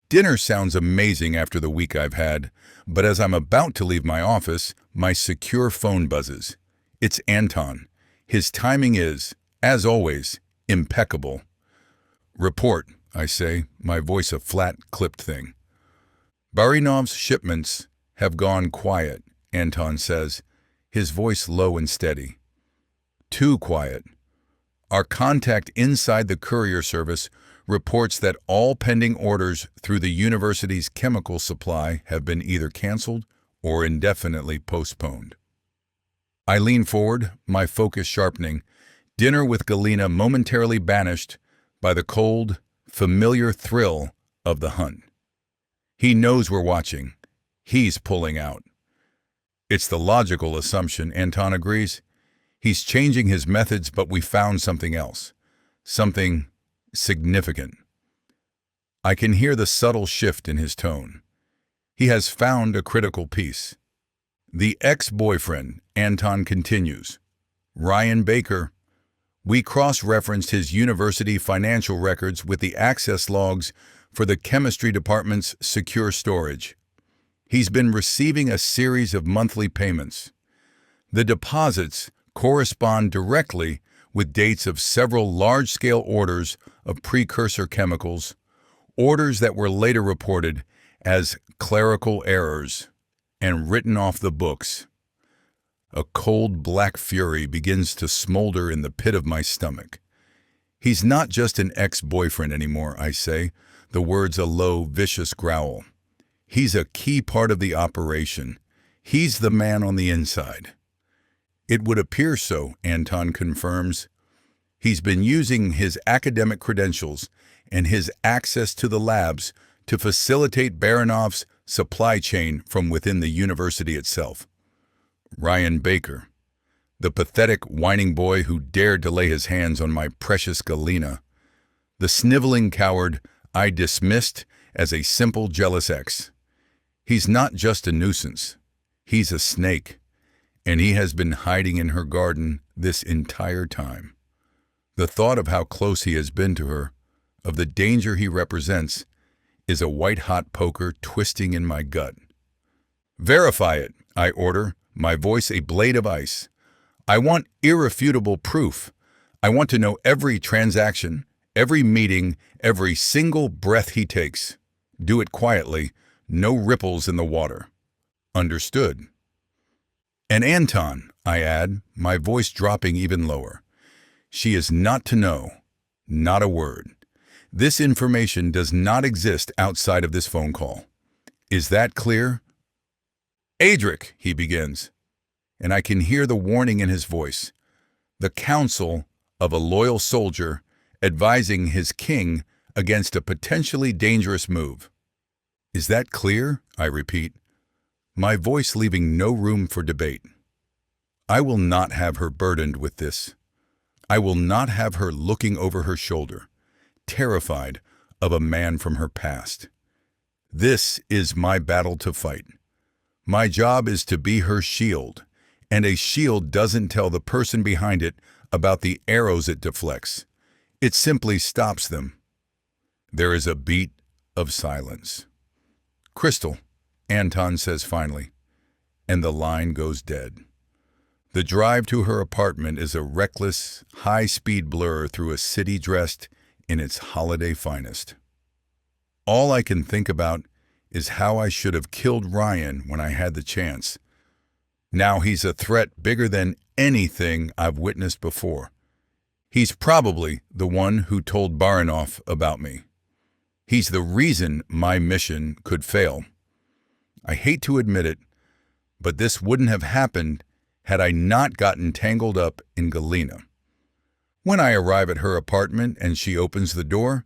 [SPEAKER 1] Dinner sounds amazing after the week I've had, but as I'm about to leave my office, my secure phone buzzes. It's Anton. His timing is, as always, impeccable. Report, I say, my voice a flat, clipped thing. Barinov's shipments have gone quiet, Anton says, his voice low and steady. Too quiet. Our contact inside the courier service reports that all pending orders through the university's chemical supply have been either canceled or indefinitely postponed. I lean forward, my focus sharpening, dinner with Galina momentarily banished by the cold, familiar thrill of the hunt. He knows we're watching. He's pulling out. It's the logical assumption, Anton agrees. He's changing his methods, but we found something else. Something significant. I can hear the subtle shift in his tone. He has found a critical piece. The ex-boyfriend, Anton continues. Ryan Baker. We cross-referenced his university financial records with the access logs for the chemistry department's secure storage. He's been receiving a series of monthly payments. The deposits correspond directly with dates of several large-scale orders of precursor chemicals, orders that were later reported as clerical errors. and written off the books. A cold black fury begins to smolder in the pit of my stomach. He's not just an ex-boyfriend anymore, I say, the words a low, vicious growl. He's a key part of the operation. He's the man on the inside. It would appear so, Anton confirms. He's been using his academic credentials and his access to the labs to facilitate Baranov's supply chain from within the university itself. Ryan Baker, the pathetic, whining boy who dared to lay his hands on my precious Galena, the sniveling coward I dismissed as a simple, jealous ex. He's not just a nuisance. He's a snake, and he has been hiding in her garden this entire time. The thought of how close he has been to her, of the danger he represents, is a white-hot poker twisting in my gut. Verify it, I order, my voice a blade of ice. I want irrefutable proof. I want to know every transaction, every meeting, every single breath he takes. Do it quietly, no ripples in the water. Understood. And Anton, I add, my voice dropping even lower. She is not to know, not a word. This information does not exist outside of this phone call. Is that clear? Adric, he begins, and I can hear the warning in his voice, the counsel of a loyal soldier advising his king against a potentially dangerous move. Is that clear? I repeat, my voice leaving no room for debate. I will not have her burdened with this. I will not have her looking over her shoulder, terrified of a man from her past. This is my battle to fight. My job is to be her shield, and a shield doesn't tell the person behind it about the arrows it deflects. It simply stops them. There is a beat of silence. Crystal, Anton says finally, and the line goes dead. The drive to her apartment is a reckless, high-speed blur through a city dressed in its holiday finest. All I can think about is how I should have killed Ryan when I had the chance. Now he's a threat bigger than anything I've witnessed before. He's probably the one who told Baranov about me. He's the reason my mission could fail. I hate to admit it, but this wouldn't have happened had I not gotten tangled up in Galena. When I arrive at her apartment and she opens the door,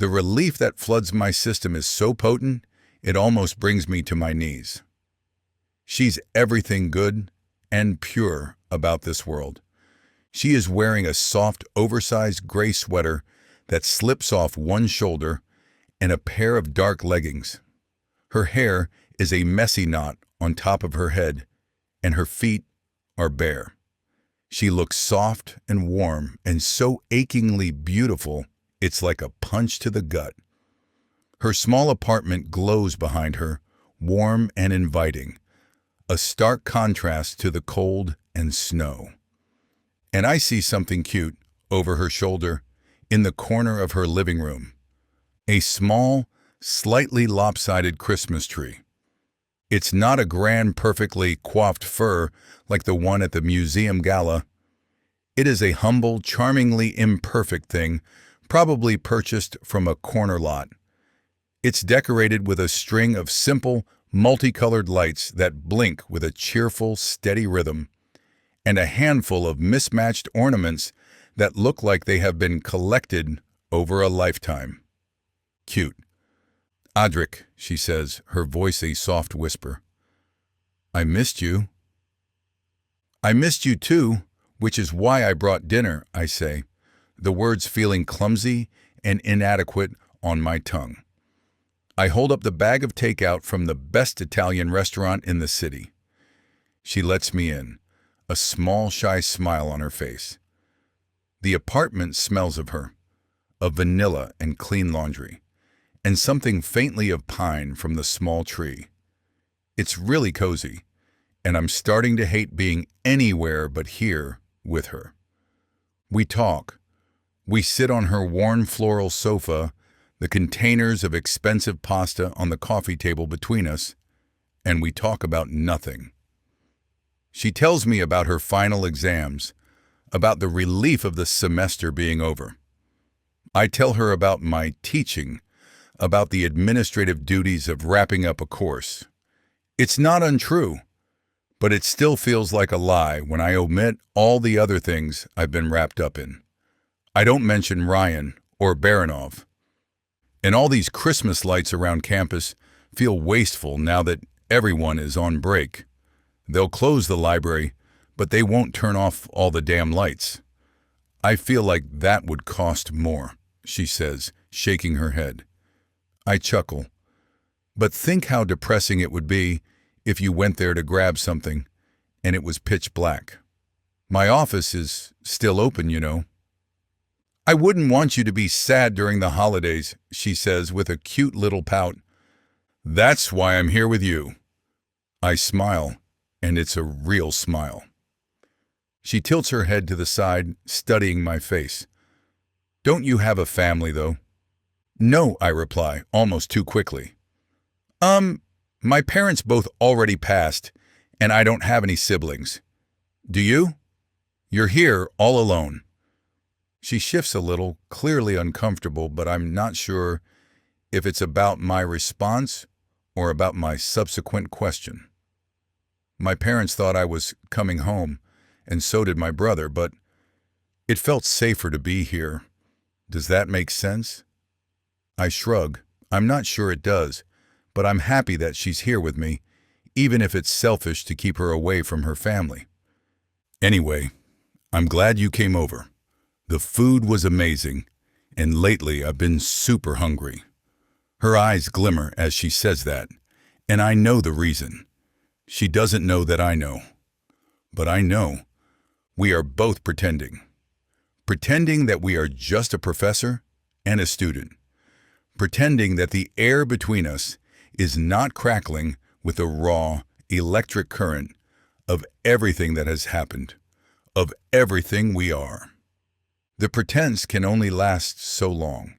[SPEAKER 1] the relief that floods my system is so potent, it almost brings me to my knees. She's everything good and pure about this world. She is wearing a soft, oversized gray sweater that slips off one shoulder and a pair of dark leggings. Her hair is a messy knot on top of her head, and her feet are bare. She looks soft and warm and so achingly beautiful, it's like a punch to the gut. Her small apartment glows behind her, warm and inviting, a stark contrast to the cold and snow. And I see something cute over her shoulder in the corner of her living room. A small, slightly lopsided Christmas tree. It's not a grand, perfectly coiffed fir like the one at the museum gala. It is a humble, charmingly imperfect thing, probably purchased from a corner lot. It's decorated with a string of simple, multicolored lights that blink with a cheerful, steady rhythm, and a handful of mismatched ornaments that look like they have been collected over a lifetime. Cute. Adric, she says, her voice a soft whisper. I missed you. I missed you too, which is why I brought dinner, I say, the words feeling clumsy and inadequate on my tongue. I hold up the bag of takeout from the best Italian restaurant in the city. She lets me in, a small, shy smile on her face. The apartment smells of her, of vanilla and clean laundry, and something faintly of pine from the small tree. It's really cozy, and I'm starting to hate being anywhere but here with her. We talk. We sit on her worn floral sofa, the containers of expensive pasta on the coffee table between us, and we talk about nothing. She tells me about her final exams, about the relief of the semester being over. I tell her about my teaching, about the administrative duties of wrapping up a course. It's not untrue, but it still feels like a lie when I omit all the other things I've been wrapped up in. I don't mention Ryan or Baranov. And all these Christmas lights around campus feel wasteful now that everyone is on break. They'll close the library, but they won't turn off all the damn lights. I feel like that would cost more, she says, shaking her head. I chuckle. But think how depressing it would be if you went there to grab something and it was pitch black. My office is still open, you know. I wouldn't want you to be sad during the holidays, she says with a cute little pout. That's why I'm here with you. I smile, and it's a real smile. She tilts her head to the side, studying my face. Don't you have a family, though? No, I reply, almost too quickly. My parents both already passed, and I don't have any siblings. Do you? You're here all alone. She shifts a little, clearly uncomfortable, but I'm not sure if it's about my response or about my subsequent question. My parents thought I was coming home, and so did my brother, but it felt safer to be here. Does that make sense? I shrug. I'm not sure it does, but I'm happy that she's here with me, even if it's selfish to keep her away from her family. Anyway, I'm glad you came over. The food was amazing, and lately I've been super hungry. Her eyes glimmer as she says that, and I know the reason. She doesn't know that I know. But I know. We are both pretending. Pretending that we are just a professor and a student. Pretending that the air between us is not crackling with the raw, electric current of everything that has happened, of everything we are. The pretense can only last so long.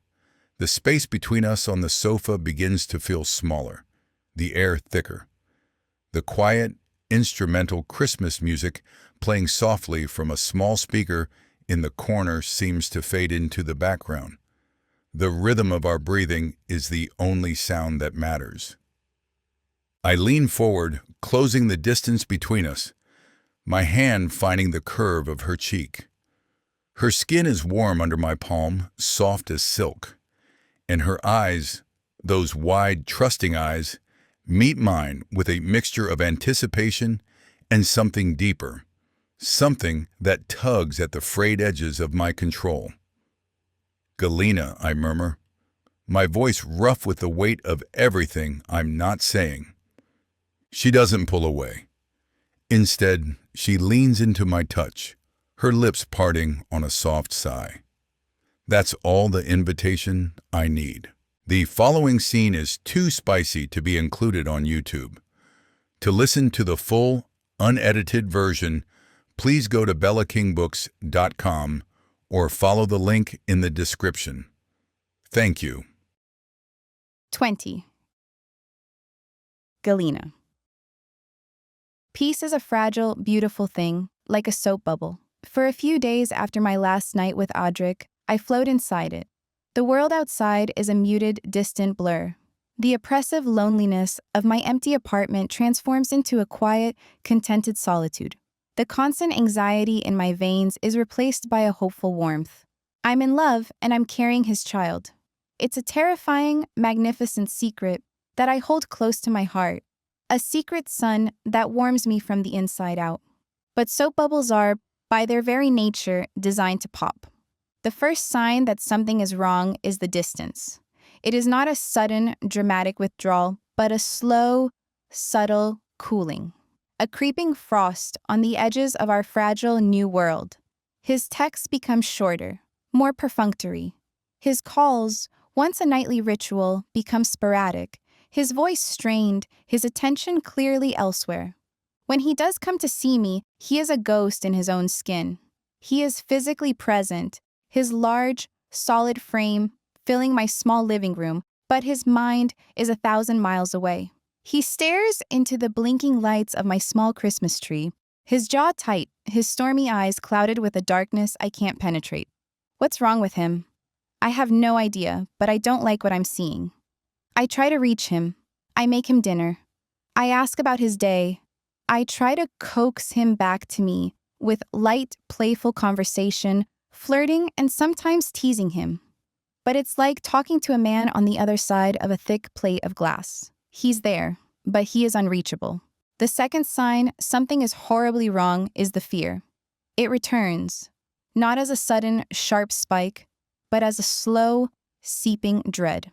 [SPEAKER 1] The space between us on the sofa begins to feel smaller, the air thicker. The quiet, instrumental Christmas music playing softly from a small speaker in the corner seems to fade into the background. The rhythm of our breathing is the only sound that matters. I lean forward, closing the distance between us, my hand finding the curve of her cheek. Her skin is warm under my palm, soft as silk, and her eyes, those wide, trusting eyes, meet mine with a mixture of anticipation and something deeper, something that tugs at the frayed edges of my control. Galena, I murmur, my voice rough with the weight of everything I'm not saying. She doesn't pull away. Instead, she leans into my touch, her lips parting on a soft sigh. That's all the invitation I need. The following scene is too spicy to be included on YouTube. To listen to the full, unedited version, please go to bellakingbooks.com or follow the link in the description. Thank you.
[SPEAKER 2] 20. Galena. Peace is a fragile, beautiful thing, like a soap bubble. For a few days after my last night with Audric, I float inside it. The world outside is a muted, distant blur. The oppressive loneliness of my empty apartment transforms into a quiet, contented solitude. The constant anxiety in my veins is replaced by a hopeful warmth. I'm in love, and I'm carrying his child. It's a terrifying, magnificent secret that I hold close to my heart, a secret sun that warms me from the inside out. But soap bubbles are, by their very nature, designed to pop. The first sign that something is wrong is the distance. It is not a sudden, dramatic withdrawal, but a slow, subtle cooling. A creeping frost on the edges of our fragile new world. His texts become shorter, more perfunctory. His calls, once a nightly ritual, become sporadic. His voice strained, his attention clearly elsewhere. When he does come to see me, he is a ghost in his own skin. He is physically present, his large, solid frame filling my small living room, but his mind is 1,000 miles away. He stares into the blinking lights of my small Christmas tree, his jaw tight, his stormy eyes clouded with a darkness I can't penetrate. What's wrong with him? I have no idea, but I don't like what I'm seeing. I try to reach him. I make him dinner. I ask about his day. I try to coax him back to me with light, playful conversation, flirting, and sometimes teasing him. But it's like talking to a man on the other side of a thick plate of glass. He's there, but he is unreachable. The second sign something is horribly wrong is the fear. It returns, not as a sudden, sharp spike, but as a slow, seeping dread.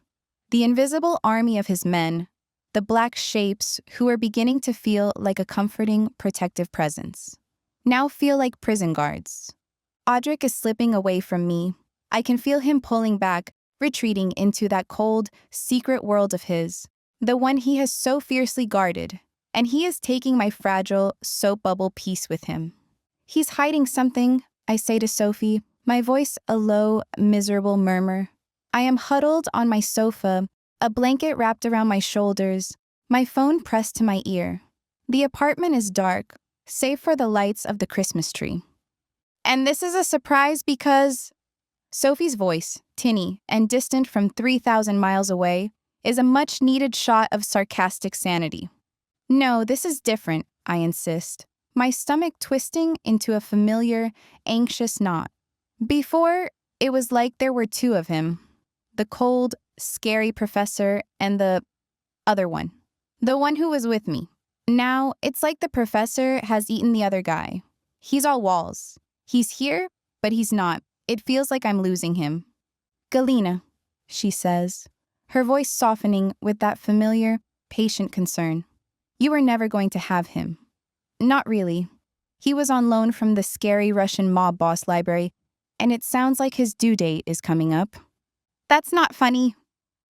[SPEAKER 2] The invisible army of his men, the black shapes who are beginning to feel like a comforting, protective presence, now feel like prison guards. Audric is slipping away from me. I can feel him pulling back, retreating into that cold, secret world of his, the one he has so fiercely guarded, and he is taking my fragile, soap bubble peace with him. He's hiding something, I say to Sophie, my voice a low, miserable murmur. I am huddled on my sofa, a blanket wrapped around my shoulders, my phone pressed to my ear. The apartment is dark, save for the lights of the Christmas tree. And this is a surprise because Sophie's voice, tinny and distant from 3,000 miles away, is a much-needed shot of sarcastic sanity. No, this is different, I insist, my stomach twisting into a familiar, anxious knot. Before, it was like there were two of him. The cold, scary professor and the other one. The one who was with me. Now, it's like the professor has eaten the other guy. He's all walls. He's here, but he's not. It feels like I'm losing him. Galina, she says, her voice softening with that familiar, patient concern. You were never going to have him. Not really. He was on loan from the scary Russian mob boss library, and it sounds like his due date is coming up. That's not funny.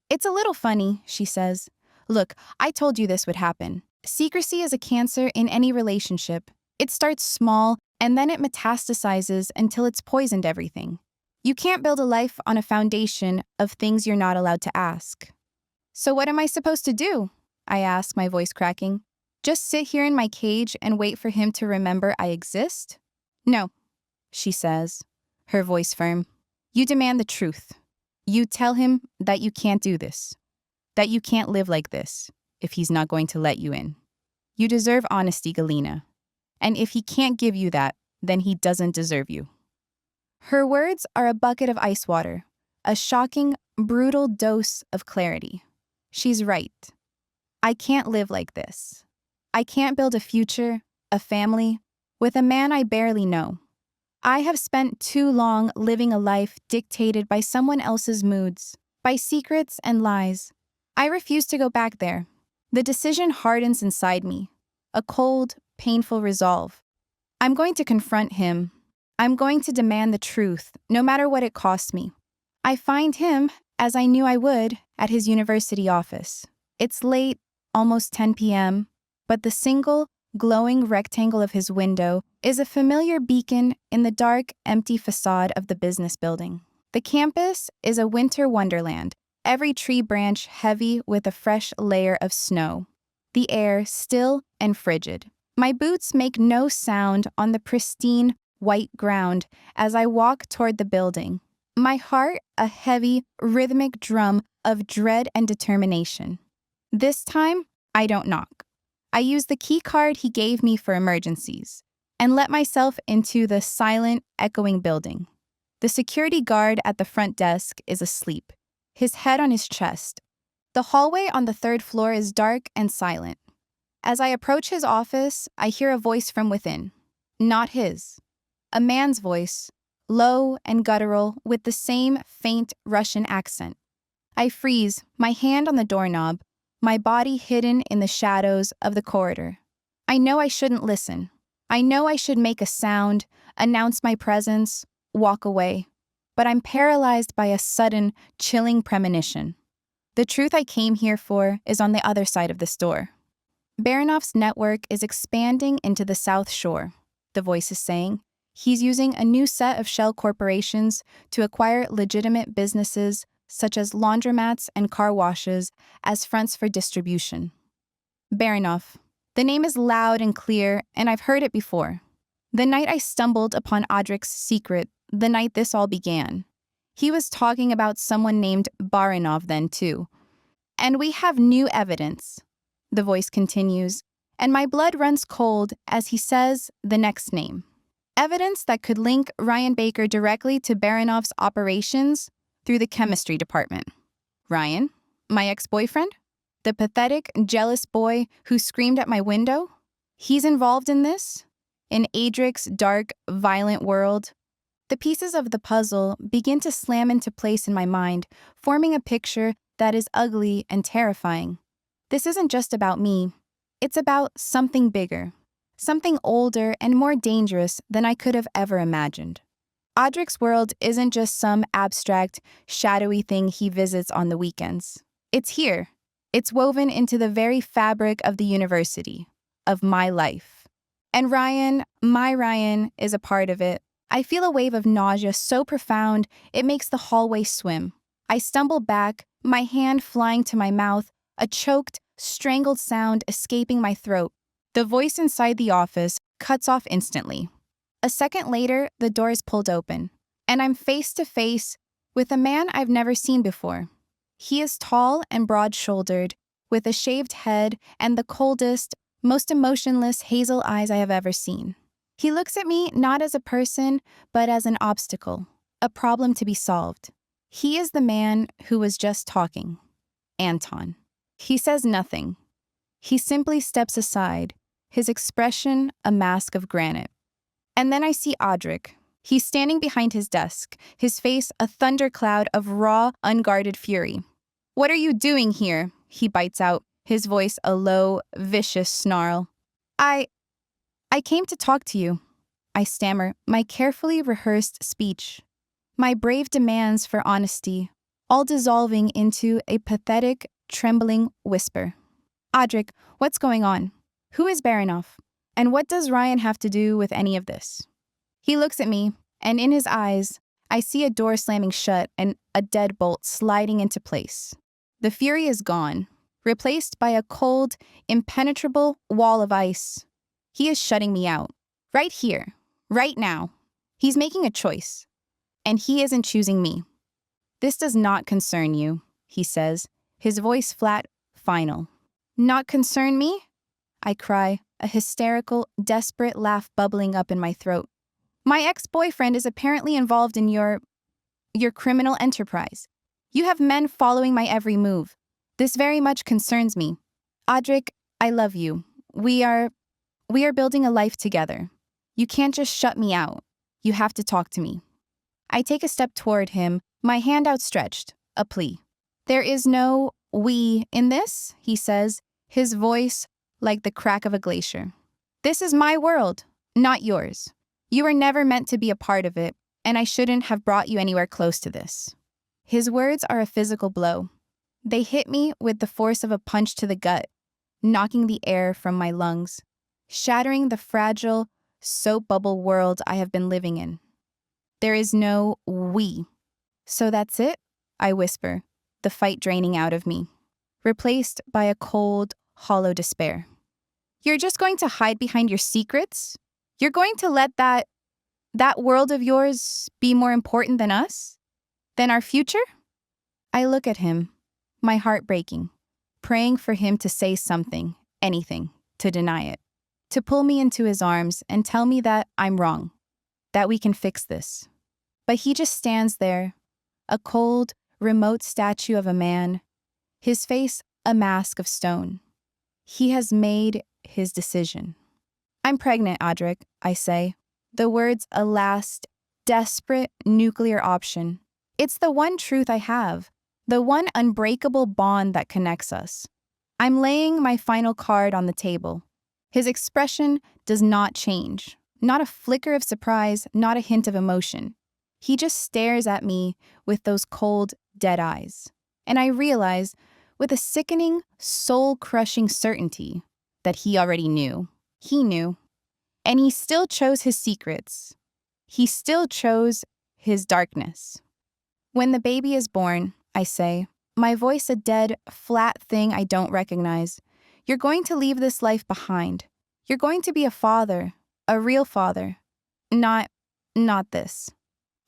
[SPEAKER 2] It's a little funny, she says. Look, I told you this would happen. Secrecy is a cancer in any relationship. It starts small, and then it metastasizes until it's poisoned everything. You can't build a life on a foundation of things you're not allowed to ask. So what am I supposed to do? I ask, my voice cracking. Just sit here in my cage and wait for him to remember I exist? No, she says, her voice firm. You demand the truth. You tell him that you can't do this, that you can't live like this if he's not going to let you in. You deserve honesty, Galina. And if he can't give you that, then he doesn't deserve you. Her words are a bucket of ice water, a shocking, brutal dose of clarity. She's right. I can't live like this. I can't build a future, a family, with a man I barely know. I have spent too long living a life dictated by someone else's moods, by secrets and lies. I refuse to go back there. The decision hardens inside me, a cold, painful resolve. I'm going to confront him. I'm going to demand the truth, no matter what it costs me. I find him, as I knew I would, at his university office. It's late, almost 10 p.m., but the single, glowing rectangle of his window is a familiar beacon in the dark, empty facade of the business building. The campus is a winter wonderland, every tree branch heavy with a fresh layer of snow. The air still and frigid. My boots make no sound on the pristine, white ground as I walk toward the building. My heart a heavy, rhythmic drum of dread and determination. This time, I don't knock. I use the key card he gave me for emergencies and let myself into the silent, echoing building. The security guard at the front desk is asleep, his head on his chest. The hallway on the third floor is dark and silent. As I approach his office, I hear a voice from within. Not his. A man's voice, low and guttural, with the same faint Russian accent. I freeze, my hand on the doorknob, my body hidden in the shadows of the corridor. I know I shouldn't listen. I know I should make a sound, announce my presence, walk away. But I'm paralyzed by a sudden, chilling premonition. The truth I came here for is on the other side of this door. Baranov's network is expanding into the South Shore, the voice is saying. He's using a new set of shell corporations to acquire legitimate businesses such as laundromats and car washes as fronts for distribution. Baranov. The name is loud and clear, and I've heard it before. The night I stumbled upon Audric's secret, the night this all began. He was talking about someone named Baranov then, too. And we have new evidence. The voice continues, and my blood runs cold as he says the next name. Evidence that could link Ryan Baker directly to Baranov's operations through the chemistry department. Ryan, my ex-boyfriend? The pathetic, jealous boy who screamed at my window? He's involved in this? In Adric's dark, violent world? The pieces of the puzzle begin to slam into place in my mind, forming a picture that is ugly and terrifying. This isn't just about me. It's about something bigger, something older and more dangerous than I could have ever imagined. Audric's world isn't just some abstract, shadowy thing he visits on the weekends. It's here. It's woven into the very fabric of the university, of my life. And Ryan, my Ryan, is a part of it. I feel a wave of nausea so profound it makes the hallway swim. I stumble back, my hand flying to my mouth, a choked, strangled sound escaping my throat. The voice inside the office cuts off instantly. A second later, the door is pulled open, and I'm face to face with a man I've never seen before. He is tall and broad-shouldered, with a shaved head and the coldest, most emotionless hazel eyes I have ever seen. He looks at me not as a person, but as an obstacle, a problem to be solved. He is the man who was just talking, Anton. He says nothing. He simply steps aside, his expression a mask of granite. And then I see Audric. He's standing behind his desk, his face a thundercloud of raw, unguarded fury. "What are you doing here?" he bites out, his voice a low, vicious snarl. I came to talk to you," I stammer, my carefully rehearsed speech. My brave demands for honesty, all dissolving into a pathetic, trembling whisper. "Audric, what's going on? Who is Baranov? And what does Ryan have to do with any of this?" He looks at me, and in his eyes, I see a door slamming shut and a deadbolt sliding into place. The fury is gone, replaced by a cold, impenetrable wall of ice. He is shutting me out. Right here, right now. He's making a choice. And he isn't choosing me. "This does not concern you," he says, his voice flat, final. "Not concern me?" I cry, a hysterical, desperate laugh bubbling up in my throat. "My ex-boyfriend is apparently involved in your criminal enterprise. You have men following my every move. This very much concerns me. Audric, I love you. We are building a life together. You can't just shut me out. You have to talk to me." I take a step toward him, my hand outstretched, a plea. "There is no we in this," he says, his voice like the crack of a glacier. "This is my world, not yours. You were never meant to be a part of it, and I shouldn't have brought you anywhere close to this." His words are a physical blow. They hit me with the force of a punch to the gut, knocking the air from my lungs, shattering the fragile, soap bubble world I have been living in. There is no we. "So that's it?" I whisper, the fight draining out of me, replaced by a cold, hollow despair. "You're just going to hide behind your secrets? You're going to let that world of yours be more important than us? Than our future?" I look at him, my heart breaking, praying for him to say something, anything, to deny it, to pull me into his arms and tell me that I'm wrong, that we can fix this. But he just stands there, a cold, remote statue of a man, his face a mask of stone. He has made his decision. "I'm pregnant, Audric," I say, the words a last, desperate nuclear option. It's the one truth I have, the one unbreakable bond that connects us. I'm laying my final card on the table. His expression does not change, not a flicker of surprise, not a hint of emotion. He just stares at me with those cold, dead eyes. And I realize, with a sickening, soul-crushing certainty, that he already knew. He knew. And he still chose his secrets. He still chose his darkness. When the baby is born, I say, my voice a dead, flat thing I don't recognize, You're going to leave this life behind. You're going to be a father, a real father. Not this.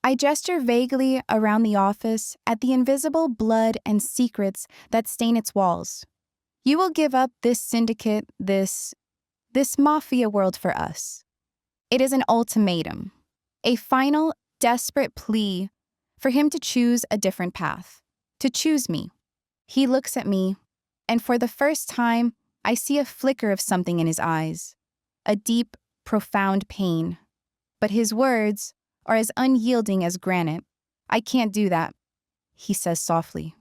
[SPEAKER 2] I gesture vaguely around the office at the invisible blood and secrets that stain its walls. You will give up this syndicate, this mafia world for us. It is an ultimatum, a final, desperate plea for him to choose a different path, to choose me. He looks at me, and for the first time, I see a flicker of something in his eyes, a deep, profound pain. But his words are as unyielding as granite. I can't do that, he says softly.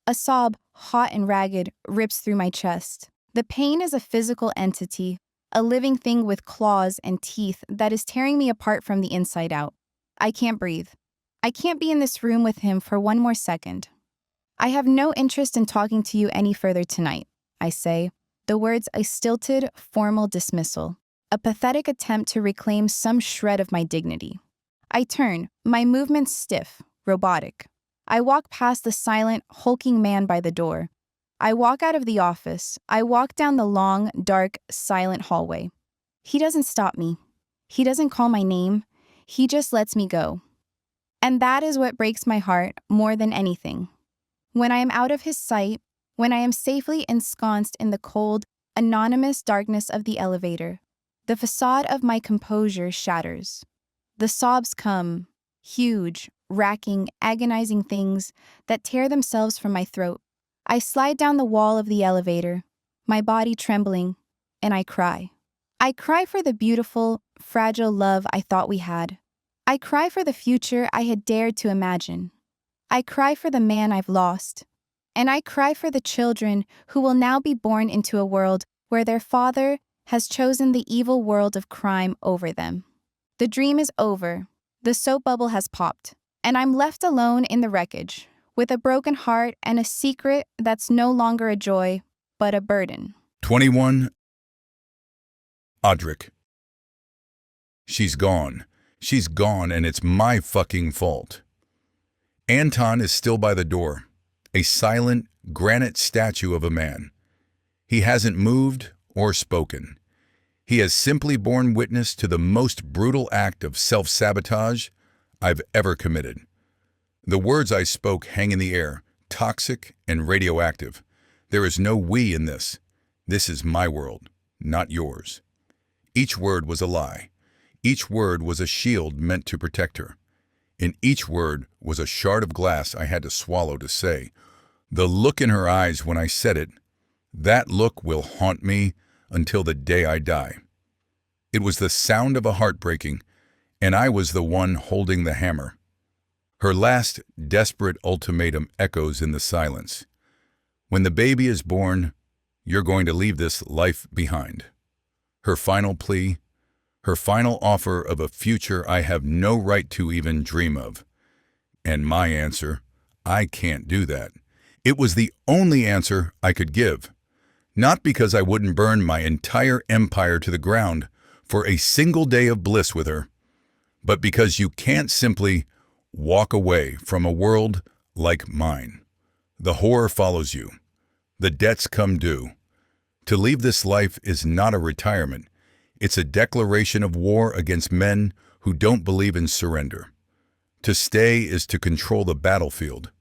[SPEAKER 2] A sob, hot and ragged, rips through my chest. The pain is a physical entity, a living thing with claws and teeth that is tearing me apart from the inside out. I can't breathe. I can't be in this room with him for one more second. I have no interest in talking to you any further tonight, I say, the words a stilted, formal dismissal, a pathetic attempt to reclaim some shred of my dignity. I turn, my movements stiff, robotic. I walk past the silent, hulking man by the door. I walk out of the office. I walk down the long, dark, silent hallway. He doesn't stop me. He doesn't call my name. He just lets me go. And that is what breaks my heart more than anything. When I am out of his sight, when I am safely ensconced in the cold, anonymous darkness of the elevator, the facade of my composure shatters. The sobs come, huge, racking, agonizing things that tear themselves from my throat. I slide down the wall of the elevator, my body trembling, and I cry. I cry for the beautiful, fragile love I thought we had. I cry for the future I had dared to imagine. I cry for the man I've lost. And I cry for the children who will now be born into a world where their father has chosen the evil world of crime over them. The dream is over. The soap bubble has popped. And I'm left alone in the wreckage, with a broken heart and a secret that's no longer a joy, but a burden.
[SPEAKER 1] 21. Audric. She's gone. She's gone, and it's my fucking fault. Anton is still by the door, a silent, granite statue of a man. He hasn't moved or spoken. He has simply borne witness to the most brutal act of self-sabotage I've ever committed. The words I spoke hang in the air, toxic and radioactive. There is no we in this. This is my world, not yours. Each word was a lie. Each word was a shield meant to protect her. In each word was a shard of glass I had to swallow to say. The look in her eyes when I said it, that look will haunt me until the day I die. It was the sound of a heart breaking, and I was the one holding the hammer. Her last desperate ultimatum echoes in the silence. When the baby is born, you're going to leave this life behind. Her final plea, her final offer of a future I have no right to even dream of. And my answer, I can't do that. It was the only answer I could give. Not because I wouldn't burn my entire empire to the ground for a single day of bliss with her, but because you can't simply walk away from a world like mine. The horror follows you. The debts come due. To leave this life is not a retirement. It's a declaration of war against men who don't believe in surrender. To stay is to control the battlefield.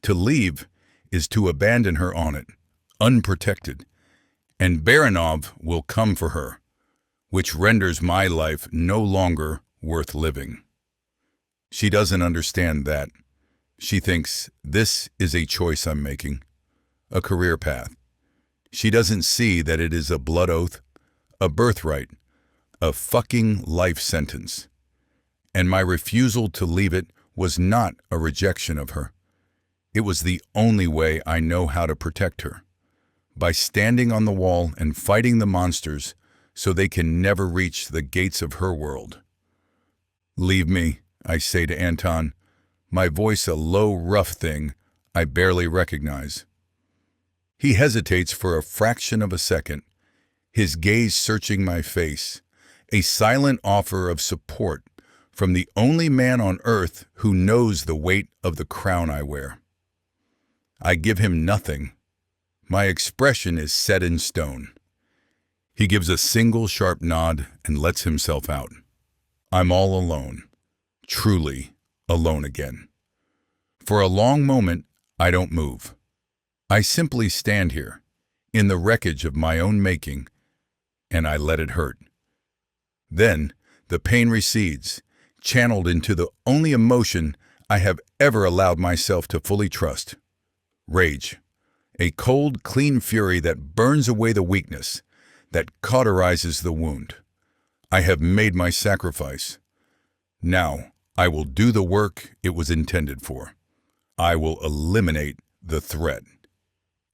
[SPEAKER 1] To leave is to abandon her on it, unprotected. And Baranov will come for her, which renders my life no longer worth living. She doesn't understand that. She thinks this is a choice I'm making, a career path. She doesn't see that it is a blood oath, a birthright, a fucking life sentence. And my refusal to leave it was not a rejection of her. It was the only way I know how to protect her, by standing on the wall and fighting the monsters so they can never reach the gates of her world. Leave me, I say to Anton, my voice a low, rough thing I barely recognize. He hesitates for a fraction of a second, his gaze searching my face, a silent offer of support from the only man on earth who knows the weight of the crown I wear. I give him nothing, My expression is set in stone. He gives a single sharp nod and lets himself out. I'm all alone, truly alone again. For a long moment, I don't move. I simply stand here, in the wreckage of my own making, and I let it hurt. Then, the pain recedes, channeled into the only emotion I have ever allowed myself to fully trust. Rage. A cold, clean fury that burns away the weakness, that cauterizes the wound. I have made my sacrifice. Now, I will do the work it was intended for. I will eliminate the threat.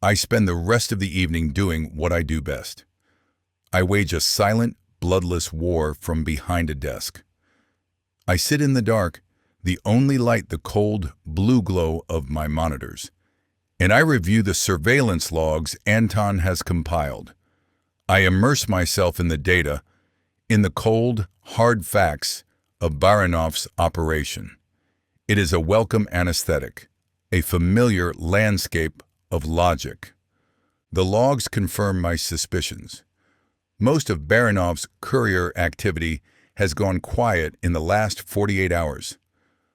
[SPEAKER 1] I spend the rest of the evening doing what I do best. I wage a silent, bloodless war from behind a desk. I sit in the dark, the only light the cold, blue glow of my monitors, and I review the surveillance logs Anton has compiled. I immerse myself in the data, in the cold, hard facts of Baranov's operation. It is a welcome anesthetic, a familiar landscape of logic. The logs confirm my suspicions. Most of Baranov's courier activity has gone quiet in the last 48 hours.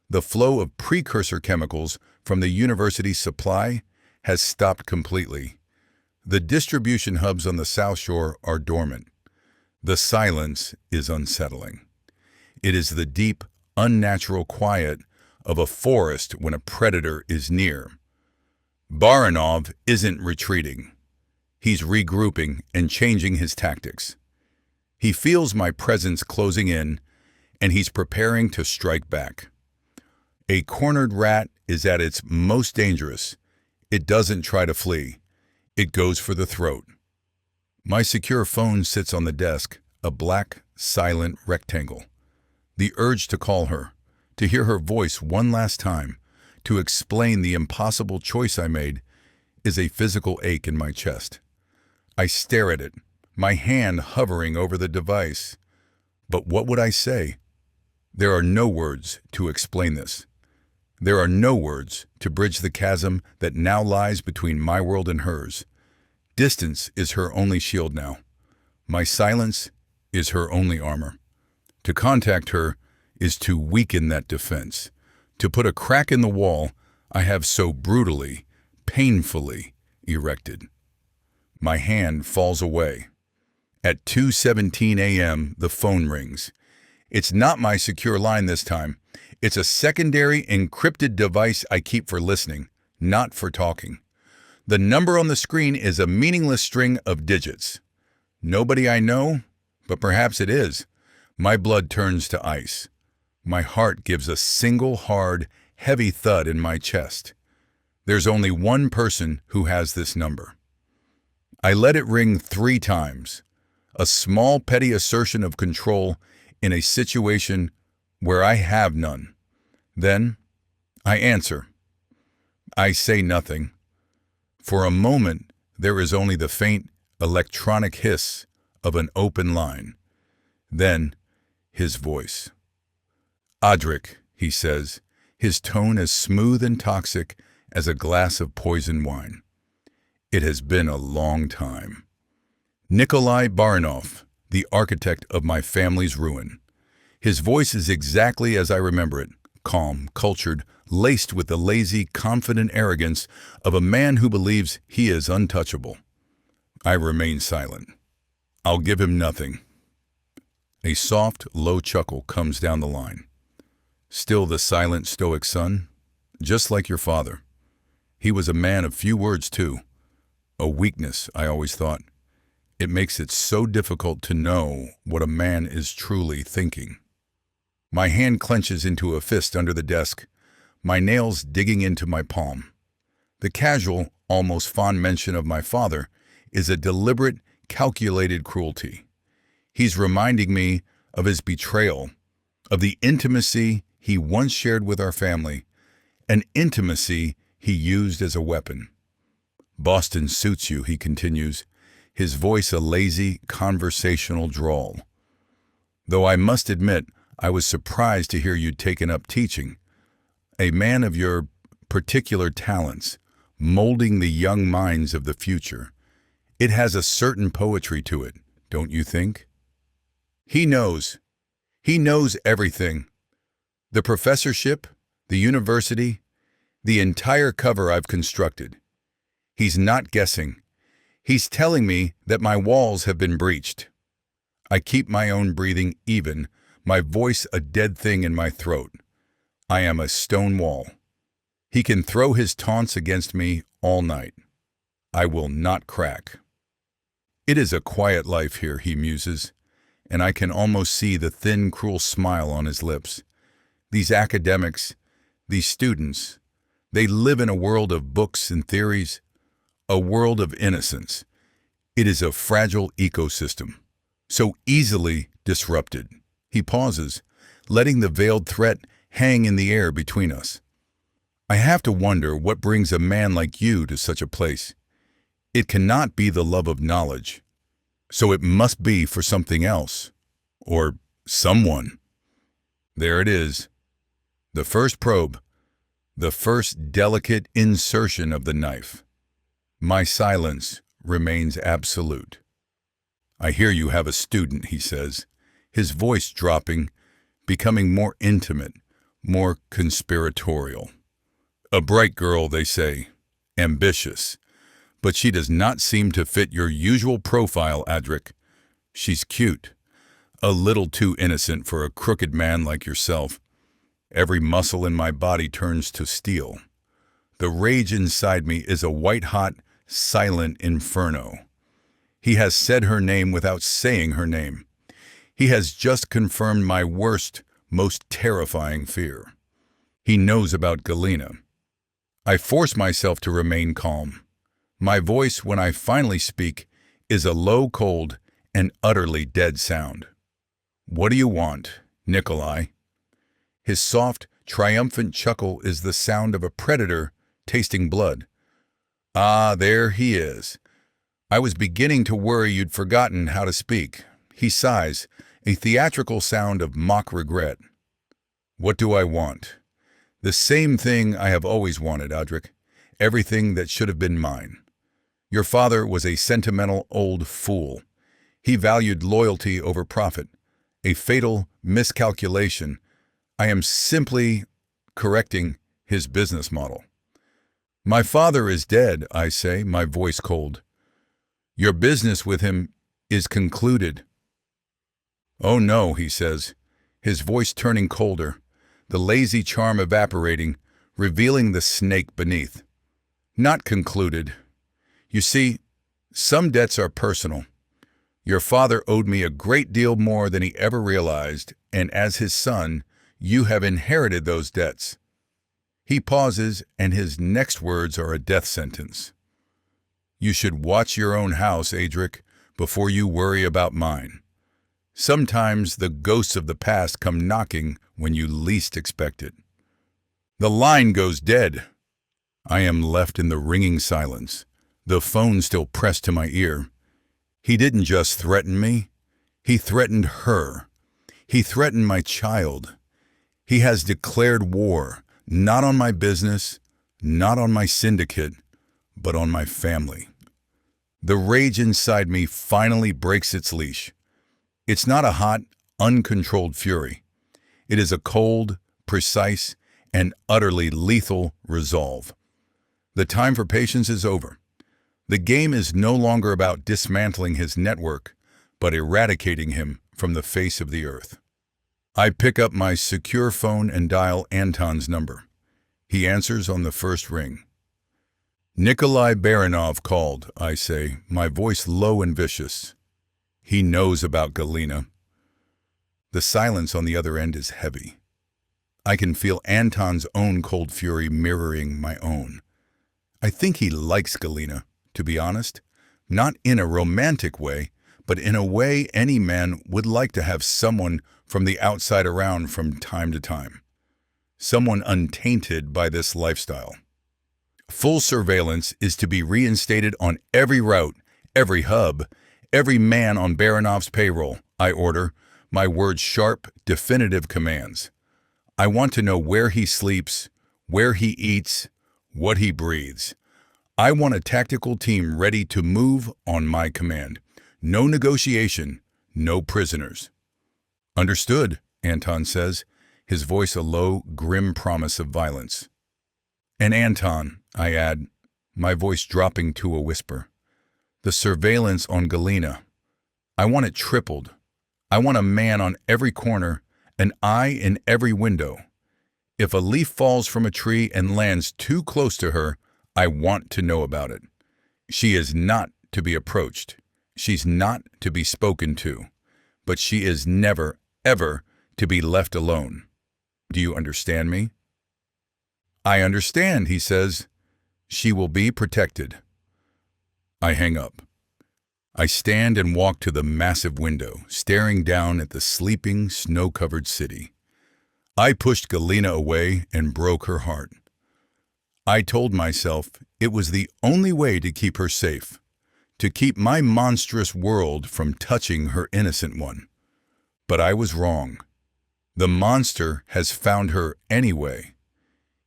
[SPEAKER 1] The flow of precursor chemicals from the university's supply has stopped completely. The distribution hubs on the South Shore are dormant. The silence is unsettling. It is the deep, unnatural quiet of a forest when a predator is near. Baranov isn't retreating. He's regrouping and changing his tactics. He feels my presence closing in, and he's preparing to strike back. A cornered rat is at its most dangerous. It doesn't try to flee. It goes for the throat. My secure phone sits on the desk, a black, silent rectangle. The urge to call her, to hear her voice one last time, to explain the impossible choice I made, is a physical ache in my chest. I stare at it, my hand hovering over the device. But what would I say? There are no words to explain this. There are no words to bridge the chasm that now lies between my world and hers. Distance is her only shield now. My silence is her only armor. To contact her is to weaken that defense, to put a crack in the wall I have so brutally, painfully erected. My hand falls away. At 2:17 a.m., the phone rings. It's not my secure line this time. It's a secondary encrypted device I keep for listening, not for talking. The number on the screen is a meaningless string of digits. Nobody I know, but perhaps it is. My blood turns to ice. My heart gives a single hard, heavy thud in my chest. There's only one person who has this number. I let it ring 3 times, a small petty assertion of control in a situation where I have none. Then I answer. I say nothing. For a moment, there is only the faint electronic hiss of an open line. Then, his voice. Audric, he says, his tone as smooth and toxic as a glass of poison wine. It has been a long time. Nikolai Baranov, the architect of my family's ruin. His voice is exactly as I remember it, calm, cultured, laced with the lazy, confident arrogance of a man who believes he is untouchable. I remain silent. I'll give him nothing. A soft, low chuckle comes down the line. Still the silent, stoic son? Just like your father. He was a man of few words, too. A weakness, I always thought. It makes it so difficult to know what a man is truly thinking. My hand clenches into a fist under the desk, my nails digging into my palm. The casual, almost fond mention of my father is a deliberate, calculated cruelty. He's reminding me of his betrayal, of the intimacy he once shared with our family, an intimacy he used as a weapon. Boston suits you, he continues, his voice a lazy, conversational drawl. Though I must admit, I was surprised to hear you'd taken up teaching. A man of your particular talents, molding the young minds of the future. It has a certain poetry to it, don't you think? He knows. He knows everything. The professorship, the university, the entire cover I've constructed. He's not guessing. He's telling me that my walls have been breached. I keep my own breathing even, my voice a dead thing in my throat. I am a stone wall. He can throw his taunts against me all night. I will not crack. It is a quiet life here, he muses, and I can almost see the thin, cruel smile on his lips. These academics, these students, they live in a world of books and theories, a world of innocence. It is a fragile ecosystem, so easily disrupted. He pauses, letting the veiled threat hang in the air between us. I have to wonder what brings a man like you to such a place. It cannot be the love of knowledge, so it must be for something else, or someone. There it is, the first probe, the first delicate insertion of the knife. My silence remains absolute. I hear you have a student, he says, his voice dropping, becoming more intimate, more conspiratorial. A bright girl, they say, ambitious, but she does not seem to fit your usual profile, Adric. She's cute, a little too innocent for a crooked man like yourself. Every muscle in my body turns to steel. The rage inside me is a white-hot, silent inferno. He has said her name without saying her name. He has just confirmed my worst, most terrifying fear. He knows about Galena. I force myself to remain calm. My voice, when I finally speak, is a low, cold, and utterly dead sound. What do you want, Nikolai? His soft, triumphant chuckle is the sound of a predator tasting blood. Ah, there he is. I was beginning to worry you'd forgotten how to speak. He sighs, a theatrical sound of mock regret. What do I want? The same thing I have always wanted, Adric. Everything that should have been mine. Your father was a sentimental old fool. He valued loyalty over profit. A fatal miscalculation. I am simply correcting his business model. My father is dead, I say, my voice cold. Your business with him is concluded. Oh no, he says, his voice turning colder, the lazy charm evaporating, revealing the snake beneath. Not concluded. You see, some debts are personal. Your father owed me a great deal more than he ever realized, and as his son, you have inherited those debts. He pauses, and his next words are a death sentence. You should watch your own house, Adric, before you worry about mine. Sometimes the ghosts of the past come knocking when you least expect it. The line goes dead. I am left in the ringing silence, the phone still pressed to my ear. He didn't just threaten me. He threatened her. He threatened my child. He has declared war, not on my business, not on my syndicate, but on my family. The rage inside me finally breaks its leash. It's not a hot, uncontrolled fury. It is a cold, precise, and utterly lethal resolve. The time for patience is over. The game is no longer about dismantling his network, but eradicating him from the face of the earth. I pick up my secure phone and dial Anton's number. He answers on the first ring. Nikolai Baranov called, I say, my voice low and vicious. He knows about Galena. The silence on the other end is heavy. I can feel Anton's own cold fury mirroring my own. I think he likes Galena, to be honest, not in a romantic way, but in a way any man would like to have someone from the outside around from time to time. Someone untainted by this lifestyle. Full surveillance is to be reinstated on every route, every hub, every man on Baranov's payroll, I order, my words sharp, definitive commands. I want to know where he sleeps, where he eats, what he breathes. I want a tactical team ready to move on my command. No negotiation, no prisoners. Understood, Anton says, his voice a low, grim promise of violence. And Anton, I add, my voice dropping to a whisper. The surveillance on Galena. I want it tripled. I want a man on every corner, an eye in every window. If a leaf falls from a tree and lands too close to her, I want to know about it. She is not to be approached. She's not to be spoken to. But she is never, ever to be left alone. Do you understand me? I understand, he says. She will be protected. I hang up. I stand and walk to the massive window, staring down at the sleeping, snow-covered city. I pushed Galena away and broke her heart. I told myself it was the only way to keep her safe, to keep my monstrous world from touching her innocent one. But I was wrong. The monster has found her anyway.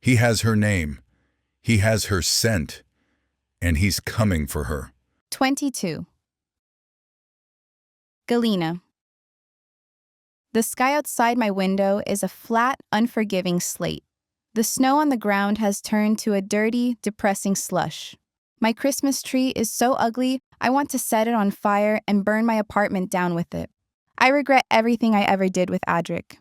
[SPEAKER 1] He has her name. He has her scent. And he's coming for her.
[SPEAKER 2] 22. Galena. The sky outside my window is a flat, unforgiving slate. The snow on the ground has turned to a dirty, depressing slush. My Christmas tree is so ugly, I want to set it on fire and burn my apartment down with it. I regret everything I ever did with Adric.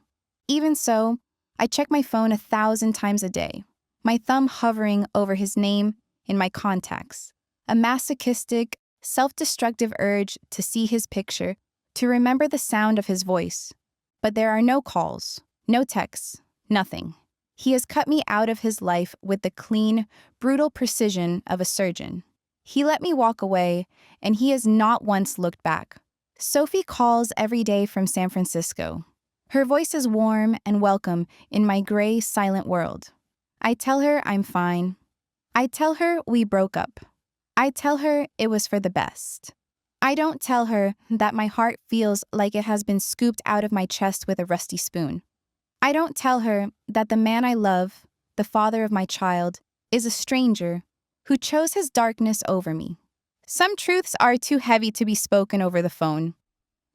[SPEAKER 2] Even so, I check my phone 1,000 times a day, my thumb hovering over his name in my contacts. A masochistic, self-destructive urge to see his picture, to remember the sound of his voice. But there are no calls, no texts, nothing. He has cut me out of his life with the clean, brutal precision of a surgeon. He let me walk away, and he has not once looked back. Sophie calls every day from San Francisco. Her voice is warm and welcome in my gray, silent world. I tell her I'm fine. I tell her we broke up. I tell her it was for the best. I don't tell her that my heart feels like it has been scooped out of my chest with a rusty spoon. I don't tell her that the man I love, the father of my child, is a stranger who chose his darkness over me. Some truths are too heavy to be spoken over the phone.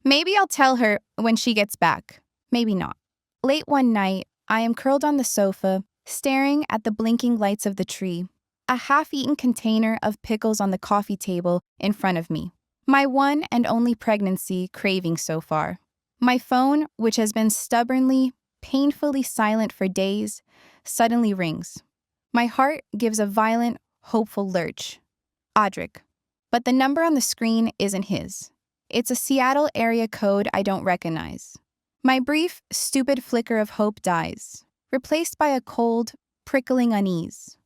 [SPEAKER 2] Maybe I'll tell her when she gets back. Maybe not. Late one night, I am curled on the sofa, staring at the blinking lights of the tree, a half-eaten container of pickles on the coffee table in front of me. My one and only pregnancy craving so far. My phone, which has been stubbornly, painfully silent for days, suddenly rings. My heart gives a violent, hopeful lurch. Audric. But the number on the screen isn't his. It's a Seattle area code I don't recognize. My brief, stupid flicker of hope dies, replaced by a cold, prickling unease.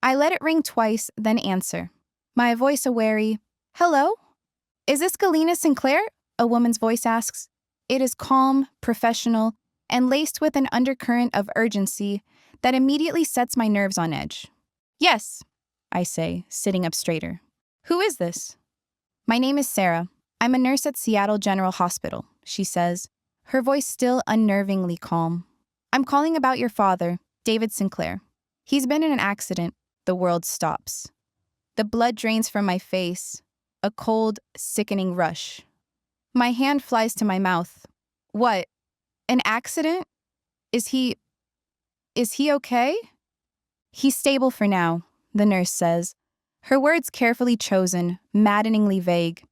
[SPEAKER 2] I let it ring twice, then answer. My voice a wary, "Hello? Is this Galena Sinclair?" a woman's voice asks. It is calm, professional, and laced with an undercurrent of urgency that immediately sets my nerves on edge. "Yes," I say, sitting up straighter. "Who is this?" "My name is Sarah. I'm a nurse at Seattle General Hospital," she says, her voice still unnervingly calm. "I'm calling about your father, David Sinclair. He's been in an accident." The world stops. The blood drains from my face, a cold, sickening rush. My hand flies to my mouth. "What? An accident? Is he okay?" "He's stable for now," the nurse says, her words carefully chosen, maddeningly vague.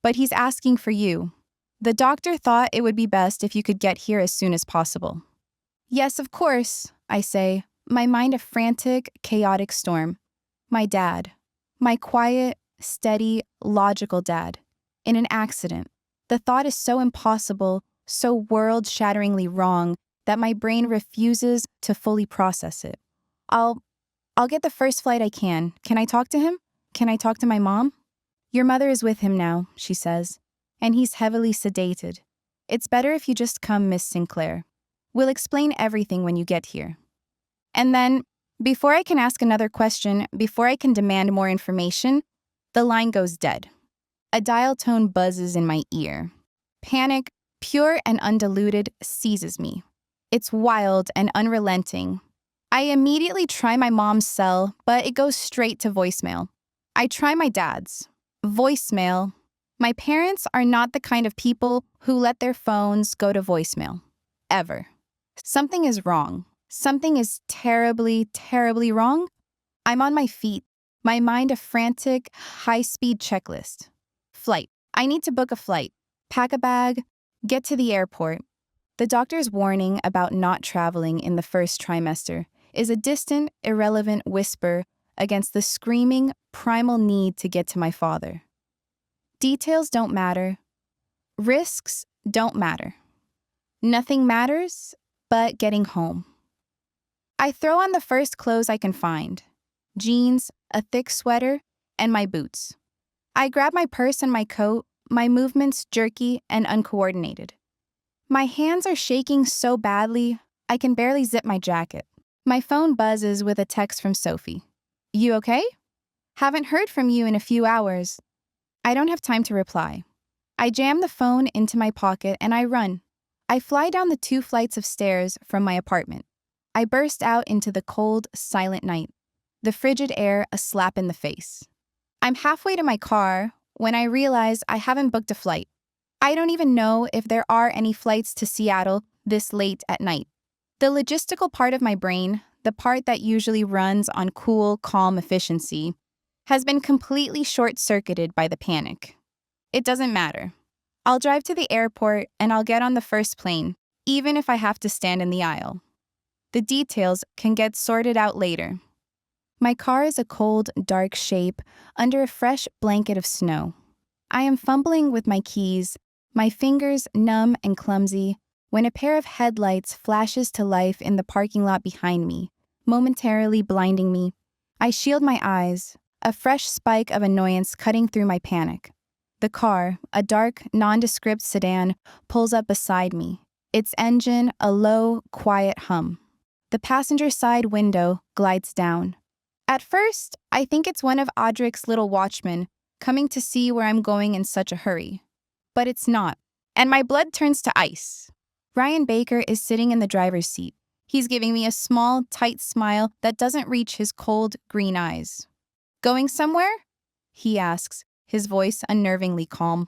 [SPEAKER 2] "But he's asking for you. The doctor thought it would be best if you could get here as soon as possible." "Yes, of course," I say, my mind a frantic, chaotic storm. My dad. My quiet, steady, logical dad. In an accident. The thought is so impossible, so world-shatteringly wrong, that my brain refuses to fully process it. I'll get the first flight I can. Can I talk to him? Can I talk to my mom?" "Your mother is with him now," she says, "and he's heavily sedated. It's better if you just come, Miss Sinclair. We'll explain everything when you get here." And then, before I can ask another question, before I can demand more information, the line goes dead. A dial tone buzzes in my ear. Panic, pure and undiluted, seizes me. It's wild and unrelenting. I immediately try my mom's cell, but it goes straight to voicemail. I try my dad's. Voicemail. My parents are not the kind of people who let their phones go to voicemail. Ever. Something is wrong. Something is terribly, terribly wrong. I'm on my feet, my mind a frantic, high-speed checklist. Flight. I need to book a flight, pack a bag, get to the airport. The doctor's warning about not traveling in the first trimester is a distant, irrelevant whisper against the screaming, primal need to get to my father. Details don't matter. Risks don't matter. Nothing matters but getting home. I throw on the first clothes I can find. Jeans, a thick sweater, and my boots. I grab my purse and my coat, my movements jerky and uncoordinated. My hands are shaking so badly, I can barely zip my jacket. My phone buzzes with a text from Sophie. You okay? Haven't heard from you in a few hours. I don't have time to reply. I jam the phone into my pocket and I run. I fly down the 2 flights of stairs from my apartment. I burst out into the cold, silent night, the frigid air a slap in the face. I'm halfway to my car when I realize I haven't booked a flight. I don't even know if there are any flights to Seattle this late at night. The logistical part of my brain, the part that usually runs on cool, calm efficiency, has been completely short-circuited by the panic. It doesn't matter. I'll drive to the airport and I'll get on the first plane, even if I have to stand in the aisle. The details can get sorted out later. My car is a cold, dark shape under a fresh blanket of snow. I am fumbling with my keys, my fingers numb and clumsy, when a pair of headlights flashes to life in the parking lot behind me, momentarily blinding me. I shield my eyes, a fresh spike of annoyance cutting through my panic. The car, a dark, nondescript sedan, pulls up beside me, its engine a low, quiet hum. The passenger side window glides down. At first, I think it's one of Audric's little watchmen coming to see where I'm going in such a hurry. But it's not, and my blood turns to ice. Ryan Baker is sitting in the driver's seat. He's giving me a small, tight smile that doesn't reach his cold, green eyes. Going somewhere? He asks, his voice unnervingly calm.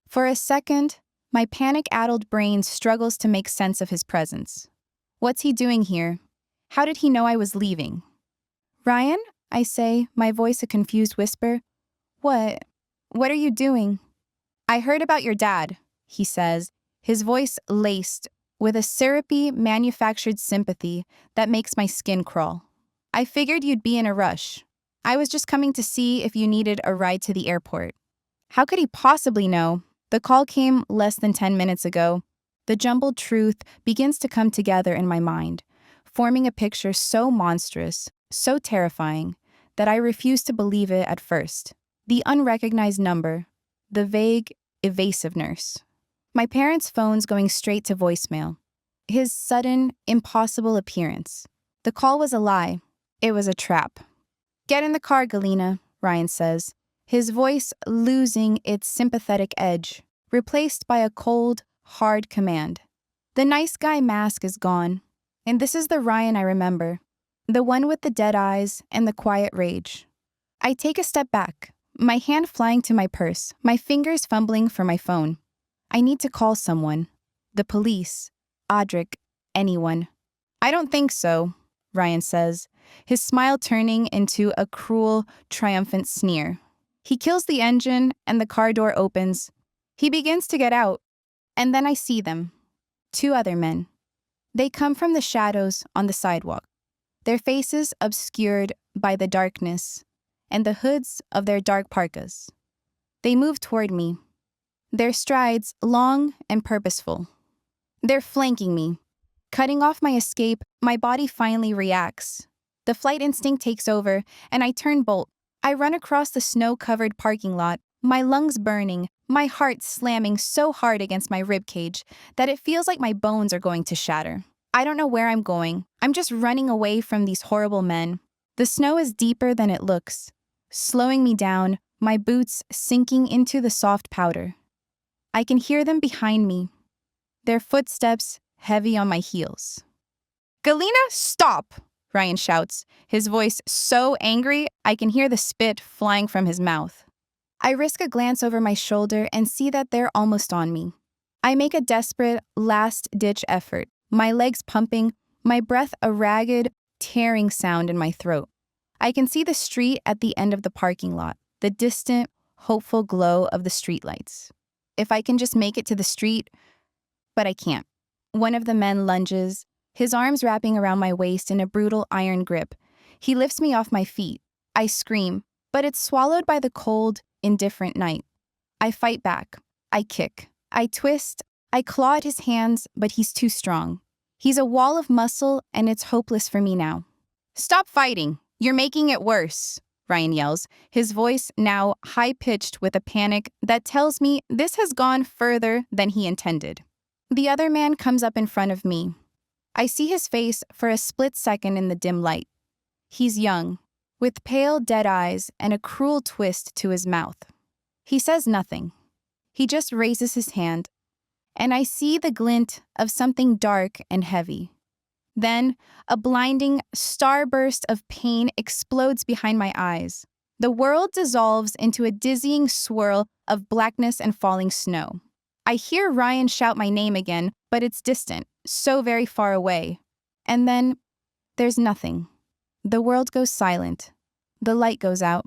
[SPEAKER 2] For a second, my panic-addled brain struggles to make sense of his presence. What's he doing here? How did he know I was leaving? Ryan, I say, my voice a confused whisper. What are you doing? I heard about your dad, he says, his voice laced with a syrupy, manufactured sympathy that makes my skin crawl. I figured you'd be in a rush. I was just coming to see if you needed a ride to the airport. How could he possibly know? The call came less than 10 minutes ago. The jumbled truth begins to come together in my mind, forming a picture so monstrous, so terrifying, that I refuse to believe it at first. The unrecognized number, the vague, evasive nurse. My parents' phones going straight to voicemail. His sudden, impossible appearance. The call was a lie. It was a trap. Get in the car, Galena, Ryan says, his voice losing its sympathetic edge, replaced by a cold, hard command. The nice guy mask is gone, and this is the Ryan I remember, the one with the dead eyes and the quiet rage. I take a step back, my hand flying to my purse, my fingers fumbling for my phone. I need to call someone. The police, Audric, anyone. I don't think so, Ryan says, his smile turning into a cruel, triumphant sneer. He kills the engine and the car door opens. He begins to get out, and then I see them. 2 other men. They come from the shadows on the sidewalk, their faces obscured by the darkness and the hoods of their dark parkas. They move toward me, their strides long and purposeful. They're flanking me. Cutting off my escape, my body finally reacts. The flight instinct takes over, and I turn bolt. I run across the snow-covered parking lot, my lungs burning, my heart slamming so hard against my ribcage that it feels like my bones are going to shatter. I don't know where I'm going. I'm just running away from these horrible men. The snow is deeper than it looks, slowing me down, my boots sinking into the soft powder. I can hear them behind me, their footsteps heavy on my heels. Galena, stop! Ryan shouts, his voice so angry I can hear the spit flying from his mouth. I risk a glance over my shoulder and see that they're almost on me. I make a desperate, last-ditch effort, my legs pumping, my breath a ragged, tearing sound in my throat. I can see the street at the end of the parking lot, the distant, hopeful glow of the streetlights. If I can just make it to the street, but I can't. One of the men lunges, his arms wrapping around my waist in a brutal iron grip. He lifts me off my feet. I scream, but it's swallowed by the cold, indifferent night. I fight back. I kick. I twist. I claw at his hands, but he's too strong. He's a wall of muscle, and it's hopeless for me now. "Stop fighting! You're making it worse," Ryan yells, his voice now high-pitched with a panic that tells me this has gone further than he intended. The other man comes up in front of me. I see his face for a split second in the dim light. He's young, with pale, dead eyes and a cruel twist to his mouth. He says nothing. He just raises his hand, and I see the glint of something dark and heavy. Then, a blinding starburst of pain explodes behind my eyes. The world dissolves into a dizzying swirl of blackness and falling snow. I hear Ryan shout my name again, but it's distant, so very far away. And then, there's nothing. The world goes silent. The light goes out,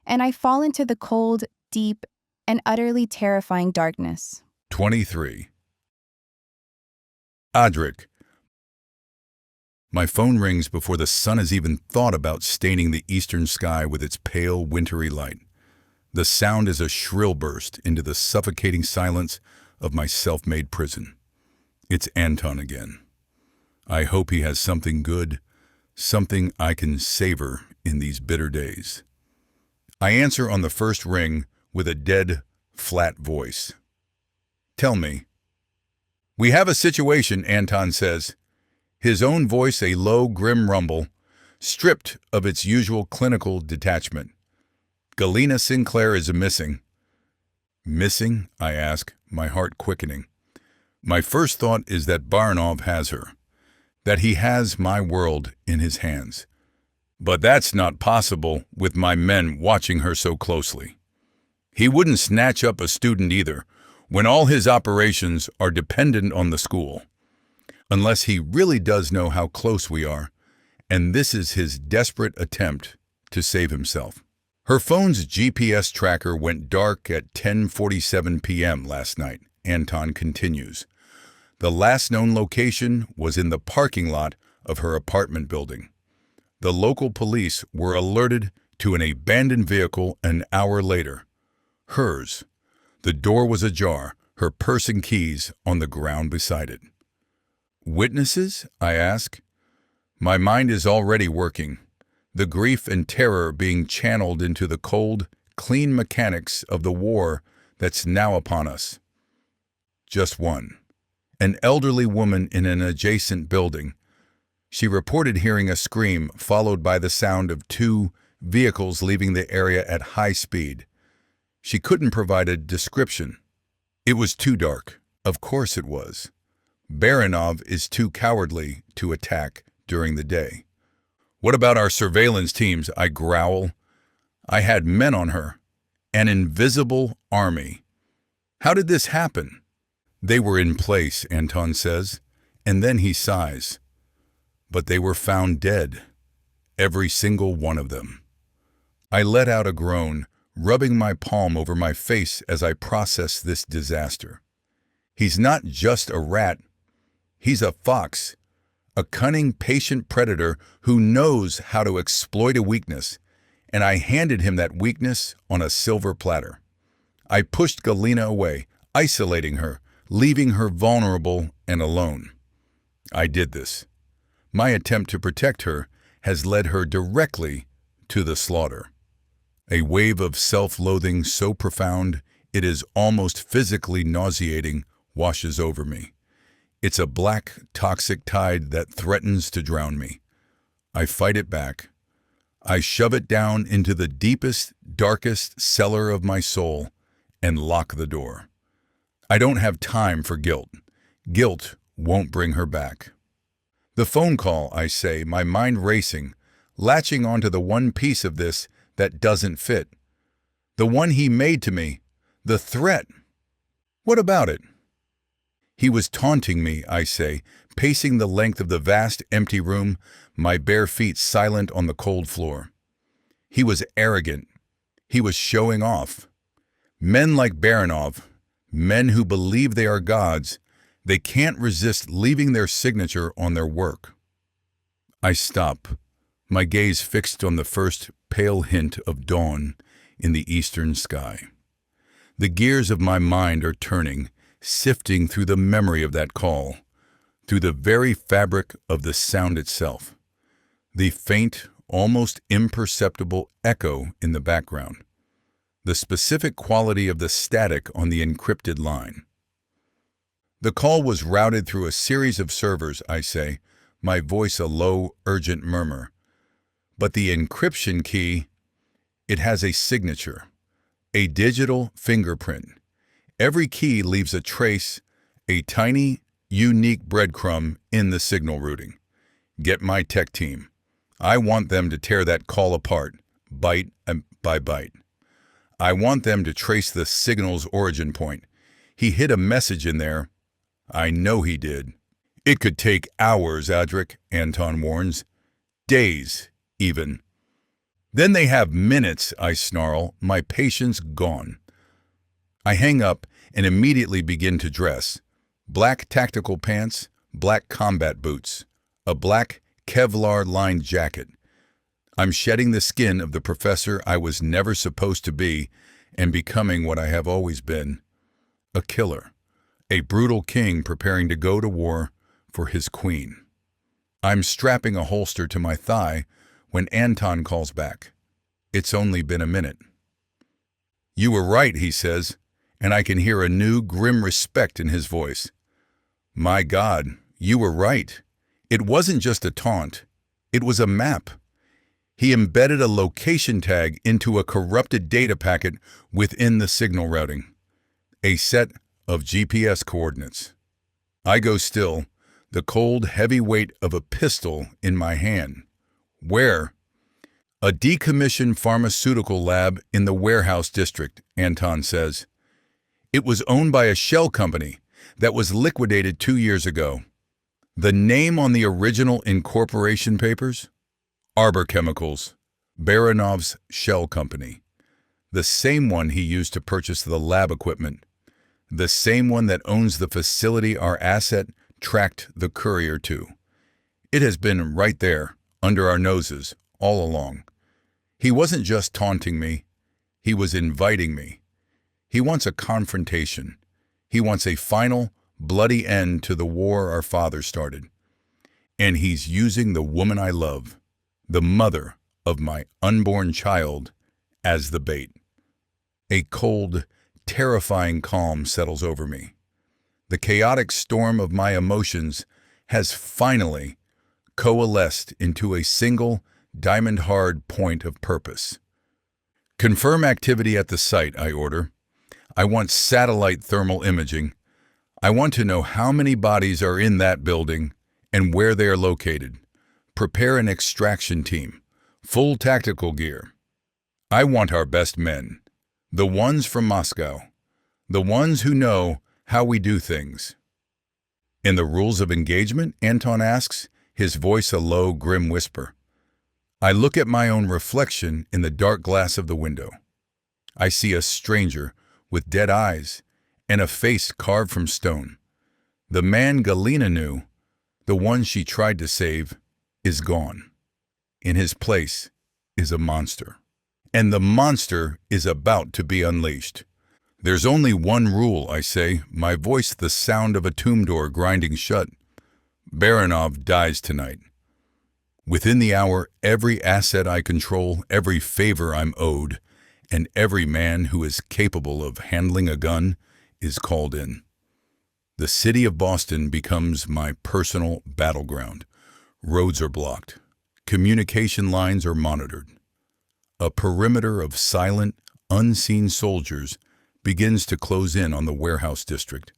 [SPEAKER 2] and I fall into the cold, deep, and utterly terrifying darkness.
[SPEAKER 1] 23. Adric. My phone rings before the sun has even thought about staining the eastern sky with its pale, wintry light. The sound is a shrill burst into the suffocating silence of my self-made prison. It's Anton again. I hope he has something good, something I can savor in these bitter days. I answer on the first ring with a dead, flat voice. "Tell me." "We have a situation," Anton says, his own voice a low, grim rumble, stripped of its usual clinical detachment. "Galena Sinclair is missing." "Missing?" I ask, my heart quickening. My first thought is that Baranov has her, that he has my world in his hands. But that's not possible with my men watching her so closely. He wouldn't snatch up a student either, when all his operations are dependent on the school. Unless he really does know how close we are, and this is his desperate attempt to save himself. Her phone's GPS tracker went dark at 10:47 p.m. last night, Anton continues. The last known location was in the parking lot of her apartment building. The local police were alerted to an abandoned vehicle an hour later. Hers. The door was ajar, her purse and keys on the ground beside it. "Witnesses?" I ask. My mind is already working, the grief and terror being channeled into the cold, clean mechanics of the war that's now upon us. Just one. An elderly woman in an adjacent building. She reported hearing a scream followed by the sound of two vehicles leaving the area at high speed. She couldn't provide a description. It was too dark. Of course it was. Baranov is too cowardly to attack during the day. "What about our surveillance teams?" I growl. I had men on her. An invisible army. How did this happen? "They were in place," Anton says, and then he sighs. "But they were found dead. Every single one of them." I let out a groan, rubbing my palm over my face as I process this disaster. He's not just a rat. He's a fox, a cunning, patient predator who knows how to exploit a weakness, and I handed him that weakness on a silver platter. I pushed Galena away, isolating her, leaving her vulnerable and alone. I did this. My attempt to protect her has led her directly to the slaughter. A wave of self-loathing so profound it is almost physically nauseating washes over me. It's a black, toxic tide that threatens to drown me. I fight it back. I shove it down into the deepest, darkest cellar of my soul and lock the door. I don't have time for guilt. Guilt won't bring her back. The phone call, I say, my mind racing, latching onto the one piece of this that doesn't fit. The one he made to me. The threat. What about it? He was taunting me, I say, pacing the length of the vast, empty room, my bare feet silent on the cold floor. He was arrogant. He was showing off. Men like Baranov, men who believe they are gods, they can't resist leaving their signature on their work. I stop, my gaze fixed on the first pale hint of dawn in the eastern sky. The gears of my mind are turning, sifting through the memory of that call, through the very fabric of the sound itself, the faint, almost imperceptible echo in the background, the specific quality of the static on the encrypted line. The call was routed through a series of servers, I say, my voice a low, urgent murmur. But the encryption key, it has a signature, a digital fingerprint. Every key leaves a trace, a tiny, unique breadcrumb in the signal routing. Get my tech team. I want them to tear that call apart, byte by byte. I want them to trace the signal's origin point. He hid a message in there. I know he did. It could take hours, Adric, Anton warns. Days, even. Then they have minutes, I snarl, my patience gone. I hang up and immediately begin to dress. Black tactical pants, black combat boots, a black Kevlar-lined jacket. I'm shedding the skin of the professor I was never supposed to be and becoming what I have always been, a killer, a brutal king preparing to go to war for his queen. I'm strapping a holster to my thigh when Anton calls back. It's only been a minute. You were right, he says, and I can hear a new, grim respect in his voice. My God, you were right. It wasn't just a taunt. It was a map. He embedded a location tag into a corrupted data packet within the signal routing. A set of GPS coordinates. I go still, the cold, heavy weight of a pistol in my hand. Where? A decommissioned pharmaceutical lab in the warehouse district, Anton says. It was owned by a shell company that was liquidated 2 years ago. The name on the original incorporation papers? Arbor Chemicals, Baranov's shell company. The same one he used to purchase the lab equipment. The same one that owns the facility our asset tracked the courier to. It has been right there, under our noses, all along. He wasn't just taunting me. He was inviting me. He wants a confrontation. He wants a final, bloody end to the war our father started. And he's using the woman I love, the mother of my unborn child, as the bait. A cold, terrifying calm settles over me. The chaotic storm of my emotions has finally coalesced into a single, diamond-hard point of purpose. Confirm activity at the site, I order. I want satellite thermal imaging. I want to know how many bodies are in that building and where they are located. Prepare an extraction team, full tactical gear. I want our best men, the ones from Moscow, the ones who know how we do things. In the rules of engagement, Anton asks, his voice a low, grim whisper. I look at my own reflection in the dark glass of the window. I see a stranger with dead eyes and a face carved from stone. The man Galina knew, the one she tried to save, is gone. In his place is a monster. And the monster is about to be unleashed. There's only one rule, I say, my voice the sound of a tomb door grinding shut. Baranov dies tonight. Within the hour, every asset I control, every favor I'm owed, and every man who is capable of handling a gun is called in. The city of Boston becomes my personal battleground. Roads are blocked. Communication lines are monitored. A perimeter of silent, unseen soldiers begins to close in on the warehouse district,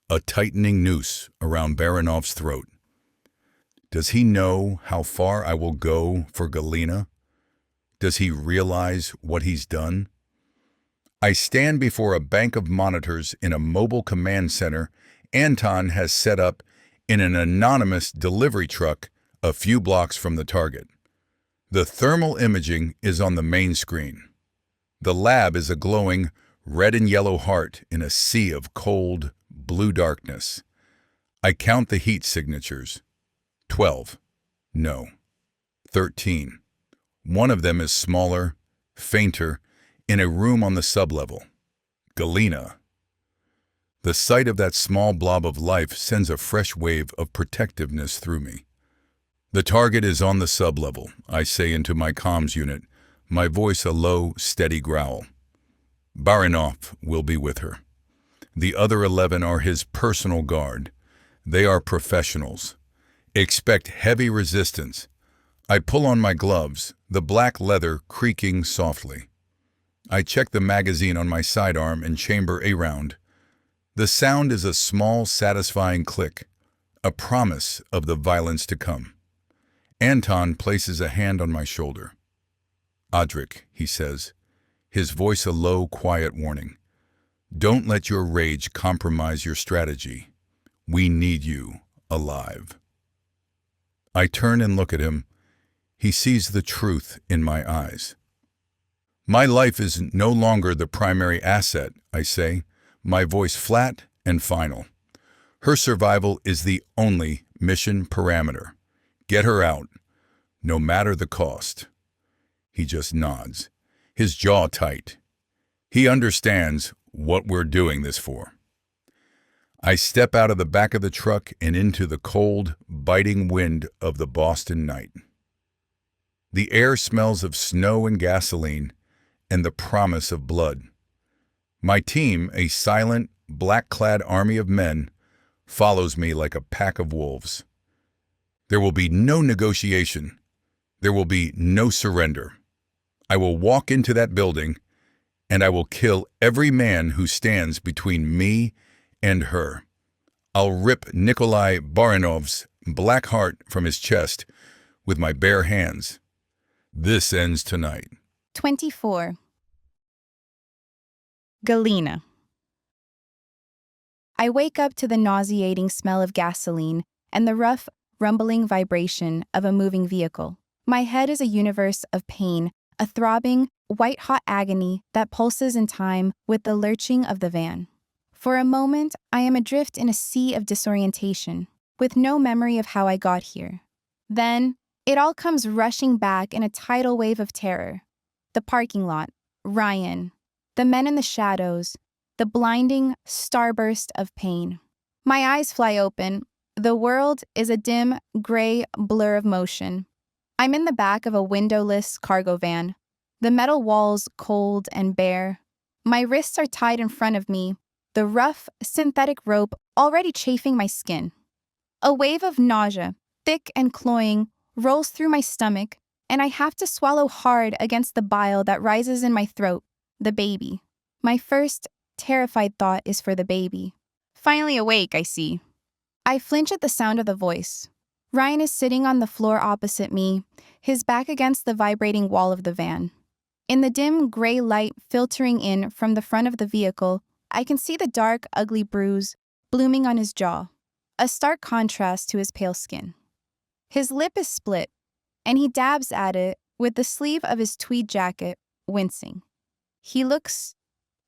[SPEAKER 1] a tightening noose around Baranov's throat. Does he know how far I will go for Galena? Does he realize what he's done? I stand before a bank of monitors in a mobile command center Anton has set up in an anonymous delivery truck a few blocks from the target. The thermal imaging is on the main screen. The lab is a glowing red and yellow heart in a sea of cold, blue darkness. I count the heat signatures. 12. No. 13. One of them is smaller, fainter, in a room on the sublevel. Galena. The sight of that small blob of life sends a fresh wave of protectiveness through me. The target is on the sublevel, I say into my comms unit, my voice a low, steady growl. Baranov will be with her. The other 11 are his personal guard. They are professionals. Expect heavy resistance. I pull on my gloves, the black leather creaking softly. I check the magazine on my sidearm and chamber a round. The sound is a small, satisfying click, a promise of the violence to come. Anton places a hand on my shoulder. Audric, he says, his voice a low, quiet warning. Don't let your rage compromise your strategy. We need you alive. I turn and look at him. He sees the truth in my eyes. My life is no longer the primary asset, I say, my voice flat and final. Her survival is the only mission parameter. Get her out, no matter the cost. He just nods, his jaw tight. He understands what we're doing this for. I step out of the back of the truck and into the cold, biting wind of the Boston night. The air smells of snow and gasoline and the promise of blood. My team, a silent, black-clad army of men, follows me like a pack of wolves. There will be no negotiation. There will be no surrender. I will walk into that building, and I will kill every man who stands between me and her. I'll rip Nikolai Baranov's black heart from his chest with my bare hands. This ends tonight.
[SPEAKER 2] 24. Galena. I wake up to the nauseating smell of gasoline and the rough, rumbling vibration of a moving vehicle. My head is a universe of pain, a throbbing, white-hot agony that pulses in time with the lurching of the van. For a moment, I am adrift in a sea of disorientation, with no memory of how I got here. Then, it all comes rushing back in a tidal wave of terror. The parking lot, Ryan, the men in the shadows, the blinding starburst of pain. My eyes fly open. The world is a dim, gray blur of motion. I'm in the back of a windowless cargo van, the metal walls cold and bare. My wrists are tied in front of me, the rough, synthetic rope already chafing my skin. A wave of nausea, thick and cloying, rolls through my stomach, and I have to swallow hard against the bile that rises in my throat. The baby. My first, terrified thought is for the baby. Finally awake, I see. I flinch at the sound of the voice. Ryan is sitting on the floor opposite me, his back against the vibrating wall of the van. In the dim gray light filtering in from the front of the vehicle, I can see the dark, ugly bruise blooming on his jaw, a stark contrast to his pale skin. His lip is split, and he dabs at it with the sleeve of his tweed jacket, wincing. He looks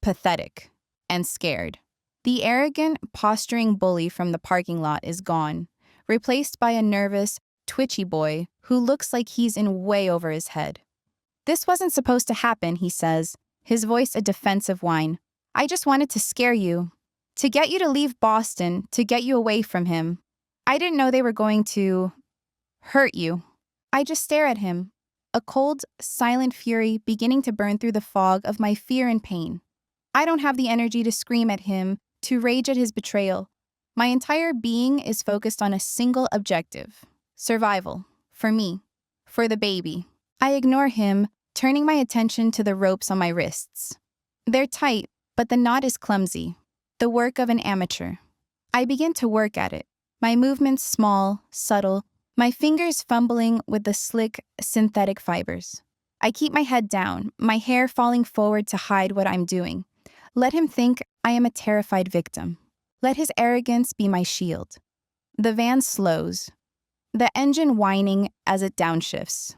[SPEAKER 2] pathetic and scared. The arrogant, posturing bully from the parking lot is gone, replaced by a nervous, twitchy boy who looks like he's in way over his head. "This wasn't supposed to happen," he says, his voice a defensive whine. "I just wanted to scare you, to get you to leave Boston, to get you away from him. I didn't know they were going to hurt you." I just stare at him, a cold, silent fury beginning to burn through the fog of my fear and pain. I don't have the energy to scream at him, to rage at his betrayal. My entire being is focused on a single objective: survival. For me. For the baby. I ignore him, turning my attention to the ropes on my wrists. They're tight, but the knot is clumsy. The work of an amateur. I begin to work at it, my movements small, subtle, my fingers fumbling with the slick, synthetic fibers. I keep my head down, my hair falling forward to hide what I'm doing. Let him think I am a terrified victim. Let his arrogance be my shield. The van slows, the engine whining as it downshifts.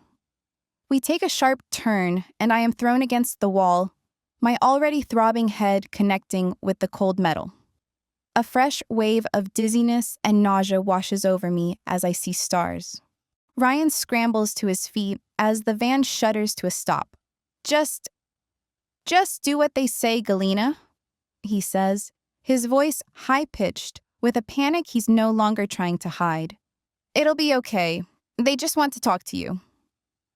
[SPEAKER 2] We take a sharp turn, and I am thrown against the wall, my already throbbing head connecting with the cold metal. A fresh wave of dizziness and nausea washes over me as I see stars. Ryan scrambles to his feet as the van shudders to a stop. Just do what they say, Galena, he says, his voice high-pitched with a panic he's no longer trying to hide. It'll be okay. They just want to talk to you.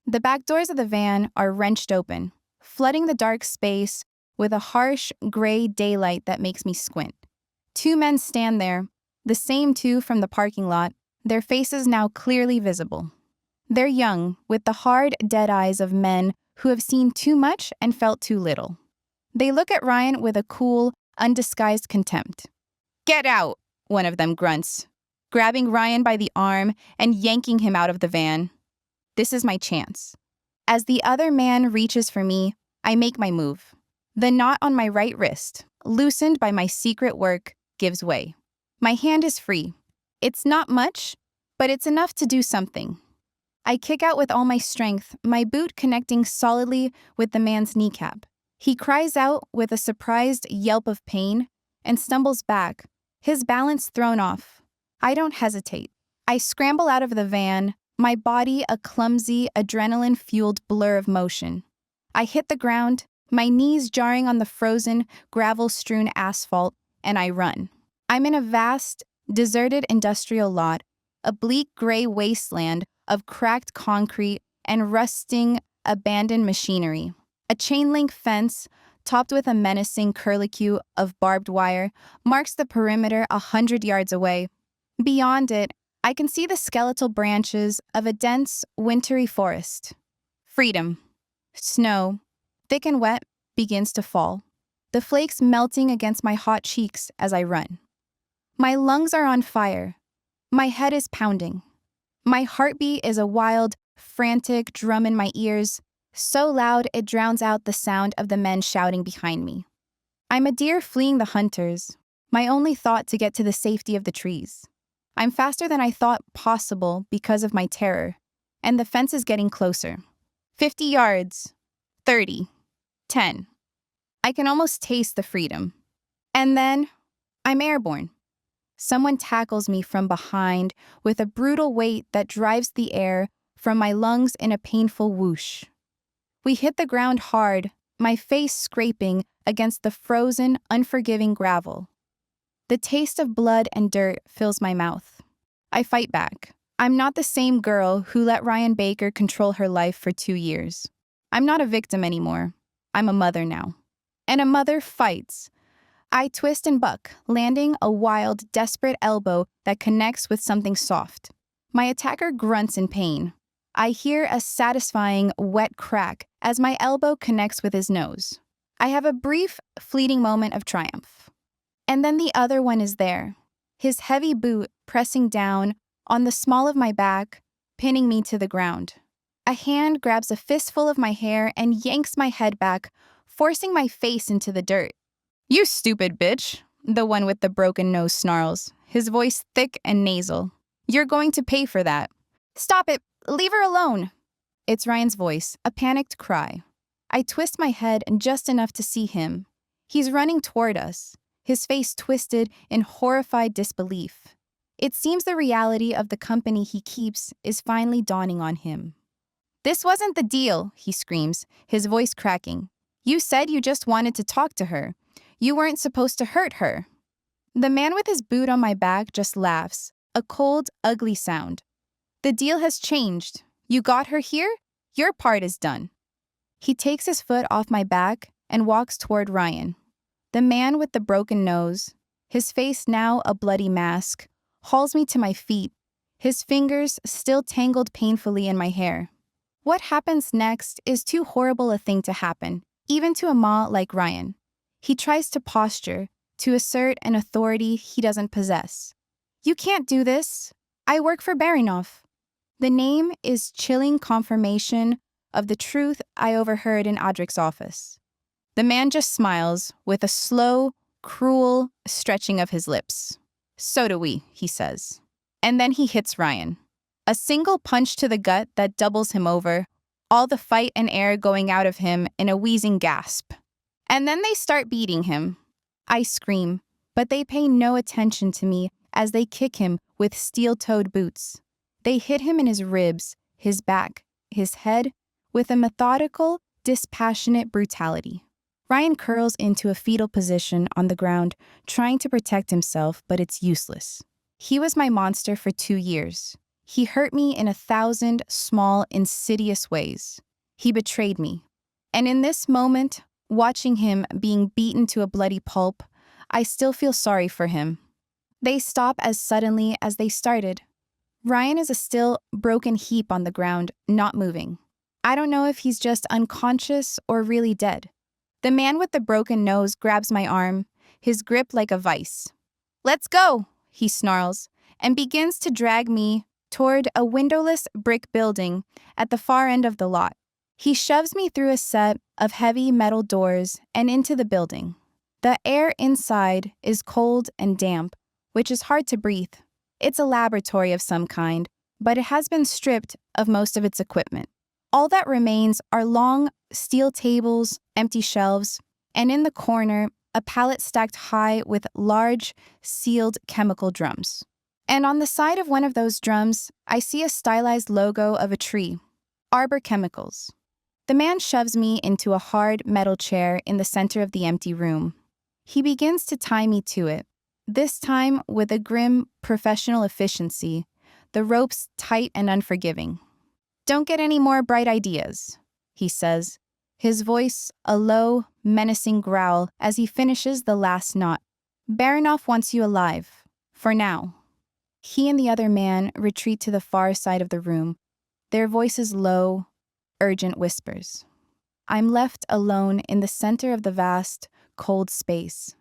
[SPEAKER 2] The back doors of the van are wrenched open, flooding the dark space with a harsh, gray daylight that makes me squint. Two men stand there, the same two from the parking lot, their faces now clearly visible. They're young, with the hard, dead eyes of men who have seen too much and felt too little. They look at Ryan with a cool, undisguised contempt. "Get out," one of them grunts, grabbing Ryan by the arm and yanking him out of the van. This is my chance. As the other man reaches for me, I make my move. The knot on my right wrist, loosened by my secret work, gives way. My hand is free. It's not much, but it's enough to do something. I kick out with all my strength, my boot connecting solidly with the man's kneecap. He cries out with a surprised yelp of pain and stumbles back, his balance thrown off. I don't hesitate. I scramble out of the van, my body a clumsy, adrenaline-fueled blur of motion. I hit the ground, my knees jarring on the frozen, gravel-strewn asphalt, and I run. I'm in a vast, deserted industrial lot, a bleak gray wasteland of cracked concrete and rusting, abandoned machinery. A chain-link fence, topped with a menacing curlicue of barbed wire, marks the perimeter 100 yards away. Beyond it, I can see the skeletal branches of a dense, wintry forest. Freedom. Snow, thick and wet, begins to fall, the flakes melting against my hot cheeks as I run. My lungs are on fire. My head is pounding. My heartbeat is a wild, frantic drum in my ears, so loud it drowns out the sound of the men shouting behind me. I'm a deer fleeing the hunters, my only thought to get to the safety of the trees. I'm faster than I thought possible because of my terror, and the fence is getting closer. 50 yards, 30, 10. I can almost taste the freedom. And then, I'm airborne. Someone tackles me from behind with a brutal weight that drives the air from my lungs in a painful whoosh. We hit the ground hard, my face scraping against the frozen, unforgiving gravel. The taste of blood and dirt fills my mouth. I fight back. I'm not the same girl who let Ryan Baker control her life for 2 years. I'm not a victim anymore. I'm a mother now. And a mother fights. I twist and buck, landing a wild, desperate elbow that connects with something soft. My attacker grunts in pain. I hear a satisfying, wet crack as my elbow connects with his nose. I have a brief, fleeting moment of triumph. And then the other one is there, his heavy boot pressing down on the small of my back, pinning me to the ground. A hand grabs a fistful of my hair and yanks my head back, forcing my face into the dirt. "You stupid bitch," the one with the broken nose snarls, his voice thick and nasal. "You're going to pay for that." "Stop it! Leave her alone!" It's Ryan's voice, a panicked cry. I twist my head just enough to see him. He's running toward us, his face twisted in horrified disbelief. It seems the reality of the company he keeps is finally dawning on him. "This wasn't the deal," he screams, his voice cracking. "You said you just wanted to talk to her. You weren't supposed to hurt her." The man with his boot on my back just laughs, a cold, ugly sound. "The deal has changed. You got her here? Your part is done." He takes his foot off my back and walks toward Ryan. The man with the broken nose, his face now a bloody mask, hauls me to my feet, his fingers still tangled painfully in my hair. What happens next is too horrible a thing to happen, even to a ma like Ryan. He tries to posture, to assert an authority he doesn't possess. "You can't do this. I work for Barinov." The name is chilling confirmation of the truth I overheard in Audrick's office. The man just smiles with a slow, cruel stretching of his lips. "So do we," he says. And then he hits Ryan. A single punch to the gut that doubles him over, all the fight and air going out of him in a wheezing gasp. And then they start beating him. I scream, but they pay no attention to me as they kick him with steel-toed boots. They hit him in his ribs, his back, his head, with a methodical, dispassionate brutality. Ryan curls into a fetal position on the ground, trying to protect himself, but it's useless. He was my monster for 2 years. He hurt me in 1,000 small, insidious ways. He betrayed me. And in this moment, watching him being beaten to a bloody pulp, I still feel sorry for him. They stop as suddenly as they started. Ryan is a still, broken heap on the ground, not moving. I don't know if he's just unconscious or really dead. The man with the broken nose grabs my arm, his grip like a vice. "Let's go," he snarls, and begins to drag me toward a windowless brick building at the far end of the lot. He shoves me through a set of heavy metal doors and into the building. The air inside is cold and damp, which is hard to breathe. It's a laboratory of some kind, but it has been stripped of most of its equipment. All that remains are long steel tables, empty shelves, and in the corner, a pallet stacked high with large, sealed chemical drums. And on the side of one of those drums, I see a stylized logo of a tree, Arbor Chemicals. The man shoves me into a hard metal chair in the center of the empty room. He begins to tie me to it, this time with a grim, professional efficiency, the ropes tight and unforgiving. "Don't get any more bright ideas," he says, his voice a low, menacing growl as he finishes the last knot. "Baronoff wants you alive, for now." He and the other man retreat to the far side of the room, their voices low, urgent whispers. I'm left alone in the center of the vast, cold space,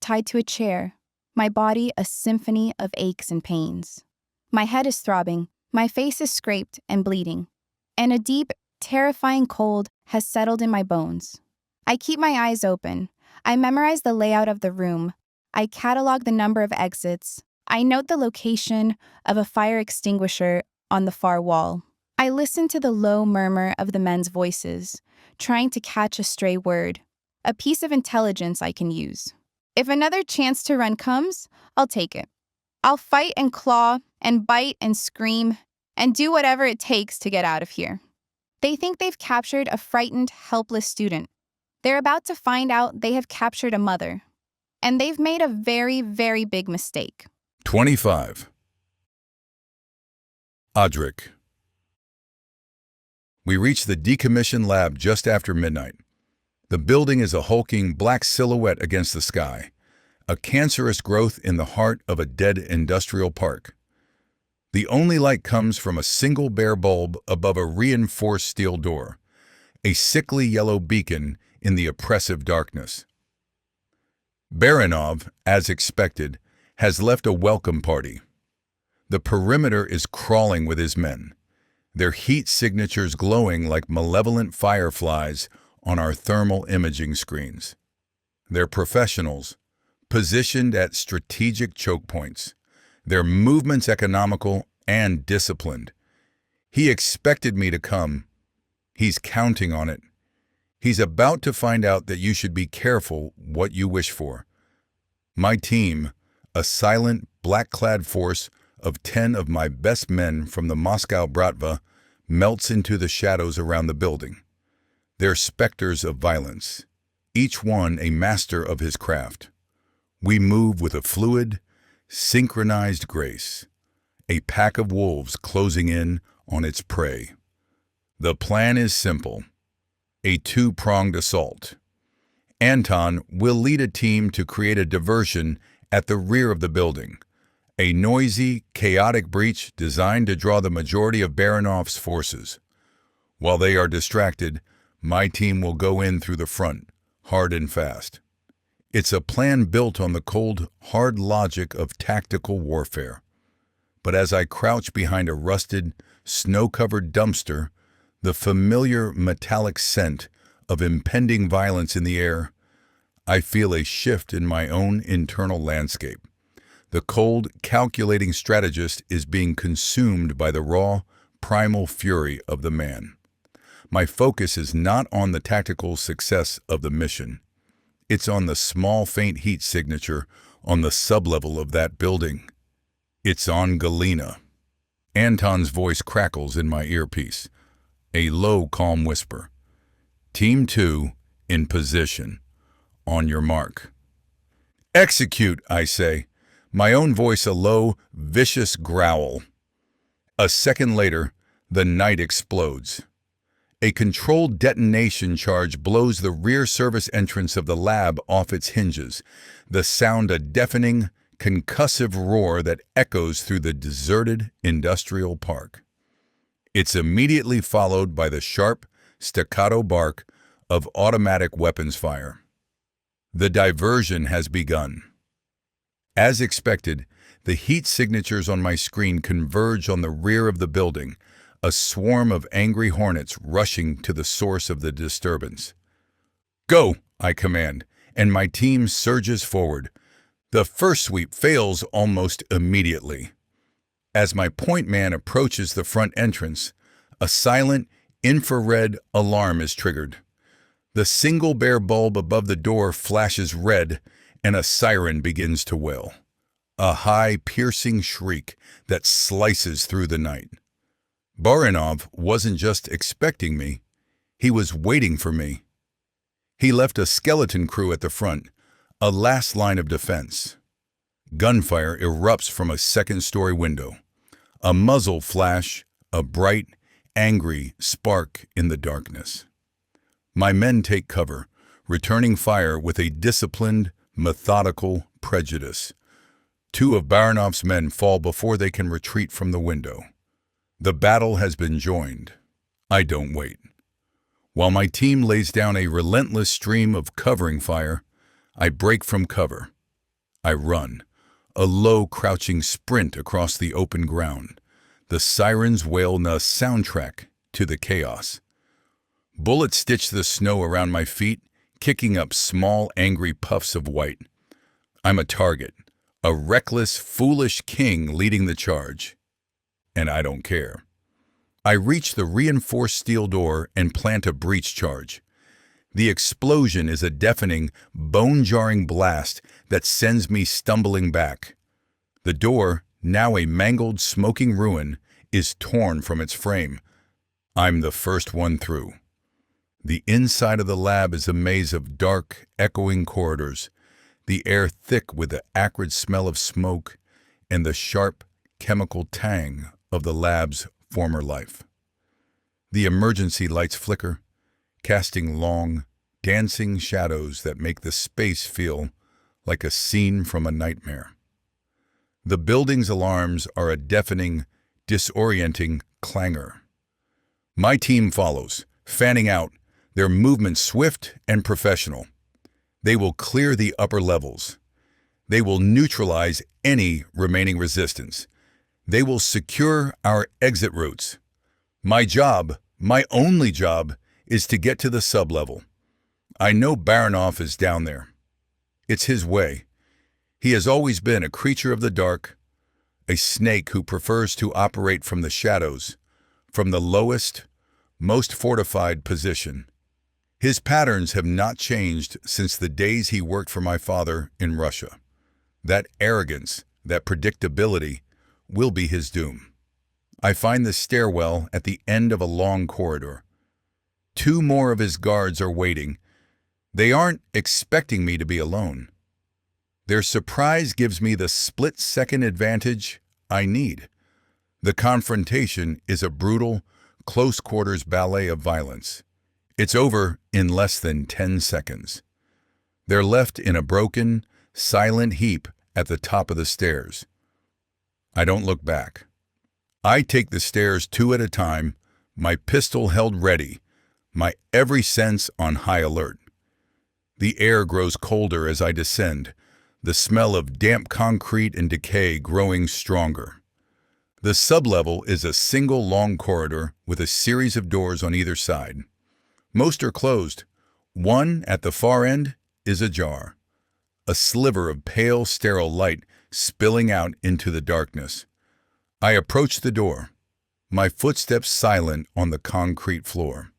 [SPEAKER 2] tied to a chair, my body a symphony of aches and pains. My head is throbbing, my face is scraped and bleeding, and a deep, terrifying cold has settled in my bones. I keep my eyes open. I memorize the layout of the room. I catalog the number of exits. I note the location of a fire extinguisher on the far wall. I listen to the low murmur of the men's voices, trying to catch a stray word, a piece of intelligence I can use. If another chance to run comes, I'll take it. I'll fight and claw and bite and scream and do whatever it takes to get out of here. They think they've captured a frightened, helpless student. They're about to find out they have captured a mother. And they've made a very, very big mistake.
[SPEAKER 1] 25. Audrick. We reach the decommissioned lab just after midnight. The building is a hulking black silhouette against the sky, a cancerous growth in the heart of a dead industrial park. The only light comes from a single bare bulb above a reinforced steel door, a sickly yellow beacon in the oppressive darkness. Baronov, as expected, has left a welcome party. The perimeter is crawling with his men, their heat signatures glowing like malevolent fireflies on our thermal imaging screens. They're professionals, positioned at strategic choke points, their movements economical and disciplined. He expected me to come. He's counting on it. He's about to find out that you should be careful what you wish for. My team, a silent, black-clad force of 10 of my best men from the Moscow Bratva, melts into the shadows around the building. They're specters of violence, each one a master of his craft. We move with a fluid, synchronized grace, a pack of wolves closing in on its prey. The plan is simple, a two-pronged assault. Anton will lead a team to create a diversion at the rear of the building, a noisy, chaotic breach designed to draw the majority of Baronov's forces. While they are distracted, my team will go in through the front, hard and fast. It's a plan built on the cold, hard logic of tactical warfare. But as I crouch behind a rusted, snow-covered dumpster, the familiar metallic scent of impending violence in the air, I feel a shift in my own internal landscape. The cold, calculating strategist is being consumed by the raw, primal fury of the man. My focus is not on the tactical success of the mission. It's on the small, faint heat signature on the sublevel of that building. It's on Galena. Anton's voice crackles in my earpiece. A low, calm whisper. Team 2, in position. On your mark. Execute, I say. My own voice a low, vicious growl. A second later, the night explodes. A controlled detonation charge blows the rear service entrance of the lab off its hinges, the sound a deafening, concussive roar that echoes through the deserted industrial park. It's immediately followed by the sharp, staccato bark of automatic weapons fire. The diversion has begun. As expected, the heat signatures on my screen converge on the rear of the building, a swarm of angry hornets rushing to the source of the disturbance. Go, I command, and my team surges forward. The first sweep fails almost immediately. As my point man approaches the front entrance, a silent, infrared alarm is triggered. The single bare bulb above the door flashes red, and a siren begins to wail. A high, piercing shriek that slices through the night. Baranov wasn't just expecting me, he was waiting for me. He left a skeleton crew at the front, a last line of defense. Gunfire erupts from a second-story window. A muzzle flash, a bright, angry spark in the darkness. My men take cover, returning fire with a disciplined, methodical prejudice. 2 of Baranov's men fall before they can retreat from the window. The battle has been joined. I don't wait. While my team lays down a relentless stream of covering fire, I break from cover. I run, a low, crouching sprint across the open ground. The sirens wail a soundtrack to the chaos. Bullets stitch the snow around my feet, kicking up small, angry puffs of white. I'm a target, a reckless, foolish king leading the charge. And I don't care. I reach the reinforced steel door and plant a breach charge. The explosion is a deafening, bone-jarring blast that sends me stumbling back. The door, now a mangled, smoking ruin, is torn from its frame. I'm the first one through. The inside of the lab is a maze of dark, echoing corridors, the air thick with the acrid smell of smoke and the sharp, chemical tang of the lab's former life. The emergency lights flicker, casting long, dancing shadows that make the space feel like a scene from a nightmare. The building's alarms are a deafening, disorienting clangor. My team follows, fanning out, their movement swift and professional. They will clear the upper levels. They will neutralize any remaining resistance. They will secure our exit routes. My job, my only job, is to get to the sublevel. I know Baranov is down there. It's his way. He has always been a creature of the dark, a snake who prefers to operate from the shadows, from the lowest, most fortified position. His patterns have not changed since the days he worked for my father in Russia. That arrogance, that predictability, will be his doom. I find the stairwell at the end of a long corridor. 2 more of his guards are waiting. They aren't expecting me to be alone. Their surprise gives me the split-second advantage I need. The confrontation is a brutal, close-quarters ballet of violence. It's over in less than 10 seconds. They're left in a broken, silent heap at the top of the stairs. I don't look back. I take the stairs 2 at a time, my pistol held ready, my every sense on high alert. The air grows colder as I descend, the smell of damp concrete and decay growing stronger. The sublevel is a single long corridor with a series of doors on either side. Most are closed. One at the far end is ajar, a sliver of pale, sterile light spilling out into the darkness. I approach the door, my footsteps silent on the concrete floor.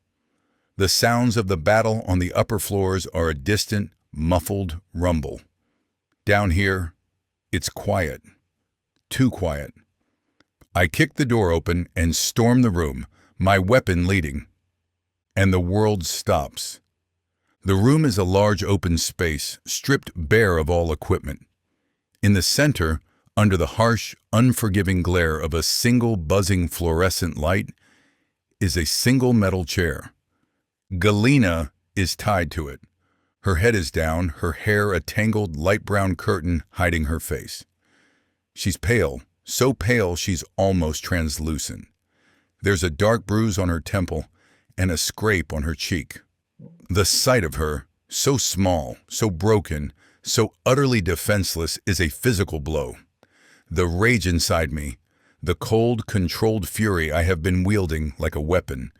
[SPEAKER 1] The sounds of the battle on the upper floors are a distant, muffled rumble. Down here, it's quiet. Too quiet. I kick the door open and storm the room, my weapon leading. And the world stops. The room is a large open space, stripped bare of all equipment. In the center, under the harsh, unforgiving glare of a single buzzing fluorescent light, is a single metal chair. Galena is tied to it. Her head is down, her hair a tangled light brown curtain hiding her face. She's pale, so pale she's almost translucent. There's a dark bruise on her temple and a scrape on her cheek. The sight of her, so small, so broken, so utterly defenseless, is a physical blow. The rage inside me, the cold, controlled fury I have been wielding like a weapon,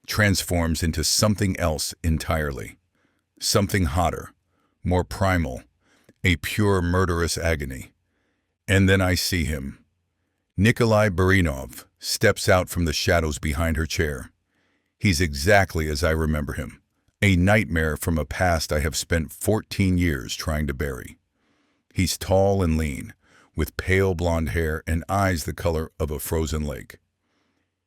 [SPEAKER 1] transforms into something else entirely. Something hotter, more primal, a pure murderous agony. And then I see him. Nikolai Barinov steps out from the shadows behind her chair. He's exactly as I remember him, a nightmare from a past I have spent 14 years trying to bury. He's tall and lean, with pale blonde hair and eyes the color of a frozen lake.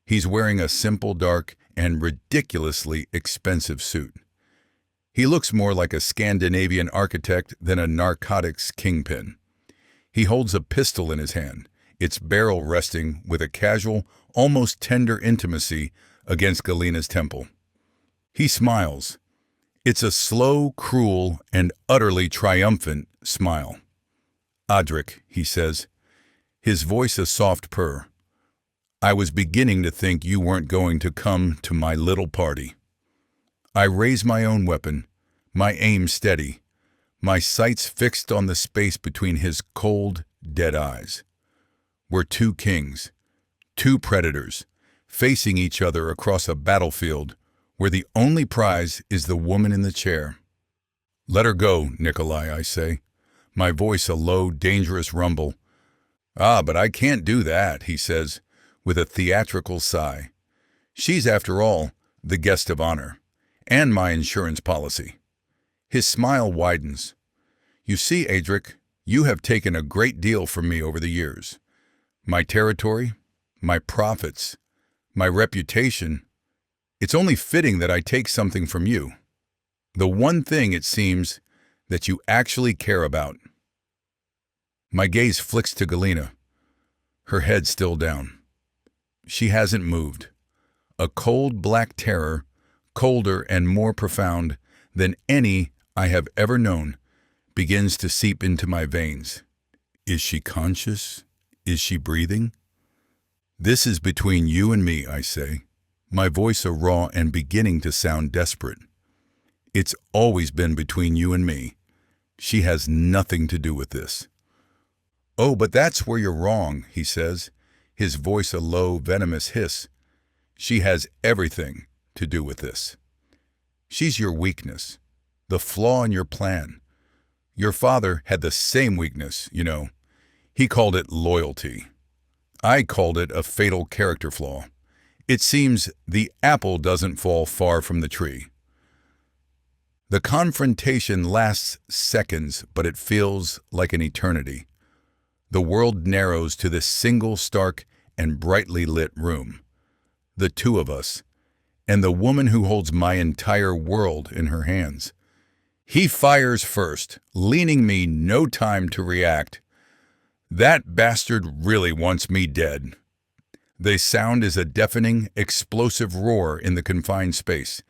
[SPEAKER 1] He's wearing a simple, dark, and ridiculously expensive suit. He looks more like a Scandinavian architect than a narcotics kingpin. He holds a pistol in his hand, its barrel resting with a casual, almost tender intimacy against Galena's temple. He smiles. It's a slow, cruel, and utterly triumphant smile. "Audric," he says, his voice a soft purr. "I was beginning to think you weren't going to come to my little party." I raise my own weapon, my aim steady, my sights fixed on the space between his cold, dead eyes. We're two kings, two predators, facing each other across a battlefield where the only prize is the woman in the chair. "Let her go, Nikolai," I say, my voice a low, dangerous rumble. "Ah, but I can't do that," he says, with a theatrical sigh. "She's, after all, the guest of honor, and my insurance policy." His smile widens. "You see, Audric, you have taken a great deal from me over the years. My territory, my profits, my reputation. It's only fitting that I take something from you. The one thing, it seems, that you actually care about." My gaze flicks to Galena, her head still down. She hasn't moved. A cold black terror, colder and more profound than any I have ever known, begins to seep into my veins. Is she conscious? Is she breathing? "This is between you and me," I say, my voice a raw and beginning to sound desperate. "It's always been between you and me. She has nothing to do with this." "Oh, but that's where you're wrong," he says, his voice a low, venomous hiss. "She has everything to do with this. She's your weakness, the flaw in your plan. Your father had the same weakness, you know. He called it loyalty. I called it a fatal character flaw. It seems the apple doesn't fall far from the tree." The confrontation lasts seconds, but it feels like an eternity. The world narrows to this single, stark, and brightly lit room. The two of us, and the woman who holds my entire world in her hands. He fires first, leaving me no time to react. That bastard really wants me dead. The sound is a deafening, explosive roar in the confined space.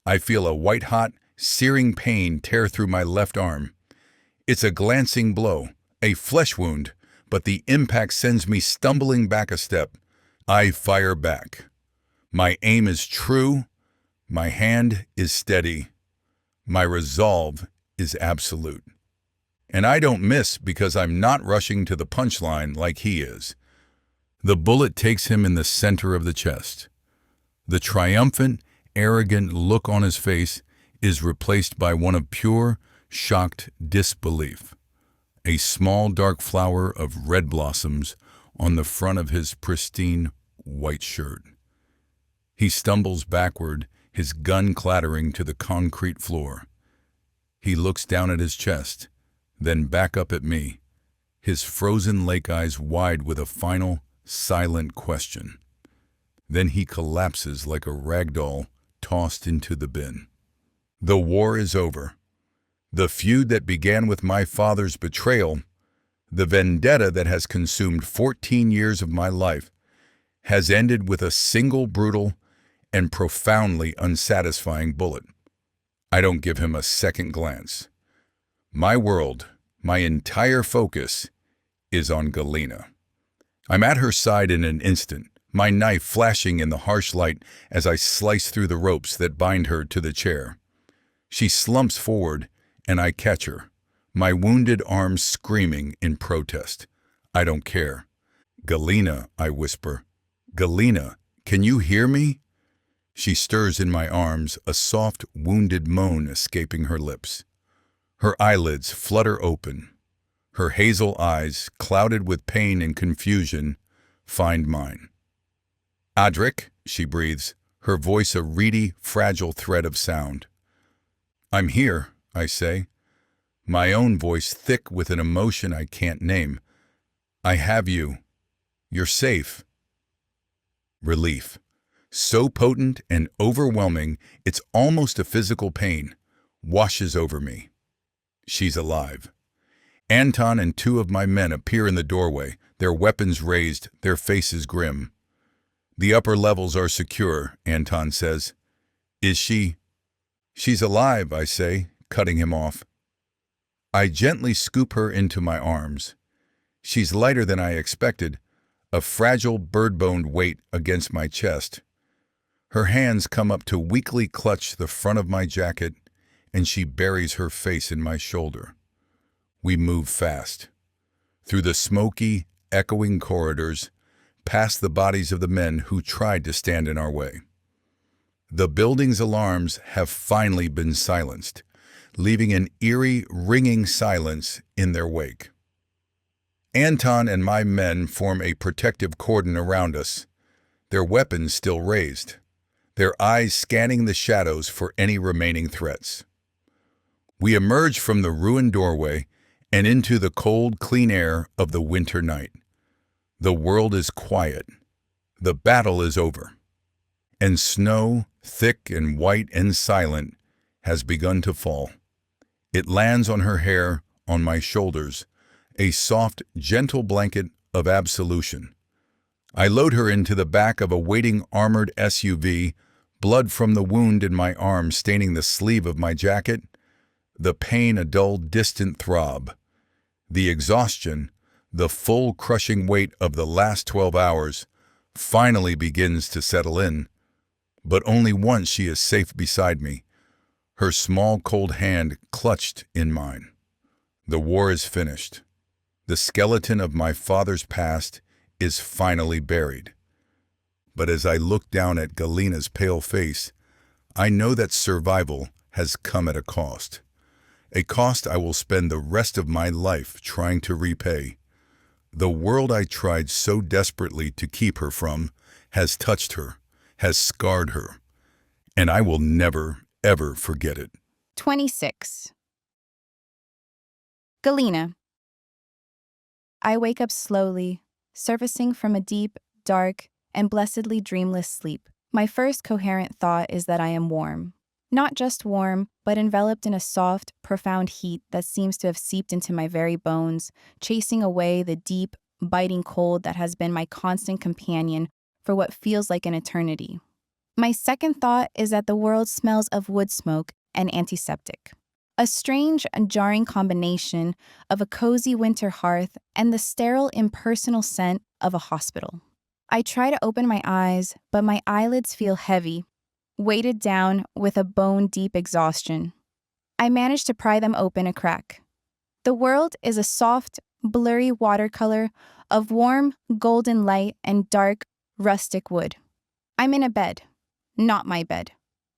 [SPEAKER 1] I feel a white-hot, searing pain tear through my left arm. It's a glancing blow, a flesh wound, but the impact sends me stumbling back a step. I fire back. My aim is true. My hand is steady. My resolve is absolute. And I don't miss because I'm not rushing to the punchline like he is. The bullet takes him in the center of the chest. The triumphant, arrogant look on his face is replaced by one of pure, shocked disbelief. A small dark flower of red blossoms on the front of his pristine white shirt. He stumbles backward, his gun clattering to the concrete floor. He looks down at his chest, then back up at me, his frozen lake eyes wide with a final, silent question. Then he collapses like a rag doll tossed into the bin. The war is over. The feud that began with my father's betrayal, the vendetta that has consumed 14 years of my life, has ended with a single brutal and profoundly unsatisfying bullet. I don't give him a second glance. My world, my entire focus, is on Galena. I'm at her side in an instant, my knife flashing in the harsh light as I slice through the ropes that bind her to the chair. She slumps forward, and I catch her, my wounded arms screaming in protest. I don't care. "Galena," I whisper. "Galena, can you hear me?" She stirs in my arms, a soft, wounded moan escaping her lips. Her eyelids flutter open. Her hazel eyes, clouded with pain and confusion, find mine. "Adric," she breathes, her voice a reedy, fragile thread of sound. "I'm here," I say, my own voice thick with an emotion I can't name. "I have you. You're safe." Relief. So potent and overwhelming, it's almost a physical pain, washes over me. She's alive. Anton and two of my men appear in the doorway, their weapons raised, their faces grim. "The upper levels are secure," Anton says. "Is she?" "She's alive," I say, cutting him off. I gently scoop her into my arms. She's lighter than I expected, a fragile bird-boned weight against my chest. Her hands come up to weakly clutch the front of my jacket, and she buries her face in my shoulder. We move fast. Through the smoky, echoing corridors, past the bodies of the men who tried to stand in our way. The building's alarms have finally been silenced, leaving an eerie, ringing silence in their wake. Anton and my men form a protective cordon around us, their weapons still raised, their eyes scanning the shadows for any remaining threats. We emerge from the ruined doorway and into the cold, clean air of the winter night. The world is quiet. The battle is over. And snow, thick and white and silent, has begun to fall. It lands on her hair, on my shoulders, a soft, gentle blanket of absolution. I load her into the back of a waiting armored SUV, blood from the wound in my arm staining the sleeve of my jacket, the pain a dull, distant throb. The exhaustion, the full crushing weight of the last 12 hours, finally begins to settle in, but only once she is safe beside me, her small cold hand clutched in mine. The war is finished. The skeleton of my father's past is finally buried. But as I look down at Galena's pale face, I know that survival has come at a cost I will spend the rest of my life trying to repay. The world I tried so desperately to keep her from has touched her, has scarred her, and I will never, ever forget it.
[SPEAKER 2] 26. Galena. I wake up slowly, surfacing from a deep, dark, and blessedly dreamless sleep. My first coherent thought is that I am warm. Not just warm, but enveloped in a soft, profound heat that seems to have seeped into my very bones, chasing away the deep, biting cold that has been my constant companion for what feels like an eternity. My second thought is that the world smells of wood smoke and antiseptic. A strange and jarring combination of a cozy winter hearth and the sterile, impersonal scent of a hospital. I try to open my eyes, but my eyelids feel heavy, weighted down with a bone-deep exhaustion. I manage to pry them open a crack. The world is a soft, blurry watercolor of warm, golden light and dark, rustic wood. I'm in a bed. Not my bed.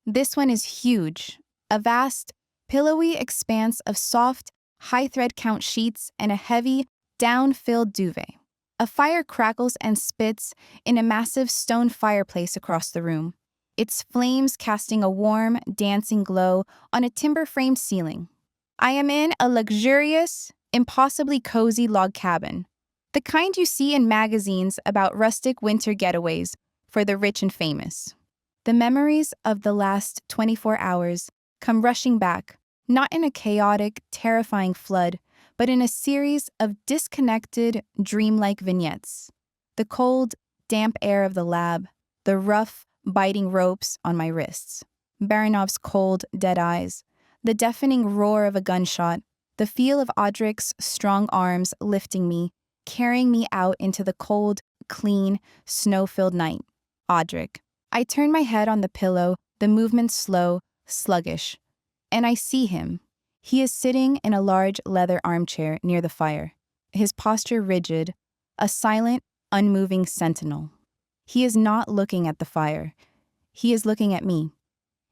[SPEAKER 2] This one is huge, a vast, pillowy expanse of soft, high thread count sheets and a heavy, down-filled duvet. A fire crackles and spits in a massive stone fireplace across the room, its flames casting a warm, dancing glow on a timber-framed ceiling. I am in a luxurious, impossibly cozy log cabin, the kind you see in magazines about rustic winter getaways for the rich and famous. The memories of the last 24 hours come rushing back, not in a chaotic, terrifying flood, but in a series of disconnected, dreamlike vignettes. The cold, damp air of the lab, the rough, biting ropes on my wrists, Baranov's cold, dead eyes, the deafening roar of a gunshot, the feel of Audric's strong arms lifting me, carrying me out into the cold, clean, snow-filled night. Audric. I turn my head on the pillow, the movement slow, sluggish, and I see him. He is sitting in a large leather armchair near the fire, his posture rigid, a silent, unmoving sentinel. He is not looking at the fire. He is looking at me.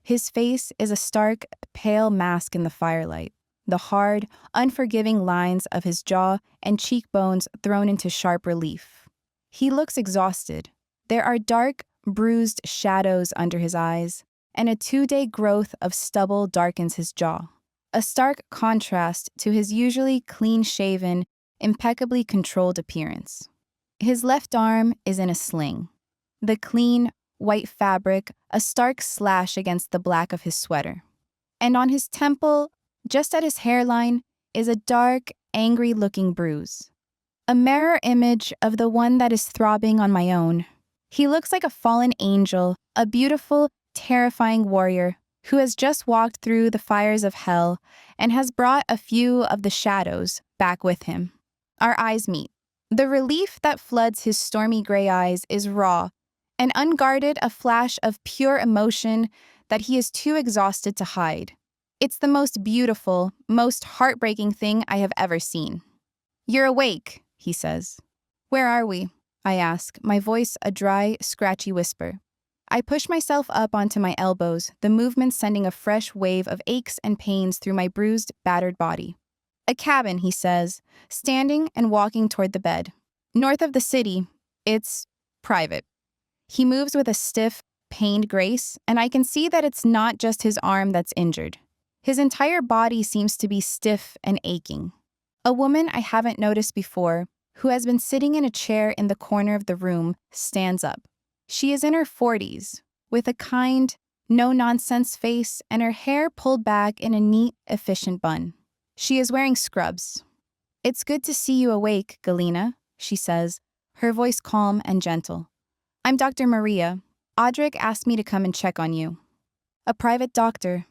[SPEAKER 2] His face is a stark, pale mask in the firelight, the hard, unforgiving lines of his jaw and cheekbones thrown into sharp relief. He looks exhausted. There are dark, bruised shadows under his eyes, and a 2-day growth of stubble darkens his jaw, a stark contrast to his usually clean-shaven, impeccably controlled appearance. His left arm is in a sling, the clean, white fabric a stark slash against the black of his sweater. And on his temple, just at his hairline, is a dark, angry-looking bruise, a mirror image of the one that is throbbing on my own. He looks like a fallen angel, a beautiful, terrifying warrior who has just walked through the fires of hell and has brought a few of the shadows back with him. Our eyes meet. The relief that floods his stormy gray eyes is raw and unguarded, a flash of pure emotion that he is too exhausted to hide. It's the most beautiful, most heartbreaking thing I have ever seen. "You're awake," he says. "Where are we?" I ask, my voice a dry, scratchy whisper. I push myself up onto my elbows, the movement sending a fresh wave of aches and pains through my bruised, battered body. "A cabin," he says, standing and walking toward the bed. "North of the city. It's private." He moves with a stiff, pained grace, and I can see that it's not just his arm that's injured. His entire body seems to be stiff and aching. A woman I haven't noticed before, who has been sitting in a chair in the corner of the room, stands up. She is in her 40s, with a kind, no-nonsense face and her hair pulled back in a neat, efficient bun. She is wearing scrubs. "It's good to see you awake, Galina," she says, her voice calm and gentle. "I'm Dr. Maria. Audric asked me to come and check on you." "A private doctor?"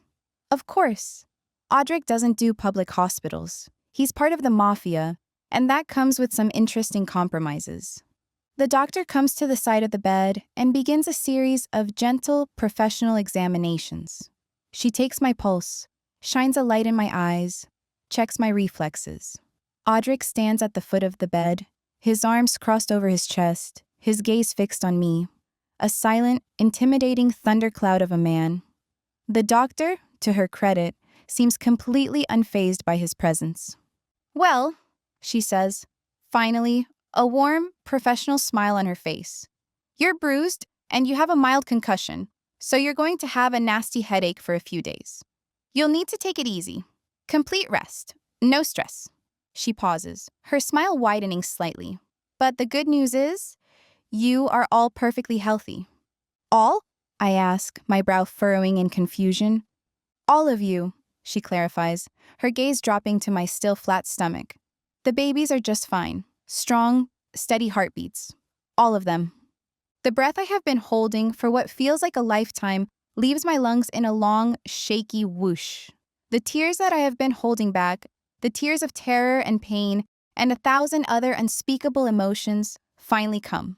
[SPEAKER 2] "Of course. Audric doesn't do public hospitals. He's part of the Mafia, and that comes with some interesting compromises." The doctor comes to the side of the bed and begins a series of gentle, professional examinations. She takes my pulse, shines a light in my eyes, checks my reflexes. Audric stands at the foot of the bed, his arms crossed over his chest, his gaze fixed on me, a silent, intimidating thundercloud of a man. The doctor, to her credit, seems completely unfazed by his presence. "Well," she says, finally, a warm, professional smile on her face. "You're bruised, and you have a mild concussion, so you're going to have a nasty headache for a few days. You'll need to take it easy. Complete rest. No stress." She pauses, her smile widening slightly. "But the good news is, you are all perfectly healthy." "All?" I ask, my brow furrowing in confusion. "All of you," she clarifies, her gaze dropping to my still flat stomach. "The babies are just fine. Strong, steady heartbeats. All of them." The breath I have been holding for what feels like a lifetime leaves my lungs in a long, shaky whoosh. The tears that I have been holding back, the tears of terror and pain, and 1,000 other unspeakable emotions, finally come.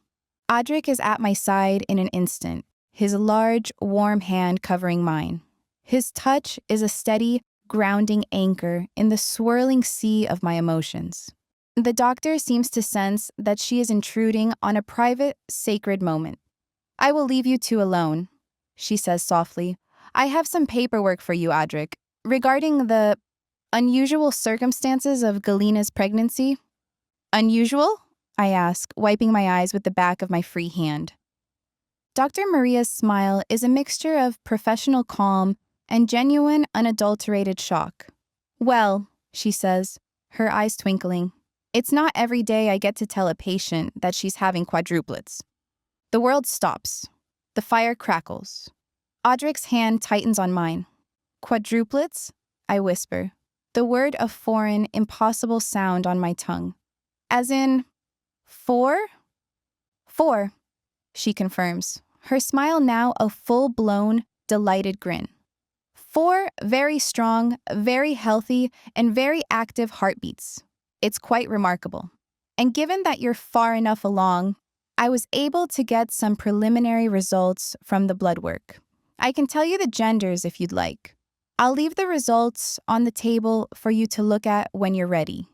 [SPEAKER 2] Audric is at my side in an instant, his large, warm hand covering mine. His touch is a steady, grounding anchor in the swirling sea of my emotions. The doctor seems to sense that she is intruding on a private, sacred moment. "I will leave you two alone," she says softly. "I have some paperwork for you, Adric, regarding the unusual circumstances of Galina's pregnancy." "Unusual?" I ask, wiping my eyes with the back of my free hand. Dr. Maria's smile is a mixture of professional calm and genuine, unadulterated shock. "Well," she says, her eyes twinkling, "it's not every day I get to tell a patient that she's having quadruplets." The world stops. The fire crackles. Audric's hand tightens on mine. "Quadruplets?" I whisper, the word a foreign, impossible sound on my tongue. "As in, 4? 4, she confirms, her smile now a full-blown, delighted grin. 4 very strong, very healthy, and very active heartbeats. It's quite remarkable. And given that you're far enough along, I was able to get some preliminary results from the blood work. I can tell you the genders if you'd like. I'll leave the results on the table for you to look at when you're ready."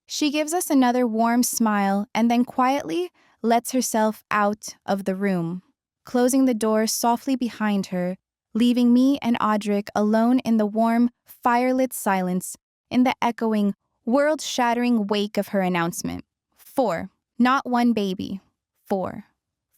[SPEAKER 2] She gives us another warm smile and then quietly lets herself out of the room, closing the door softly behind her, leaving me and Audric alone in the warm, firelit silence, in the echoing, world-shattering wake of her announcement. 4, not one baby. 4.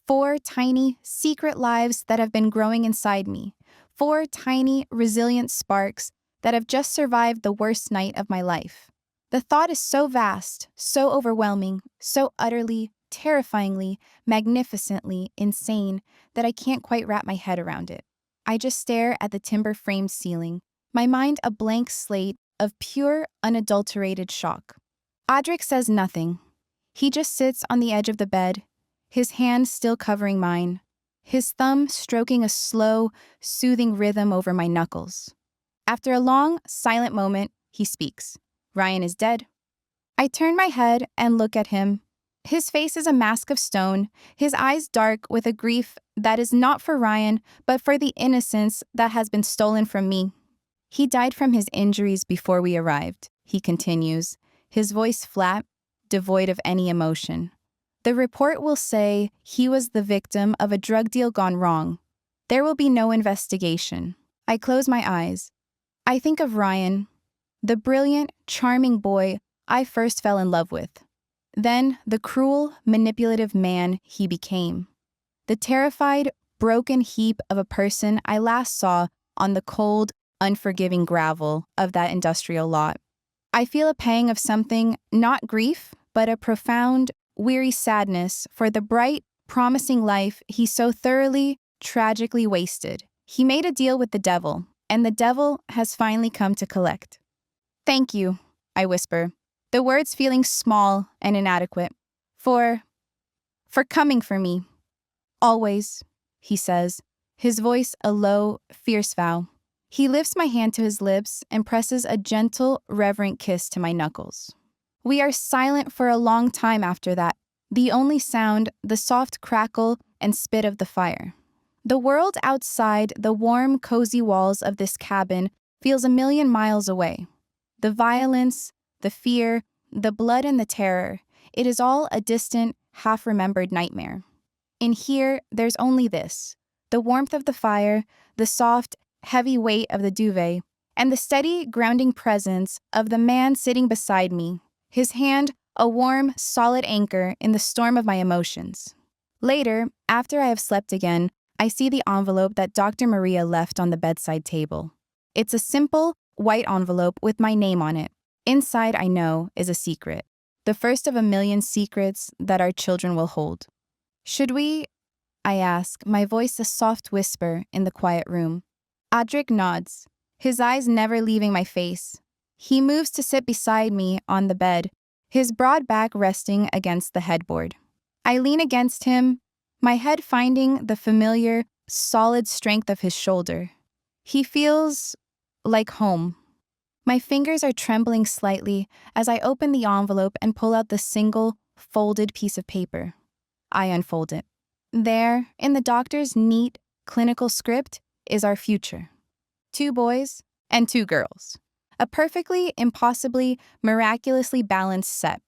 [SPEAKER 2] 4 tiny, secret lives that have been growing inside me. 4 tiny, resilient sparks that have just survived the worst night of my life. The thought is so vast, so overwhelming, so utterly, terrifyingly, magnificently insane that I can't quite wrap my head around it. I just stare at the timber-framed ceiling, my mind a blank slate of pure, unadulterated shock. Audric says nothing. He just sits on the edge of the bed, his hand still covering mine, his thumb stroking a slow, soothing rhythm over my knuckles. After a long, silent moment, he speaks. "Ryan is dead." I turn my head and look at him. His face is a mask of stone, his eyes dark with a grief that is not for Ryan, but for the innocence that has been stolen from me. "He died from his injuries before we arrived," he continues, his voice flat, devoid of any emotion. "The report will say he was the victim of a drug deal gone wrong. There will be no investigation." I close my eyes. I think of Ryan, the brilliant, charming boy I first fell in love with. Then the cruel, manipulative man he became. The terrified, broken heap of a person I last saw on the cold, unforgiving gravel of that industrial lot. I feel a pang of something, not grief, but a profound, weary sadness for the bright, promising life he so thoroughly, tragically wasted. He made a deal with the devil, and the devil has finally come to collect. "Thank you," I whisper, the words feeling small and inadequate. For coming for me. "Always," he says, his voice a low, fierce vow. He lifts my hand to his lips and presses a gentle, reverent kiss to my knuckles. We are silent for a long time after that, the only sound, the soft crackle and spit of the fire. The world outside the warm, cozy walls of this cabin feels a million miles away. The violence, the fear, the blood and the terror, it is all a distant, half-remembered nightmare. In here, there's only this, the warmth of the fire, the soft, heavy weight of the duvet, and the steady, grounding presence of the man sitting beside me, his hand a warm, solid anchor in the storm of my emotions. Later, after I have slept again, I see the envelope that Dr. Maria left on the bedside table. It's a simple, white envelope with my name on it. Inside, I know, is a secret. The first of a million secrets that our children will hold. "Should we?" I ask, my voice a soft whisper in the quiet room. Audric nods, his eyes never leaving my face. He moves to sit beside me on the bed, his broad back resting against the headboard. I lean against him, my head finding the familiar, solid strength of his shoulder. He feels like home. My fingers are trembling slightly as I open the envelope and pull out the single, folded piece of paper. I unfold it. There, in the doctor's neat, clinical script, is our future. 2 boys and 2 girls. A perfectly, impossibly, miraculously balanced set.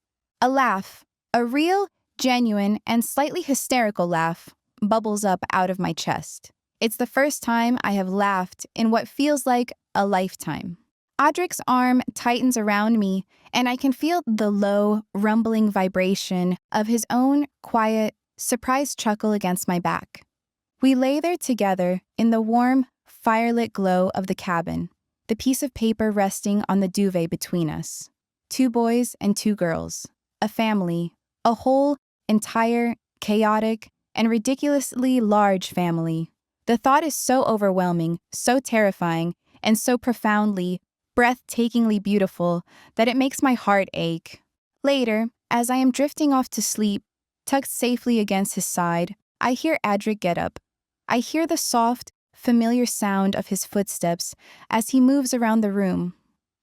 [SPEAKER 2] A laugh, a real, genuine, and slightly hysterical laugh, bubbles up out of my chest. It's the first time I have laughed in what feels like a lifetime. Audric's arm tightens around me, and I can feel the low, rumbling vibration of his own quiet, surprised chuckle against my back. We lay there together in the warm, firelit glow of the cabin, the piece of paper resting on the duvet between us. 2 boys and 2 girls, a family, a whole, entire, chaotic, and ridiculously large family. The thought is so overwhelming, so terrifying, and so profoundly, breathtakingly beautiful that it makes my heart ache. Later, as I am drifting off to sleep, tucked safely against his side, I hear Adric get up. I hear the soft, familiar sound of his footsteps as he moves around the room.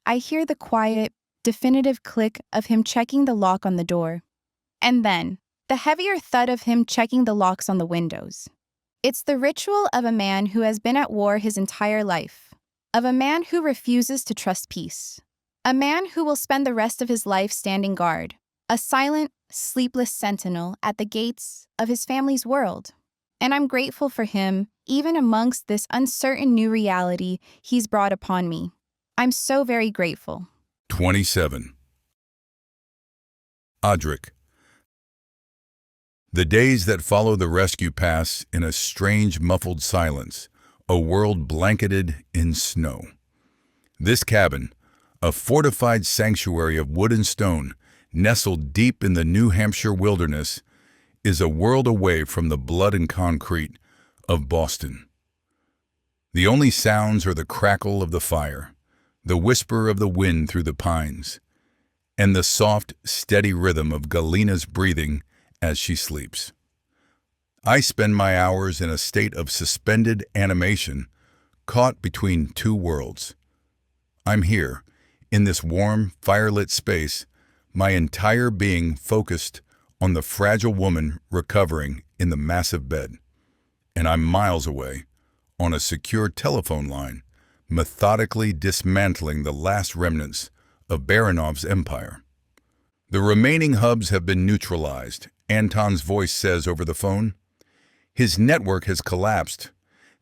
[SPEAKER 2] I hear the quiet, definitive click of him checking the lock on the door. And then, the heavier thud of him checking the locks on the windows. It's the ritual of a man who has been at war his entire life, of a man who refuses to trust peace, a man who will spend the rest of his life standing guard, a silent, sleepless sentinel at the gates of his family's world. And I'm grateful for him, even amongst this uncertain new reality he's brought upon me. I'm so very grateful.
[SPEAKER 1] 27. Audric. The days that follow the rescue pass in a strange, muffled silence, a world blanketed in snow. This cabin, a fortified sanctuary of wood and stone, nestled deep in the New Hampshire wilderness, is a world away from the blood and concrete of Boston. The only sounds are the crackle of the fire, the whisper of the wind through the pines, and the soft, steady rhythm of Galina's breathing as she sleeps. I spend my hours in a state of suspended animation, caught between 2 worlds. I'm here, in this warm, firelit space, my entire being focused on the fragile woman recovering in the massive bed. And I'm miles away, on a secure telephone line, methodically dismantling the last remnants of Baranov's empire. The remaining hubs have been neutralized, Anton's voice says over the phone. His network has collapsed.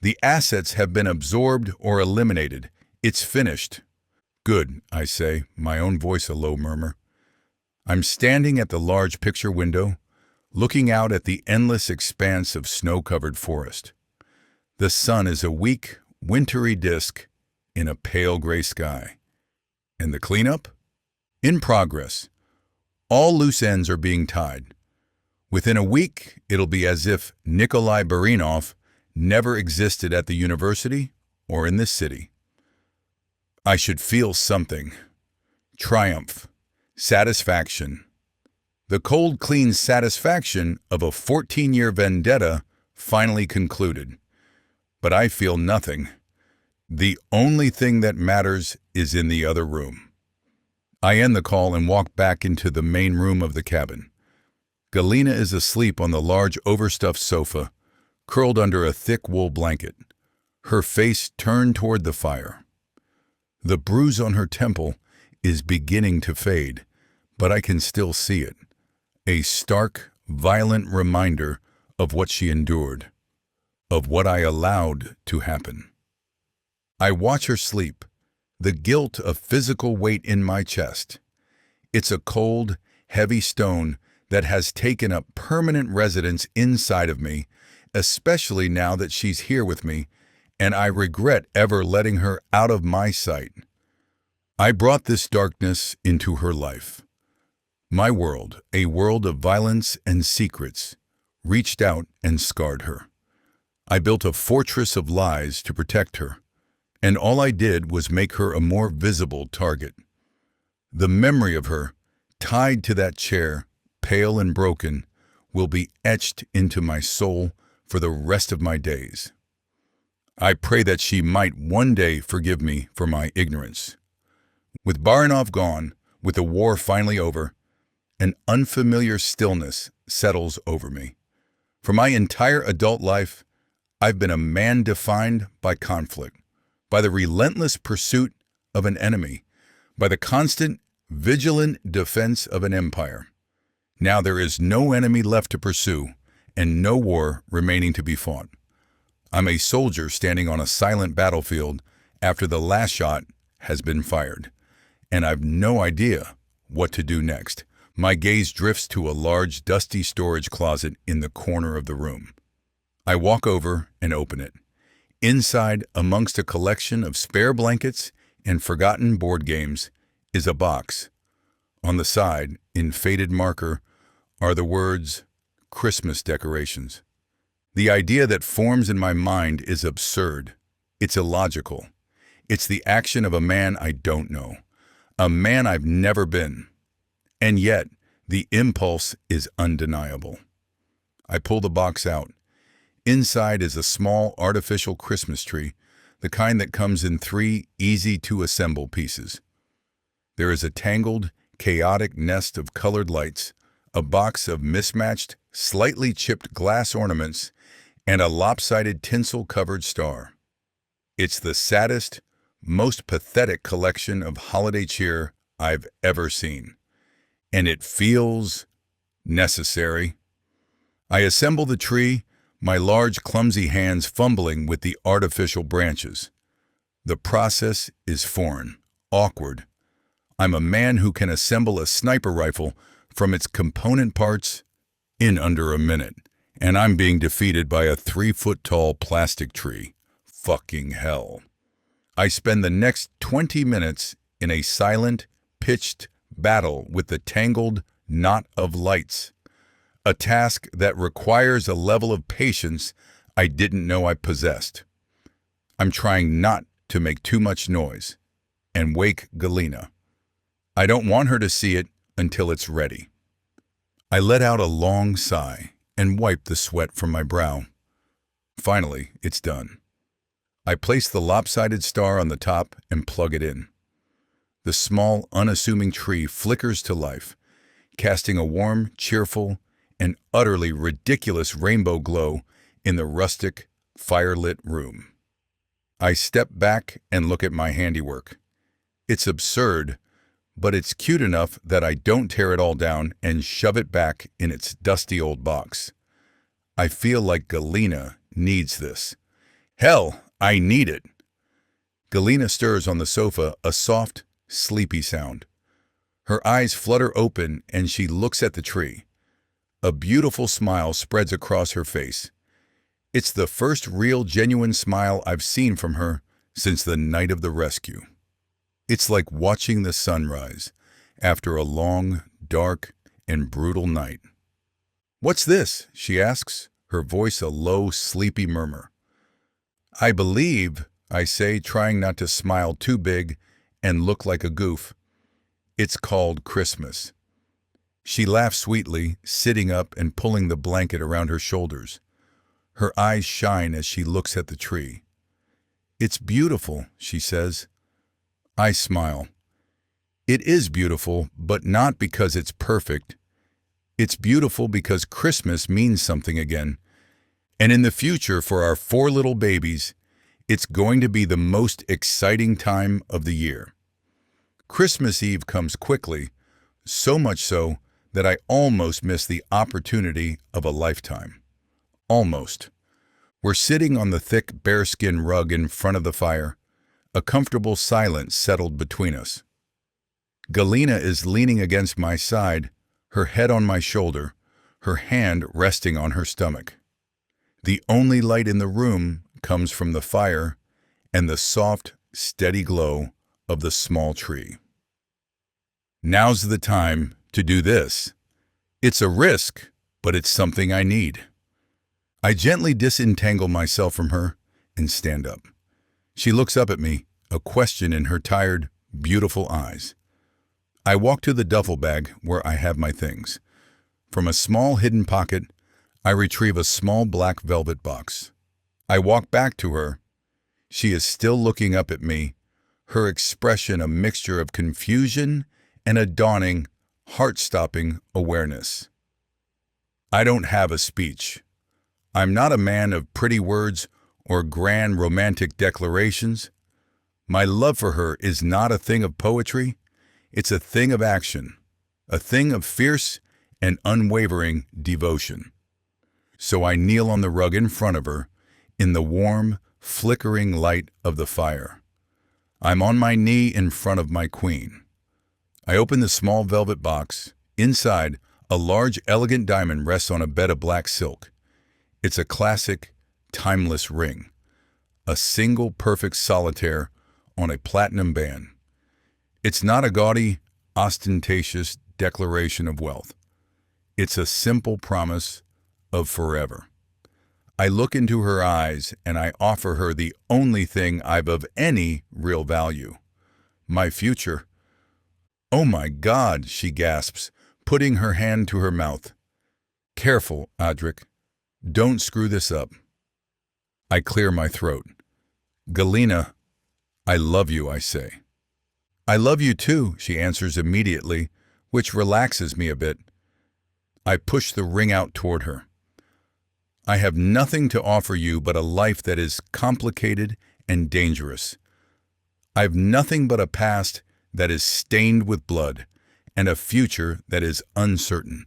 [SPEAKER 1] The assets have been absorbed or eliminated. It's finished. Good, I say, my own voice a low murmur. I'm standing at the large picture window, looking out at the endless expanse of snow-covered forest. The sun is a weak, wintry disk in a pale gray sky. And the cleanup? In progress. All loose ends are being tied. Within a week, it'll be as if Nikolai Barinov never existed at the university or in this city. I should feel something. Triumph. Satisfaction. The cold, clean satisfaction of a 14-year vendetta finally concluded. But I feel nothing. The only thing that matters is in the other room. I end the call and walk back into the main room of the cabin. Galina is asleep on the large overstuffed sofa, curled under a thick wool blanket, her face turned toward the fire. The bruise on her temple is beginning to fade, but I can still see it. A stark, violent reminder of what she endured, of what I allowed to happen. I watch her sleep, the guilt of physical weight in my chest. It's a cold, heavy stone that has taken up permanent residence inside of me, especially now that she's here with me, and I regret ever letting her out of my sight. I brought this darkness into her life. My world, a world of violence and secrets, reached out and scarred her. I built a fortress of lies to protect her, and all I did was make her a more visible target. The memory of her, tied to that chair, pale and broken, will be etched into my soul for the rest of my days. I pray that she might one day forgive me for my ignorance. With Baranov gone, with the war finally over, an unfamiliar stillness settles over me. For my entire adult life, I've been a man defined by conflict, by the relentless pursuit of an enemy, by the constant, vigilant defense of an empire. Now there is no enemy left to pursue, and no war remaining to be fought. I'm a soldier standing on a silent battlefield after the last shot has been fired, and I've no idea what to do next. My gaze drifts to a large, dusty storage closet in the corner of the room. I walk over and open it. Inside, amongst a collection of spare blankets and forgotten board games, is a box. On the side, in faded marker, are the words, "Christmas decorations." The idea that forms in my mind is absurd. It's illogical. It's the action of a man I don't know, a man I've never been. And yet, the impulse is undeniable. I pull the box out. Inside is a small artificial Christmas tree, the kind that comes in 3 easy-to-assemble pieces. There is a tangled, chaotic nest of colored lights, a box of mismatched, slightly chipped glass ornaments, and a lopsided tinsel-covered star. It's the saddest, most pathetic collection of holiday cheer I've ever seen. And it feels necessary. I assemble the tree, my large, clumsy hands fumbling with the artificial branches. The process is foreign, awkward. I'm a man who can assemble a sniper rifle from its component parts in under a minute, and I'm being defeated by a 3-foot-tall plastic tree. Fucking hell. I spend the next 20 minutes in a silent, pitched battle with the tangled knot of lights, a task that requires a level of patience I didn't know I possessed. I'm trying not to make too much noise and wake Galina. I don't want her to see it until it's ready. I let out a long sigh and wipe the sweat from my brow. Finally, it's done. I place the lopsided star on the top and plug it in. The small, unassuming tree flickers to life, casting a warm, cheerful, and utterly ridiculous rainbow glow in the rustic, fire-lit room. I step back and look at my handiwork. It's absurd, but it's cute enough that I don't tear it all down and shove it back in its dusty old box. I feel like Galina needs this. Hell, I need it. Galina stirs on the sofa, a soft, sleepy sound. Her eyes flutter open and she looks at the tree. A beautiful smile spreads across her face. It's the first real, genuine smile I've seen from her since the night of the rescue. It's like watching the sunrise after a long, dark, and brutal night. "What's this?" she asks, her voice a low, sleepy murmur. "I believe," I say, trying not to smile too big and look like a goof, "it's called Christmas." She laughs sweetly, sitting up and pulling the blanket around her shoulders. Her eyes shine as she looks at the tree. "It's beautiful," she says. I smile. It is beautiful, but not because it's perfect. It's beautiful because Christmas means something again. And in the future, for our 4 little babies, it's going to be the most exciting time of the year. Christmas Eve comes quickly, so much so that I almost miss the opportunity of a lifetime. Almost. We're sitting on the thick bearskin rug in front of the fire. A comfortable silence settled between us. Galina is leaning against my side, her head on my shoulder, her hand resting on her stomach. The only light in the room comes from the fire and the soft, steady glow of the small tree. Now's the time to do this. It's a risk, but it's something I need. I gently disentangle myself from her and stand up. She looks up at me, a question in her tired, beautiful eyes. I walk to the duffel bag where I have my things. From a small hidden pocket, I retrieve a small black velvet box. I walk back to her. She is still looking up at me, her expression a mixture of confusion and a dawning, heart-stopping awareness. I don't have a speech. I'm not a man of pretty words or grand romantic declarations. My love for her is not a thing of poetry. It's a thing of action, a thing of fierce and unwavering devotion. So I kneel on the rug in front of her, in the warm, flickering light of the fire. I'm on my knee in front of my queen. I open the small velvet box. Inside, a large, elegant diamond rests on a bed of black silk. It's a classic, timeless ring. A single perfect solitaire on a platinum band. It's not a gaudy, ostentatious declaration of wealth. It's a simple promise of forever. I look into her eyes and I offer her the only thing I've of any real value. My future. "Oh my God," she gasps, putting her hand to her mouth. "Careful, Audric. Don't screw this up." I clear my throat. "Galina, I love you," I say. "I love you too," she answers immediately, which relaxes me a bit. I push the ring out toward her. "I have nothing to offer you but a life that is complicated and dangerous. I've nothing but a past that is stained with blood and a future that is uncertain.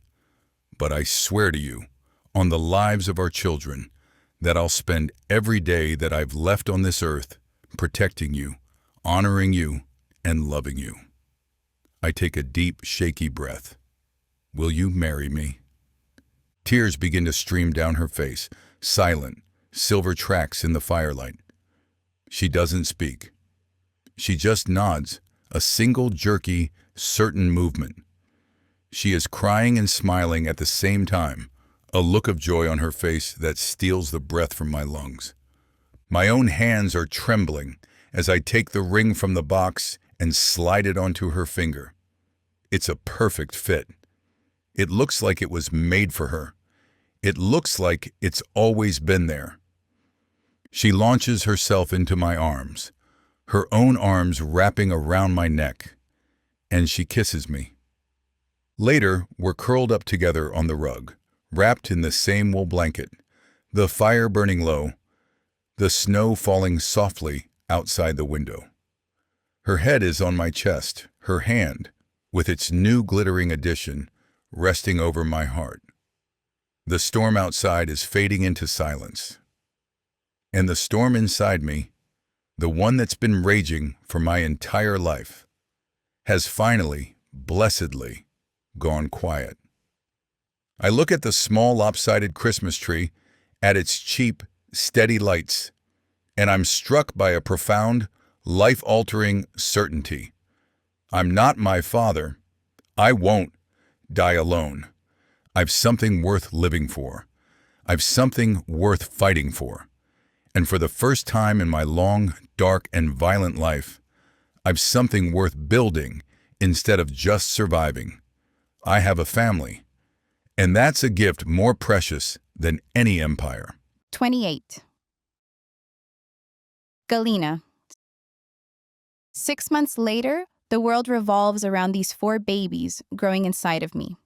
[SPEAKER 1] But I swear to you, on the lives of our children, that I'll spend every day that I've left on this earth protecting you, honoring you, and loving you." I take a deep, shaky breath. "Will you marry me?" Tears begin to stream down her face, silent, silver tracks in the firelight. She doesn't speak. She just nods, a single jerky, certain movement. She is crying and smiling at the same time, a look of joy on her face that steals the breath from my lungs. My own hands are trembling as I take the ring from the box and slide it onto her finger. It's a perfect fit. It looks like it was made for her. It looks like it's always been there. She launches herself into my arms, her own arms wrapping around my neck, and she kisses me. Later, we're curled up together on the rug, wrapped in the same wool blanket, the fire burning low, the snow falling softly outside the window. Her head is on my chest, her hand, with its new glittering addition, resting over my heart. The storm outside is fading into silence. And the storm inside me, the one that's been raging for my entire life, has finally, blessedly, gone quiet. I look at the small lopsided Christmas tree, at its cheap, steady lights, and I'm struck by a profound, life-altering certainty. I'm not my father. I won't die alone. I've something worth living for. I've something worth fighting for. And for the first time in my long, dark, and violent life, I've something worth building instead of just surviving. I have a family. And that's a gift more precious than any empire.
[SPEAKER 2] 28. Galina. 6 months later, the world revolves around these 4 babies growing inside of me.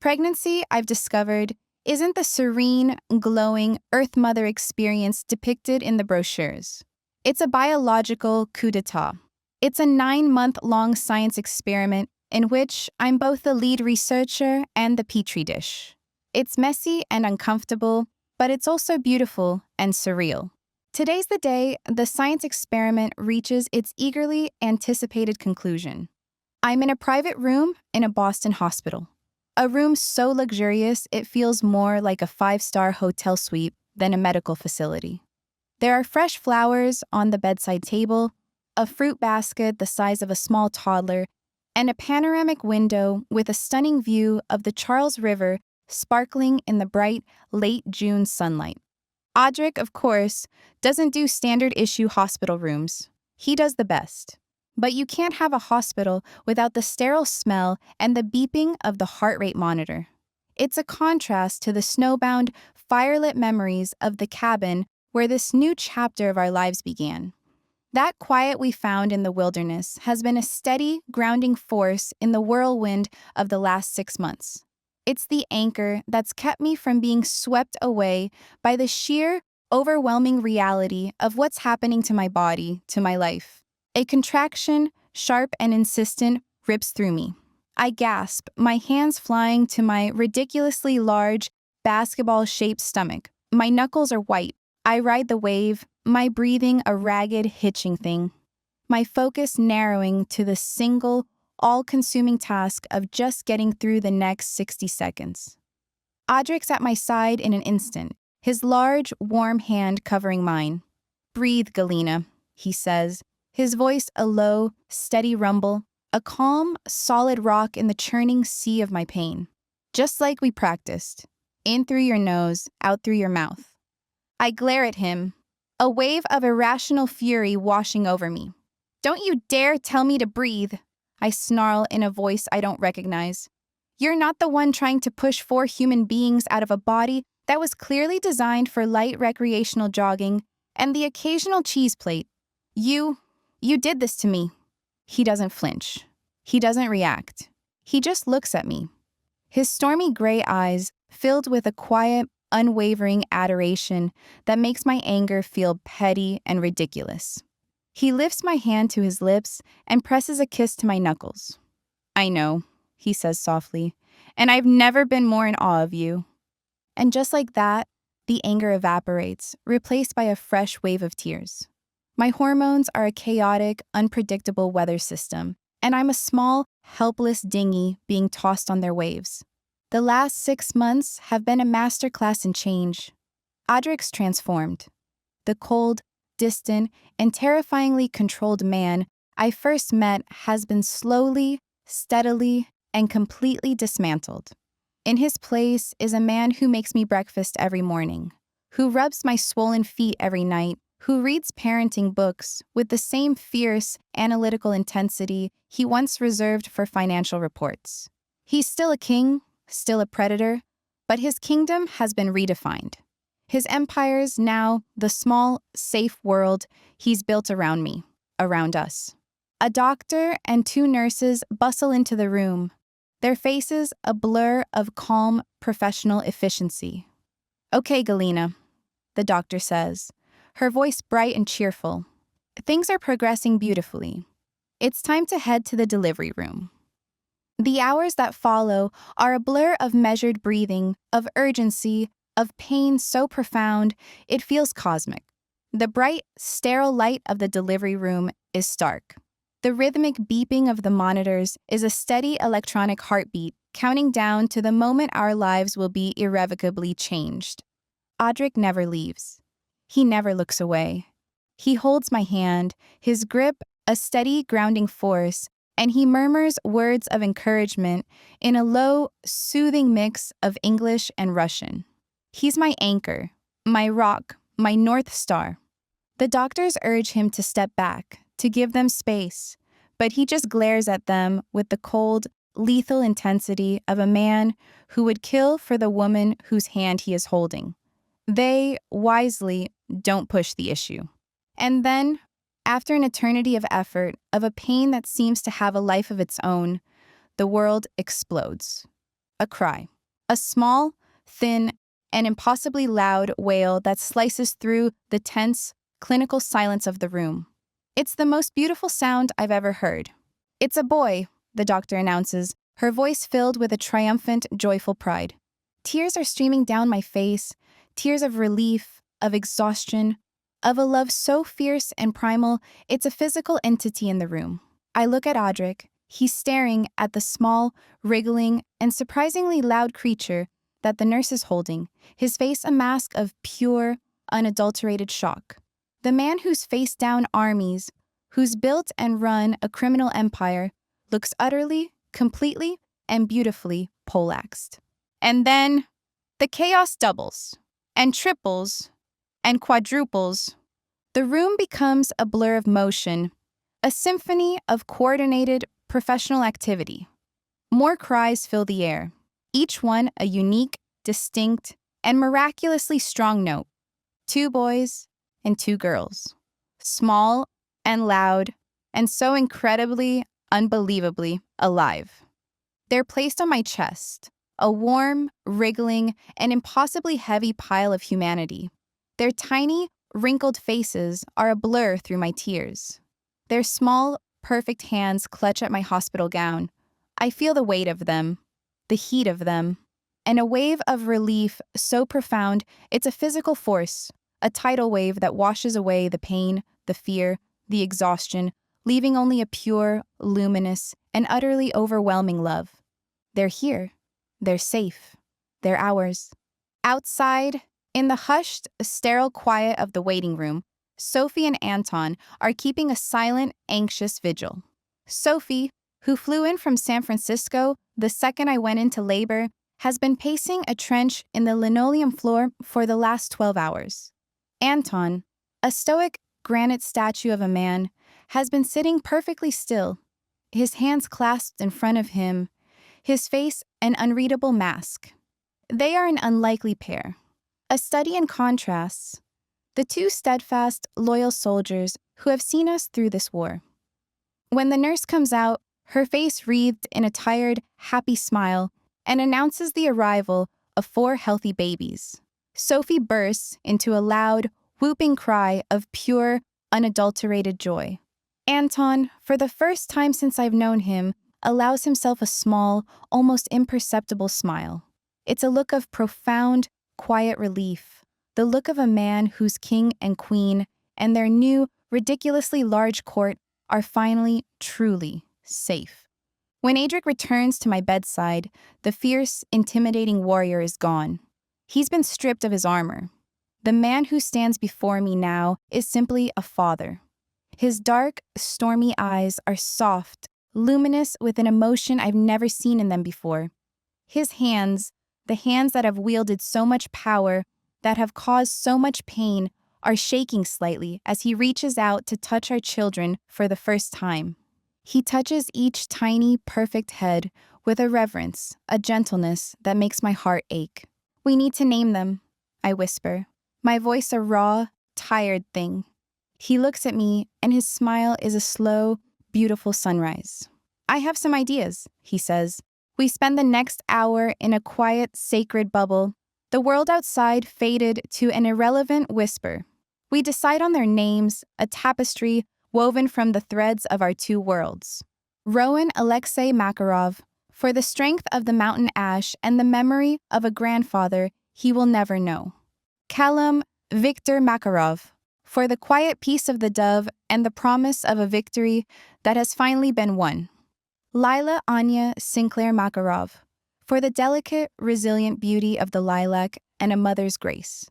[SPEAKER 2] Pregnancy, I've discovered, isn't the serene, glowing Earth Mother experience depicted in the brochures. It's a biological coup d'etat. It's a 9-month-long science experiment in which I'm both the lead researcher and the petri dish. It's messy and uncomfortable, but it's also beautiful and surreal. Today's the day the science experiment reaches its eagerly anticipated conclusion. I'm in a private room in a Boston hospital. A room so luxurious it feels more like a 5-star hotel suite than a medical facility. There are fresh flowers on the bedside table, a fruit basket the size of a small toddler, and a panoramic window with a stunning view of the Charles River sparkling in the bright, late June sunlight. Audric, of course, doesn't do standard-issue hospital rooms. He does the best. But you can't have a hospital without the sterile smell and the beeping of the heart rate monitor. It's a contrast to the snowbound, firelit memories of the cabin where this new chapter of our lives began. That quiet we found in the wilderness has been a steady, grounding force in the whirlwind of the last 6 months. It's the anchor that's kept me from being swept away by the sheer, overwhelming reality of what's happening to my body, to my life. A contraction, sharp and insistent, rips through me. I gasp, my hands flying to my ridiculously large, basketball-shaped stomach. My knuckles are white. I ride the wave, my breathing a ragged, hitching thing. My focus narrowing to the single, all-consuming task of just getting through the next 60 seconds. Audric's at my side in an instant, his large, warm hand covering mine. "Breathe, Galena," he says, his voice a low, steady rumble, a calm, solid rock in the churning sea of my pain. "Just like we practiced. In through your nose, out through your mouth." I glare at him, a wave of irrational fury washing over me. "Don't you dare tell me to breathe," I snarl in a voice I don't recognize. "You're not the one trying to push 4 human beings out of a body that was clearly designed for light recreational jogging and the occasional cheese plate. You did this to me." He doesn't flinch. He doesn't react. He just looks at me. His stormy gray eyes filled with a quiet, unwavering adoration that makes my anger feel petty and ridiculous. He lifts my hand to his lips and presses a kiss to my knuckles. "I know," he says softly, "and I've never been more in awe of you." And just like that, the anger evaporates, replaced by a fresh wave of tears. My hormones are a chaotic, unpredictable weather system, and I'm a small, helpless dinghy being tossed on their waves. The last 6 months have been a masterclass in change. Audric's transformed. The cold, distant, and terrifyingly controlled man I first met has been slowly, steadily, and completely dismantled. In his place is a man who makes me breakfast every morning, who rubs my swollen feet every night, who reads parenting books with the same fierce, analytical intensity he once reserved for financial reports. He's still a king, still a predator, but his kingdom has been redefined. His empire's now the small, safe world he's built around me, around us. A doctor and 2 nurses bustle into the room, their faces a blur of calm, professional efficiency. "Okay, Galena," the doctor says, her voice bright and cheerful. "Things are progressing beautifully. It's time to head to the delivery room." The hours that follow are a blur of measured breathing, of urgency, of pain so profound it feels cosmic. The bright, sterile light of the delivery room is stark. The rhythmic beeping of the monitors is a steady electronic heartbeat counting down to the moment our lives will be irrevocably changed. Audric never leaves. He never looks away. He holds my hand, his grip a steady grounding force, and he murmurs words of encouragement in a low, soothing mix of English and Russian. He's my anchor, my rock, my North Star. The doctors urge him to step back, to give them space, but he just glares at them with the cold, lethal intensity of a man who would kill for the woman whose hand he is holding. They, wisely, don't push the issue. And then, after an eternity of effort, of a pain that seems to have a life of its own, the world explodes. A cry. A small, thin, and impossibly loud wail that slices through the tense, clinical silence of the room. It's the most beautiful sound I've ever heard. "It's a boy," the doctor announces, her voice filled with a triumphant, joyful pride. Tears are streaming down my face, tears of relief, of exhaustion, of a love so fierce and primal it's a physical entity in the room. I look at Audric. He's staring at the small, wriggling, and surprisingly loud creature that the nurse is holding, his face a mask of pure, unadulterated shock. The man who's faced down armies, who's built and run a criminal empire, looks utterly, completely, and beautifully poleaxed. And then the chaos doubles, and triples, and quadruples. The room becomes a blur of motion, a symphony of coordinated, professional activity. More cries fill the air, each one a unique, distinct, and miraculously strong note. 2 boys and 2 girls. Small and loud, and so incredibly, unbelievably alive. They're placed on my chest, a warm, wriggling, and impossibly heavy pile of humanity. Their tiny, wrinkled faces are a blur through my tears. Their small, perfect hands clutch at my hospital gown, I feel the weight of them, the heat of them, and a wave of relief so profound it's a physical force, a tidal wave that washes away the pain, the fear, the exhaustion, leaving only a pure, luminous, and utterly overwhelming love. They're here. They're safe. They're ours. Outside, in the hushed, sterile quiet of the waiting room, Sophie and Anton are keeping a silent, anxious vigil. Sophie, who flew in from San Francisco the second I went into labor, has been pacing a trench in the linoleum floor for the last 12 hours. Anton, a stoic granite statue of a man, has been sitting perfectly still, his hands clasped in front of him, his face an unreadable mask. They are an unlikely pair, a study in contrasts, the two steadfast, loyal soldiers who have seen us through this war. When the nurse comes out, her face wreathed in a tired, happy smile, and announces the arrival of 4 healthy babies, Sophie bursts into a loud, whooping cry of pure, unadulterated joy. Anton, for the first time since I've known him, allows himself a small, almost imperceptible smile. It's a look of profound, quiet relief, the look of a man whose king and queen and their new, ridiculously large court are finally, truly safe. When Adric returns to my bedside, the fierce, intimidating warrior is gone. He's been stripped of his armor. The man who stands before me now is simply a father. His dark, stormy eyes are soft, luminous with an emotion I've never seen in them before. His hands, the hands that have wielded so much power, that have caused so much pain, are shaking slightly as he reaches out to touch our children for the first time. He touches each tiny, perfect head with a reverence, a gentleness that makes my heart ache. "We need to name them," I whisper, my voice a raw, tired thing. He looks at me, and his smile is a slow, beautiful sunrise. "I have some ideas," he says. We spend the next hour in a quiet, sacred bubble, the world outside faded to an irrelevant whisper. We decide on their names, a tapestry woven from the threads of our 2 worlds. Rowan Alexei Makarov, for the strength of the mountain ash and the memory of a grandfather he will never know. Callum Victor Makarov, for the quiet peace of the dove and the promise of a victory that has finally been won. Lila Anya Sinclair Makarov, for the delicate, resilient beauty of the lilac and a mother's grace.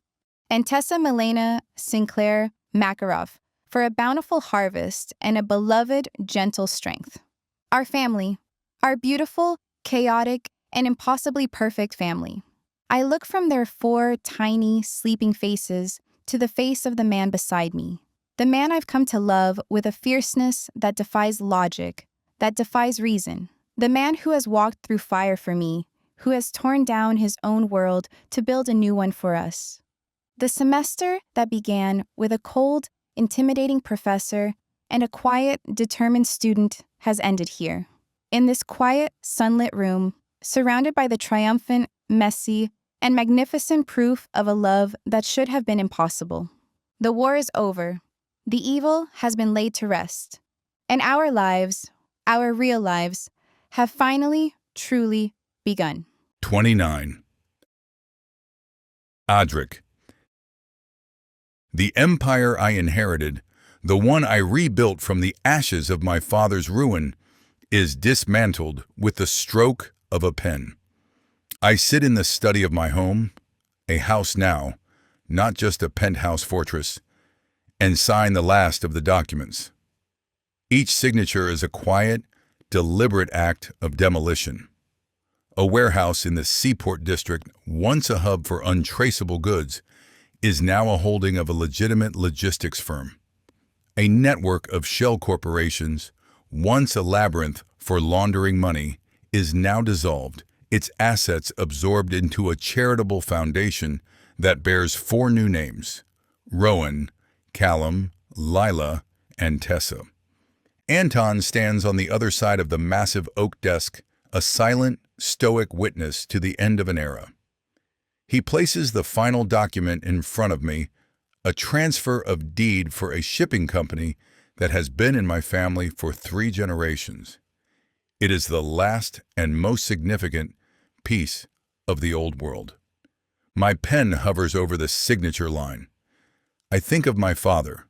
[SPEAKER 2] And Tessa Milena Sinclair Makarov, for a bountiful harvest and a beloved, gentle strength. Our family, our beautiful, chaotic, and impossibly perfect family. I look from their 4 tiny, sleeping faces to the face of the man beside me, the man I've come to love with a fierceness that defies logic, that defies reason, the man who has walked through fire for me, who has torn down his own world to build a new one for us. The semester that began with a cold, intimidating professor and a quiet, determined student has ended here. In this quiet, sunlit room, surrounded by the triumphant, messy, and magnificent proof of a love that should have been impossible. The war is over. The evil has been laid to rest. And our lives, our real lives, have finally, truly begun.
[SPEAKER 1] 29. Adric. The empire I inherited, the one I rebuilt from the ashes of my father's ruin, is dismantled with the stroke of a pen. I sit in the study of my home, a house now, not just a penthouse fortress, and sign the last of the documents. Each signature is a quiet, deliberate act of demolition. A warehouse in the Seaport District, once a hub for untraceable goods, is now a holding of a legitimate logistics firm. A network of shell corporations, once a labyrinth for laundering money, is now dissolved, its assets absorbed into a charitable foundation that bears 4 new names: Rowan, Callum, Lila, and Tessa. Anton stands on the other side of the massive oak desk, a silent, stoic witness to the end of an era. He places the final document in front of me, a transfer of deed for a shipping company that has been in my family for 3 generations. It is the last and most significant piece of the old world. My pen hovers over the signature line. I think of my father,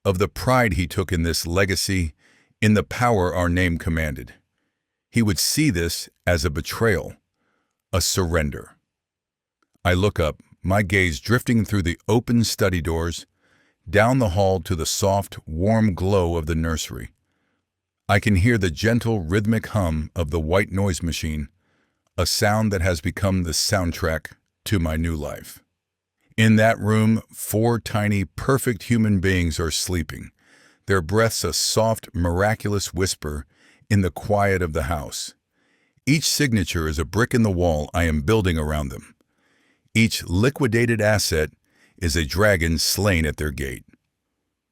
[SPEAKER 1] of the pride he took in this legacy, in the power our name commanded. He would see this as a betrayal, a surrender. I look up, my gaze drifting through the open study doors, down the hall to the soft, warm glow of the nursery. I can hear the gentle, rhythmic hum of the white noise machine, a sound that has become the soundtrack to my new life. In that room, 4 tiny, perfect human beings are sleeping, their breaths a soft, miraculous whisper in the quiet of the house. Each signature is a brick in the wall I am building around them. Each liquidated asset is a dragon slain at their gate.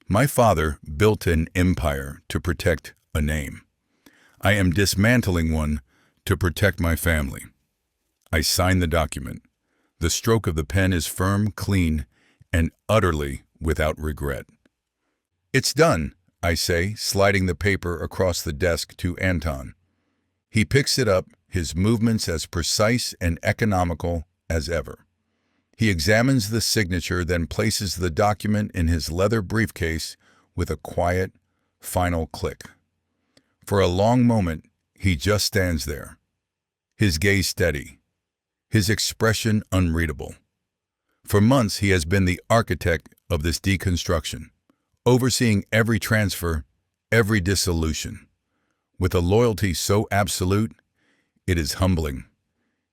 [SPEAKER 1] My father built an empire to protect a name. I am dismantling one to protect my family. I sign the document. The stroke of the pen is firm, clean, and utterly without regret. It's done, I say, sliding the paper across the desk to Anton. He picks it up, his movements as precise and economical as ever. He examines the signature, then places the document in his leather briefcase with a quiet, final click. For a long moment, he just stands there, his gaze steady, his expression unreadable. For months, he has been the architect of this deconstruction, overseeing every transfer, every dissolution. With a loyalty so absolute, it is humbling.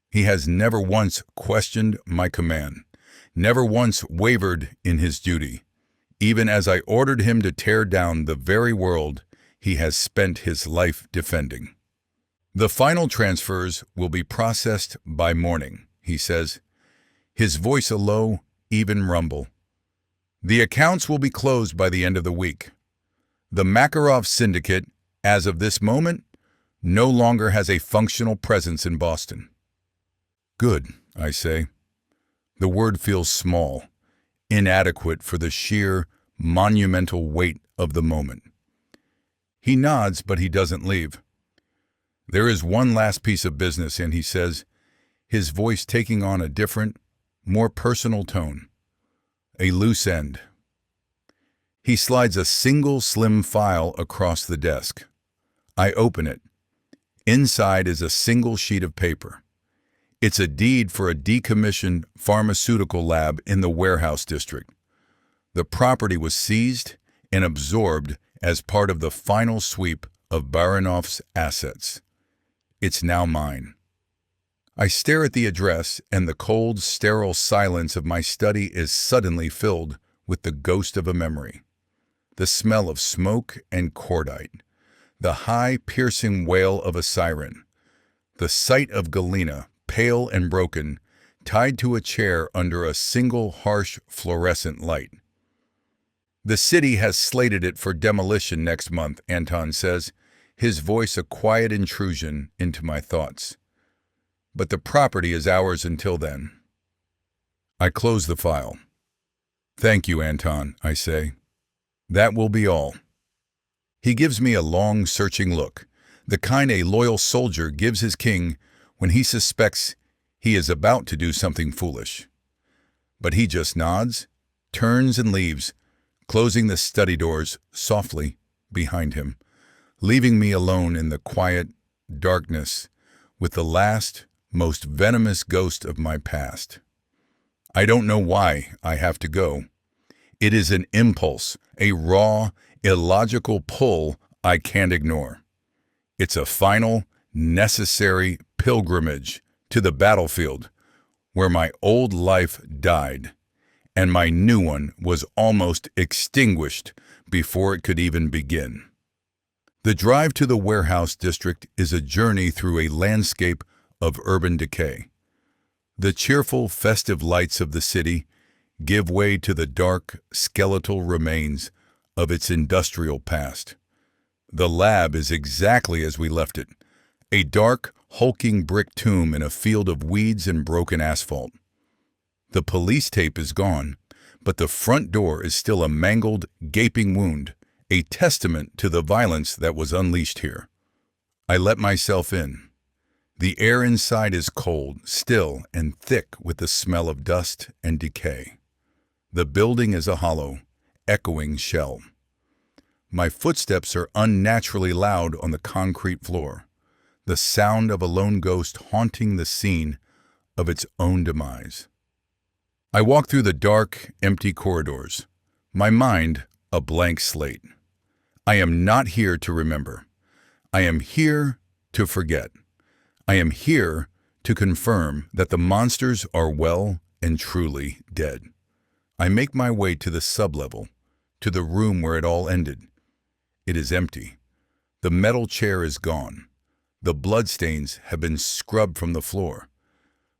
[SPEAKER 1] He has never once questioned my command, never once wavered in his duty, even as I ordered him to tear down the very world he has spent his life defending. The final transfers will be processed by morning, he says, his voice a low, even rumble. The accounts will be closed by the end of the week. The Makarov syndicate, as of this moment, no longer has a functional presence in Boston. Good, I say. The word feels small, inadequate for the sheer, monumental weight of the moment. He nods, but he doesn't leave. There is one last piece of business, and he says, his voice taking on a different, more personal tone. A loose end. He slides a single slim file across the desk. I open it. Inside is a single sheet of paper. It's a deed for a decommissioned pharmaceutical lab in the warehouse district. The property was seized and absorbed as part of the final sweep of Baranov's assets. It's now mine. I stare at the address, and the cold, sterile silence of my study is suddenly filled with the ghost of a memory. The smell of smoke and cordite, the high, piercing wail of a siren, the sight of Galena, pale and broken, tied to a chair under a single harsh fluorescent light. The city has slated it for demolition next month, Anton says, his voice a quiet intrusion into my thoughts. But the property is ours until then. I close the file. Thank you, Anton, I say. That will be all. He gives me a long, searching look, the kind a loyal soldier gives his king when he suspects he is about to do something foolish. But he just nods, turns and leaves, closing the study doors softly behind him, leaving me alone in the quiet darkness with the last, most venomous ghost of my past. I don't know why I have to go. It is an impulse, a raw, illogical pull I can't ignore. It's a final, necessary pilgrimage to the battlefield where my old life died and my new one was almost extinguished before it could even begin. The drive to the warehouse district is a journey through a landscape of urban decay. The cheerful, festive lights of the city give way to the dark, skeletal remains of its industrial past. The lab is exactly as we left it, a dark, hulking brick tomb in a field of weeds and broken asphalt. The police tape is gone, but the front door is still a mangled, gaping wound, a testament to the violence that was unleashed here. I let myself in. The air inside is cold, still, and thick with the smell of dust and decay. The building is a hollow, echoing shell. My footsteps are unnaturally loud on the concrete floor, the sound of a lone ghost haunting the scene of its own demise. I walk through the dark, empty corridors, my mind a blank slate. I am not here to remember. I am here to forget. I am here to confirm that the monsters are well and truly dead. I make my way to the sublevel, to the room where it all ended. It is empty. The metal chair is gone. The bloodstains have been scrubbed from the floor.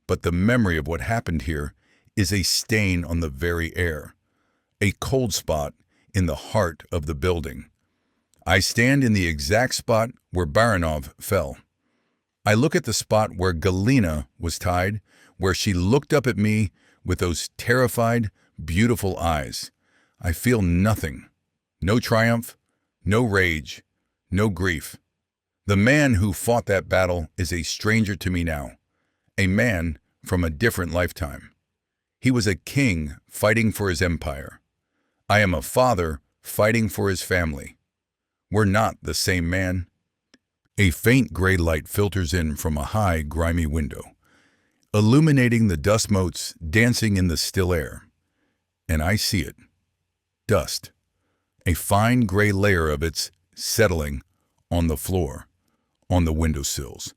[SPEAKER 1] But the memory of what happened here is a stain on the very air, a cold spot in the heart of the building. I stand in the exact spot where Baranov fell. I look at the spot where Galina was tied, where she looked up at me with those terrified, beautiful eyes. I feel nothing. No triumph, no rage, no grief. The man who fought that battle is a stranger to me now, a man from a different lifetime. He was a king fighting for his empire. I am a father fighting for his family. We're not the same man. A faint gray light filters in from a high, grimy window, illuminating the dust motes dancing in the still air. And I see it. Dust. A fine gray layer of it's settling on the floor, on the windowsills,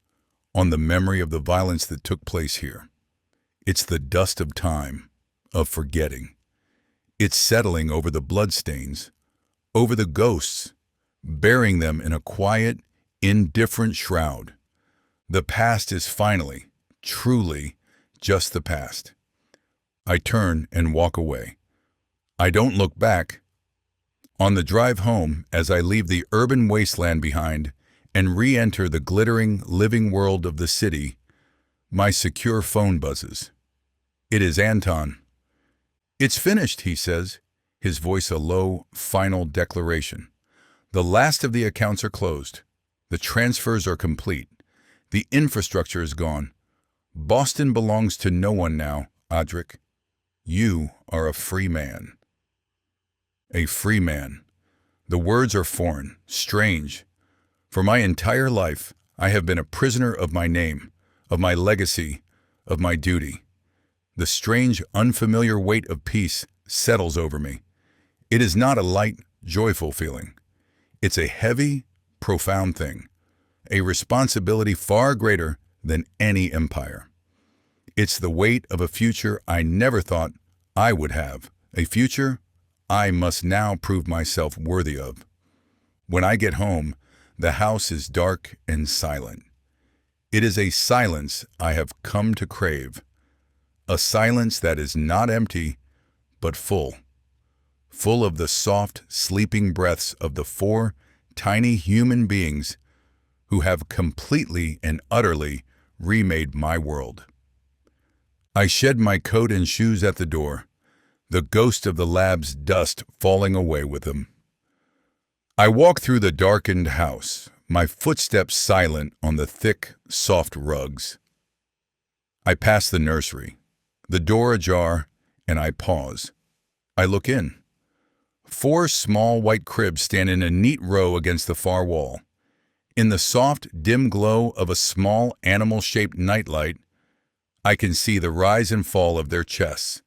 [SPEAKER 1] on the memory of the violence that took place here. It's the dust of time, of forgetting. It's settling over the bloodstains, over the ghosts, burying them in a quiet, indifferent shroud. The past is finally, truly, just the past. I turn and walk away. I don't look back. On the drive home, as I leave the urban wasteland behind and re-enter the glittering, living world of the city, my secure phone buzzes. It is Anton. "It's finished," he says, his voice a low, final declaration. "The last of the accounts are closed. The transfers are complete. The infrastructure is gone. Boston belongs to no one now, Audric. You are a free man." A free man. The words are foreign, strange. For my entire life, I have been a prisoner of my name, of my legacy, of my duty. The strange, unfamiliar weight of peace settles over me. It is not a light, joyful feeling. It's a heavy, profound thing, a responsibility far greater than any empire. It's the weight of a future I never thought I would have, a future I must now prove myself worthy of. When I get home, the house is dark and silent. It is a silence I have come to crave, a silence that is not empty, but full of the soft, sleeping breaths of the 4 tiny human beings who have completely and utterly remade my world. I shed my coat and shoes at the door, the ghost of the lab's dust falling away with them. I walk through the darkened house, my footsteps silent on the thick, soft rugs. I pass the nursery, the door ajar, and I pause. I look in. 4 small white cribs stand in a neat row against the far wall. In the soft, dim glow of a small, animal-shaped nightlight, I can see the rise and fall of their chests.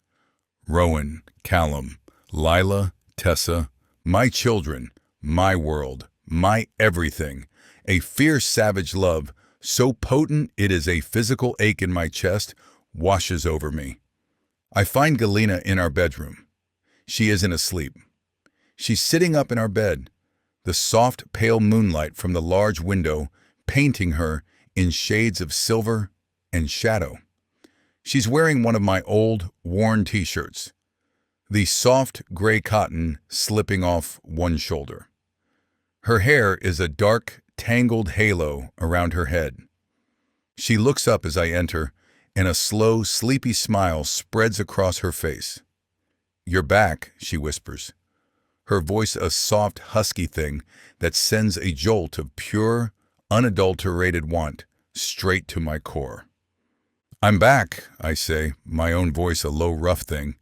[SPEAKER 1] Rowan, Callum, Lila, Tessa, my children, my world, my everything, a fierce, savage love, so potent it is a physical ache in my chest, washes over me. I find Galina in our bedroom. She isn't asleep. She's sitting up in our bed, the soft, pale moonlight from the large window painting her in shades of silver and shadow. She's wearing one of my old, worn t-shirts, the soft gray cotton slipping off one shoulder. Her hair is a dark, tangled halo around her head. She looks up as I enter, and a slow, sleepy smile spreads across her face. "You're back," she whispers, her voice a soft, husky thing that sends a jolt of pure, unadulterated want, straight to my core. "I'm back," I say, my own voice a low, rough thing.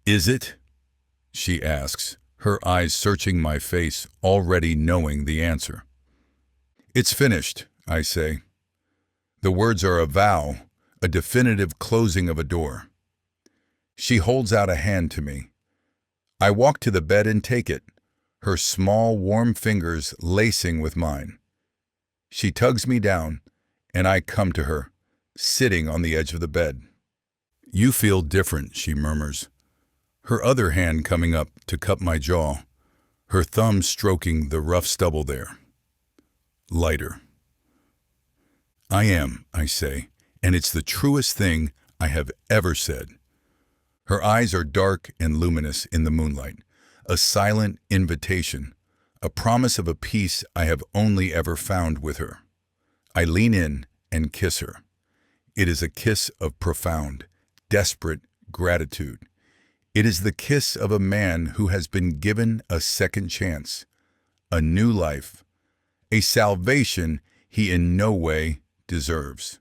[SPEAKER 1] "Is it?" she asks, her eyes searching my face, already knowing the answer. "It's finished," I say. The words are a vow, a definitive closing of a door. She holds out a hand to me. I walk to the bed and take it, her small, warm fingers lacing with mine. She tugs me down, and I come to her, sitting on the edge of the bed. "You feel different," she murmurs, her other hand coming up to cup my jaw, her thumb stroking the rough stubble there. "Lighter." "I am," I say, and it's the truest thing I have ever said. Her eyes are dark and luminous in the moonlight, a silent invitation, a promise of a peace I have only ever found with her. I lean in and kiss her. It is a kiss of profound, desperate gratitude. It is the kiss of a man who has been given a second chance, a new life, a salvation he in no way deserves.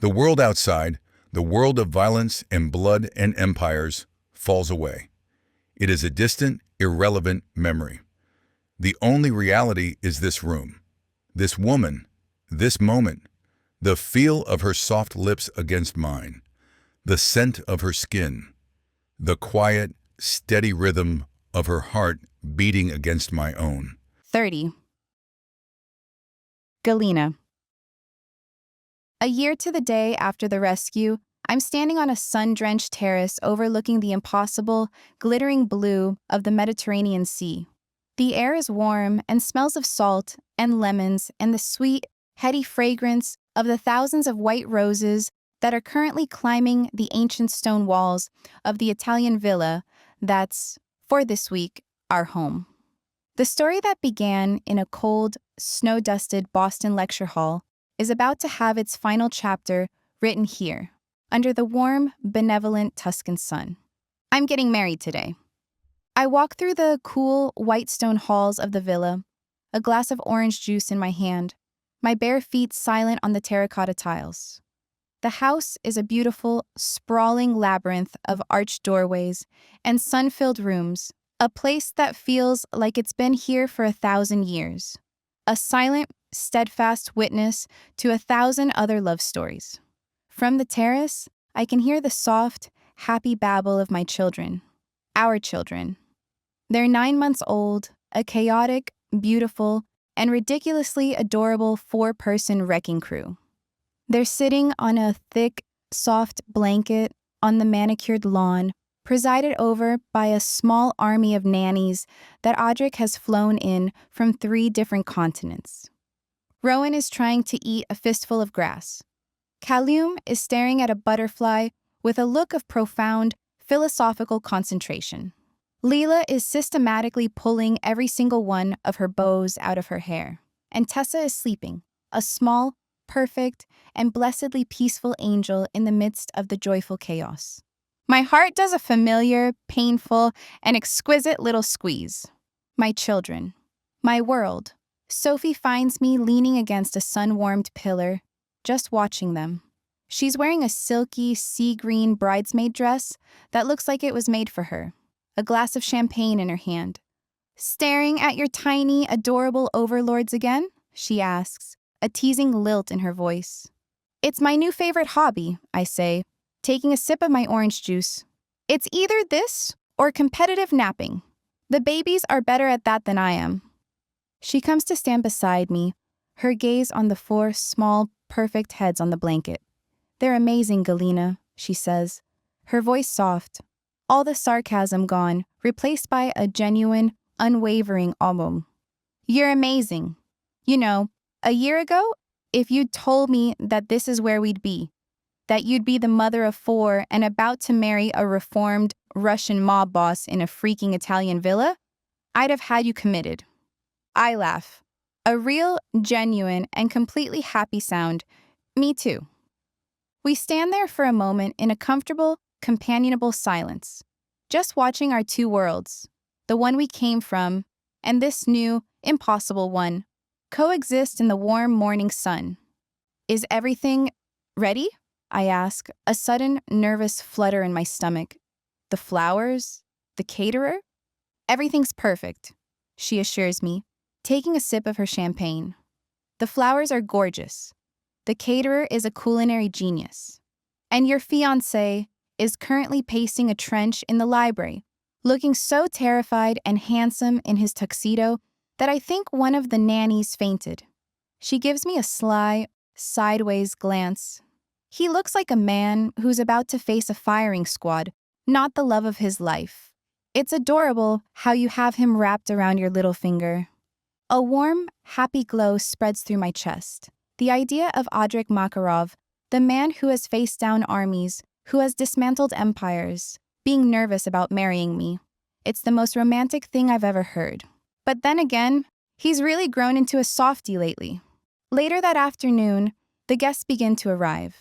[SPEAKER 1] The world outside, the world of violence and blood and empires, falls away. It is a distant, irrelevant memory. The only reality is this room, this woman, this moment, the feel of her soft lips against mine, the scent of her skin, the quiet, steady rhythm of her heart beating against my own.
[SPEAKER 2] 30. Galena. A year to the day after the rescue, I'm standing on a sun-drenched terrace overlooking the impossible, glittering blue of the Mediterranean Sea. The air is warm and smells of salt and lemons and the sweet, heady fragrance of the thousands of white roses that are currently climbing the ancient stone walls of the Italian villa that's, for this week, our home. The story that began in a cold, snow-dusted Boston lecture hall is about to have its final chapter written here, under the warm, benevolent Tuscan sun. I'm getting married today. I walk through the cool, white stone halls of the villa, a glass of orange juice in my hand, my bare feet silent on the terracotta tiles. The house is a beautiful, sprawling labyrinth of arched doorways and sun-filled rooms, a place that feels like it's been here for 1,000 years. A silent, steadfast witness to 1,000 other love stories. From the terrace, I can hear the soft, happy babble of my children, our children. They're 9 months old, a chaotic, beautiful, and ridiculously adorable 4-person wrecking crew. They're sitting on a thick, soft blanket on the manicured lawn, presided over by a small army of nannies that Audric has flown in from 3 different continents. Rowan is trying to eat a fistful of grass. Callum is staring at a butterfly with a look of profound, philosophical concentration. Leela is systematically pulling every single one of her bows out of her hair. And Tessa is sleeping, a small, perfect, and blessedly peaceful angel in the midst of the joyful chaos. My heart does a familiar, painful, and exquisite little squeeze. My children. My world. Sophie finds me leaning against a sun-warmed pillar, just watching them. She's wearing a silky, sea-green bridesmaid dress that looks like it was made for her, a glass of champagne in her hand. "Staring at your tiny, adorable overlords again?" she asks, a teasing lilt in her voice. "It's my new favorite hobby," I say, taking a sip of my orange juice. "It's either this or competitive napping. The babies are better at that than I am." She comes to stand beside me, her gaze on the 4 small, perfect heads on the blanket. "They're amazing, Galena," she says, her voice soft, all the sarcasm gone, replaced by a genuine, unwavering album. "You're amazing. You know, a year ago, if you'd told me that this is where we'd be, that you'd be the mother of 4 and about to marry a reformed Russian mob boss in a freaking Italian villa, I'd have had you committed." I laugh. A real, genuine, and completely happy sound. Me too. We stand there for a moment in a comfortable, companionable silence, just watching our 2 worlds, the one we came from, and this new, impossible one, coexist in the warm morning sun. Is everything ready? I ask, a sudden nervous flutter in my stomach. The flowers? The caterer? Everything's perfect, she assures me, taking a sip of her champagne. The flowers are gorgeous. The caterer is a culinary genius. And your fiancé is currently pacing a trench in the library, looking so terrified and handsome in his tuxedo that I think one of the nannies fainted. She gives me a sly, sideways glance. He looks like a man who's about to face a firing squad, not the love of his life. It's adorable how you have him wrapped around your little finger. A warm, happy glow spreads through my chest. The idea of Audric Makarov, the man who has faced down armies, who has dismantled empires, being nervous about marrying me. It's the most romantic thing I've ever heard. But then again, he's really grown into a softie lately. Later that afternoon, the guests begin to arrive.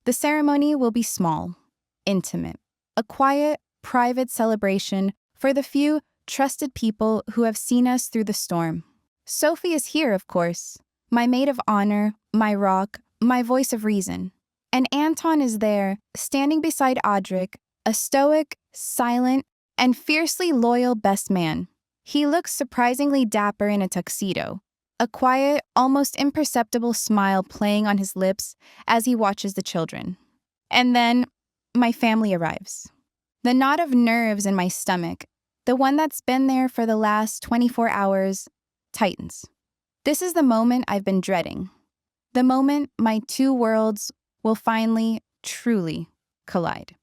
[SPEAKER 2] The ceremony will be small, intimate, a quiet, private celebration for the few trusted people who have seen us through the storm. Sophie is here, of course, my maid of honor, my rock, my voice of reason. And Anton is there, standing beside Audric, a stoic, silent, and fiercely loyal best man. He looks surprisingly dapper in a tuxedo, a quiet, almost imperceptible smile playing on his lips as he watches the children. And then, my family arrives. The knot of nerves in my stomach, the one that's been there for the last 24 hours, tightens. This is the moment I've been dreading. The moment my two worlds will finally, truly collide.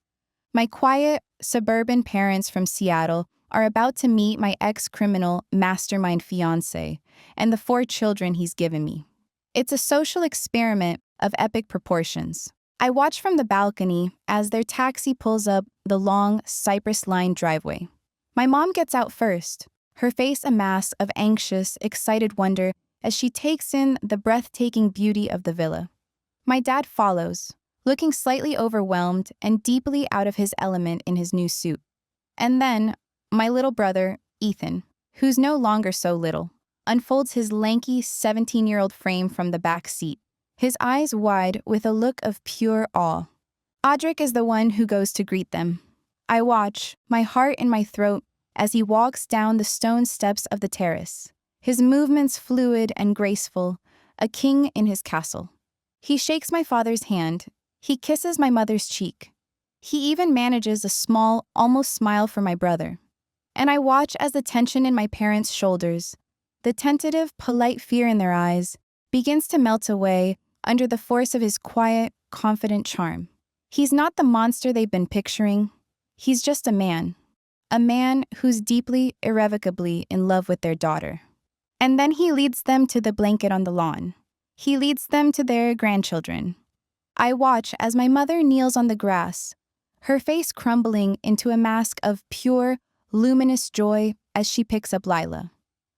[SPEAKER 2] My quiet, suburban parents from Seattle are about to meet my ex-criminal mastermind fiancé and the 4 children he's given me. It's a social experiment of epic proportions. I watch from the balcony as their taxi pulls up the long, cypress-lined driveway. My mom gets out first, her face a mask of anxious, excited wonder as she takes in the breathtaking beauty of the villa. My dad follows, looking slightly overwhelmed and deeply out of his element in his new suit. And then, my little brother, Ethan, who's no longer so little, unfolds his lanky 17-year-old frame from the back seat, his eyes wide with a look of pure awe. Audric is the one who goes to greet them. I watch, my heart in my throat, as he walks down the stone steps of the terrace, his movements fluid and graceful, a king in his castle. He shakes my father's hand. He kisses my mother's cheek. He even manages a small, almost smile for my brother. And I watch as the tension in my parents' shoulders, the tentative, polite fear in their eyes, begins to melt away under the force of his quiet, confident charm. He's not the monster they've been picturing. He's just a man who's deeply, irrevocably in love with their daughter. And then he leads them to the blanket on the lawn. He leads them to their grandchildren. I watch as my mother kneels on the grass, her face crumbling into a mask of pure, luminous joy as she picks up Lila.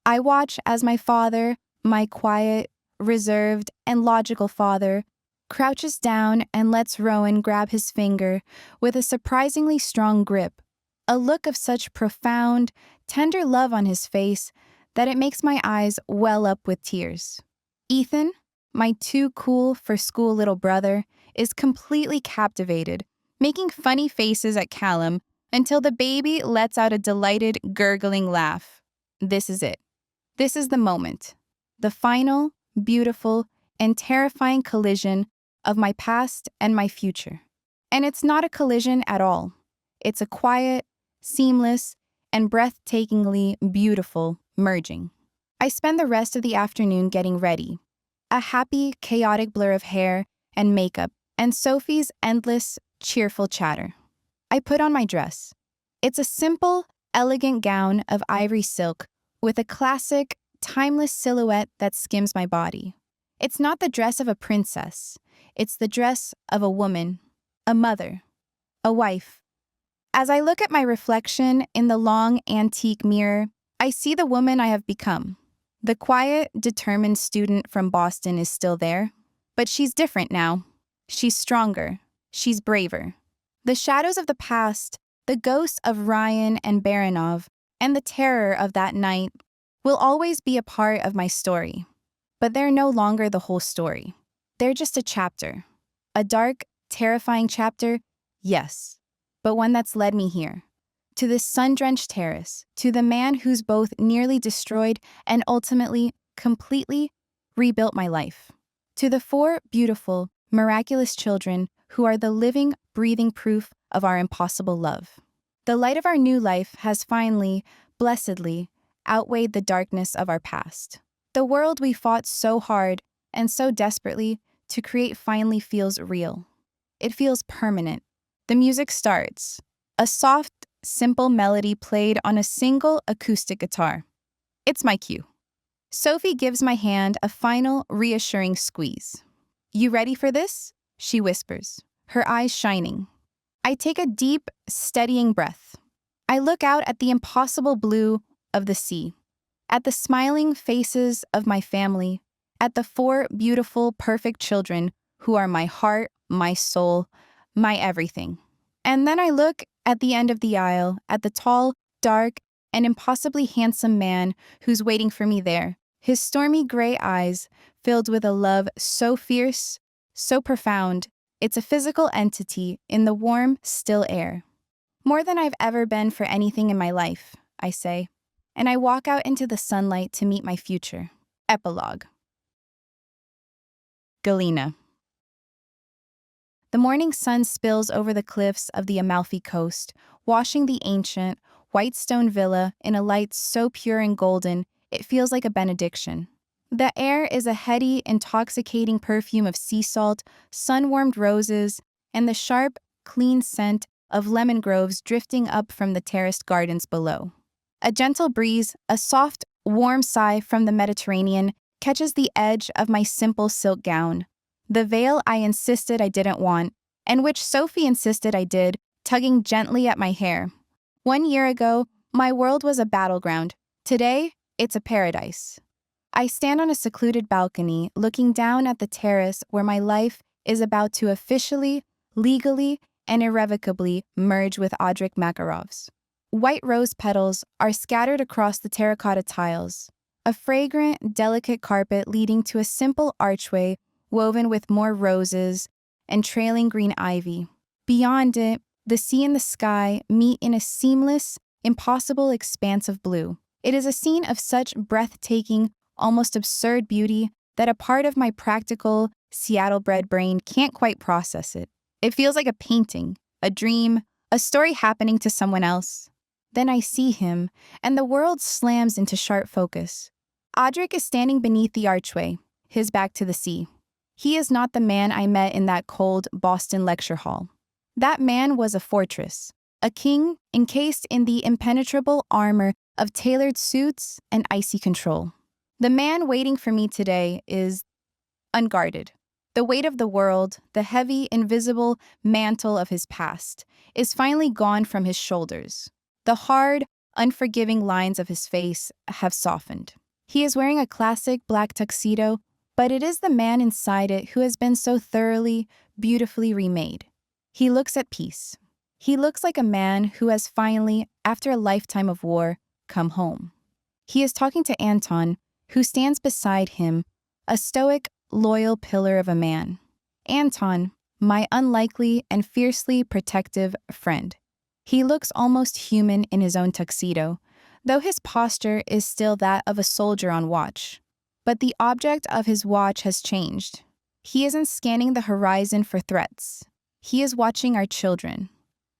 [SPEAKER 2] I watch as my father, my quiet, reserved, and logical father, crouches down and lets Rowan grab his finger with a surprisingly strong grip, a look of such profound, tender love on his face that it makes my eyes well up with tears. Ethan, my too cool for school little brother, is completely captivated, making funny faces at Callum until the baby lets out a delighted, gurgling laugh. This is it. This is the moment. The final, beautiful, and terrifying collision of my past and my future. And it's not a collision at all. It's a quiet, seamless, and breathtakingly beautiful merging. I spend the rest of the afternoon getting ready. A happy, chaotic blur of hair and makeup, and Sophie's endless, cheerful chatter. I put on my dress. It's a simple, elegant gown of ivory silk with a classic, timeless silhouette that skims my body. It's not the dress of a princess. It's the dress of a woman, a mother, a wife. As I look at my reflection in the long, antique mirror, I see the woman I have become. The quiet, determined student from Boston is still there, but she's different now. She's stronger. She's braver. The shadows of the past, the ghosts of Ryan and Baranov, and the terror of that night will always be a part of my story. But they're no longer the whole story. They're just a chapter. A dark, terrifying chapter, yes, but one that's led me here. To this sun-drenched terrace, to the man who's both nearly destroyed and ultimately, completely rebuilt my life. To the 4 beautiful, miraculous children who are the living, breathing proof of our impossible love. The light of our new life has finally, blessedly, outweighed the darkness of our past. The world we fought so hard and so desperately to create finally feels real. It feels permanent. The music starts. A soft, simple melody played on a single acoustic guitar. It's my cue. Sophie gives my hand a final, reassuring squeeze. "You ready for this?" she whispers, her eyes shining. I take a deep, steadying breath. I look out at the impossible blue of the sea, at the smiling faces of my family, at the 4 beautiful, perfect children who are my heart, my soul, my everything. And then I look at the end of the aisle, at the tall, dark, and impossibly handsome man who's waiting for me there, his stormy gray eyes filled with a love so fierce, so profound, it's a physical entity in the warm, still air. More than I've ever been for anything in my life, I say, and I walk out into the sunlight to meet my future. Epilogue. Galena. The morning sun spills over the cliffs of the Amalfi Coast, washing the ancient, white stone villa in a light so pure and golden it feels like a benediction. The air is a heady, intoxicating perfume of sea salt, sun-warmed roses, and the sharp, clean scent of lemon groves drifting up from the terraced gardens below. A gentle breeze, a soft, warm sigh from the Mediterranean catches the edge of my simple silk gown. The veil I insisted I didn't want, and which Sophie insisted I did, tugging gently at my hair. 1 year ago, my world was a battleground. Today, it's a paradise. I stand on a secluded balcony, looking down at the terrace where my life is about to officially, legally, and irrevocably merge with Audric Makarov's. White rose petals are scattered across the terracotta tiles, a fragrant, delicate carpet leading to a simple archway woven with more roses and trailing green ivy. Beyond it, the sea and the sky meet in a seamless, impossible expanse of blue. It is a scene of such breathtaking, almost absurd beauty that a part of my practical, Seattle-bred brain can't quite process it. It feels like a painting, a dream, a story happening to someone else. Then I see him, and the world slams into sharp focus. Audric is standing beneath the archway, his back to the sea. He is not the man I met in that cold Boston lecture hall. That man was a fortress, a king encased in the impenetrable armor of tailored suits and icy control. The man waiting for me today is unguarded. The weight of the world, the heavy, invisible mantle of his past, is finally gone from his shoulders. The hard, unforgiving lines of his face have softened. He is wearing a classic black tuxedo, but it is the man inside it who has been so thoroughly, beautifully remade. He looks at peace. He looks like a man who has finally, after a lifetime of war, come home. He is talking to Anton, who stands beside him, a stoic, loyal pillar of a man. Anton, my unlikely and fiercely protective friend. He looks almost human in his own tuxedo, though his posture is still that of a soldier on watch. But the object of his watch has changed. He isn't scanning the horizon for threats. He is watching our children.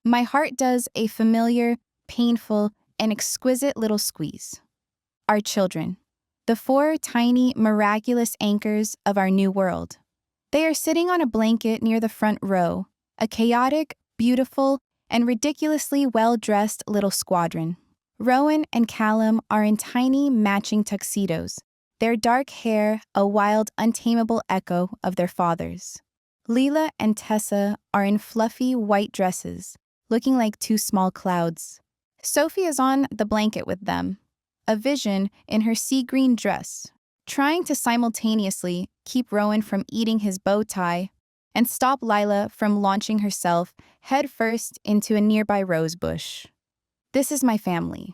[SPEAKER 2] My heart does a familiar, painful, and exquisite little squeeze. Our children. The 4 tiny, miraculous anchors of our new world. They are sitting on a blanket near the front row, a chaotic, beautiful, and ridiculously well-dressed little squadron. Rowan and Callum are in tiny, matching tuxedos, their dark hair a wild, untamable echo of their father's. Leela and Tessa are in fluffy, white dresses, looking like 2 small clouds. Sophie is on the blanket with them, a vision in her sea green dress, trying to simultaneously keep Rowan from eating his bow tie and stop Lila from launching herself headfirst into a nearby rose bush. This is my family.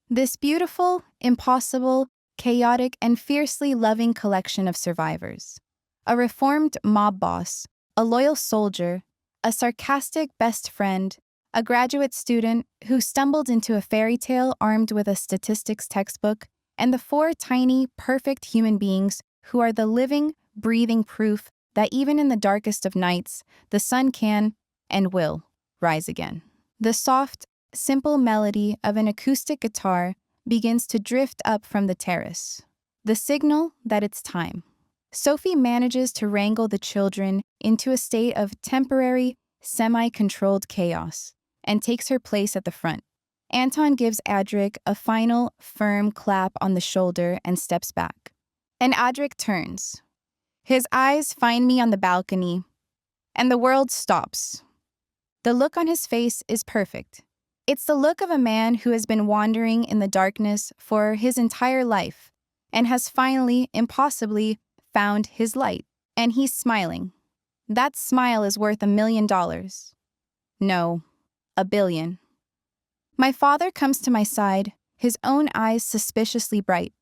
[SPEAKER 2] This beautiful, impossible, chaotic, and fiercely loving collection of survivors. A reformed mob boss, a loyal soldier, a sarcastic best friend, a graduate student who stumbled into a fairy tale armed with a statistics textbook, and the four tiny, perfect human beings who are the living, breathing proof that even in the darkest of nights, the sun can and will rise again. The soft, simple melody of an acoustic guitar begins to drift up from the terrace, the signal that it's time. Sophie manages to wrangle the children into a state of temporary, semi-controlled chaos and takes her place at the front. Anton gives Adric a final, firm clap on the shoulder and steps back. And Adric turns. His eyes find me on the balcony, and the world stops. The look on his face is perfect. It's the look of a man who has been wandering in the darkness for his entire life and has finally, impossibly, found his light. And he's smiling. That smile is worth $1 million. No, $1 billion. My father comes to my side, his own eyes suspiciously bright.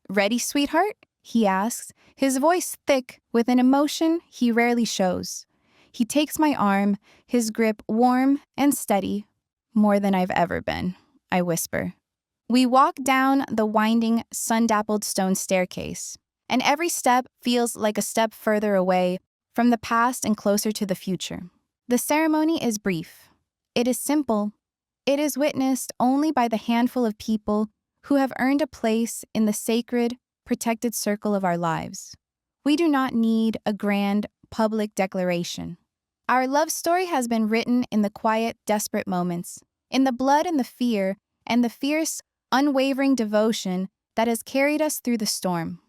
[SPEAKER 2] "Ready, sweetheart?" he asks, his voice thick with an emotion he rarely shows. He takes my arm, his grip warm and steady. "More than I've ever been," I whisper. We walk down the winding, sun-dappled stone staircase, and every step feels like a step further away from the past and closer to the future. The ceremony is brief. It is simple. It is witnessed only by the handful of people who have earned a place in the sacred, protected circle of our lives. We do not need a grand, public declaration. Our love story has been written in the quiet, desperate moments, in the blood and the fear, and the fierce, unwavering devotion that has carried us through the storm.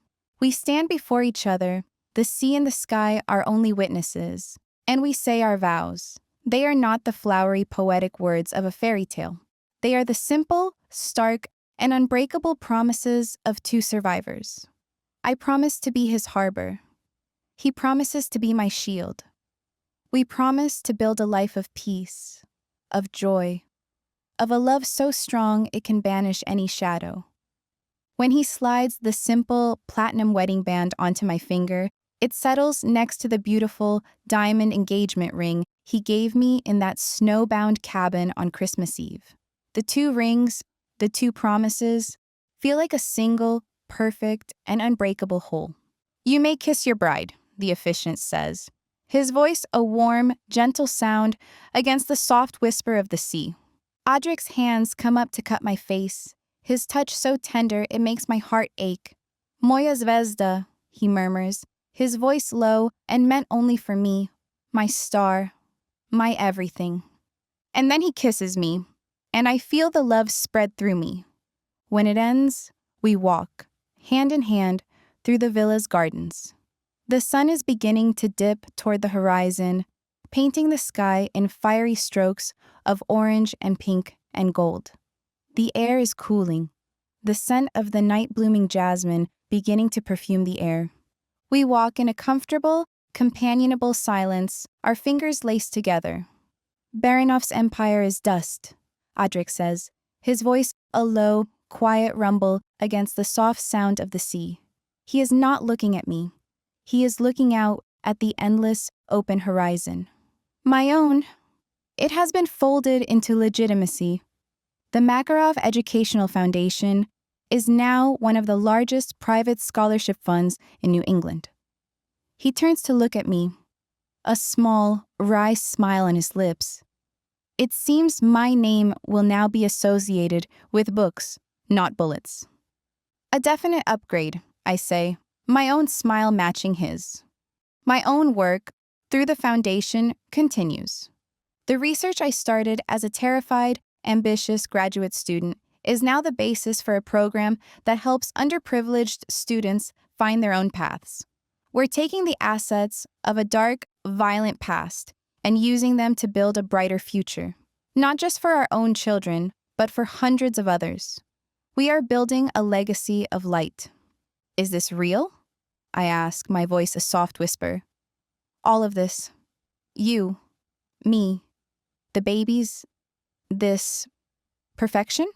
[SPEAKER 2] We stand before each other, the sea and the sky are only witnesses, and we say our vows. They are not the flowery, poetic words of a fairy tale. They are the simple, stark, and unbreakable promises of two survivors. I promise to be his harbor. He promises to be my shield. We promise to build a life of peace, of joy, of a love so strong it can banish any shadow. When he slides the simple platinum wedding band onto my finger, it settles next to the beautiful diamond engagement ring he gave me in that snowbound cabin on Christmas Eve. The two rings, the two promises, feel like a single, perfect, and unbreakable whole. "You may kiss your bride," the officiant says, his voice a warm, gentle sound against the soft whisper of the sea. Adric's hands come up to cut my face, his touch so tender it makes my heart ache. "Moja zvezda," he murmurs, his voice low and meant only for me, my star, my everything. And then he kisses me, and I feel the love spread through me. When it ends, we walk, hand in hand, through the villa's gardens. The sun is beginning to dip toward the horizon, painting the sky in fiery strokes of orange and pink and gold. The air is cooling, the scent of the night-blooming jasmine beginning to perfume the air. We walk in a comfortable, companionable silence, our fingers laced together. "Baranov's empire is dust," Adric says, his voice a low, quiet rumble against the soft sound of the sea. He is not looking at me. He is looking out at the endless, open horizon. My own, it has been folded into legitimacy. The Makarov Educational Foundation is now one of the largest private scholarship funds in New England. He turns to look at me, a small, wry smile on his lips. It seems my name will now be associated with books, not bullets. A definite upgrade, I say, my own smile matching his. My own work, through the foundation, continues. The research I started as a terrified, ambitious graduate student is now the basis for a program that helps underprivileged students find their own paths. We're taking the assets of a dark, violent past and using them to build a brighter future, not just for our own children, but for hundreds of others. We are building a legacy of light. Is this real? I ask, my voice a soft whisper. All of this. You, me, the babies, this perfection?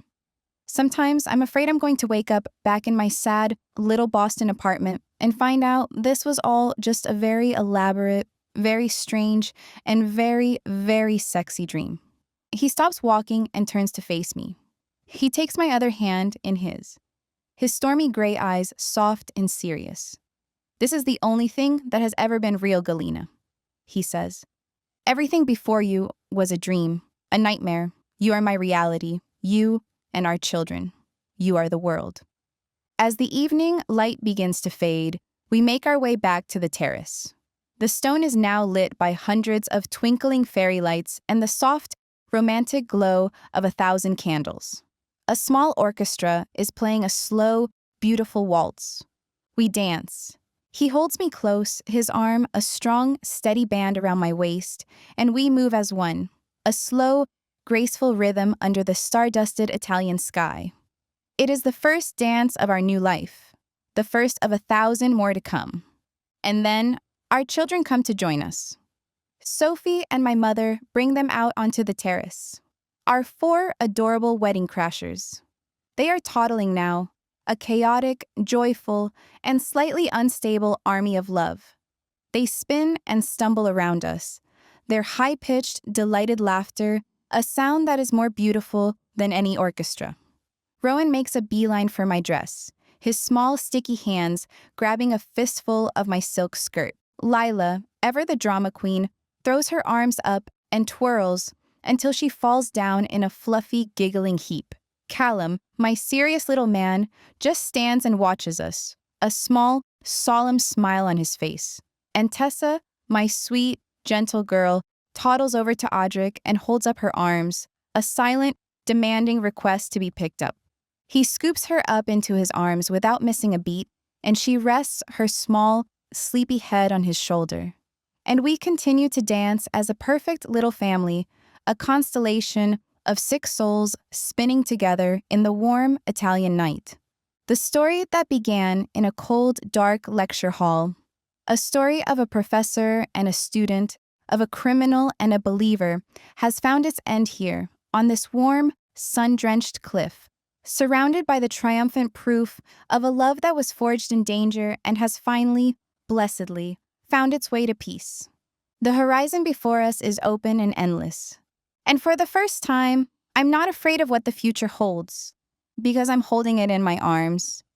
[SPEAKER 2] Sometimes I'm afraid I'm going to wake up back in my sad little Boston apartment and find out this was all just a very elaborate, very strange, and very, very sexy dream. He stops walking and turns to face me. He takes my other hand in his stormy gray eyes soft and serious. "This is the only thing that has ever been real, Galena," he says. "Everything before you was a dream, a nightmare. You are my reality, you and our children. You are the world." As the evening light begins to fade, we make our way back to the terrace. The stone is now lit by hundreds of twinkling fairy lights and the soft, romantic glow of 1,000 candles. A small orchestra is playing a slow, beautiful waltz. We dance. He holds me close, his arm a strong, steady band around my waist, and we move as one, a slow, graceful rhythm under the star-dusted Italian sky. It is the first dance of our new life, the first of 1,000 more to come. And then our children come to join us. Sophie and my mother bring them out onto the terrace. Our 4 adorable wedding crashers. They are toddling now, a chaotic, joyful, and slightly unstable army of love. They spin and stumble around us, their high-pitched, delighted laughter, a sound that is more beautiful than any orchestra. Rowan makes a beeline for my dress, his small, sticky hands grabbing a fistful of my silk skirt. Lila, ever the drama queen, throws her arms up and twirls until she falls down in a fluffy, giggling heap. Callum, my serious little man, just stands and watches us, a small, solemn smile on his face. And Tessa, my sweet, gentle girl, toddles over to Audric and holds up her arms, a silent, demanding request to be picked up. He scoops her up into his arms without missing a beat, and she rests her small, sleepy head on his shoulder. And we continue to dance as a perfect little family, a constellation of 6 souls spinning together in the warm Italian night. The story that began in a cold, dark lecture hall, a story of a professor and a student, of a criminal and a believer, has found its end here, on this warm, sun-drenched cliff, surrounded by the triumphant proof of a love that was forged in danger and has finally, blessedly, found its way to peace. The horizon before us is open and endless. And for the first time, I'm not afraid of what the future holds, because I'm holding it in my arms.